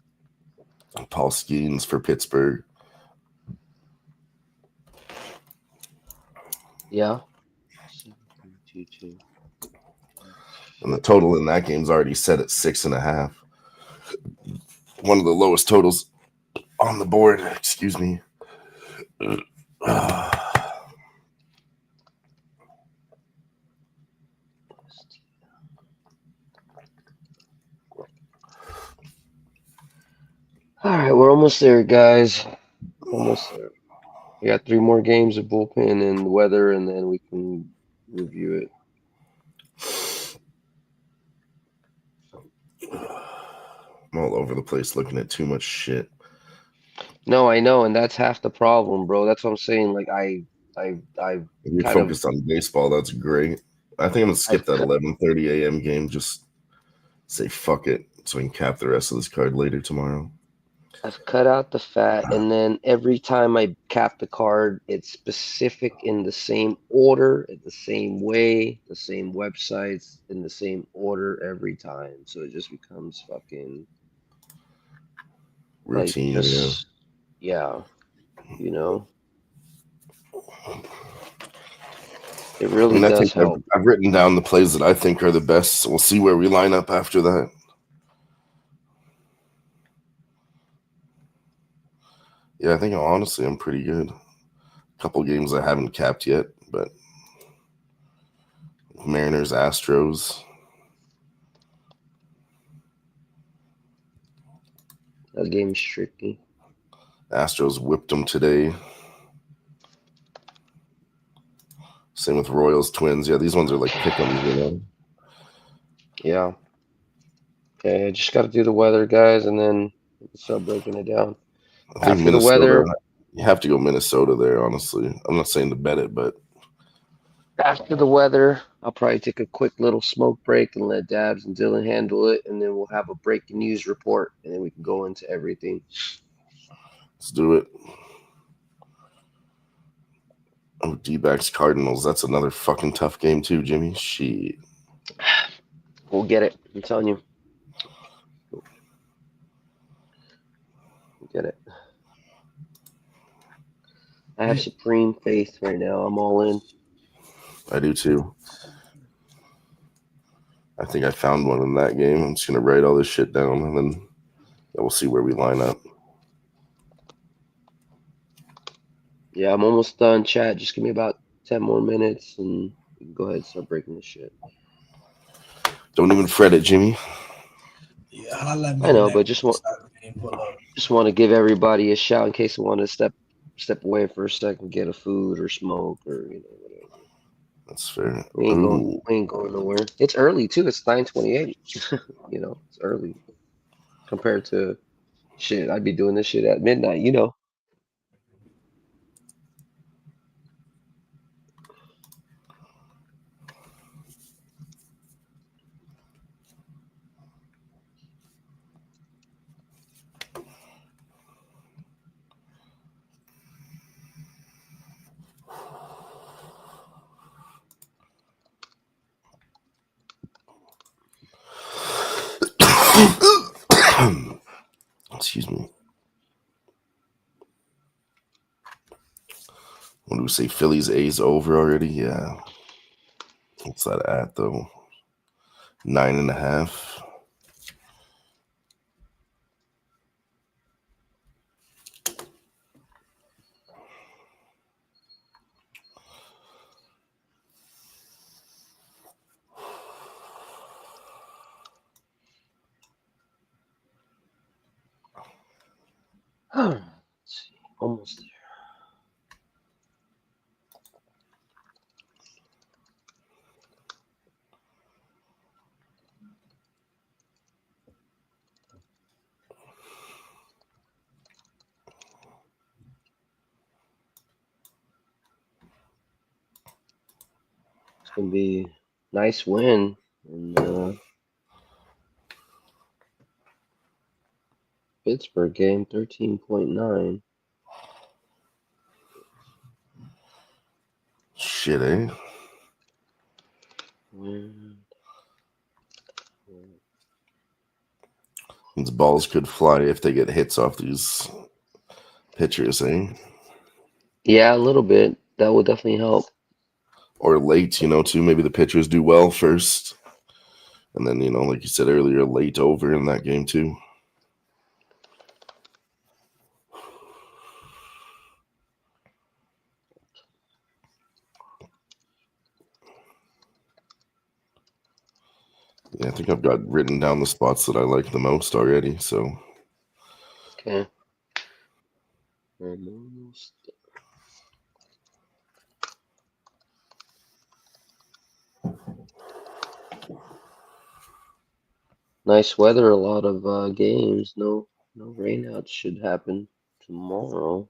[SPEAKER 2] Paul Skeens for Pittsburgh.
[SPEAKER 7] Yeah.
[SPEAKER 2] And the total in that game is already set at 6.5. One of the lowest totals on the board. Excuse me.
[SPEAKER 7] All right, we're almost there, guys. Almost there. We got 3 more games of bullpen and weather, and then we can review it.
[SPEAKER 2] I'm all over the place looking at too much shit.
[SPEAKER 7] No, I know, and that's half the problem, bro. That's what I'm saying. Like
[SPEAKER 2] If you're
[SPEAKER 7] kind of
[SPEAKER 2] focused on baseball, that's great. I think I'm gonna skip that 11:30 a.m. game. Just say fuck it, so we can cap the rest of this card later tomorrow.
[SPEAKER 7] I've cut out the fat, and then every time I cap the card, it's specific in the same order, in the same way, the same websites, in the same order every time. So it just becomes fucking like
[SPEAKER 2] Routine,
[SPEAKER 7] just yeah, you know. It
[SPEAKER 2] I
[SPEAKER 7] really
[SPEAKER 2] mean, I
[SPEAKER 7] does
[SPEAKER 2] think
[SPEAKER 7] help.
[SPEAKER 2] I've written down the plays that I think are the best. So we'll see where we line up after that. Yeah, I think honestly I'm pretty good. A couple games I haven't capped yet, but Mariners, Astros.
[SPEAKER 7] That game's tricky.
[SPEAKER 2] Astros whipped them today. Same with Royals, Twins. Yeah, these ones are like pick'ems, you know.
[SPEAKER 7] Yeah. Okay, I just got to do the weather, guys, and then we can start breaking it down.
[SPEAKER 2] I think
[SPEAKER 7] After the
[SPEAKER 2] Minnesota.
[SPEAKER 7] weather,
[SPEAKER 2] You have to go Minnesota there, honestly. I'm not saying to bet it, but
[SPEAKER 7] I'll probably take a quick little smoke break and let Dabs and Dylan handle it, and then we'll have a breaking news report, and then we can go into everything.
[SPEAKER 2] let's do it. Oh, D-backs Cardinals. That's another fucking tough game too, Jimmy. Shit.
[SPEAKER 7] We'll get it. I'm telling you. We'll get it. I have supreme faith right now. I'm all in.
[SPEAKER 2] I do too. I think I found one in that game. I'm just gonna write all this shit down, and then we'll see where we line up.
[SPEAKER 7] Yeah, I'm almost done, chat. Just give me about 10 more minutes, and we can go ahead and start breaking this shit.
[SPEAKER 2] Don't even fret it, Jimmy.
[SPEAKER 8] Yeah, I
[SPEAKER 7] know, but just want to give everybody a shout in case they want to step away for a second, get a food or smoke or whatever.
[SPEAKER 2] That's fair.
[SPEAKER 7] We ain't going nowhere. It's early too. It's 9:28. It's early compared to shit. I'd be doing this shit at midnight.
[SPEAKER 2] Excuse me. What do we say? Phillies A's over already? Yeah. What's that at though? 9.5.
[SPEAKER 7] Let's see. Almost there. It's gonna be a nice win in Pittsburgh game, 13.9.
[SPEAKER 2] Shit, eh? These balls could fly if they get hits off these pitchers, eh?
[SPEAKER 7] Yeah, a little bit. That would definitely help.
[SPEAKER 2] Or late, too. Maybe the pitchers do well first. And then, like you said earlier, late over in that game, too. Yeah, I think I've got written down the spots that I like the most already, so.
[SPEAKER 7] Okay. Nice weather, a lot of games. No rainouts should happen tomorrow.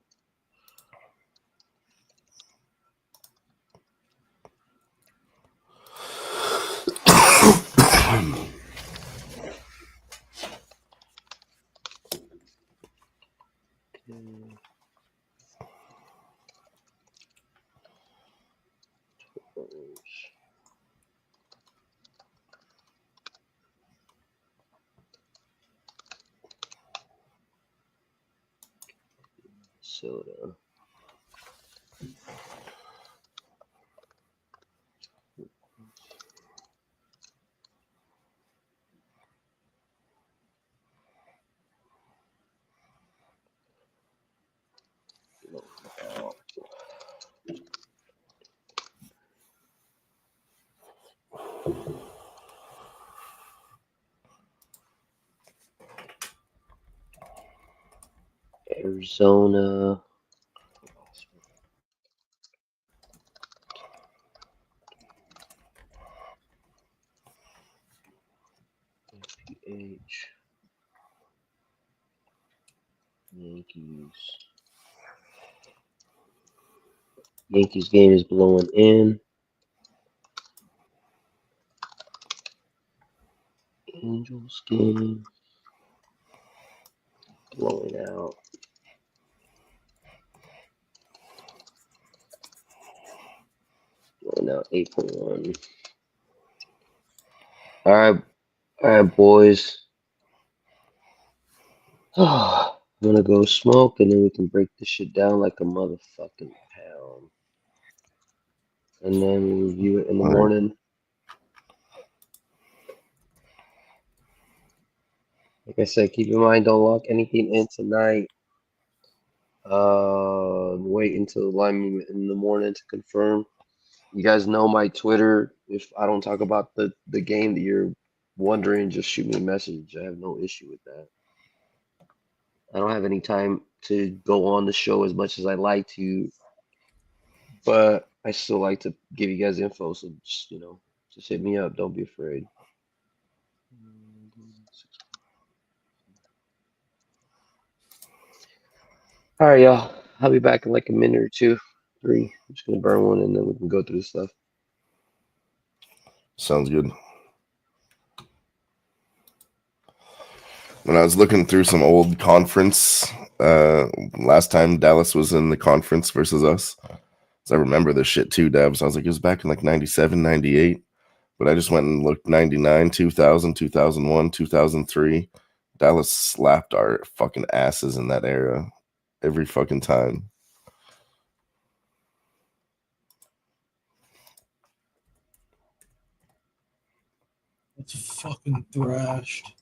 [SPEAKER 7] Soda. Arizona. FPH. Yankees. Yankees game is blowing in. Angels game blowing out. Blowing out 8.1. All right, boys. I'm gonna go smoke and then we can break this shit down like a motherfucking pound. And then we'll review it in the
[SPEAKER 2] All right.
[SPEAKER 7] morning. Like I said, keep in mind, don't lock anything in tonight. Wait until line in the morning to confirm. You guys know my Twitter. If I don't talk about the game that you're wondering, just shoot me a message. I have no issue with that. I don't have any time to go on the show as much as I like to, but I still like to give you guys info. So just hit me up. Don't be afraid. All right, y'all. I'll be back in like a minute or two, 3. I'm just gonna burn one and then we can go through the stuff.
[SPEAKER 2] Sounds good. When I was looking through some old conference, last time Dallas was in the conference versus us, so I remember this shit too, Dabs. I was like, it was back in like 97, 98. But I just went and looked 99, 2000, 2001, 2003. Dallas slapped our fucking asses in that era every fucking time.
[SPEAKER 8] It's fucking thrashed.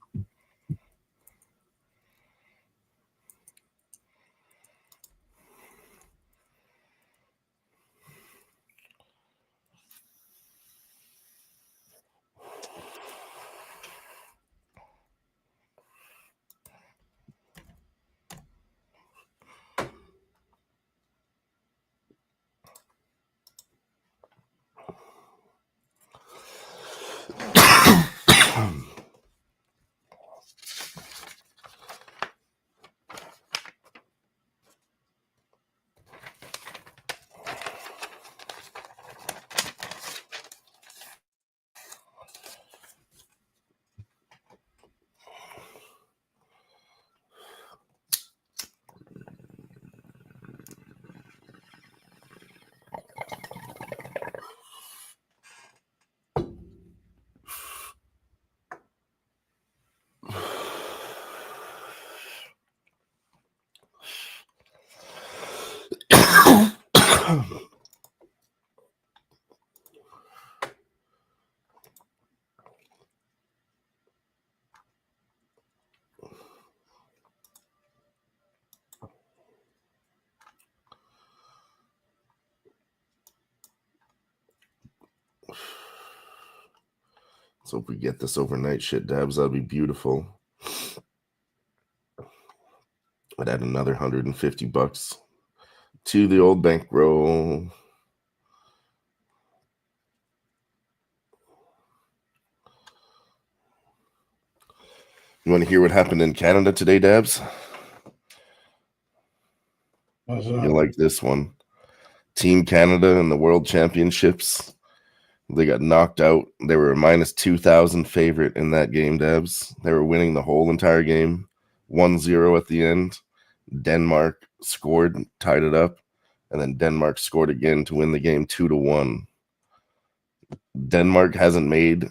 [SPEAKER 2] So if we get this overnight shit, Dabs, that'd be beautiful. I'd add another $150 to the old bankroll. You want to hear what happened in Canada today, Dabs? You'll like this one. Team Canada in the World Championships. They got knocked out. They were a minus 2,000 favorite in that game, Dabs. They were winning the whole entire game. 1-0 at the end. Denmark scored, tied it up, and then Denmark scored again to win the game 2-1. Denmark hasn't made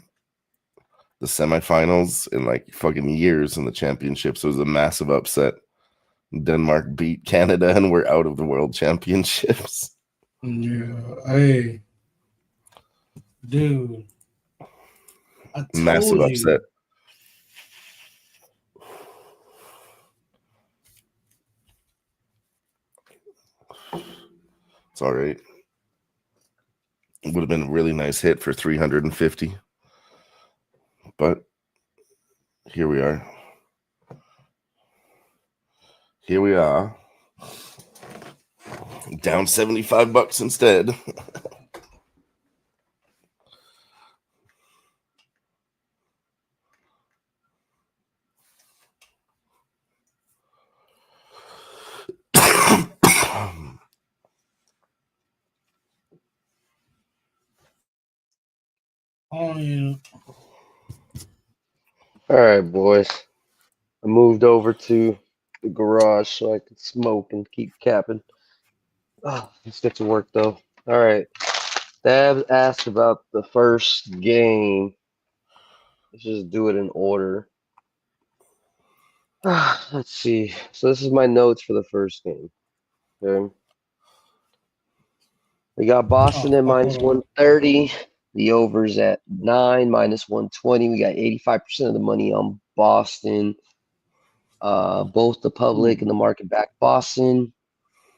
[SPEAKER 2] the semifinals in like fucking years in the championships. It was a massive upset. Denmark beat Canada and we're out of the World Championships.
[SPEAKER 8] Yeah, hey, dude, I told
[SPEAKER 2] Massive
[SPEAKER 8] you.
[SPEAKER 2] upset. It's all right. It would have been a really nice hit for 350. But here we are. Here we are. Down $75 instead.
[SPEAKER 8] Oh, yeah.
[SPEAKER 7] All right, boys. I moved over to the garage so I could smoke and keep capping. Let's get to work though. All right. Dab asked about the first game. Let's just do it in order. Let's see. So this is my notes for the first game. Okay. We got Boston at minus 130. The over's at 9, minus 120. We got 85% of the money on Boston. Both the public and the market back Boston,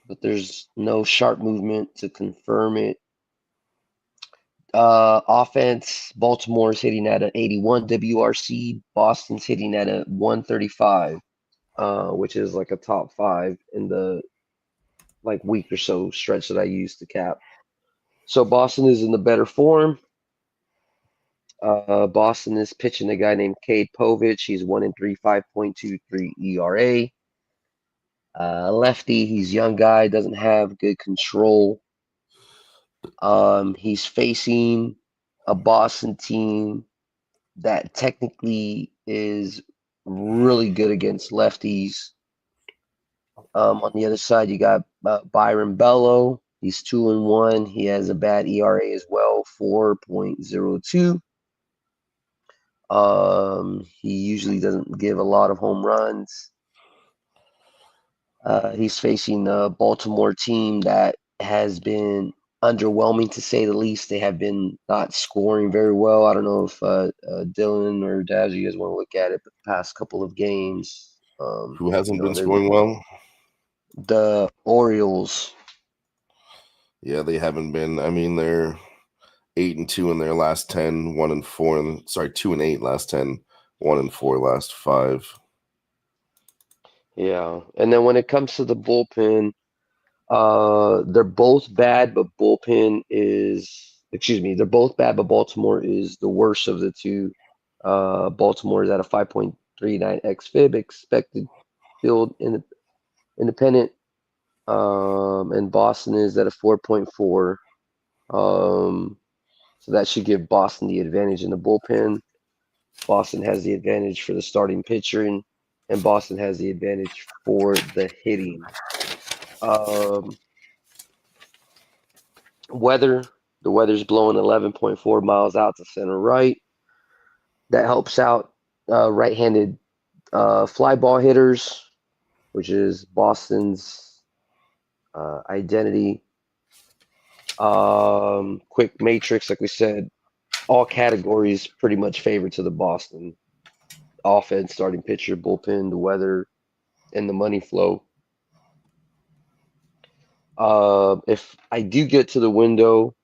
[SPEAKER 7] but there's no sharp movement to confirm it. Offense, Baltimore's hitting at an 81 WRC. Boston's hitting at a 135, which is like a top 5 in the like week or so stretch that I used to cap. So Boston is in the better form. Boston is pitching a guy named Cade Povich. He's 1-3, 5.23 ERA. Lefty, he's young guy, doesn't have good control. He's facing a Boston team that technically is really good against lefties. On the other side, you got Byron Bello. He's 2-1. He has a bad ERA as well, 4.02. He usually doesn't give a lot of home runs. He's facing a Baltimore team that has been underwhelming, to say the least. They have been not scoring very well. I don't know if Dylan or Daz, you guys want to look at it, but the past couple of games.
[SPEAKER 2] Who hasn't been scoring well?
[SPEAKER 7] The Orioles.
[SPEAKER 2] Yeah, they haven't been. I mean, they're 8-2 in their last 10, 1-4, and 2-8 last 10, 1-4 last 5.
[SPEAKER 7] Yeah, and then when it comes to the bullpen, they're both bad, but they're both bad, but Baltimore is the worst of the two. Baltimore is at a 5.39 xFIP, expected field independent, and Boston is at a 4.4. So that should give Boston the advantage in the bullpen. Boston has the advantage for the starting pitcher, and Boston has the advantage for the hitting. Weather. The weather's blowing 11.4 miles out to center right. That helps out right-handed fly ball hitters, which is Boston's identity. Quick matrix, like we said, all categories pretty much favor to the Boston offense, starting pitcher, bullpen, the weather, and the money flow. If I do get to the window,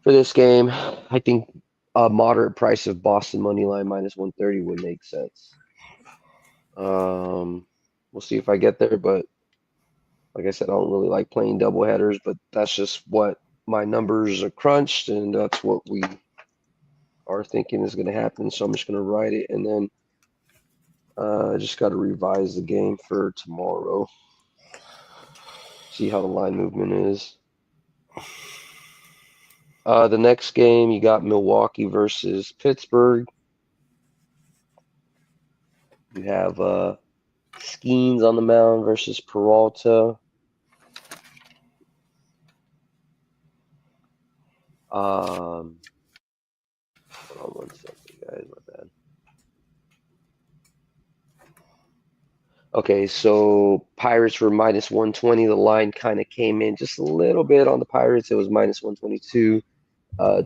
[SPEAKER 7] For this game, I think a moderate price of Boston money line minus 130 would make sense. We'll see if I get there, but like I said, I don't really like playing double headers, but that's just what my numbers are crunched, and that's what we are thinking is going to happen. So I'm just going to write it, and then I just got to revise the game for tomorrow. See how the line movement is. The next game, you got Milwaukee versus Pittsburgh. You have Skeens on the mound versus Peralta. Hold on 1 second, guys. My bad. Okay, so Pirates were minus 120. The line kind of came in just a little bit on the Pirates. It was minus 122.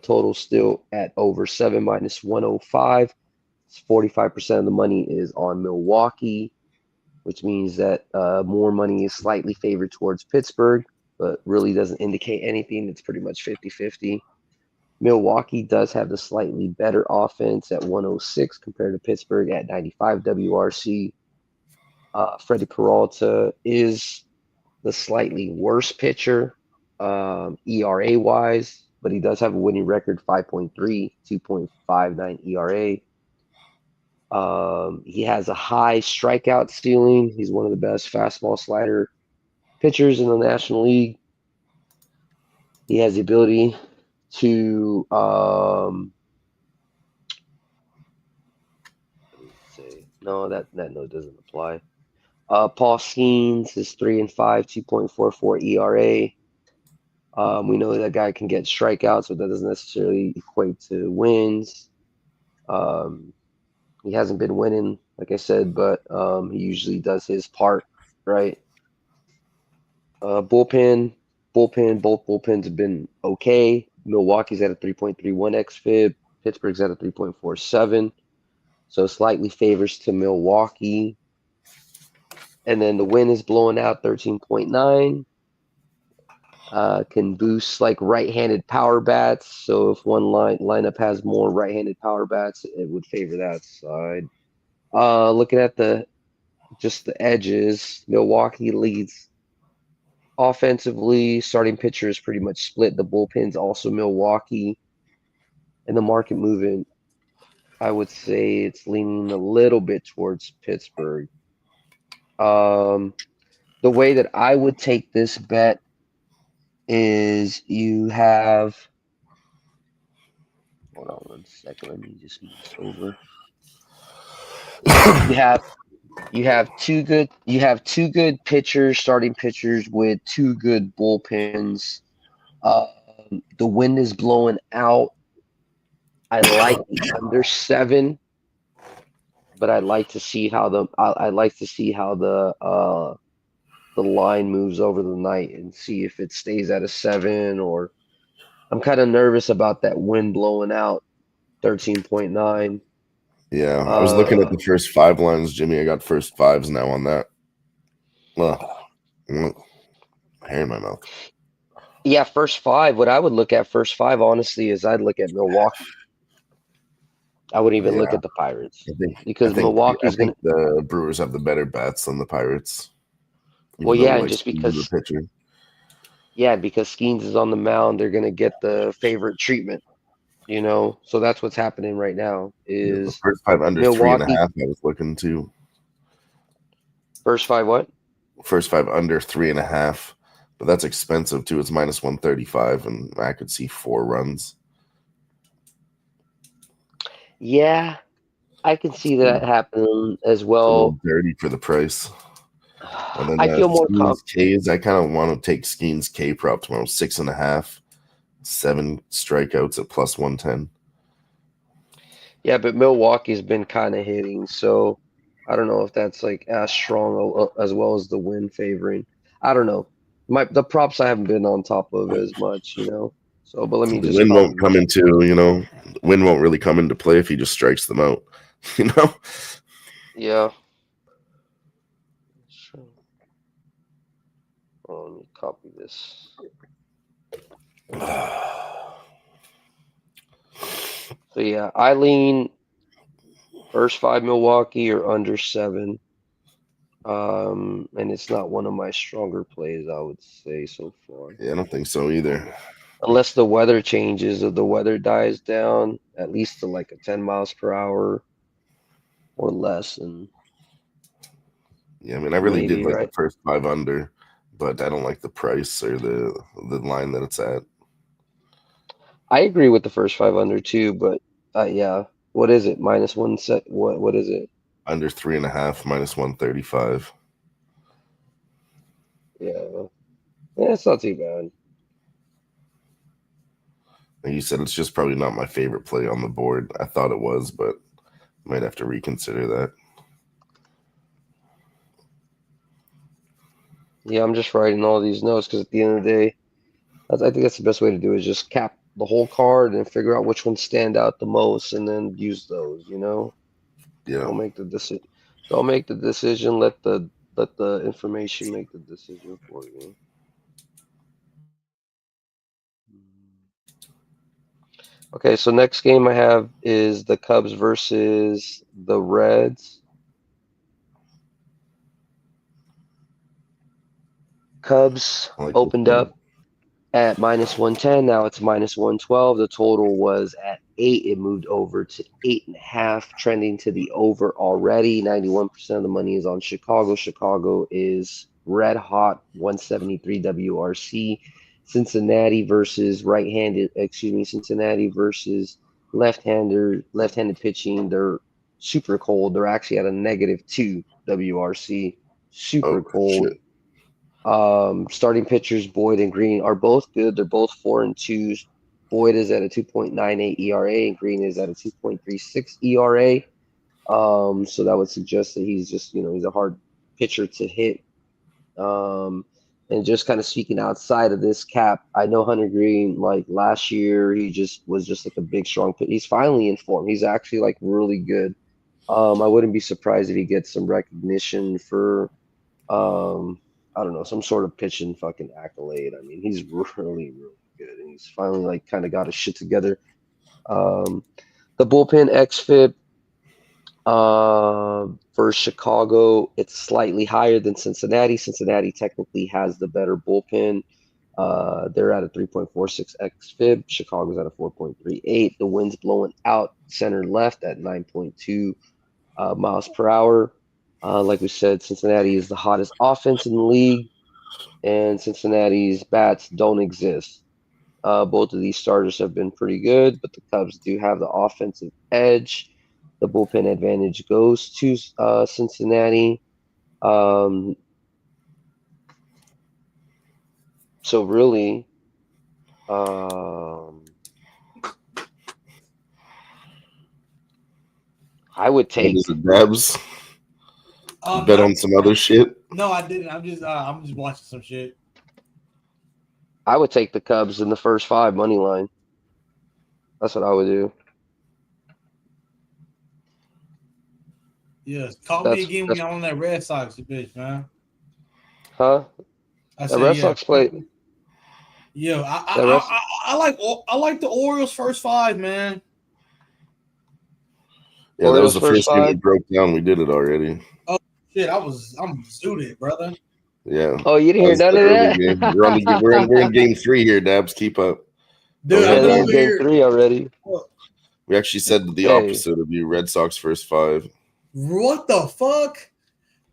[SPEAKER 7] Total still at over 7, minus 105. 45% of the money is on Milwaukee, which means that more money is slightly favored towards Pittsburgh, but really doesn't indicate anything. It's pretty much 50-50. Milwaukee does have the slightly better offense at 106 compared to Pittsburgh at 95 WRC. Freddie Peralta is the slightly worse pitcher, ERA wise, but he does have a winning record, 5.3, 2.59 ERA. He has a high strikeout ceiling. He's one of the best fastball slider pitchers in the National League. He has the ability to no, that note doesn't apply. Paul Skeens is 3-5, 2.44 ERA. We know that guy can get strikeouts, but that doesn't necessarily equate to wins. He hasn't been winning, like I said, but he usually does his part, right? Bullpen, both bullpens have been okay. Milwaukee's at a 3.31 xFIB. Pittsburgh's at a 3.47. So slightly favors to Milwaukee. And then the wind is blowing out 13.9. Can boost like right-handed power bats. So if one lineup has more right-handed power bats, it would favor that side. Looking at just the edges, Milwaukee leads offensively. Starting pitcher is pretty much split. The bullpen's also Milwaukee. And the market movement, I would say it's leaning a little bit towards Pittsburgh. The way that I would take this bet is you have, hold on 1 second, let me just move this over. You have two good pitchers, starting pitchers with two good bullpens. The wind is blowing out. I like the under 7, but I'd like to see how the line moves over the night and see if it stays at a 7, or I'm kind of nervous about that wind blowing out 13.9.
[SPEAKER 2] Yeah, I was looking at the first 5 lines, Jimmy. I got first 5s now on that. Hair in my mouth.
[SPEAKER 7] Yeah, first 5. What I would look at first 5, honestly, is I'd look at Milwaukee. I wouldn't even look at the Pirates because Milwaukee's going to.
[SPEAKER 2] The Brewers have the better bats than the Pirates.
[SPEAKER 7] Well, yeah, and just because the pitcher. Yeah, because Skeens is on the mound, they're going to get the favorite treatment. You know, so that's what's happening right now. Is
[SPEAKER 2] the first 5 under Milwaukee, 3.5? I was looking to.
[SPEAKER 7] First 5 what?
[SPEAKER 2] First 5 under 3.5, but that's expensive too. It's minus 135, and I could see 4 runs.
[SPEAKER 7] Yeah, I can see that happening as well.
[SPEAKER 2] A little dirty for the price. And then
[SPEAKER 7] I feel more
[SPEAKER 2] K's. I kind of want to take Skeens K prop tomorrow. 6.5, 7 strikeouts at plus 110.
[SPEAKER 7] Yeah, but Milwaukee's been kind of hitting, so I don't know if that's like as strong as well as the win favoring. I don't know. The props I haven't been on top of as much, you know. So, but let me just.
[SPEAKER 2] The win won't come into, the win won't really come into play if he just strikes them out, you know.
[SPEAKER 7] Yeah. Sure. Oh, let me copy this. So yeah, I lean first 5 Milwaukee or under 7. And it's not one of my stronger plays, I would say so far.
[SPEAKER 2] Yeah, I don't think so either.
[SPEAKER 7] Unless the weather changes or the weather dies down at least to like a 10 miles per hour or less, and
[SPEAKER 2] Yeah, I mean, I really did
[SPEAKER 7] maybe
[SPEAKER 2] like the
[SPEAKER 7] right.
[SPEAKER 2] first 5 under, but I don't like the price or the line that it's at.
[SPEAKER 7] I agree with the first 5 under too, but yeah. What is it? Minus one set. What is it?
[SPEAKER 2] Under 3.5 minus 135.
[SPEAKER 7] Yeah. Yeah, it's not too bad.
[SPEAKER 2] And you said it's just probably not my favorite play on the board. I thought it was, but might have to reconsider that.
[SPEAKER 7] Yeah, I'm just writing all these notes because at the end of the day, I think that's the best way to do it, is just cap the whole card and figure out which ones stand out the most and then use those, you know?
[SPEAKER 2] Yeah.
[SPEAKER 7] Don't make the decision. Don't make the decision. Let the information make the decision for you. Okay, so next game I have is the Cubs versus the Reds. Cubs opened up at minus 110. Now it's minus 112. The total was at 8. It moved over to 8.5, trending to the over already. 91% of the money is on Chicago. Chicago is red hot, 173 WRC. Cincinnati versus Cincinnati versus left-handed pitching. They're super cold. They're actually at a -2 WRC. Super cold.
[SPEAKER 2] Shit.
[SPEAKER 7] Starting pitchers Boyd and Green are both good. They're both 4-2. Boyd is at a 2.98 ERA and Green is at a 2.36 ERA. So that would suggest that he's just, he's a hard pitcher to hit. And just kind of speaking outside of this cap, I know Hunter Green, like last year, he was just like a big, strong pitcher. He's finally in form. He's actually like really good. I wouldn't be surprised if he gets some recognition for, I don't know, some sort of pitching fucking accolade. I mean, he's really, really good, and he's finally like kind of got his shit together. The bullpen xFIP for Chicago, it's slightly higher than Cincinnati. Cincinnati technically has the better bullpen. They're at a 3.46 xFIP. Chicago's at a 4.38. The wind's blowing out center left at 9.2 miles per hour. Like we said, Cincinnati is the hottest offense in the league, and Cincinnati's bats don't exist. Both of these starters have been pretty good, but the Cubs do have the offensive edge. The bullpen advantage goes to Cincinnati. So really, I would take.
[SPEAKER 2] What is it, Dabs? Bet on some other shit?
[SPEAKER 8] No, I didn't. I'm just watching some shit.
[SPEAKER 7] I would take the Cubs in the first 5 money line. That's what I would do.
[SPEAKER 8] Yes, call me again when y'all on that Red Sox, bitch, man.
[SPEAKER 7] Huh? The Red Sox play.
[SPEAKER 8] Yeah, I like the Orioles first 5, man.
[SPEAKER 2] Yeah, that was the first game we broke down. We did it already.
[SPEAKER 8] Oh shit, I'm zooted, brother.
[SPEAKER 2] Yeah.
[SPEAKER 7] Oh, you didn't hear none of that?
[SPEAKER 2] We're in game 3 here, Dabs. Keep up.
[SPEAKER 8] Dude, I'm
[SPEAKER 7] in game 3 already.
[SPEAKER 2] We actually said the opposite of you. Red Sox first 5.
[SPEAKER 8] What the fuck?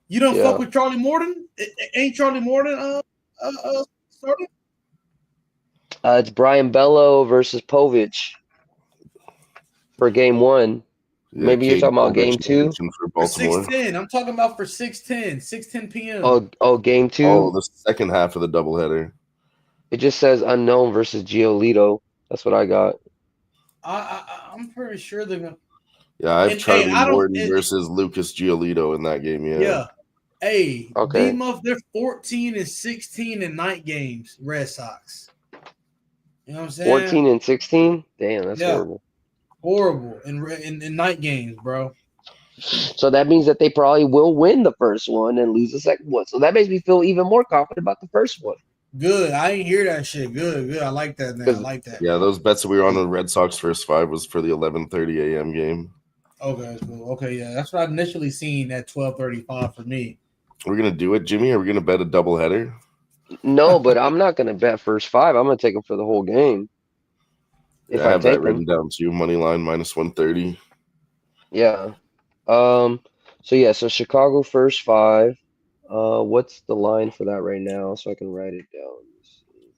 [SPEAKER 8] You don't fuck with Charlie Morton? Ain't Charlie Morton starting?
[SPEAKER 7] It's Brian Bello versus Povich for game 1.
[SPEAKER 2] Yeah,
[SPEAKER 7] maybe you're talking about game 2?
[SPEAKER 2] For Baltimore.
[SPEAKER 8] 6:10. I'm talking about for 6:10 p.m.
[SPEAKER 7] Oh, game 2?
[SPEAKER 2] Oh, the second half of the doubleheader.
[SPEAKER 7] It just says unknown versus Giolito. That's what I got.
[SPEAKER 8] I'm pretty sure they're going to.
[SPEAKER 2] Yeah, I have Charlie Morton versus Lucas Giolito in that game,
[SPEAKER 8] Yeah. Hey,
[SPEAKER 7] okay.
[SPEAKER 8] D-Muff, they're 14-16 in night games, Red Sox. You know what I'm saying?
[SPEAKER 7] 14-16? Damn, that's horrible.
[SPEAKER 8] Horrible in night games, bro.
[SPEAKER 7] So that means that they probably will win the first one and lose the second one. So that makes me feel even more confident about the first one.
[SPEAKER 8] Good. I didn't hear that shit. Good. I like that, man. I like that.
[SPEAKER 2] Yeah, those bets that we were on the Red Sox first 5 was for the 11:30 a.m. game.
[SPEAKER 8] Okay, cool. Okay, yeah, that's what I initially seen at 12:35 for me.
[SPEAKER 2] We're gonna do it, Jimmy. Are we gonna bet a doubleheader?
[SPEAKER 7] No, but I'm not gonna bet first 5. I'm gonna take them for the whole game if
[SPEAKER 2] Yeah, I
[SPEAKER 7] I
[SPEAKER 2] have that
[SPEAKER 7] take them.
[SPEAKER 2] written down too. Money line minus 130.
[SPEAKER 7] Yeah. So yeah, so Chicago first 5. What's the line for that right now? So I can write it down. Let's see.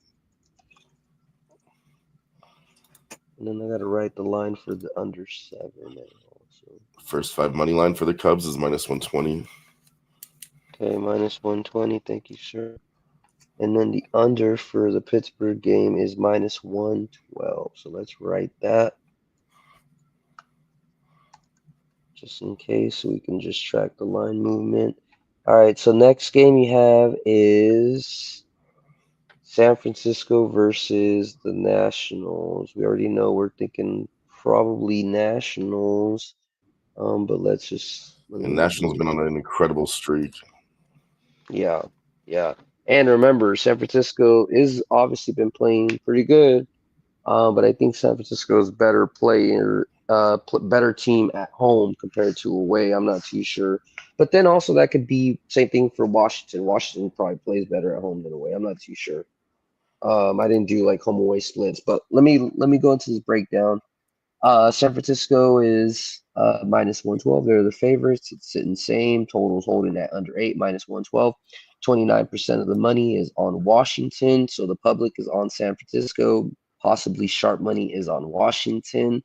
[SPEAKER 7] And then I gotta write the line for the under 7 also.
[SPEAKER 2] First 5 money line for the Cubs is minus 120.
[SPEAKER 7] Okay, minus 120. Thank you, sir. And then the under for the Pittsburgh game is minus 112. So let's write that just in case so we can just track the line movement. All right, so next game you have is San Francisco versus the Nationals. We already know we're thinking probably Nationals. But let
[SPEAKER 2] And
[SPEAKER 7] me
[SPEAKER 2] Nationals been on an incredible streak.
[SPEAKER 7] yeah, yeah. And remember, San Francisco is obviously been playing pretty good. But I think San Francisco is better player, better team at home compared to away. I'm not too sure. But then also that could be same thing for Washington. Washington probably plays better at home than away. I'm not too sure. I didn't do like home away splits, but let me go into this breakdown. San Francisco is minus 112. They're the favorites. It's sitting same. Totals holding at under 8, minus 112. 29% of the money is on Washington. So the public is on San Francisco. Possibly sharp money is on Washington.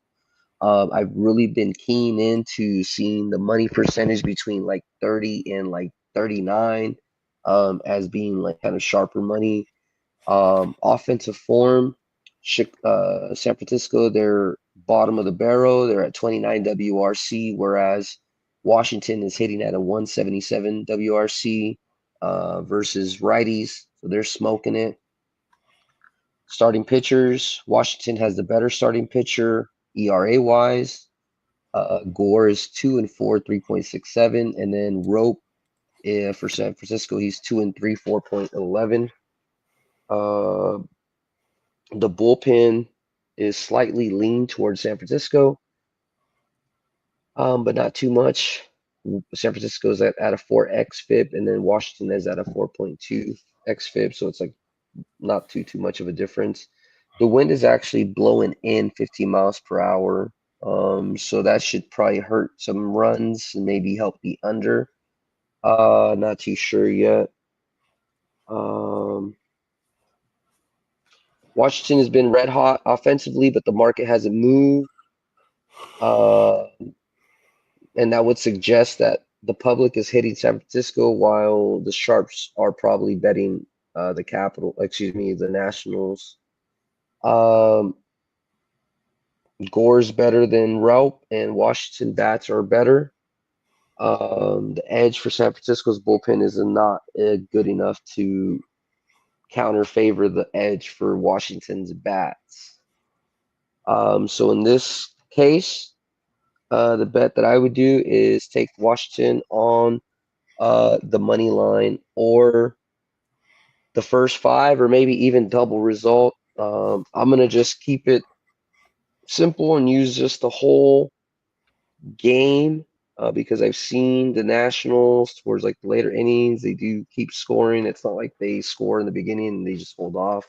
[SPEAKER 7] I've really been keen into seeing the money percentage between like 30 and like 39 as being like kind of sharper money. Offensive form, San Francisco, they're bottom of the barrel. They're at 29 WRC, whereas Washington is hitting at a 177 WRC versus righties. So they're smoking it. Starting pitchers, Washington has the better starting pitcher, ERA wise. Gore is 2 and 4, 3.67. And then Rope for San Francisco, he's 2 and 3, 4.11. The bullpen is slightly lean towards San Francisco, but not too much. San Francisco is at a 4 xFIP, and then Washington is at a 4.2 xFIP, so it's like not too much of a difference. The wind is actually blowing in 15 miles per hour, so that should probably hurt some runs and maybe help the under. Not too sure yet. Washington has been red hot offensively, but the market hasn't moved. And that would suggest that the public is hitting San Francisco while the sharps are probably betting the Nationals. Gore's better than Raup, and Washington bats are better. The edge for San Francisco's bullpen is not good enough to counter favor the edge for Washington's bats. So in this case, the bet that I would do is take Washington on the money line or the first 5 or maybe even double result. I'm going to just keep it simple and use just the whole game because I've seen the Nationals towards like the later innings. They do keep scoring. It's not like they score in the beginning and they just hold off.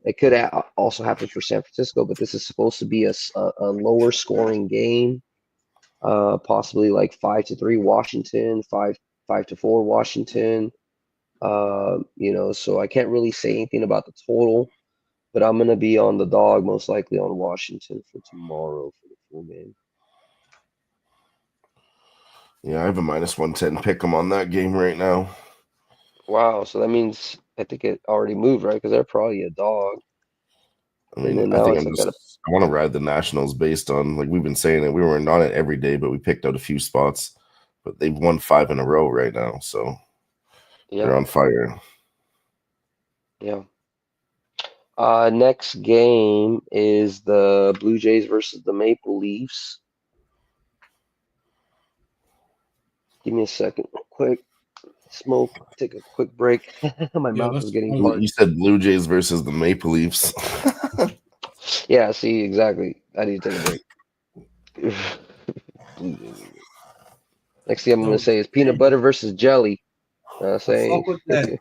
[SPEAKER 7] It could also happen for San Francisco, but this is supposed to be a lower scoring game. Possibly like 5-3 Washington, 5-4 Washington. So I can't really say anything about the total, but I'm gonna be on the dog most likely on Washington for tomorrow for the full game.
[SPEAKER 2] Yeah, I have a minus 110 pick 'em on that game right now.
[SPEAKER 7] Wow, so that means I think it already moved, right? Because they're probably a dog.
[SPEAKER 2] I
[SPEAKER 7] And
[SPEAKER 2] mean,
[SPEAKER 7] then
[SPEAKER 2] I
[SPEAKER 7] now
[SPEAKER 2] think
[SPEAKER 7] it's like
[SPEAKER 2] I want to ride the Nationals based on, like we've been saying it. We weren't on it every day, but we picked out a few spots. But they've won 5 in a row right now, so they're on fire.
[SPEAKER 7] Yeah. Next game is the Blue Jays versus the Maple Leafs. Give me a second, real quick. smoke, take a quick break. My
[SPEAKER 8] Yeah,
[SPEAKER 7] mouth is getting
[SPEAKER 8] let's-
[SPEAKER 7] parched.
[SPEAKER 2] You said Blue Jays versus the Maple Leafs.
[SPEAKER 7] Yeah, see, exactly. I need to take a break. Next thing I'm gonna
[SPEAKER 8] no,
[SPEAKER 7] say is peanut butter versus jelly. I'm
[SPEAKER 8] I
[SPEAKER 7] saying.
[SPEAKER 8] fuck with that.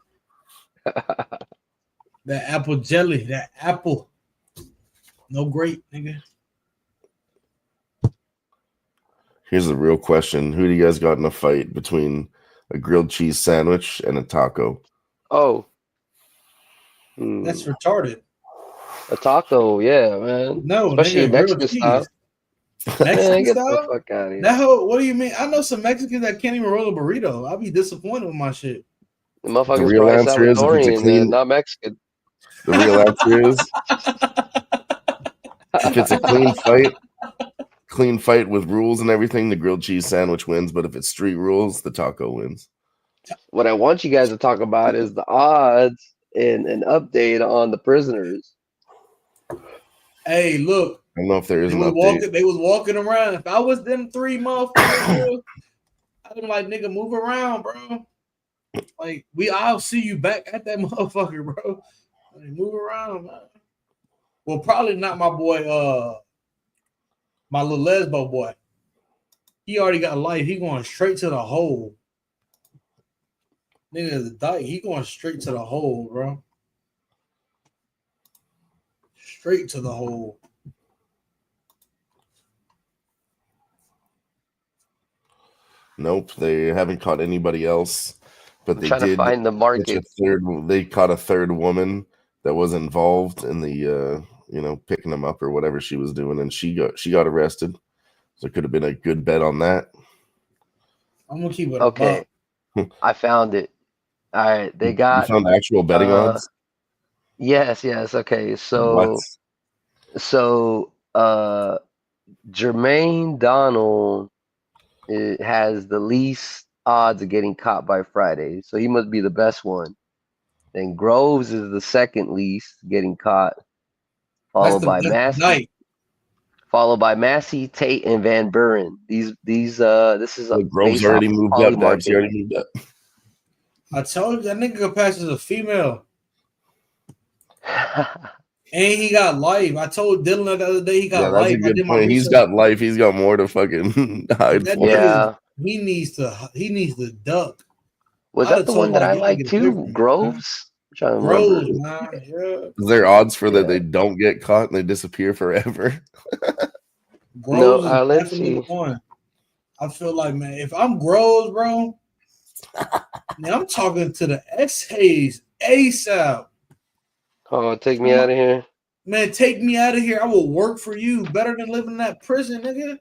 [SPEAKER 8] That apple jelly, that apple. No great, nigga.
[SPEAKER 2] Here's a real question: who do you guys got in a fight between a grilled cheese sandwich and a taco?
[SPEAKER 7] Oh,
[SPEAKER 8] That's retarded.
[SPEAKER 7] a taco, yeah, man.
[SPEAKER 8] No,
[SPEAKER 7] Especially
[SPEAKER 8] nigga, grilled
[SPEAKER 7] Mexican style.
[SPEAKER 8] cheese.
[SPEAKER 7] Man,
[SPEAKER 8] Mexican
[SPEAKER 7] get the
[SPEAKER 8] style?
[SPEAKER 7] fuck out of here.
[SPEAKER 8] That whole, what do you mean? I know some Mexicans that can't even roll a burrito. I'll be disappointed with my shit.
[SPEAKER 7] The
[SPEAKER 2] The
[SPEAKER 7] motherfucker's
[SPEAKER 2] real
[SPEAKER 7] probably
[SPEAKER 2] answer is if it's a
[SPEAKER 7] Salvadorian, man,
[SPEAKER 2] clean.
[SPEAKER 7] not Mexican.
[SPEAKER 2] The real answer is if it's a clean fight with rules and everything, the grilled cheese sandwich wins. But if it's street rules, the taco wins.
[SPEAKER 7] What I want you guys to talk about is the odds and an update on the prisoners.
[SPEAKER 8] Hey, look,
[SPEAKER 2] I don't know if there is
[SPEAKER 8] they
[SPEAKER 2] an
[SPEAKER 8] was
[SPEAKER 2] update.
[SPEAKER 8] walking. They was walking around. If I was them three motherfuckers, bro, I'd be like, nigga, move around, bro. Like I'll see you back at that motherfucker, bro. Like, move around, man. Well, probably not my boy, my little lesbo boy. He already got life. He going straight to the hole. Nigga, the dyke. He going straight to the hole, bro. Straight to the hole.
[SPEAKER 2] Nope, they haven't caught anybody else, but
[SPEAKER 7] I'm
[SPEAKER 2] they
[SPEAKER 7] trying to
[SPEAKER 2] did
[SPEAKER 7] find the
[SPEAKER 2] catch
[SPEAKER 7] market.
[SPEAKER 2] They caught a third woman that was involved in the picking them up or whatever she was doing, and she got arrested. So it could have been a good bet on that.
[SPEAKER 8] I'm gonna keep it
[SPEAKER 7] Okay, I found it. All right, they
[SPEAKER 2] You
[SPEAKER 7] got
[SPEAKER 2] found actual betting odds?
[SPEAKER 7] yes. Okay,
[SPEAKER 2] What?
[SPEAKER 7] so Jermaine Donald has the least odds of getting caught by Friday, so he must be the best one. Then Groves is the second least getting caught, followed by Massey, Tate, and Van Buren. This is
[SPEAKER 2] Groves
[SPEAKER 7] based off
[SPEAKER 2] already
[SPEAKER 7] of
[SPEAKER 2] moved
[SPEAKER 7] Poly
[SPEAKER 2] up. Dabs, he
[SPEAKER 7] Market.
[SPEAKER 2] already moved up.
[SPEAKER 8] I told you that nigga could pass as a female. And he got life. I told Dylan the other day he got
[SPEAKER 2] Yeah, that's
[SPEAKER 8] life.
[SPEAKER 2] a good point. He's got life. He's got more to fucking hide
[SPEAKER 8] That
[SPEAKER 2] for.
[SPEAKER 8] nigga, he needs to duck.
[SPEAKER 7] Was
[SPEAKER 8] I'd
[SPEAKER 7] that
[SPEAKER 8] have
[SPEAKER 7] the
[SPEAKER 8] told
[SPEAKER 7] one that
[SPEAKER 8] like,
[SPEAKER 7] I
[SPEAKER 8] y'all
[SPEAKER 7] liked
[SPEAKER 8] get away
[SPEAKER 7] too?
[SPEAKER 8] from me,
[SPEAKER 7] Groves? I'm trying to
[SPEAKER 8] Groves,
[SPEAKER 7] remember.
[SPEAKER 8] man. Yeah.
[SPEAKER 2] Is there odds for that
[SPEAKER 7] Yeah.
[SPEAKER 2] they don't get caught and they disappear forever?
[SPEAKER 8] Groves is
[SPEAKER 7] let's
[SPEAKER 8] definitely
[SPEAKER 7] see.
[SPEAKER 8] the one. I feel like, man, if I'm Groves, bro, man, I'm talking to the essays ASAP.
[SPEAKER 7] Oh, take me out of here.
[SPEAKER 8] Man, take me out of here. I will work for you better than living in that prison, nigga.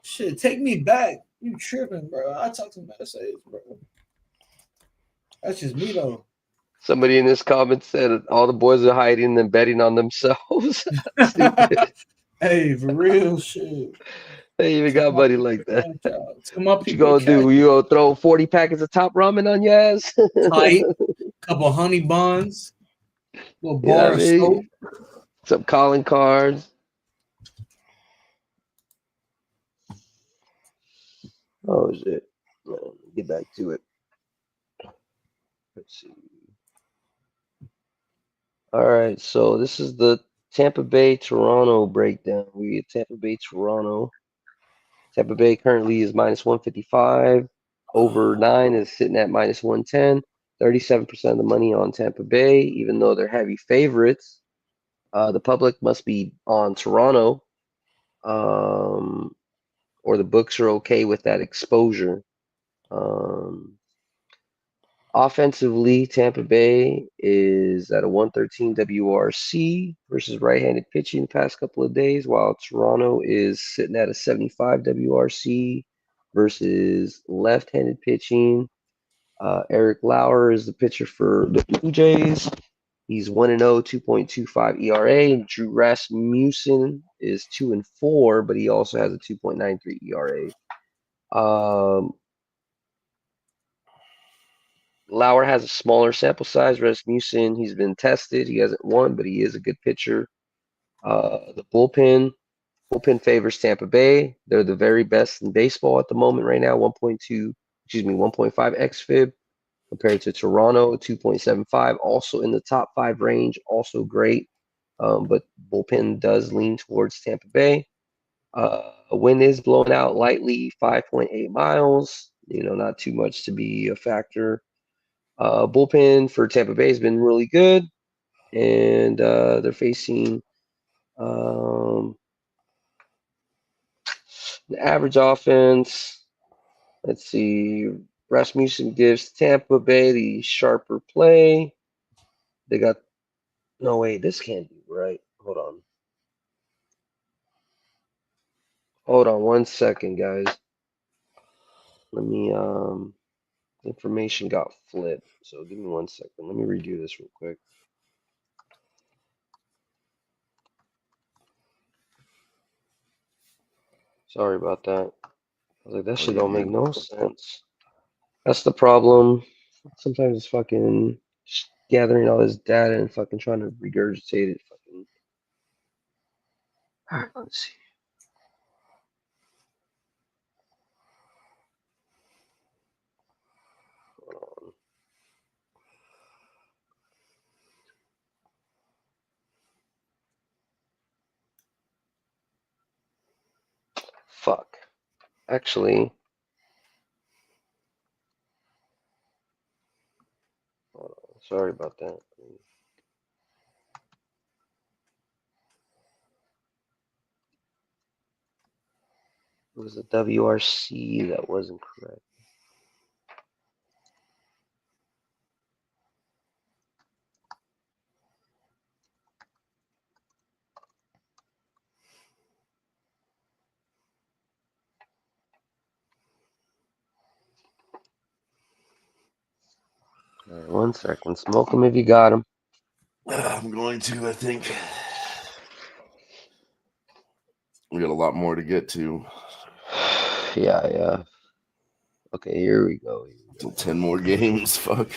[SPEAKER 8] Shit, take me back. You tripping, bro. I talk to my essays, bro. That's just me, though.
[SPEAKER 7] Somebody in this comment said all the boys are hiding and betting on themselves. Stupid.
[SPEAKER 8] Hey, for real shit.
[SPEAKER 7] They even got money like that.
[SPEAKER 8] Come on,
[SPEAKER 7] What you
[SPEAKER 8] people.
[SPEAKER 7] gonna do? You gonna throw 40 packets of top ramen on your ass?
[SPEAKER 8] Tight. Couple honey buns. Little bar of soap.
[SPEAKER 7] Some calling cards. Oh shit. Get back to it. Let's see. All right, so this is the Tampa Bay Toronto breakdown. We get Tampa Bay Toronto. Tampa Bay currently is minus 155. Over 9 is sitting at minus 110. 37% of the money on Tampa Bay, even though they're heavy favorites. The public must be on Toronto, or the books are okay with that exposure. Offensively, Tampa Bay is at a 113 WRC versus right-handed pitching the past couple of days, while Toronto is sitting at a 75 WRC versus left-handed pitching. Eric Lauer is the pitcher for the Blue Jays. He's 1-0, 2.25 ERA. And Drew Rasmussen is 2-4, but he also has a 2.93 ERA. Lauer has a smaller sample size. Rasmussen, he's been tested. He hasn't won, but he is a good pitcher. The bullpen favors Tampa Bay. They're the very best in baseball at the moment right now. 1.5 xFIP. compared to Toronto, 2.75, also in the top 5 range, also great. But bullpen does lean towards Tampa Bay. Wind is blowing out lightly, 5.8 miles. Not too much to be a factor. Bullpen for Tampa Bay has been really good, and they're facing an average offense. Let's see. Rasmussen gives Tampa Bay the sharper play. They got no wait, this can't be right. Hold on 1 second, guys. Let me information got flipped. So give me 1 second. Let me redo this real quick. Sorry about that. I was like, that shit don't make no sense. That's the problem. Sometimes it's fucking just gathering all this data and fucking trying to regurgitate it. Fucking. All right, let's see. Hold on. Fuck. Actually, hold on. Sorry about that. It was a WRC that wasn't correct. All right, 1 second. Smoke them if you got them.
[SPEAKER 2] I'm going to, I think. We got a lot more to get to.
[SPEAKER 7] Yeah. Okay, here we go.
[SPEAKER 2] Still 10 more games. Fuck.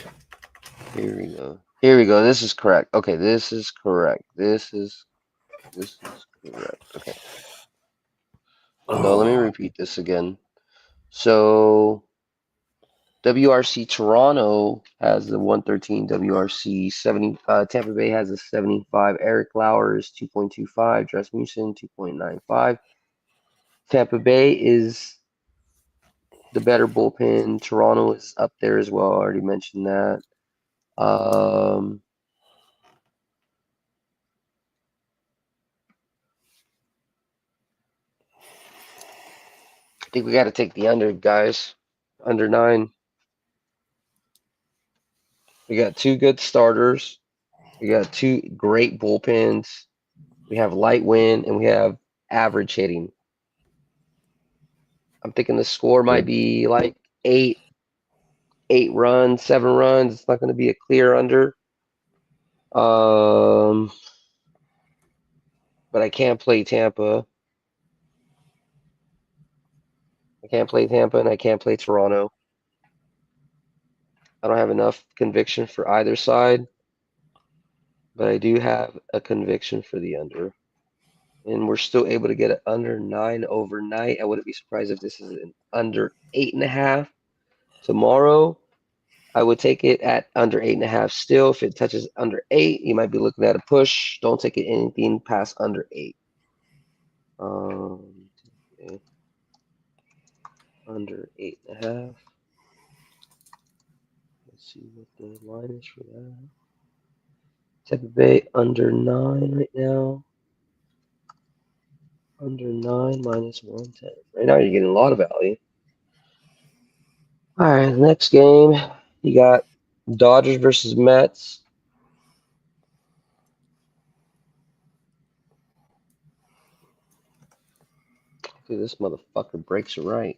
[SPEAKER 7] Here we go. This is correct. Okay, this is correct. This is correct. Okay. No, let me repeat this again. So WRC Toronto has the 113, WRC 70, Tampa Bay has a 75, Eric Lauer 2.25, Rasmussen 2.95. Tampa Bay is the better bullpen. Toronto is up there as well. I already mentioned that. I think we got to take the under, guys. Under 9. We got 2 good starters. We got 2 great bullpens. We have light wind and we have average hitting. I'm thinking the score might be like 8 runs, 7 runs. It's not going to be a clear under. But I can't play Tampa. I can't play Tampa and I can't play Toronto. I don't have enough conviction for either side, but I do have a conviction for the under. And we're still able to get it under 9 overnight. I wouldn't be surprised if this is an under 8.5 tomorrow. I would take it at under 8.5 still. If it touches under 8, you might be looking at a push. Don't take it anything past under 8. Okay. Under 8.5. Let's see what the line is for that. Tampa Bay under 9 right now. Under 9 minus 110. Right now you're getting a lot of value. All right, next game you got Dodgers versus Mets. Hopefully this motherfucker breaks it right.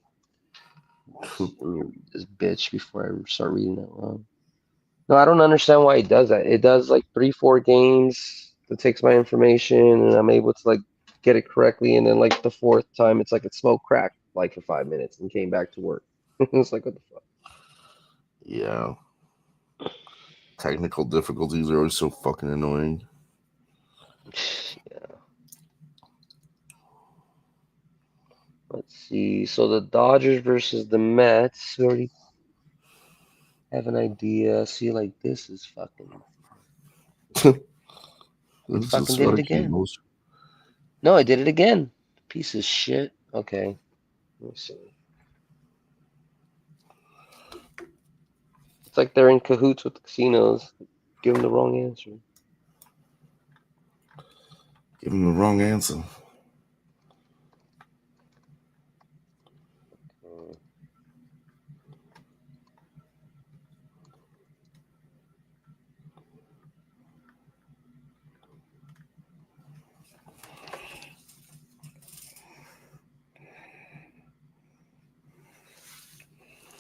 [SPEAKER 7] Let me read this bitch before I start reading that wrong. No, I don't understand why it does that. It does like 3-4 games. It takes my information and I'm able to like get it correctly, and then like the 4th time it's like it smoked crack like for 5 minutes and came back to work. It's like, what the fuck?
[SPEAKER 2] Yeah. Technical difficulties are always so fucking annoying.
[SPEAKER 7] Yeah. Let's see. So the Dodgers versus the Mets. We already have an idea. See, like this is fucking. You
[SPEAKER 2] This
[SPEAKER 7] fucking
[SPEAKER 2] is
[SPEAKER 7] did it
[SPEAKER 2] fucking
[SPEAKER 7] again.
[SPEAKER 2] bullshit.
[SPEAKER 7] No, I did it again. Piece of shit. Okay. Let me see. It's like they're in cahoots with the casinos. Give them the wrong answer.
[SPEAKER 2] Give him the wrong answer.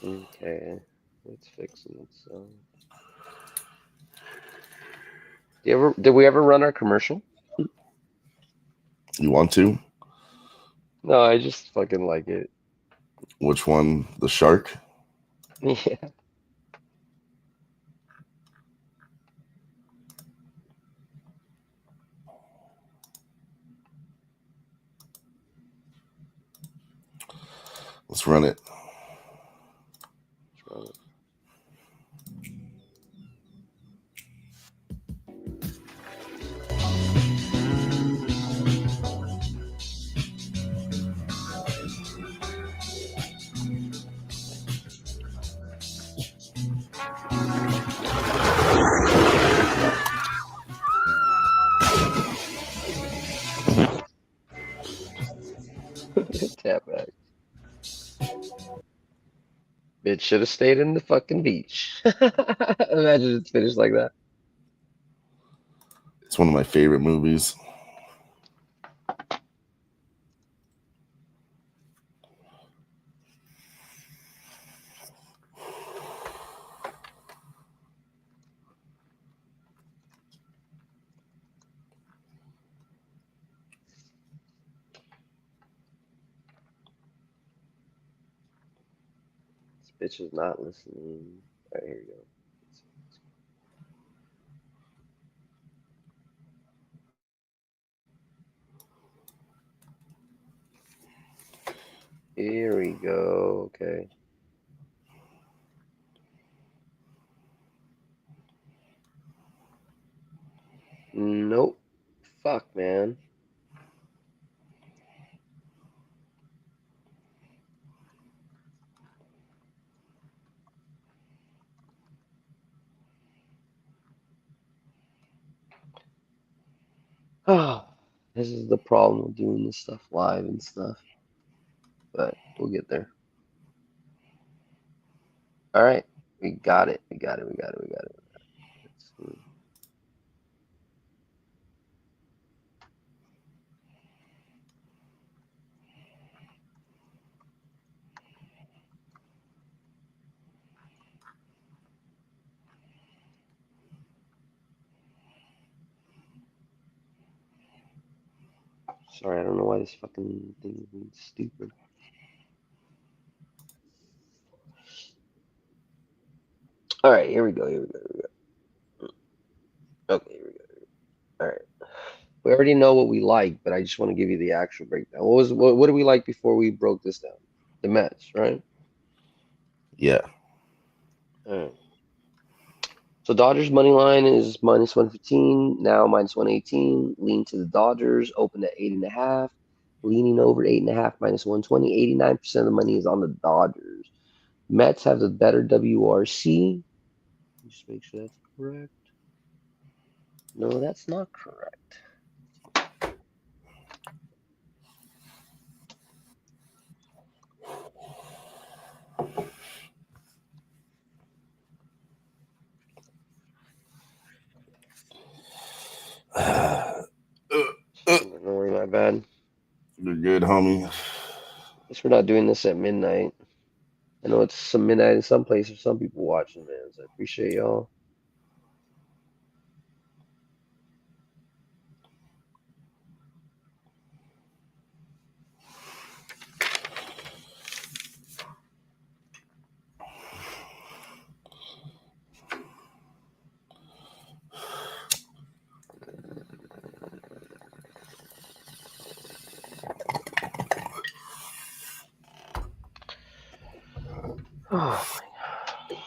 [SPEAKER 7] Okay. It's fixing itself. Did we ever run our commercial?
[SPEAKER 2] You want to?
[SPEAKER 7] No, I just fucking like it.
[SPEAKER 2] Which one? The shark?
[SPEAKER 7] Yeah.
[SPEAKER 2] Let's run it.
[SPEAKER 7] What's wrong? Tap back. It should have stayed in the fucking beach. Imagine it's finished like that.
[SPEAKER 2] It's one of my favorite movies.
[SPEAKER 7] This bitch is not listening. All right, here we go. Here we go. Okay. Nope. Fuck, man. Oh, this is the problem with doing this stuff live and stuff. But we'll get there. All right. We got it. We got it. We got it. We got it. Let's see. Sorry, I don't know why this fucking thing is being stupid. All right, here we go. Here we go. Here we go. Okay, here we go. All right. We already know what we like, but I just want to give you the actual breakdown. What did we like before we broke this down? The Mets, right?
[SPEAKER 2] Yeah.
[SPEAKER 7] All right. So Dodgers money line is minus 115, now minus 118. Lean to the Dodgers, open at 8.5. Leaning over 8.5, minus 120. 89% of the money is on the Dodgers. Mets have the better WRC. Just make sure that's correct. No, that's not correct. Don't worry, my bad.
[SPEAKER 2] You're good, homie.
[SPEAKER 7] Guess we're not doing this at midnight. I know it's some midnight in some places. Some people watching, man. So I appreciate y'all. Oh my God.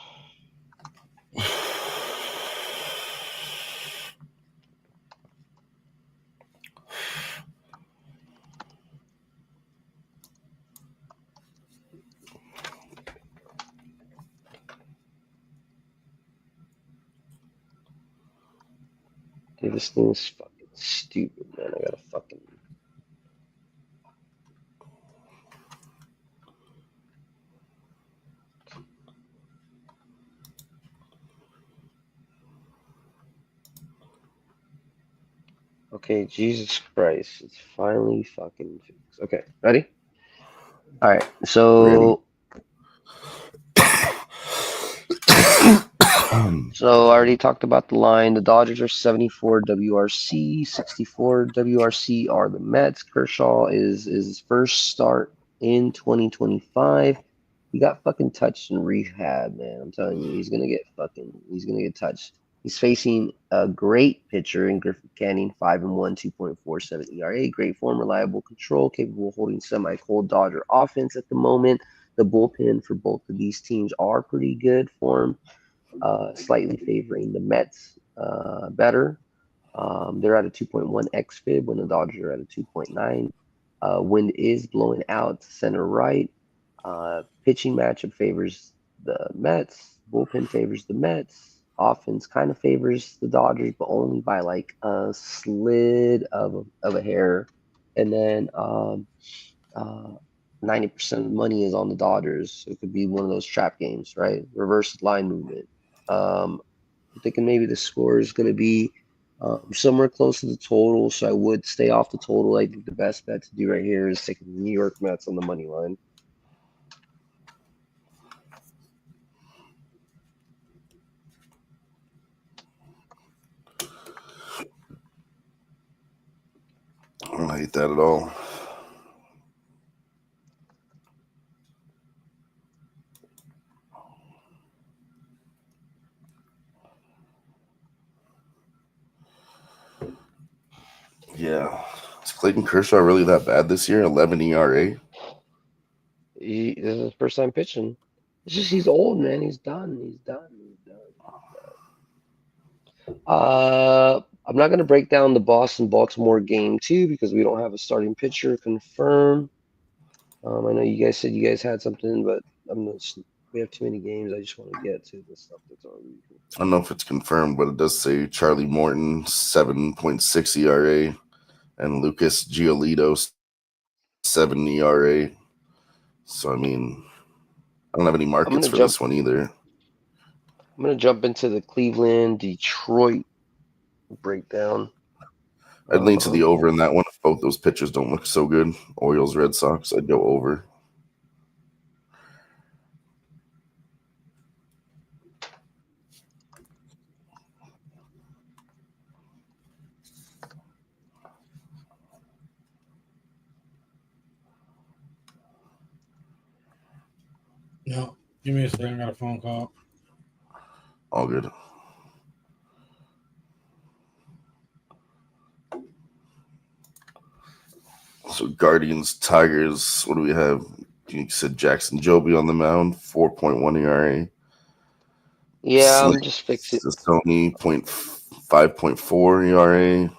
[SPEAKER 7] Okay, this thing's fucking stupid, man. I gotta fucking. Okay, Jesus Christ. It's finally fucking fixed. Okay, ready? All right,
[SPEAKER 2] Ready.
[SPEAKER 7] so I already talked about the line. The Dodgers are 74 WRC, 64 WRC are the Mets. Kershaw is his first start in 2025. He got fucking touched in rehab, man. I'm telling you, he's gonna get touched. He's facing a great pitcher in Griffith Canning, 5-1, 2.47 ERA. Great form, reliable control, capable of holding semi-cold Dodger offense at the moment. The bullpen for both of these teams are pretty good form, slightly favoring the Mets better. They're at a 2.1 xFIB when the Dodgers are at a 2.9. Wind is blowing out to center right. Pitching matchup favors the Mets. Bullpen favors the Mets. Offense kind of favors the Dodgers, but only by like a slid of a hair. And then 90% of the money is on the Dodgers. So it could be one of those trap games, right? Reverse line movement. I'm thinking maybe the score is going to be somewhere close to the total. So I would stay off the total. I think the best bet to do right here is taking the New York Mets on the money line.
[SPEAKER 2] I don't hate that at all. Yeah. Is Clayton Kershaw really that bad this year? 11 ERA?
[SPEAKER 7] This is his first time pitching. It's just he's old, man. He's done. He's done. I'm not going to break down the Boston-Baltimore game too because we don't have a starting pitcher confirmed. I know you guys said you guys had something, but we have too many games. I just want to get to the stuff that's already.
[SPEAKER 2] I don't know if it's confirmed, but it does say Charlie Morton, 7.6 ERA, and Lucas Giolito, 7 ERA. So, I mean, I don't have any markets for this one either.
[SPEAKER 7] I'm going to jump into the Cleveland-Detroit breakdown.
[SPEAKER 2] I'd lean to the over in that one if both those pitchers don't look so good. Orioles, Red Sox, I'd go over.
[SPEAKER 8] No, give me a second. I got a phone call.
[SPEAKER 2] All good. So Guardians, Tigers, what do we have? You said Jackson Joby on the mound, 4.1 ERA.
[SPEAKER 7] Yeah, I'm just fixing.
[SPEAKER 2] Sony, 5.4 ERA.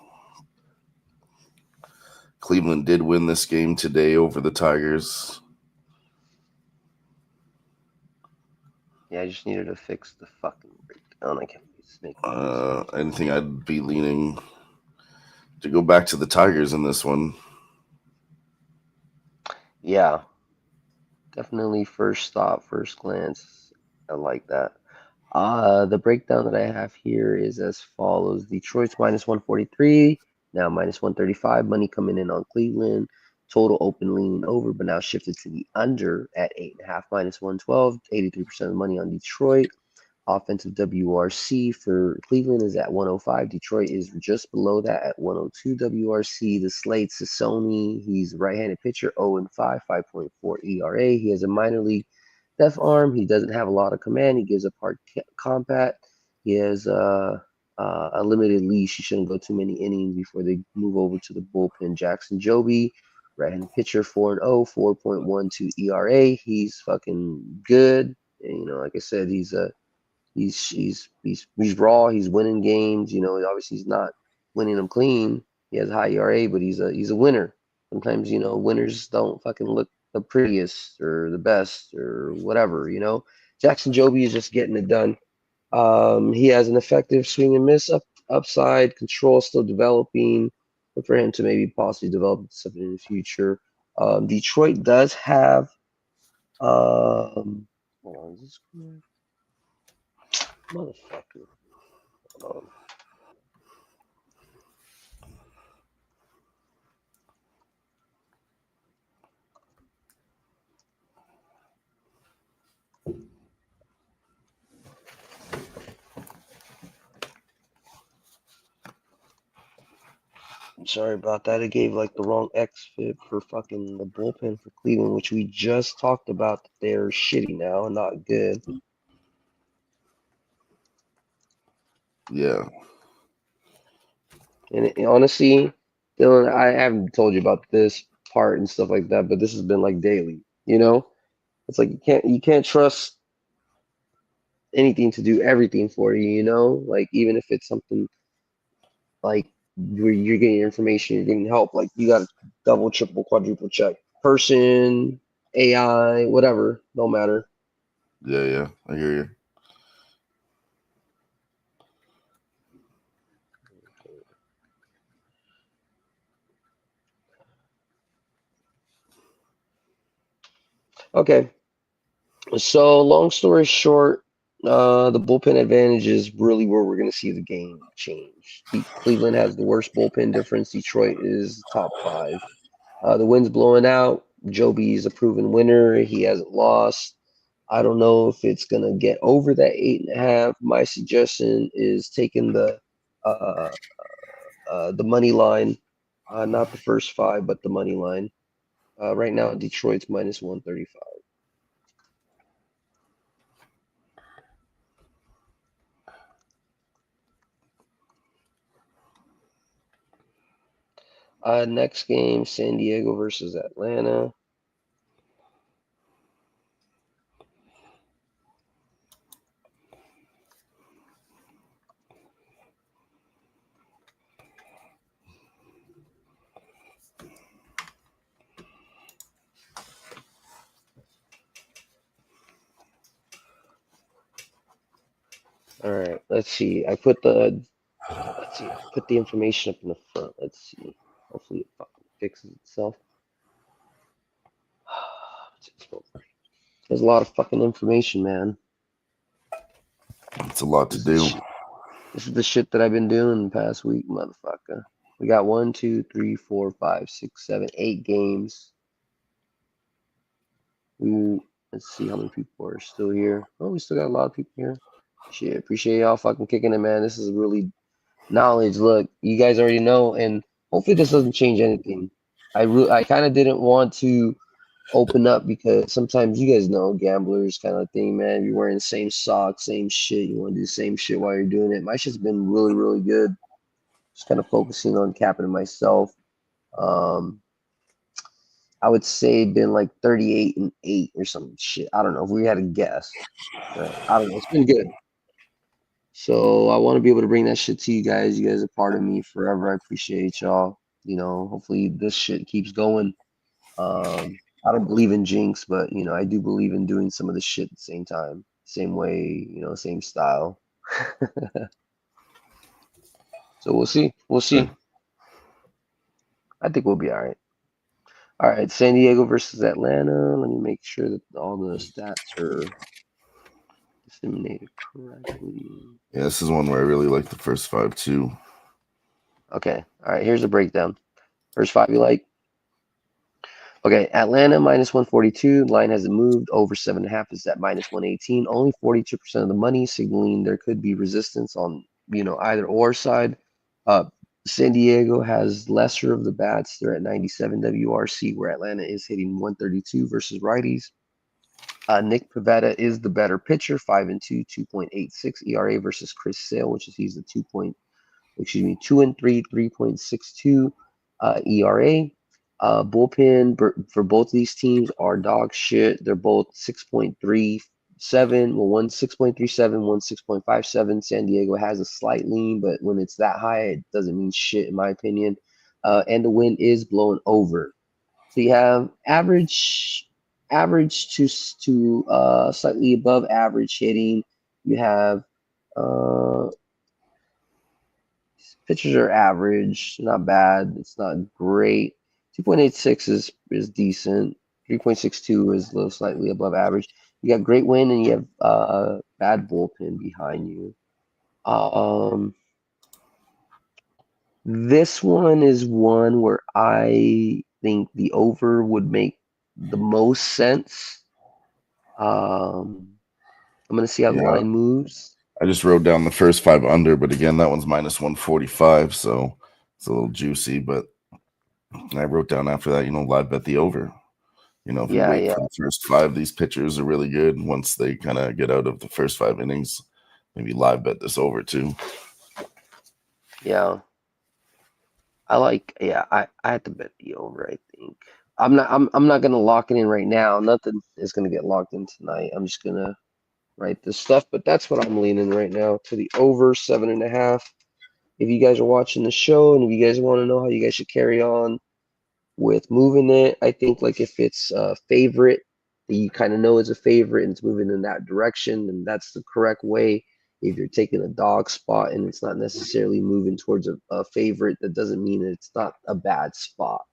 [SPEAKER 2] Cleveland did win this game today over the Tigers.
[SPEAKER 7] Yeah, I just needed to fix the fucking breakdown. I can't make
[SPEAKER 2] anything I'd be leaning to go back to the Tigers in this one.
[SPEAKER 7] Yeah, definitely first thought, first glance. I like that. The breakdown that I have here is as follows. Detroit's minus 143, now minus 135. Money coming in on Cleveland. Total open leaning over, but now shifted to the under at 8.5 minus 112. 83% of the money on Detroit. Offensive WRC for Cleveland is at 105. Detroit is just below that at 102 WRC. The slate is Sony. He's a right-handed pitcher, 0-5, 5.4 ERA. He has a minor league def arm. He doesn't have a lot of command. He gives up hard combat. He has a limited leash. He shouldn't go too many innings before they move over to the bullpen. Jackson Joby, right-handed pitcher, 4-0, 4.12 ERA. He's fucking good. And, like I said, he's raw. He's winning games. Obviously he's not winning them clean. He has a high ERA, but he's a winner. Sometimes winners don't fucking look the prettiest or the best or whatever. Jackson Joby is just getting it done. He has an effective swing and miss upside. Control still developing. Look for him to maybe possibly develop something in the future. Detroit does have. Hold on, is this correct? Motherfucker. Hold on. I'm sorry about that. It gave like the wrong XFIP for fucking the bullpen for Cleveland, which we just talked about. That they're shitty now and not good.
[SPEAKER 2] Yeah.
[SPEAKER 7] And honestly, Dylan, I haven't told you about this part and stuff like that, but this has been like daily. You know, it's like you can't trust anything to do everything for you. You know, like even if it's something like where you're getting information, you're getting help. Like you got to double, triple, quadruple check person, AI, whatever, no matter.
[SPEAKER 2] Yeah. I hear you.
[SPEAKER 7] Okay. So long story short, the bullpen advantage is really where we're going to see the game change. Cleveland has the worst bullpen difference. Detroit is top five. The wind's blowing out. Joby is a proven winner. He hasn't lost. I don't know if it's going to get over that 8.5. My suggestion is taking uh, the money line, not the first five, but the money line. Right now, Detroit's minus 135. Next game, San Diego versus Atlanta. All right, let's see. I put the information up in the front. Let's see. Hopefully it fucking fixes itself. There's a lot of fucking information, man.
[SPEAKER 2] It's a lot to do.
[SPEAKER 7] This is the shit that I've been doing the past week, motherfucker. We got 1, 2, 3, 4, 5, 6, 7, 8 games. Let's see how many people are still here. Oh, we still got a lot of people here. Shit, appreciate y'all fucking kicking it, man. This is really knowledge. Look, you guys already know, and hopefully this doesn't change anything. I kind of didn't want to open up because sometimes you guys know gamblers kind of thing, man. You're wearing the same socks, same shit. You want to do the same shit while you're doing it. My shit's been really, really good. Just kind of focusing on capping myself. I would say been like 38-8 or some shit. I don't know if we had a guess. Right? I don't know. It's been good. So I want to be able to bring that shit to you guys. You guys are part of me forever. I appreciate y'all. You know, hopefully this shit keeps going. I don't believe in jinx, but you know, I do believe in doing some of the shit at the same time. Same way, you know, same style. So we'll see. We'll see. I think we'll be all right. All right, San Diego versus Atlanta. Let me make sure that all the stats are disseminated correctly.
[SPEAKER 2] Yeah, this is one where I really like the first five too.
[SPEAKER 7] Okay. All right, here's a breakdown. First five you like? Okay, Atlanta minus 142. Line hasn't moved. Over 7.5 is at minus 118. Only 42% of the money, signaling there could be resistance on, you know, either or side. San Diego has lesser of the bats. They're at 97 WRC, where Atlanta is hitting 132 versus righties. Nick Pivetta is the better pitcher, 5-2, 2.86 ERA versus Chris Sale, which is he's the 2-3, 3.62 ERA. Bullpen for both of these teams are dog shit. They're both 6.37. Well, one 6.37, one 6.57. San Diego has a slight lean, but when it's that high, it doesn't mean shit in my opinion. And the wind is blowing over. So you have average to slightly above average hitting. You have Pitchers are average, not bad. It's not great. 2.86 is decent. 3.62 is a little slightly above average. You got great win and you have a bad bullpen behind you. This one is one where I think the over would make the most sense. I'm gonna see how the
[SPEAKER 2] Yeah.
[SPEAKER 7] line moves.
[SPEAKER 2] I just wrote down the first 5 under, but again, that one's minus 145, so it's a little juicy. But I wrote down after that, live bet the over. If you
[SPEAKER 7] Yeah,
[SPEAKER 2] wait
[SPEAKER 7] yeah,
[SPEAKER 2] for the first 5, these pitchers are really good. Once they kind of get out of the first 5 innings, maybe live bet this over too.
[SPEAKER 7] yeah. I had to bet the over, I think. I'm not gonna lock it in right now. Nothing is gonna get locked in tonight. I'm just gonna write this stuff, but that's what I'm leaning right now to the over 7.5. If you guys are watching the show and if you guys want to know how you guys should carry on with moving it, I think like if it's a favorite that you kind of know is a favorite and it's moving in that direction, and that's the correct way. If you're taking a dog spot and it's not necessarily moving towards a favorite, that doesn't mean it's not a bad spot.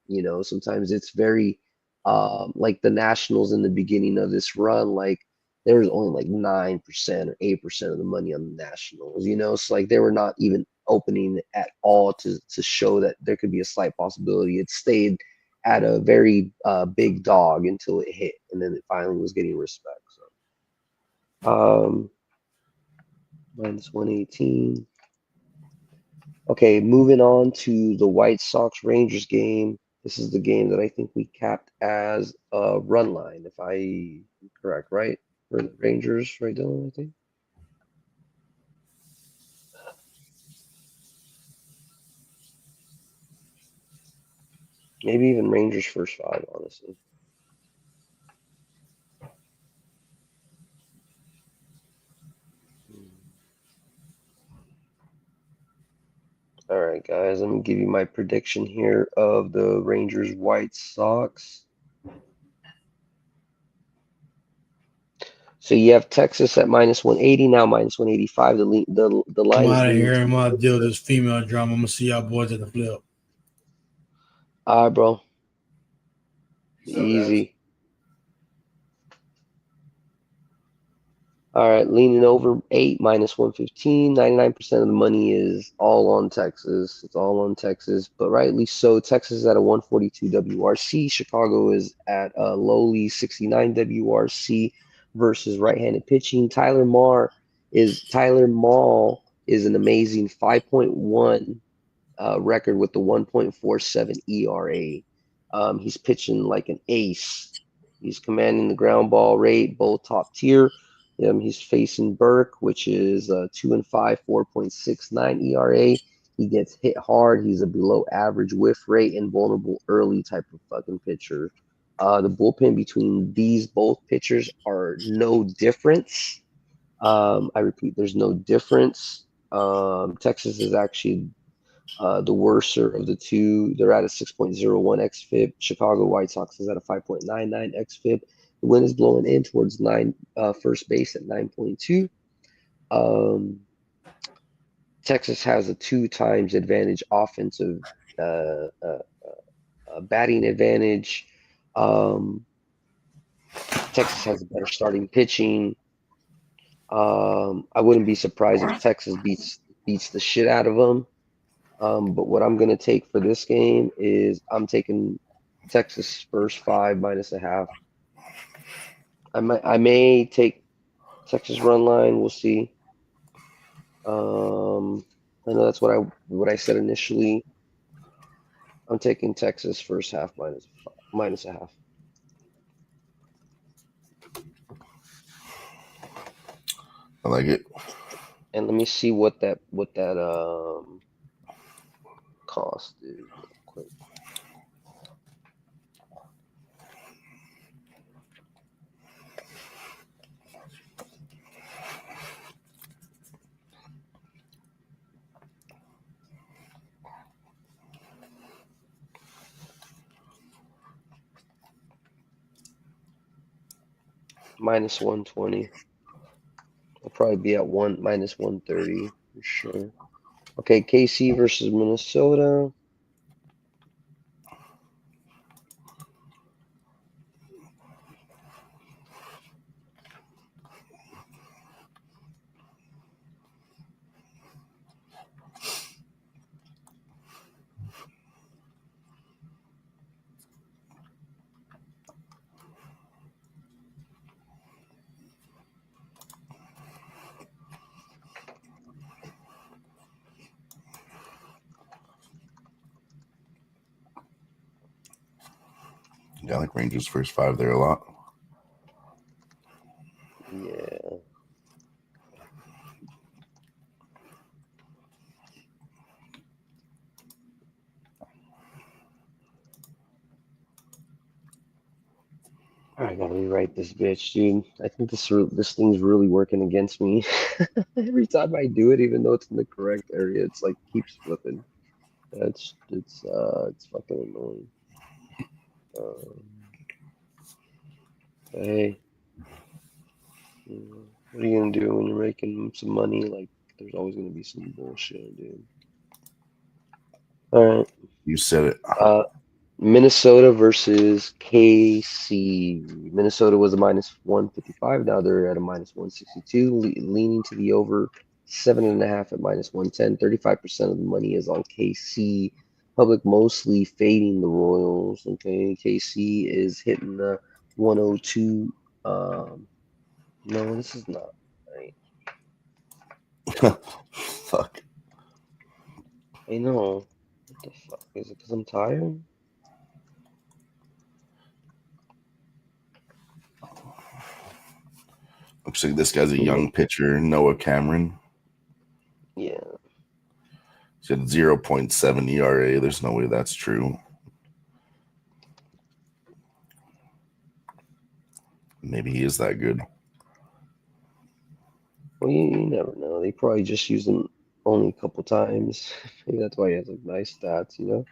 [SPEAKER 7] Sometimes it's very like the Nationals in the beginning of this run, like there was only like 9% or 8% of the money on the Nationals, so like they were not even opening at all to show that there could be a slight possibility. It stayed at a very big dog until it hit, and then it finally was getting respect. So, minus 118. Okay, moving on to the White Sox Rangers game. This is the game that I think we capped as a run line, if I'm correct, right? For the Rangers, right, Dylan? I think. Maybe even Rangers first 5, honestly. All right, guys, let me give you my prediction here of the Rangers White Sox. So you have Texas at minus 180, now minus 185. The line
[SPEAKER 8] I'm
[SPEAKER 7] is
[SPEAKER 8] out of
[SPEAKER 7] leaning
[SPEAKER 8] here. I'm
[SPEAKER 7] to
[SPEAKER 8] out to deal with this female drama. I'm gonna see y'all boys at the flip.
[SPEAKER 7] all right, bro. Easy. All right, leaning over 8 minus 115. 99% of the money is all on Texas. It's all on Texas, but rightly so. Texas is at a 142 WRC. Chicago is at a lowly 69 WRC versus right-handed pitching. Tyler Mahle is an amazing 5.1 record with the 1.47 ERA. He's pitching like an ace. He's commanding the ground ball rate, both top tier. He's facing Burke, which is 2-5, 4.69 ERA. He gets hit hard. He's a below average whiff rate and vulnerable early type of fucking pitcher. The bullpen between these both pitchers are no difference. I repeat, there's no difference. Texas is actually the worser of the two. They're at a 6.01 xFIP. Chicago White Sox is at a 5.99 xFIP. The wind is blowing in towards first base at 9.2. Texas has a 2 times advantage offensive batting advantage. Texas has a better starting pitching. I wouldn't be surprised if Texas beats the shit out of them. But what I'm going to take for this game is I'm taking Texas first 5 minus a half. I may take Texas run line. We'll see. I know that's what I said initially. I'm taking Texas first half minus a half.
[SPEAKER 2] I like it.
[SPEAKER 7] And let me see what that cost is real quick. Minus 120. I'll probably be at minus 130 for sure. Okay, KC versus Minnesota.
[SPEAKER 2] Yeah, I like Rangers first 5 there a lot.
[SPEAKER 7] Yeah. I gotta rewrite this bitch, dude. I think this thing's really working against me. Every time I do it, even though it's in the correct area, it's like keeps flipping. It's fucking annoying. Hey, what are you gonna do when you're making some money? Like, there's always gonna be some bullshit, dude. All right.
[SPEAKER 2] You said it.
[SPEAKER 7] Minnesota versus KC. Minnesota was a minus 155. Now they're at a minus 162, leaning to the over 7.5 at minus 110. 35% of the money is on KC. Public mostly fading the Royals. Okay, KC is hitting the 102. No, this is not right.
[SPEAKER 2] Fuck.
[SPEAKER 7] I know. What the fuck? Is it because I'm tired?
[SPEAKER 2] Looks like this guy's a young pitcher, Noah Cameron.
[SPEAKER 7] Yeah.
[SPEAKER 2] He's got 0.7 ERA. There's no way that's true. Maybe he is that good.
[SPEAKER 7] Well, you never know. They probably just used him only a couple times. Maybe that's why he has like nice stats, you know?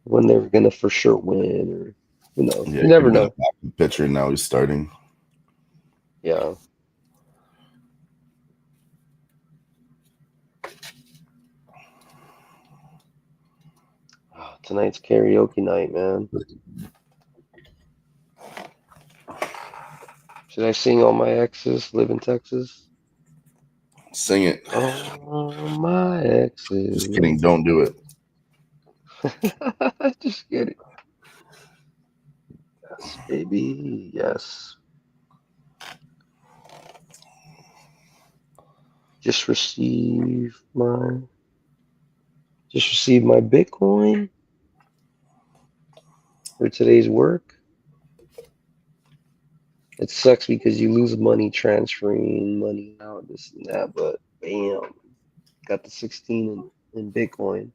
[SPEAKER 7] When they were gonna for sure win, or who knows?
[SPEAKER 2] Yeah,
[SPEAKER 7] You never know.
[SPEAKER 2] Pitcher, and now he's starting.
[SPEAKER 7] Yeah. Oh, tonight's karaoke night, man. Should I sing All My Exes Live in Texas?
[SPEAKER 2] Sing it.
[SPEAKER 7] All my exes.
[SPEAKER 2] Just kidding. Don't do it.
[SPEAKER 7] Just kidding. Yes, baby. Yes. Just received my Bitcoin for today's work. It sucks because you lose money transferring money out, this and that, but bam, got the 16 in Bitcoin.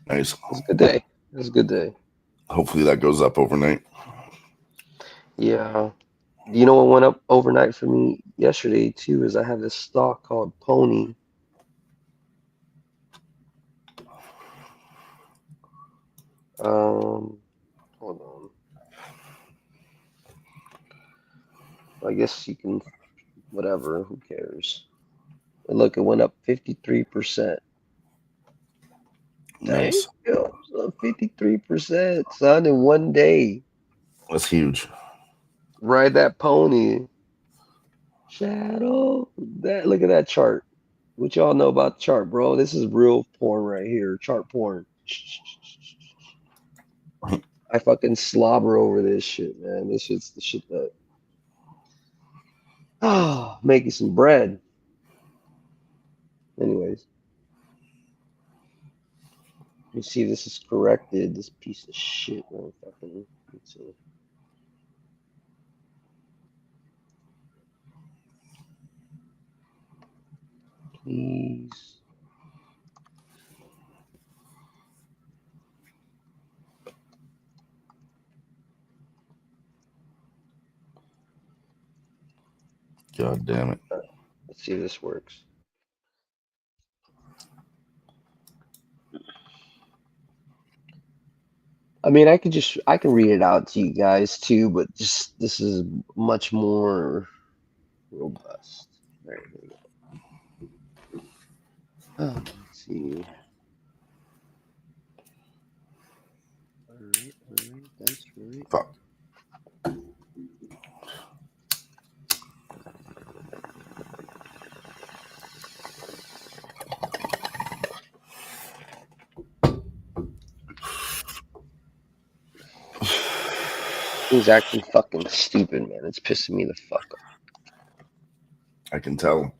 [SPEAKER 2] Nice.
[SPEAKER 7] It's a good day. It's a good day.
[SPEAKER 2] Hopefully that goes up overnight.
[SPEAKER 7] Yeah. You know what went up overnight for me yesterday too is I have this stock called Pony. Hold on. I guess you can, whatever, who cares? And look, it went up 53%.
[SPEAKER 2] Nice.
[SPEAKER 7] Damn, 53%, son, in one day.
[SPEAKER 2] That's huge.
[SPEAKER 7] Ride that pony. Shadow. Look at that chart. What y'all know about the chart, bro? This is real porn right here. Chart porn. I fucking slobber over this shit, man. This shit's the shit that making some bread. Anyways. You see this is corrected. This piece of shit, man. Fucking let's see. Please.
[SPEAKER 2] God damn it.
[SPEAKER 7] Let's see if this works. I mean, I can read it out to you guys too, but just this is much more robust. All right, here we go. Let's see. All right, that's right.
[SPEAKER 2] Fuck.
[SPEAKER 7] He's acting fucking stupid, man. It's pissing me the fuck off.
[SPEAKER 2] I can tell.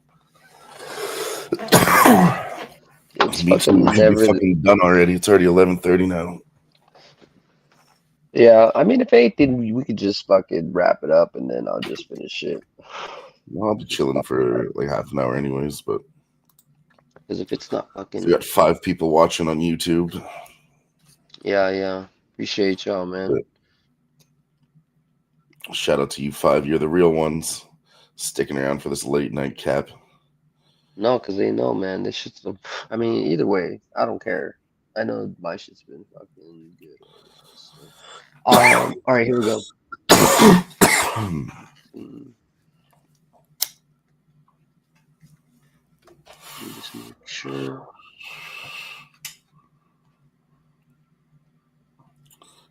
[SPEAKER 7] It's
[SPEAKER 2] Me too.
[SPEAKER 7] fucking
[SPEAKER 2] We should be
[SPEAKER 7] never.
[SPEAKER 2] fucking done already. It's already 11:30 now.
[SPEAKER 7] Yeah, I mean, if anything, we could just fucking wrap it up and then I'll just finish it.
[SPEAKER 2] Well, I'll be chilling for like half an hour anyways, but
[SPEAKER 7] Because if it's not
[SPEAKER 2] we
[SPEAKER 7] fucking.
[SPEAKER 2] got 5 people watching on YouTube.
[SPEAKER 7] Yeah. Appreciate y'all, man.
[SPEAKER 2] Shout out to you 5. You're the real ones sticking around for this late night cap.
[SPEAKER 7] No, because they know, man. This shit's. I mean, either way, I don't care. I know my shit's been fucking good otherwise. So. All right, here we go. Let me just make sure.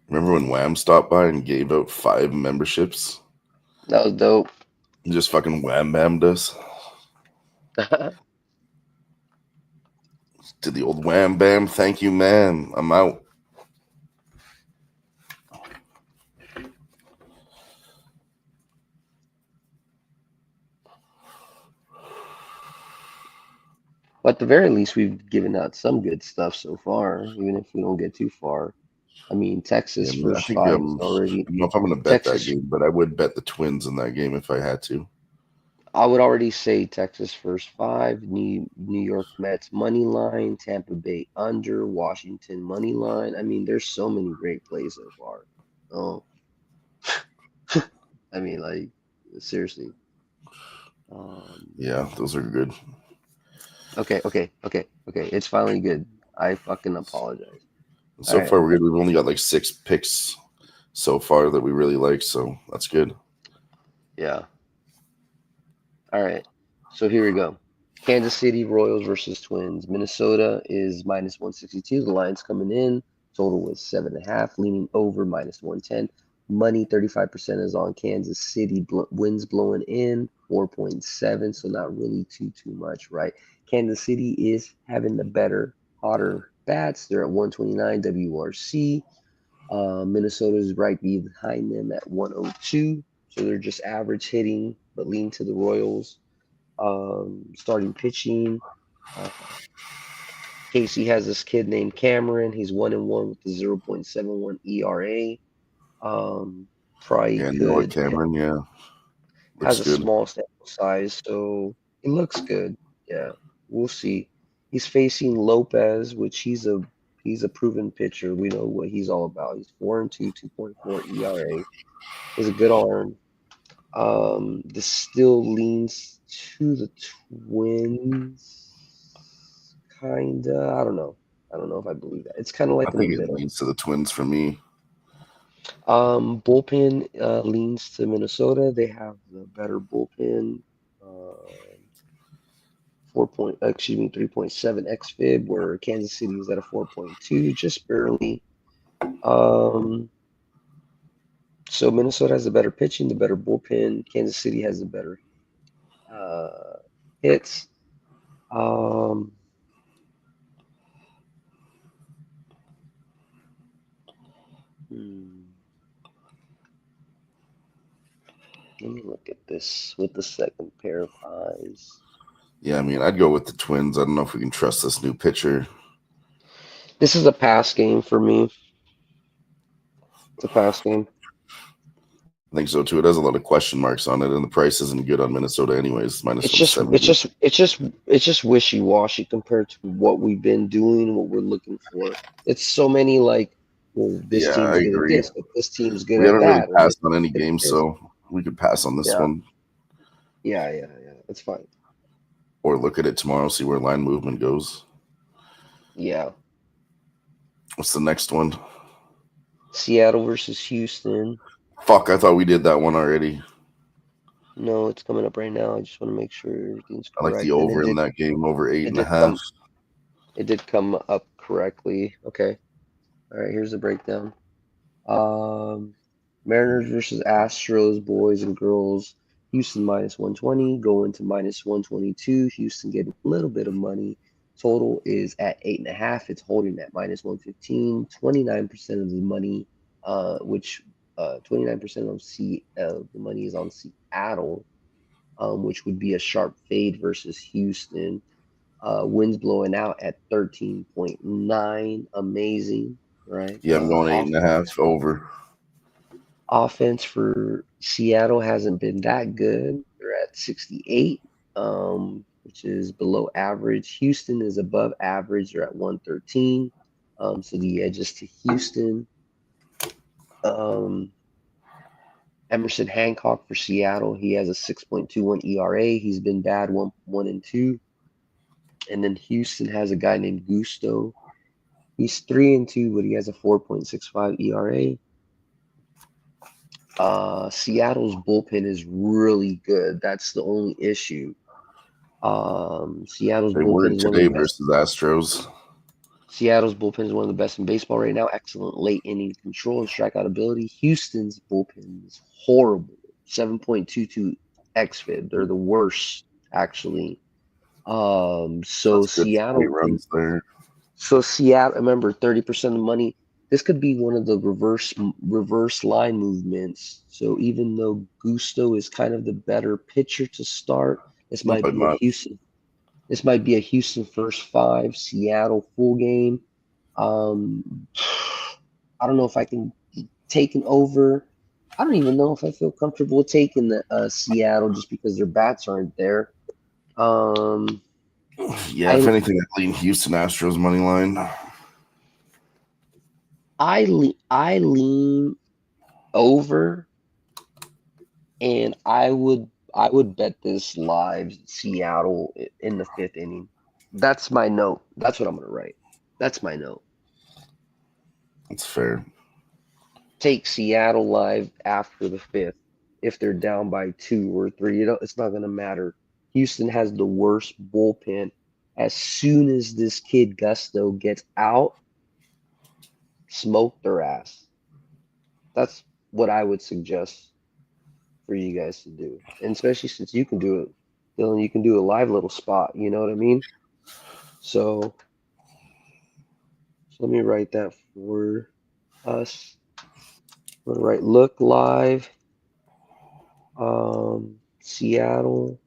[SPEAKER 2] Remember when Wham stopped by and gave out 5 memberships?
[SPEAKER 7] That was dope.
[SPEAKER 2] He just fucking wham-bammed us. Did the old wham-bam, thank you, man. I'm out.
[SPEAKER 7] But at the very least, we've given out some good stuff so far, even if we don't get too far. I mean, Texas
[SPEAKER 2] Yeah, I
[SPEAKER 7] first
[SPEAKER 2] think
[SPEAKER 7] 5 is already.
[SPEAKER 2] I don't know if I'm going to bet
[SPEAKER 7] Texas.
[SPEAKER 2] that game, but I would bet the Twins in that game if I had to.
[SPEAKER 7] I would already say Texas first 5, New York Mets money line, Tampa Bay under, Washington money line. I mean, there's so many great plays so far. Oh, I mean, like seriously.
[SPEAKER 2] Yeah, those are good.
[SPEAKER 7] Okay. It's finally good. I fucking apologize.
[SPEAKER 2] So
[SPEAKER 7] All
[SPEAKER 2] far,
[SPEAKER 7] right.
[SPEAKER 2] we've only got like 6 picks so far that we really like, so that's good.
[SPEAKER 7] Yeah. All right. So here we go. Kansas City Royals versus Twins. Minnesota is minus 162. The line's coming in. Total was 7.5, leaning over minus 110. Money 35% is on Kansas City. Winds blowing in 4.7, so not really too much, right? Kansas City is having the better, hotter bats. They're at 129 WRC. Minnesota is right behind them at 102. So they're just average hitting, but lean to the Royals. Starting pitching. Casey has this kid named Cameron. He's 1-1 with the 0.71 ERA. Probably
[SPEAKER 2] Yeah, Noah
[SPEAKER 7] could
[SPEAKER 2] Cameron, yeah. Looks
[SPEAKER 7] has a
[SPEAKER 2] good.
[SPEAKER 7] small sample size, so it looks good. Yeah, we'll see. He's facing Lopez, which he's a proven pitcher. We know what he's all about. He's 4-2, 2.4 ERA. He's a good arm. This still leans to the Twins, kinda. I don't know. I don't know if I believe that. It's kind of
[SPEAKER 2] I
[SPEAKER 7] like in the
[SPEAKER 2] think it
[SPEAKER 7] middle.
[SPEAKER 2] leans to the Twins for me.
[SPEAKER 7] Bullpen leans to Minnesota. They have the better bullpen. 3.7 xFIB, where Kansas City is at a 4.2, just barely. So Minnesota has the better pitching, the better bullpen. Kansas City has the better hits. Let me look at this with the second pair of eyes.
[SPEAKER 2] Yeah, I mean, I'd go with the Twins. I don't know if we can trust this new pitcher.
[SPEAKER 7] This is a pass game for me. It's a pass game.
[SPEAKER 2] I think so too. It has a lot of question marks on it, and the price isn't good on Minnesota anyways. Minus 170.
[SPEAKER 7] It's just wishy washy compared to what we've been doing, what we're looking for. It's so many like, well, this
[SPEAKER 2] Yeah,
[SPEAKER 7] team's
[SPEAKER 2] I
[SPEAKER 7] good at
[SPEAKER 2] agree.
[SPEAKER 7] this, but this team's good
[SPEAKER 2] We
[SPEAKER 7] at
[SPEAKER 2] haven't really
[SPEAKER 7] that. Or
[SPEAKER 2] passed
[SPEAKER 7] this
[SPEAKER 2] on any
[SPEAKER 7] team's good at
[SPEAKER 2] games,
[SPEAKER 7] this.
[SPEAKER 2] so we could pass on this one.
[SPEAKER 7] Yeah. That's fine.
[SPEAKER 2] Or look at it tomorrow, see where line movement goes.
[SPEAKER 7] Yeah.
[SPEAKER 2] What's the next one?
[SPEAKER 7] Seattle versus Houston.
[SPEAKER 2] Fuck, I thought we did that one already.
[SPEAKER 7] No, it's coming up right now. I just want to make sure everything's
[SPEAKER 2] I like
[SPEAKER 7] correct.
[SPEAKER 2] the over in that game, over 8.5.
[SPEAKER 7] It did come up correctly. Okay. All right, here's the breakdown. Um, Mariners versus Astros, boys and girls. Houston minus 120, going to minus 122. Houston getting a little bit of money. Total is at 8.5. It's holding at minus 115. 29% of the money, which 29% of the money is on Seattle, which would be a sharp fade versus Houston. Winds blowing out at 13.9. Amazing, right?
[SPEAKER 2] Yeah, I'm going 8.5 over.
[SPEAKER 7] Offense for Seattle hasn't been that good. They're at 68, which is below average. Houston is above average. They're at 113. So the edge is to Houston. Um, Emerson Hancock for Seattle. He has a 6.21 ERA. He's been bad 1-2. And then Houston has a guy named Gusto. He's 3-2, but he has a 4.65 ERA. Seattle's bullpen is really good. That's the only issue. Seattle's
[SPEAKER 2] They
[SPEAKER 7] bullpen
[SPEAKER 2] were
[SPEAKER 7] is one of the
[SPEAKER 2] today
[SPEAKER 7] best.
[SPEAKER 2] versus Astros.
[SPEAKER 7] Seattle's bullpen is one of the best in baseball right now. Excellent late inning control and strikeout ability. Houston's bullpen is horrible. 7.22 xFIP. They're the worst, actually. So
[SPEAKER 2] That's good. 8
[SPEAKER 7] Seattle can.
[SPEAKER 2] runs there.
[SPEAKER 7] So Seattle, remember, 30% of the money. This could be one of the reverse line movements. So even though Gusto is kind of the better pitcher to start, this
[SPEAKER 2] Not
[SPEAKER 7] might
[SPEAKER 2] by
[SPEAKER 7] be a
[SPEAKER 2] much.
[SPEAKER 7] Houston. This might be a Houston first five, Seattle full game. Um, I don't know if I can take an over. I don't even know if I feel comfortable taking the Seattle just because their bats aren't there.
[SPEAKER 2] Yeah, if anything, I lean Houston Astros money line.
[SPEAKER 7] I lean over, and I would bet this live Seattle in the fifth inning. That's my note. That's what I'm gonna write. That's my note.
[SPEAKER 2] That's fair.
[SPEAKER 7] Take Seattle live after the fifth. If they're down by 2 or 3, it's not gonna matter. Houston has the worst bullpen. As soon as this kid Gusto gets out, smoke their ass. That's what I would suggest for you guys to do. And especially since you can do it, Dylan, you can do a live little spot. You know what I mean? So let me write that for us. I'm gonna write look live. Seattle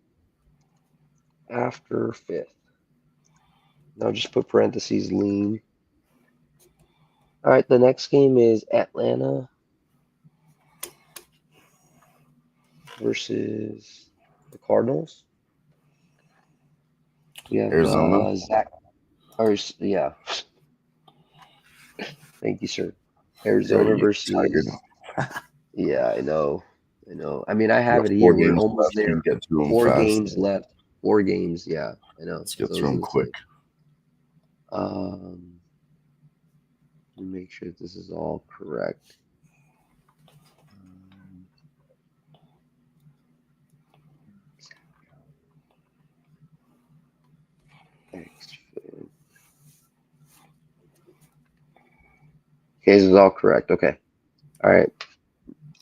[SPEAKER 7] after fifth. Now just put parentheses lean. All right, the next game is Atlanta versus the Cardinals. We have
[SPEAKER 2] Arizona.
[SPEAKER 7] Zach. Or yeah. Thank you, sir. Arizona
[SPEAKER 2] You're
[SPEAKER 7] versus. Yeah, I know. I know. I mean, I
[SPEAKER 2] We
[SPEAKER 7] have
[SPEAKER 2] got
[SPEAKER 7] it
[SPEAKER 2] 4
[SPEAKER 7] here. We're
[SPEAKER 2] games
[SPEAKER 7] almost
[SPEAKER 2] left.
[SPEAKER 7] there.
[SPEAKER 2] You get through them
[SPEAKER 7] 4 games
[SPEAKER 2] fast.
[SPEAKER 7] left. 4 games. Yeah, I know.
[SPEAKER 2] Let's get
[SPEAKER 7] So I
[SPEAKER 2] through
[SPEAKER 7] was
[SPEAKER 2] them
[SPEAKER 7] gonna
[SPEAKER 2] quick.
[SPEAKER 7] say. Let me make sure this is all correct. XFIP. Okay, this is all correct. Okay. All right.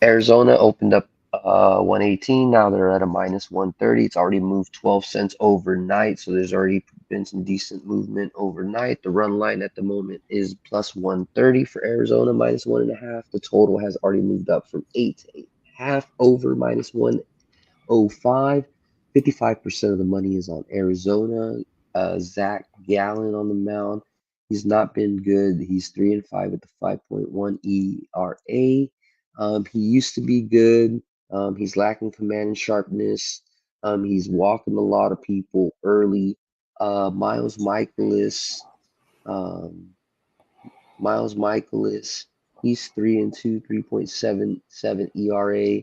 [SPEAKER 7] Arizona opened up 118. Now they're at a minus 130. It's already moved 12 cents overnight. So there's already been some decent movement overnight. The run line at the moment is plus 130 for Arizona, minus 1.5. The total has already moved up from 8 to 8.5 over minus 105. 55% of the money is on Arizona. Zach Gallen on the mound. He's not been good. He's 3-5 with the 5.1 ERA. He used to be good. He's lacking command and sharpness. He's walking a lot of people early. Miles Michaelis. Um, Miles Michaelis. He's 3-2, 3.77 ERA.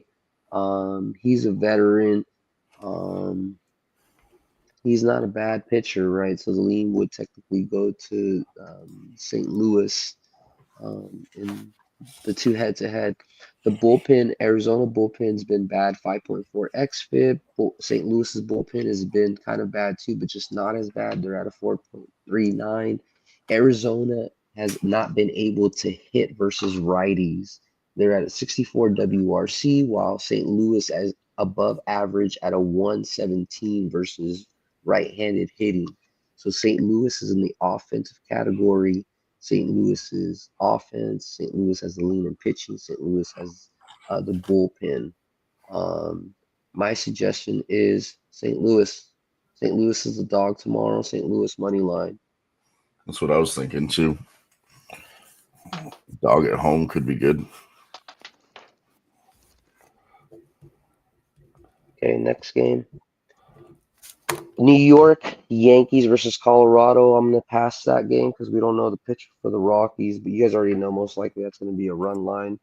[SPEAKER 7] He's a veteran. Um, he's not a bad pitcher, right? So the lean would technically go to St. Louis in The two head to head. The bullpen, Arizona bullpen's been bad, 5.4 xFIB. St. Louis's bullpen has been kind of bad too, but just not as bad. They're at a 4.39. Arizona has not been able to hit versus righties. They're at a 64 WRC, while St. Louis is above average at a 117 versus right-handed hitting. So St. Louis is in the offensive category. St. Louis's offense. St. Louis has the lean in pitching. St. Louis has the bullpen. My suggestion is St. Louis. St. Louis is the dog tomorrow. St. Louis money line.
[SPEAKER 2] That's what I was thinking too. Dog at home could be good.
[SPEAKER 7] Okay, next game. New York Yankees versus Colorado. I'm gonna pass that game because we don't know the pitcher for the Rockies, but you guys already know most likely that's gonna be a run line.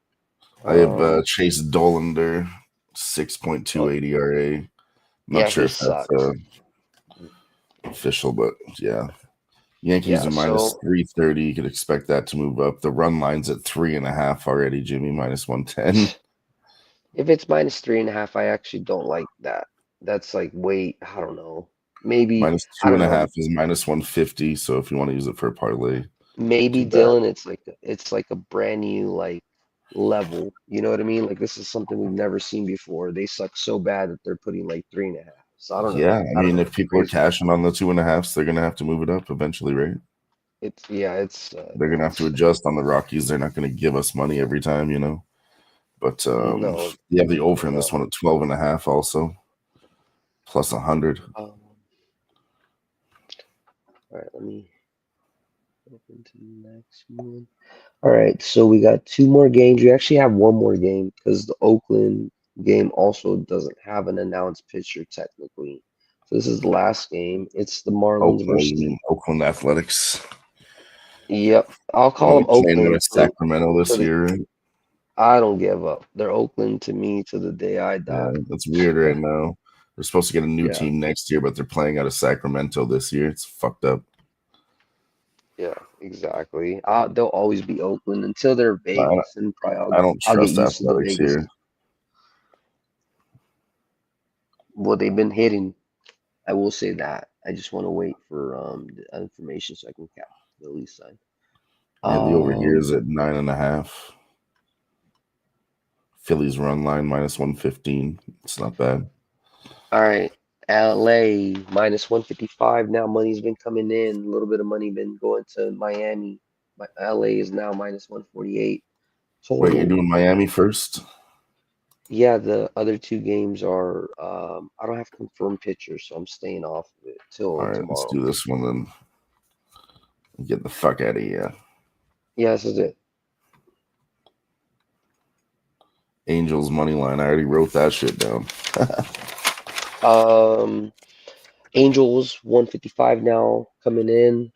[SPEAKER 2] I have Chase Dollander, 6.28 ERA. I'm not
[SPEAKER 7] Yeah,
[SPEAKER 2] sure
[SPEAKER 7] he
[SPEAKER 2] if that's
[SPEAKER 7] sucks.
[SPEAKER 2] official, but yeah. Yankees
[SPEAKER 7] Yeah,
[SPEAKER 2] are minus
[SPEAKER 7] so
[SPEAKER 2] 330. You could expect that to move up. The run line's at 3.5 already, Jimmy, minus 110.
[SPEAKER 7] if it's minus 3.5, I actually don't like that. That's like wait, I don't know. Maybe
[SPEAKER 2] Minus
[SPEAKER 7] I
[SPEAKER 2] two
[SPEAKER 7] don't
[SPEAKER 2] and a
[SPEAKER 7] know.
[SPEAKER 2] half is minus 150. So if you want to use it for a parlay,
[SPEAKER 7] Maybe
[SPEAKER 2] too bad.
[SPEAKER 7] Dylan, it's like a brand new like level. You know what I mean? Like this is something we've never seen before. They suck so bad that they're putting like 3.5. So I don't know.
[SPEAKER 2] Yeah, I
[SPEAKER 7] I don't
[SPEAKER 2] mean,
[SPEAKER 7] know.
[SPEAKER 2] if
[SPEAKER 7] It's
[SPEAKER 2] people are
[SPEAKER 7] crazy.
[SPEAKER 2] cashing on the 2.5s, they're gonna have to move it up eventually, right? They're gonna have to
[SPEAKER 7] It's
[SPEAKER 2] adjust on the Rockies. They're not gonna give us money every time, you know. But
[SPEAKER 7] no,
[SPEAKER 2] you have the over in this
[SPEAKER 7] no.
[SPEAKER 2] one at 12.5 also, plus 100.
[SPEAKER 7] All right, let me open to the next one. All right, so we got two more games. We actually have one more game because the Oakland game also doesn't have an announced pitcher technically. So this is the last game. It's the Marlins
[SPEAKER 2] You
[SPEAKER 7] versus.
[SPEAKER 2] mean Oakland Athletics?
[SPEAKER 7] Yep, I'll
[SPEAKER 2] They're
[SPEAKER 7] call
[SPEAKER 2] gonna
[SPEAKER 7] them
[SPEAKER 2] be playing them
[SPEAKER 7] Oakland
[SPEAKER 2] at Sacramento
[SPEAKER 7] for
[SPEAKER 2] this
[SPEAKER 7] the.
[SPEAKER 2] year. Right?
[SPEAKER 7] I don't give up. They're Oakland to me to the day I
[SPEAKER 2] Yeah,
[SPEAKER 7] die.
[SPEAKER 2] that's weird right now. They're supposed to get a new
[SPEAKER 7] Yeah,
[SPEAKER 2] team next year, but they're playing out of Sacramento this year. It's fucked up.
[SPEAKER 7] yeah, exactly. They'll always be Oakland until they're
[SPEAKER 2] I,
[SPEAKER 7] Vegas, and probably
[SPEAKER 2] I don't
[SPEAKER 7] I'll get
[SPEAKER 2] trust
[SPEAKER 7] used to the
[SPEAKER 2] Athletics
[SPEAKER 7] Vegas.
[SPEAKER 2] here.
[SPEAKER 7] Well, they've been hitting. I will say that. I just want to wait for the information so I can cap the lease sign.
[SPEAKER 2] Yeah, the over here
[SPEAKER 7] Um,
[SPEAKER 2] is at 9.5. Phillies run line minus 115. It's not bad.
[SPEAKER 7] all right. LA minus 155. Now money's been coming in. A little bit of money been going to Miami. LA is now minus 148
[SPEAKER 2] Wait, you're
[SPEAKER 7] total.
[SPEAKER 2] doing Miami first?
[SPEAKER 7] Yeah, the other two games are I don't have confirmed pictures, so I'm staying off of it till
[SPEAKER 2] All right, let's
[SPEAKER 7] tomorrow.
[SPEAKER 2] do this one then. Get the fuck out of here.
[SPEAKER 7] Yeah, this is it.
[SPEAKER 2] Angels money line. I already wrote that shit down.
[SPEAKER 7] Um, Angels 155 now coming in.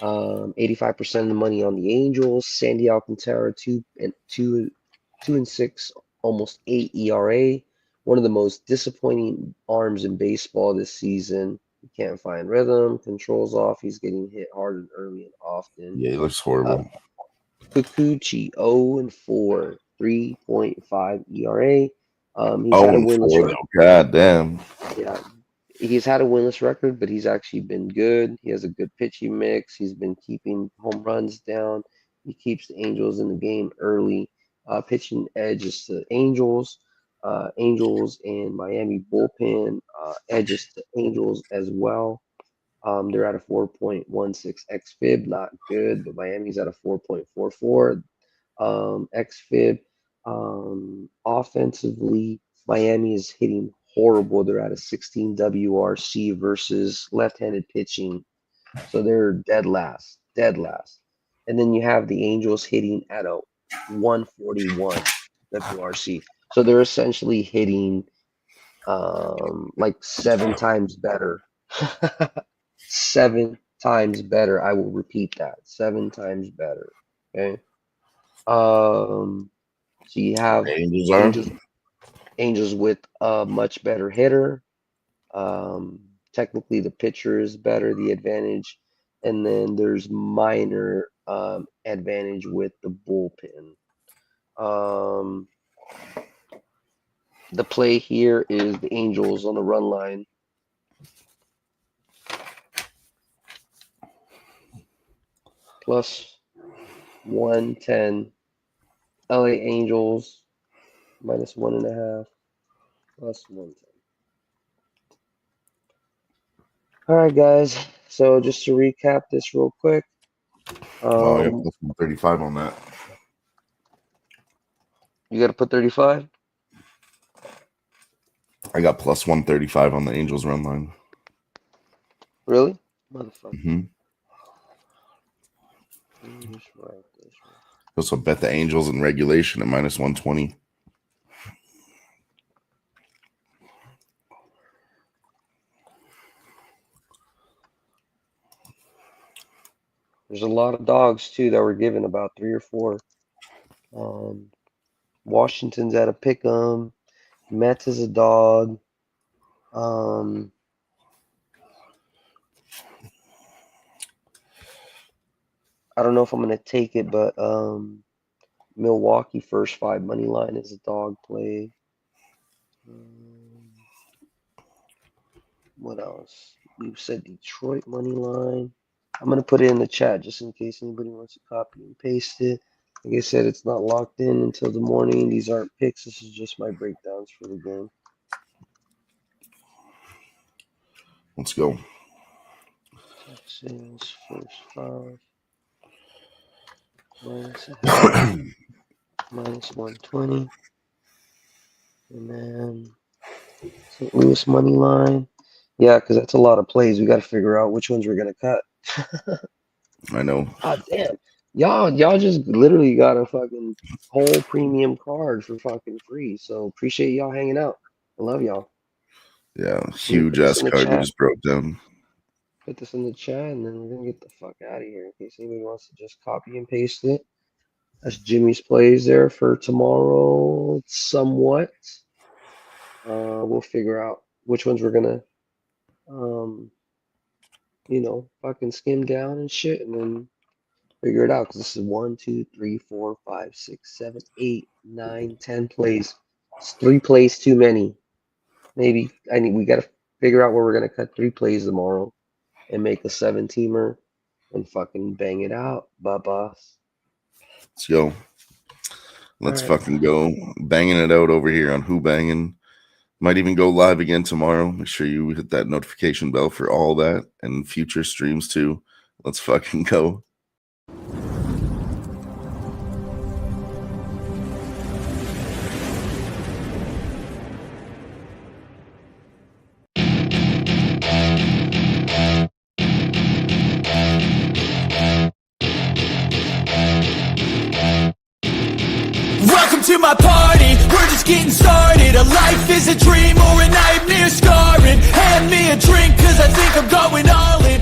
[SPEAKER 7] 85% of the money on the Angels. Sandy Alcantara 2-6, almost 8 ERA. One of the most disappointing arms in baseball this season. He can't find rhythm, controls off. He's getting hit hard and early and often.
[SPEAKER 2] Yeah, he looks
[SPEAKER 7] Uh,
[SPEAKER 2] horrible.
[SPEAKER 7] Kikuchi 0-4, 3.5 ERA. He's
[SPEAKER 2] Oh,
[SPEAKER 7] had a
[SPEAKER 2] and
[SPEAKER 7] winless
[SPEAKER 2] 4
[SPEAKER 7] record.
[SPEAKER 2] though. God damn.
[SPEAKER 7] Yeah, he's had a winless record, but he's actually been good. He has a good pitching mix. He's been keeping home runs down. He keeps the Angels in the game early. Pitching edges to Angels. Angels and Miami bullpen edges to Angels as well. They're at a 4.16 xFIB, not good, but Miami's at a 4.44 xFIB. Offensively, Miami is hitting horrible. They're at a 16 WRC versus left-handed pitching, so they're dead last, dead last. And then you have the Angels hitting at a 141 WRC, so they're essentially hitting like 7 times better. 7 times better. I will repeat that. 7 times better. Okay. So you have
[SPEAKER 2] Angels are.
[SPEAKER 7] Angels Angels with a much better hitter. Technically the pitcher is better, the advantage. And then there's minor advantage with the bullpen. The play here is the Angels on the run line. Plus 110. LA Angels minus 1.5. Plus 110. All right, guys. So just to recap this real quick.
[SPEAKER 2] Oh, I got plus 135 on that.
[SPEAKER 7] You got to put 35?
[SPEAKER 2] I got plus 135 on the Angels run line.
[SPEAKER 7] Really? Motherfucker.
[SPEAKER 2] Mm-hmm. Also bet the Angels in regulation at minus 120.
[SPEAKER 7] There's a lot of dogs too that were given, about 3 or 4. Washington's at a pick 'em. Mets is a dog. I don't know if I'm gonna take it, but Milwaukee first 5 money line is a dog play. What else? You said Detroit money line. I'm gonna put it in the chat just in case anybody wants to copy and paste it. Like I said, it's not locked in until the morning. These aren't picks. This is just my breakdowns for the game.
[SPEAKER 2] Let's go.
[SPEAKER 7] Texans first 5. Minus 0.5. Minus 120. And then St. Louis money line. Yeah, because that's a lot of plays. We got to figure out which ones we're gonna cut.
[SPEAKER 2] I know.
[SPEAKER 7] God damn. Y'all just literally got a fucking whole premium card for fucking free. So appreciate y'all hanging out. I love y'all.
[SPEAKER 2] Yeah, huge ass card you just broke down.
[SPEAKER 7] Put this in the chat and then we're gonna get the fuck out of here in case anybody wants to just copy and paste it. That's Jimmy's plays there for tomorrow somewhat. We'll figure out which ones we're gonna fucking skim down and shit and then figure it out because this is 1, 2, 3, 4, 5, 6, 7, 8, 9, 10 plays. It's 3 plays too many. Maybe we gotta figure out where we're gonna cut 3 plays tomorrow and make a 7-teamer and fucking bang it out, boss.
[SPEAKER 2] Let's go. Let's fucking go. Banging it out over here on Who-Bangin. Might even go live again tomorrow. Make sure you hit that notification bell for all that and future streams too. Let's fucking go.
[SPEAKER 1] Welcome to my party, we're just getting started. A life is a dream or a nightmare scarring. Hand me a drink cause I think I'm going all in.